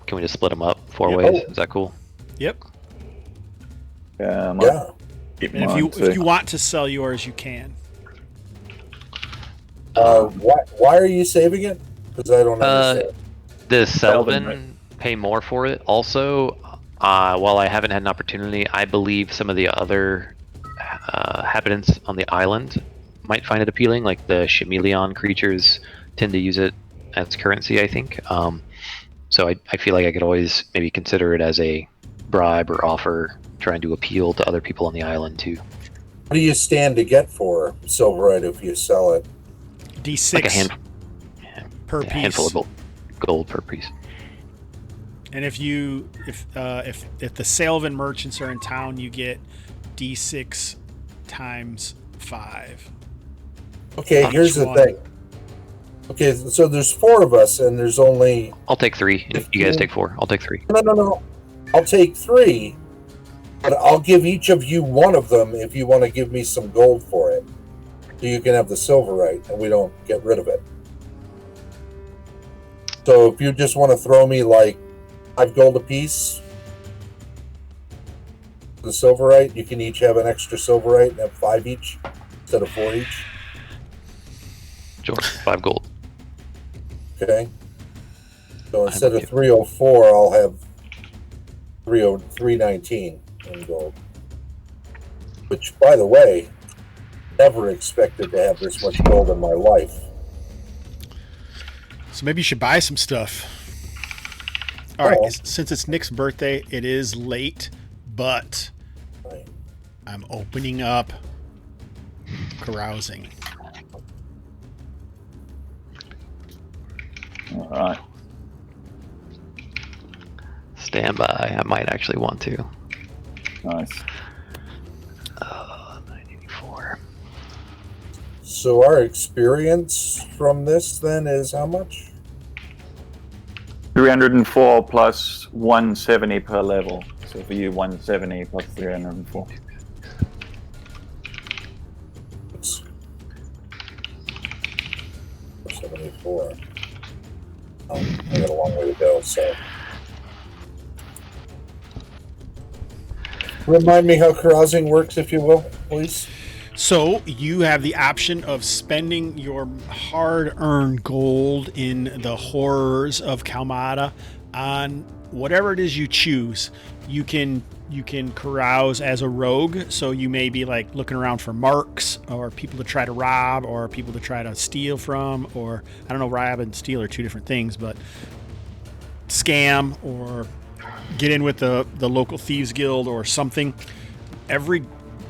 Speaker 5: Can we just split them up 4 ways? Is that cool?
Speaker 2: Yep.
Speaker 4: Yeah.
Speaker 3: Keep
Speaker 2: And if you want to sell yours, you can.
Speaker 4: Why are you saving it? Because I don't understand.
Speaker 5: The Selvin pay more for it. Also, while I haven't had an opportunity, I believe some of the other inhabitants on the island might find it appealing. Like the chameleon creatures tend to use it as currency, I think. So I feel like I could always maybe consider it as a bribe or offer, trying to appeal to other people on the island too.
Speaker 4: What do you stand to get for silverite if you sell it?
Speaker 2: D6
Speaker 5: Like a
Speaker 2: per piece.
Speaker 5: handful of gold per piece.
Speaker 2: And if the Selvin merchants are in town, you get D6 times 5.
Speaker 4: Okay, here's the thing. Okay, so there's 4 of us, and there's only...
Speaker 5: I'll take 3. You guys take 4. I'll take 3.
Speaker 4: No. I'll take 3, but I'll give each of you one of them if you want to give me some gold for it. So you can have the silverite, and we don't get rid of it. So if you just want to throw me like 5 gold apiece, the silverite, you can each have an extra silverite and have 5 each instead of 4 each.
Speaker 5: Sure, 5 gold.
Speaker 4: Okay. So instead of 304, I'll have 319 in gold. Which, by the way, never expected to have this much gold in my life.
Speaker 2: So maybe you should buy some stuff. All right, since it's Nick's birthday, it is late, but I'm opening up carousing.
Speaker 3: All right.
Speaker 5: Stand by. I might actually want to.
Speaker 3: Nice.
Speaker 5: 984.
Speaker 4: So our experience from this then is how much?
Speaker 3: 304 plus 170 per level. So for you, 170 plus 304.
Speaker 4: 74. I got a long way to go, so. Remind me how carousing works, if you will, please.
Speaker 2: So you have the option of spending your hard-earned gold in the horrors of Kalmatta on whatever it is you choose. You can carouse as a rogue, so you may be like looking around for marks or people to try to rob or people to try to steal from, or I don't know, rob and steal are 2 different things, but scam or get in with the local thieves guild or something. Every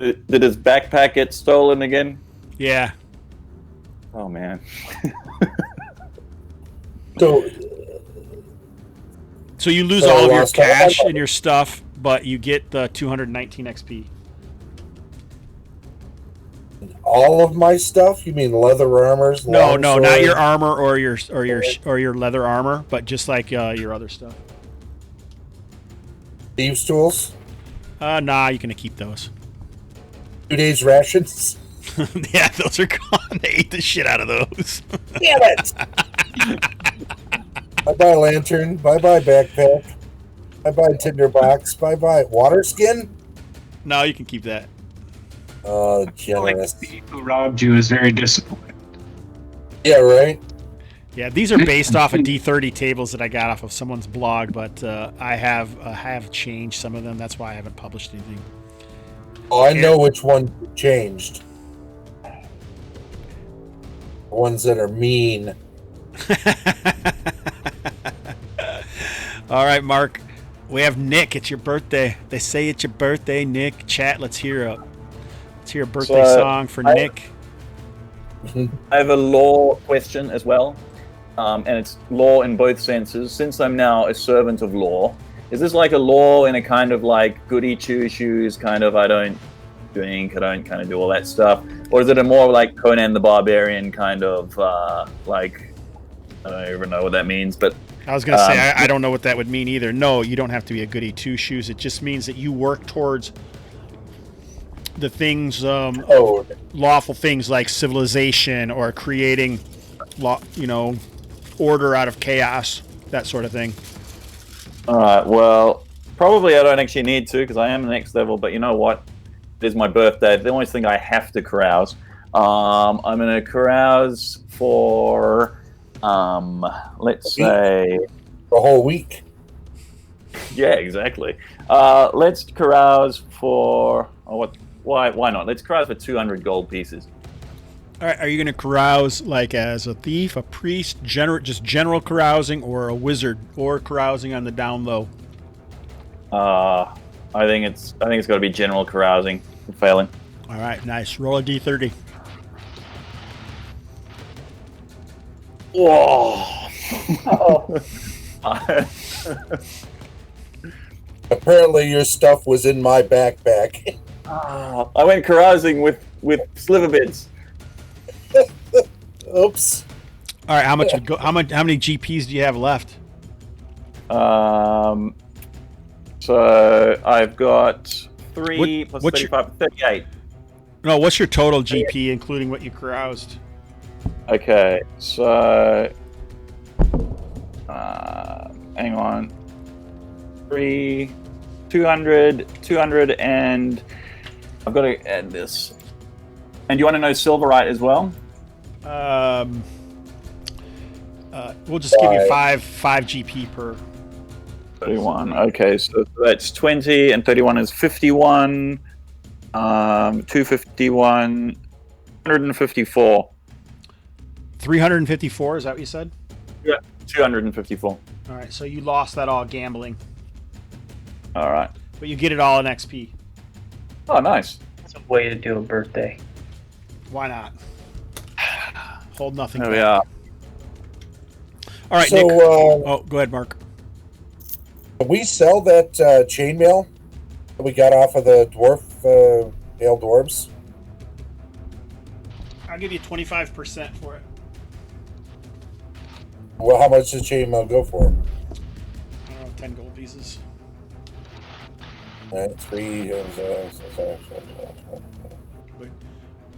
Speaker 3: Did his backpack get stolen again?
Speaker 2: Yeah.
Speaker 3: Oh man.
Speaker 2: So you lose all of your cash and your stuff, but you get the 219 XP.
Speaker 4: All of my stuff? You mean leather armors?
Speaker 2: No, not your armor or your leather armor, but just like your other stuff.
Speaker 4: Thieves' tools?
Speaker 2: Nah, you can keep those.
Speaker 4: 2 days rations?
Speaker 2: Yeah, those are gone. They ate the shit out of those.
Speaker 4: Damn it! Bye-bye lantern. Bye-bye backpack. Bye-bye tinderbox. Bye-bye water skin?
Speaker 2: No, you can keep that.
Speaker 4: Generous.
Speaker 6: The thief who robbed you is very disappointed.
Speaker 4: Yeah, right?
Speaker 2: Yeah, these are based off of D30 tables that I got off of someone's blog, but I have changed some of them. That's why I haven't published anything.
Speaker 4: Oh, I know which one changed. The ones that are mean.
Speaker 2: All right, Mark. We have Nick. It's your birthday. They say it's your birthday, Nick. Chat. Let's hear a birthday song for Nick.
Speaker 3: I have a law question as well, and it's law in both senses. Since I'm now a servant of law, is this like a law in a kind of like goody two shoes kind of I don't kind of do all that stuff, or is it a more like Conan the Barbarian kind of like I don't even know what that means, but
Speaker 2: I was going to say I don't know what that would mean either. No, you don't have to be a goody two shoes. It just means that you work towards the things, lawful things like civilization or creating, order out of chaos, that sort of thing.
Speaker 3: All right. Well, probably I don't actually need to because I am the next level. But you know what? It is my birthday. The only thing I have to carouse. I'm going to carouse for, let's say,
Speaker 4: the whole week.
Speaker 3: Yeah, exactly. Let's carouse for Why not? Let's carouse for 200 gold pieces.
Speaker 2: All right. Are you going to carouse like as a thief, a priest, just general carousing, or a wizard, or carousing on the down low?
Speaker 3: I think it's got to be general carousing. I'm failing.
Speaker 2: All right. Nice. Roll a D30.
Speaker 3: Whoa.
Speaker 4: Apparently, your stuff was in my backpack.
Speaker 3: I went carousing with sliverbits.
Speaker 4: Oops.
Speaker 2: All right. How many GPs do you have left?
Speaker 3: So I've got 3 plus 35, 38.
Speaker 2: No, what's your total GP, including what you caroused?
Speaker 3: Okay, so hang on. 200, and I've got to add this. And do you want to know Silverite as well?
Speaker 2: We'll just give you 5 GP per.
Speaker 3: 31. Okay, so that's 20, and 31 is 51. 251, 154.
Speaker 2: 354, is that what you said?
Speaker 3: Yeah, 254.
Speaker 2: All right, so you lost that all gambling.
Speaker 3: All right.
Speaker 2: But you get it all in XP.
Speaker 3: Oh, nice.
Speaker 7: That's a way to do a birthday.
Speaker 2: Why not? Hold nothing
Speaker 3: There
Speaker 2: back.
Speaker 3: we are.
Speaker 2: All right,
Speaker 4: So,
Speaker 2: Nick. Go ahead, Mark.
Speaker 4: Can we sell that chainmail that we got off of the Pale Dwarves?
Speaker 2: I'll give you 25% for it.
Speaker 4: Well, how much does chainmail go for?
Speaker 2: I don't know, 10 gold pieces.
Speaker 4: Right, 3.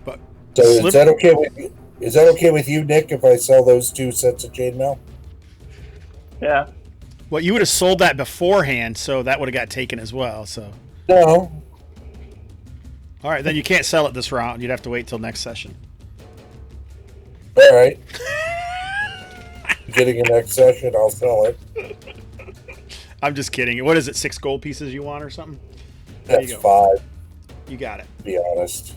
Speaker 2: But
Speaker 4: So is that okay with you? Is that okay with you, Nick, if I sell those 2 sets of chainmail?
Speaker 3: Yeah.
Speaker 2: well, you would have sold that beforehand, so that would have got taken as well. So,
Speaker 4: No.
Speaker 2: all right, then you can't sell it this round. You'd have to wait till next session.
Speaker 4: All right. Getting a next session, I'll sell it.
Speaker 2: I'm just kidding. What is it? 6 gold pieces you want or something? There
Speaker 4: That's
Speaker 2: you go.
Speaker 4: 5,
Speaker 2: You got it.
Speaker 4: to be honest.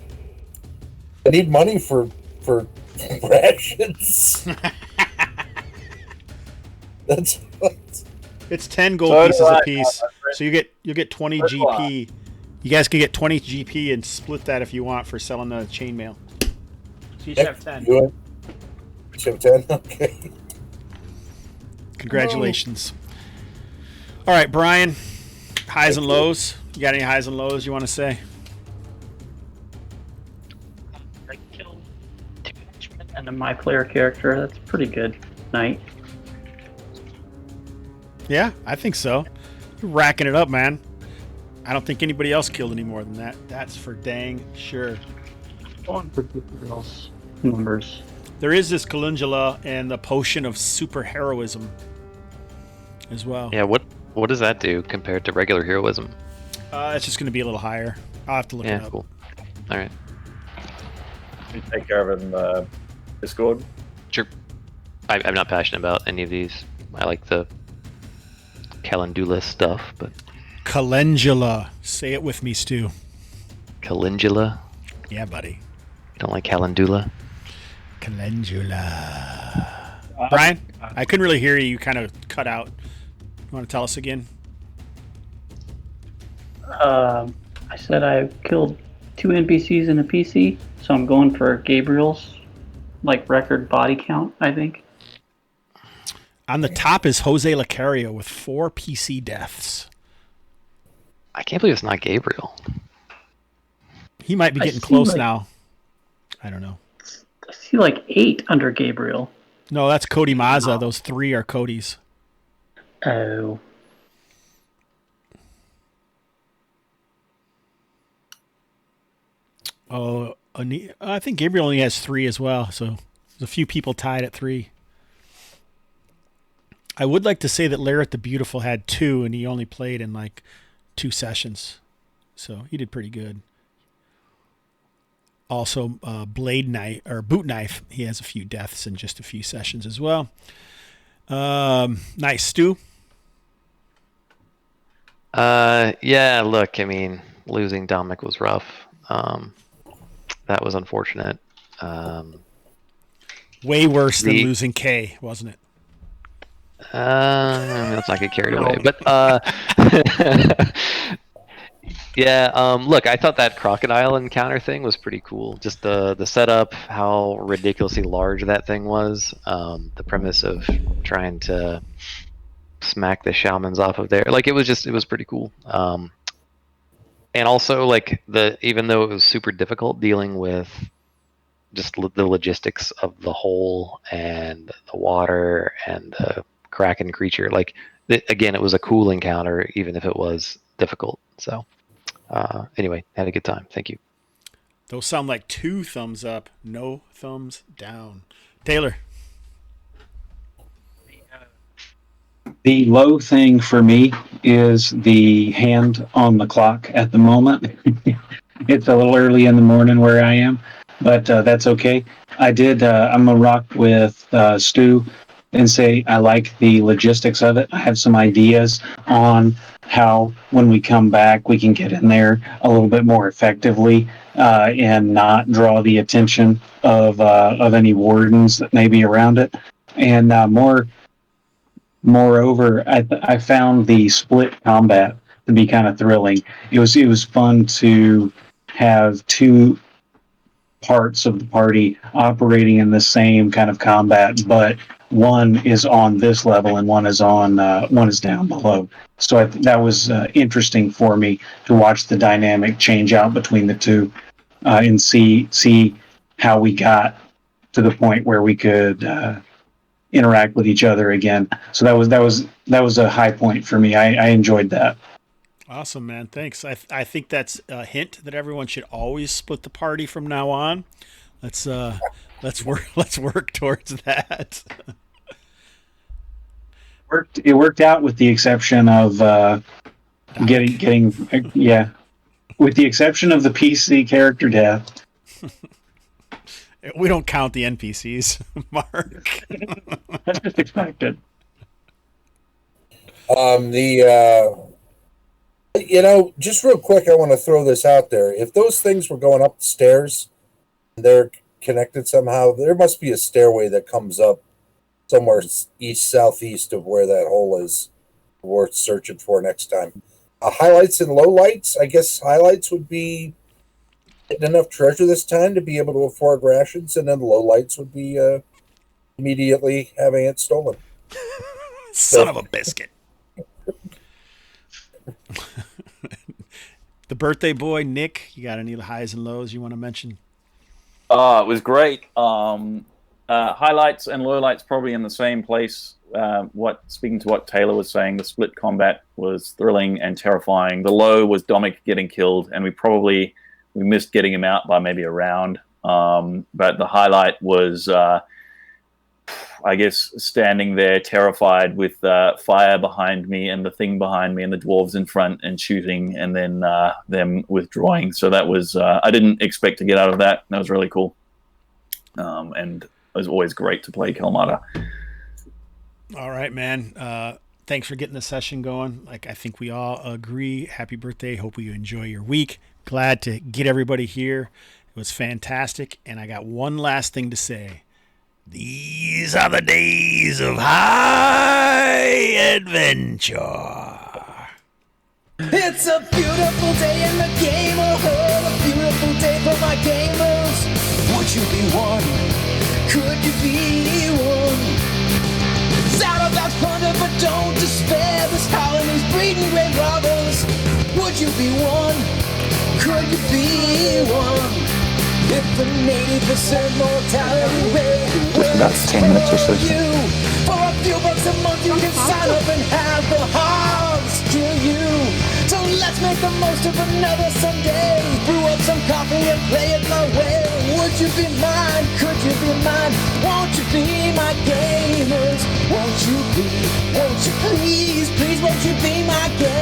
Speaker 4: I need money for rations. That's what.
Speaker 2: It's 10 gold
Speaker 3: So do
Speaker 2: pieces
Speaker 3: I,
Speaker 2: a piece, so you'll get 20
Speaker 3: So do I.
Speaker 2: GP. You guys can get 20 GP and split that if you want for selling the chainmail. So you should have 10.
Speaker 4: You have 10? Okay.
Speaker 2: Congratulations. All right, Brian. Highs and lows. You got any highs and lows you want to say?
Speaker 7: I killed 2 henchmen and then my player character. That's a pretty good night.
Speaker 2: Yeah, I think so. You're racking it up, man. I don't think anybody else killed any more than that. That's for dang sure.
Speaker 7: Going for Gabriel's numbers.
Speaker 2: There is this calendula and the potion of super heroism as well.
Speaker 5: Yeah, what does that do compared to regular heroism?
Speaker 2: It's just going to be a little higher. I'll have to look it up.
Speaker 5: Cool. All right.
Speaker 3: You take care of it in the Discord.
Speaker 5: Sure. I'm not passionate about any of these. I like the calendula stuff, but
Speaker 2: Calendula. Say it with me, Stu.
Speaker 5: calendula.
Speaker 2: Yeah, buddy.
Speaker 5: Don't like calendula.
Speaker 2: Calendula. Brian, I couldn't really hear you. You kind of cut out. You want to tell us again?
Speaker 7: I said I killed 2 NPCs and a PC, so I'm going for Gabriel's record body count, I think.
Speaker 2: On the top is Jose Lacario with 4 PC deaths.
Speaker 5: I can't believe it's not Gabriel.
Speaker 2: He might be getting close now. I don't know.
Speaker 7: I see 8 under Gabriel.
Speaker 2: No, that's Cody Mazza. Those 3 are Cody's.
Speaker 7: Oh.
Speaker 2: Oh, I think Gabriel only has 3 as well, so there's a few people tied at 3. I would like to say that Larrett the Beautiful had 2, and he only played in 2 sessions, so he did pretty good. Also, Blade Knife or Boot Knife, he has a few deaths in just a few sessions as well. Nice, Stu.
Speaker 5: Yeah. Look, I mean, losing Dominic was rough. That was unfortunate.
Speaker 2: Way worse than losing Kay, wasn't it?
Speaker 5: Let's not get carried away. But yeah, look, I thought that crocodile encounter thing was pretty cool. Just the setup, how ridiculously large that thing was. The premise of trying to smack the shamans off of there, it was pretty cool. And also, even though it was super difficult dealing with just the logistics of the hole and the water and the kraken creature, again, it was a cool encounter, even if it was difficult. So, anyway, had a good time. Thank you.
Speaker 2: Those sound like 2 thumbs up, no thumbs down. Taylor.
Speaker 6: The low thing for me is the hand on the clock at the moment. It's a little early in the morning where I am, but that's okay. I'm going to rock with Stu and say I like the logistics of it. I have some ideas on how, when we come back, we can get in there a little bit more effectively and not draw the attention of any wardens that may be around it. And moreover, I found the split combat to be kind of thrilling. It was fun to have 2 parts of the party operating in the same kind of combat, but one is on this level and one is down below. So that was interesting for me to watch the dynamic change out between the 2 and see how we got to the point where we could interact with each other again. So that was a high point for me. I enjoyed that.
Speaker 2: Awesome, man. Thanks. I think that's a hint that everyone should always split the party from now on. Let's work towards that.
Speaker 6: It worked out with the exception of getting with the exception of the PC character death.
Speaker 2: We don't count the NPCs, Mark.
Speaker 6: That's just expected.
Speaker 4: Just real quick, I want to throw this out there. If those things were going up the stairs, and they're connected somehow, there must be a stairway that comes up somewhere east, southeast of where that hole is, worth searching for next time. Highlights and lowlights. I guess highlights would be getting enough treasure this time to be able to afford rations, and then lowlights would be immediately having it stolen.
Speaker 2: Son of a biscuit. The birthday boy, Nick, you got any highs and lows you want to mention?
Speaker 3: It was great. Highlights and lowlights probably in the same place. Speaking to what Taylor was saying, the split combat was thrilling and terrifying. The low was Dominic getting killed, and we missed getting him out by maybe a round. But the highlight was, I guess, standing there terrified with fire behind me and the thing behind me and the dwarves in front and shooting, and then them withdrawing. So that was, I didn't expect to get out of that. That was really cool. And it was always great to play Kalmatta.
Speaker 2: All right, man. Thanks for getting the session going. Like, I think we all agree. Happy birthday. Hope you enjoy your week. Glad to get everybody here. It was fantastic. And I got one last thing to say. These are the days of high adventure.
Speaker 1: It's a beautiful day in the Gamerhood, a beautiful day for my gamers. Would you be one? Could you be one? Zadabad's plunder, but don't despair. This colony's breeding great robbers. Would you be one? Could you be one? If the 80% mortality rate will
Speaker 8: about 10 minutes or so.
Speaker 1: you, for a few bucks a month you can sign up and have the Hobbs kill you. So let's make the most of another Sunday. Brew up some coffee and play it my way. Would you be mine? Could you be mine? Won't you be my gamers? Won't you please, won't you be my gamers?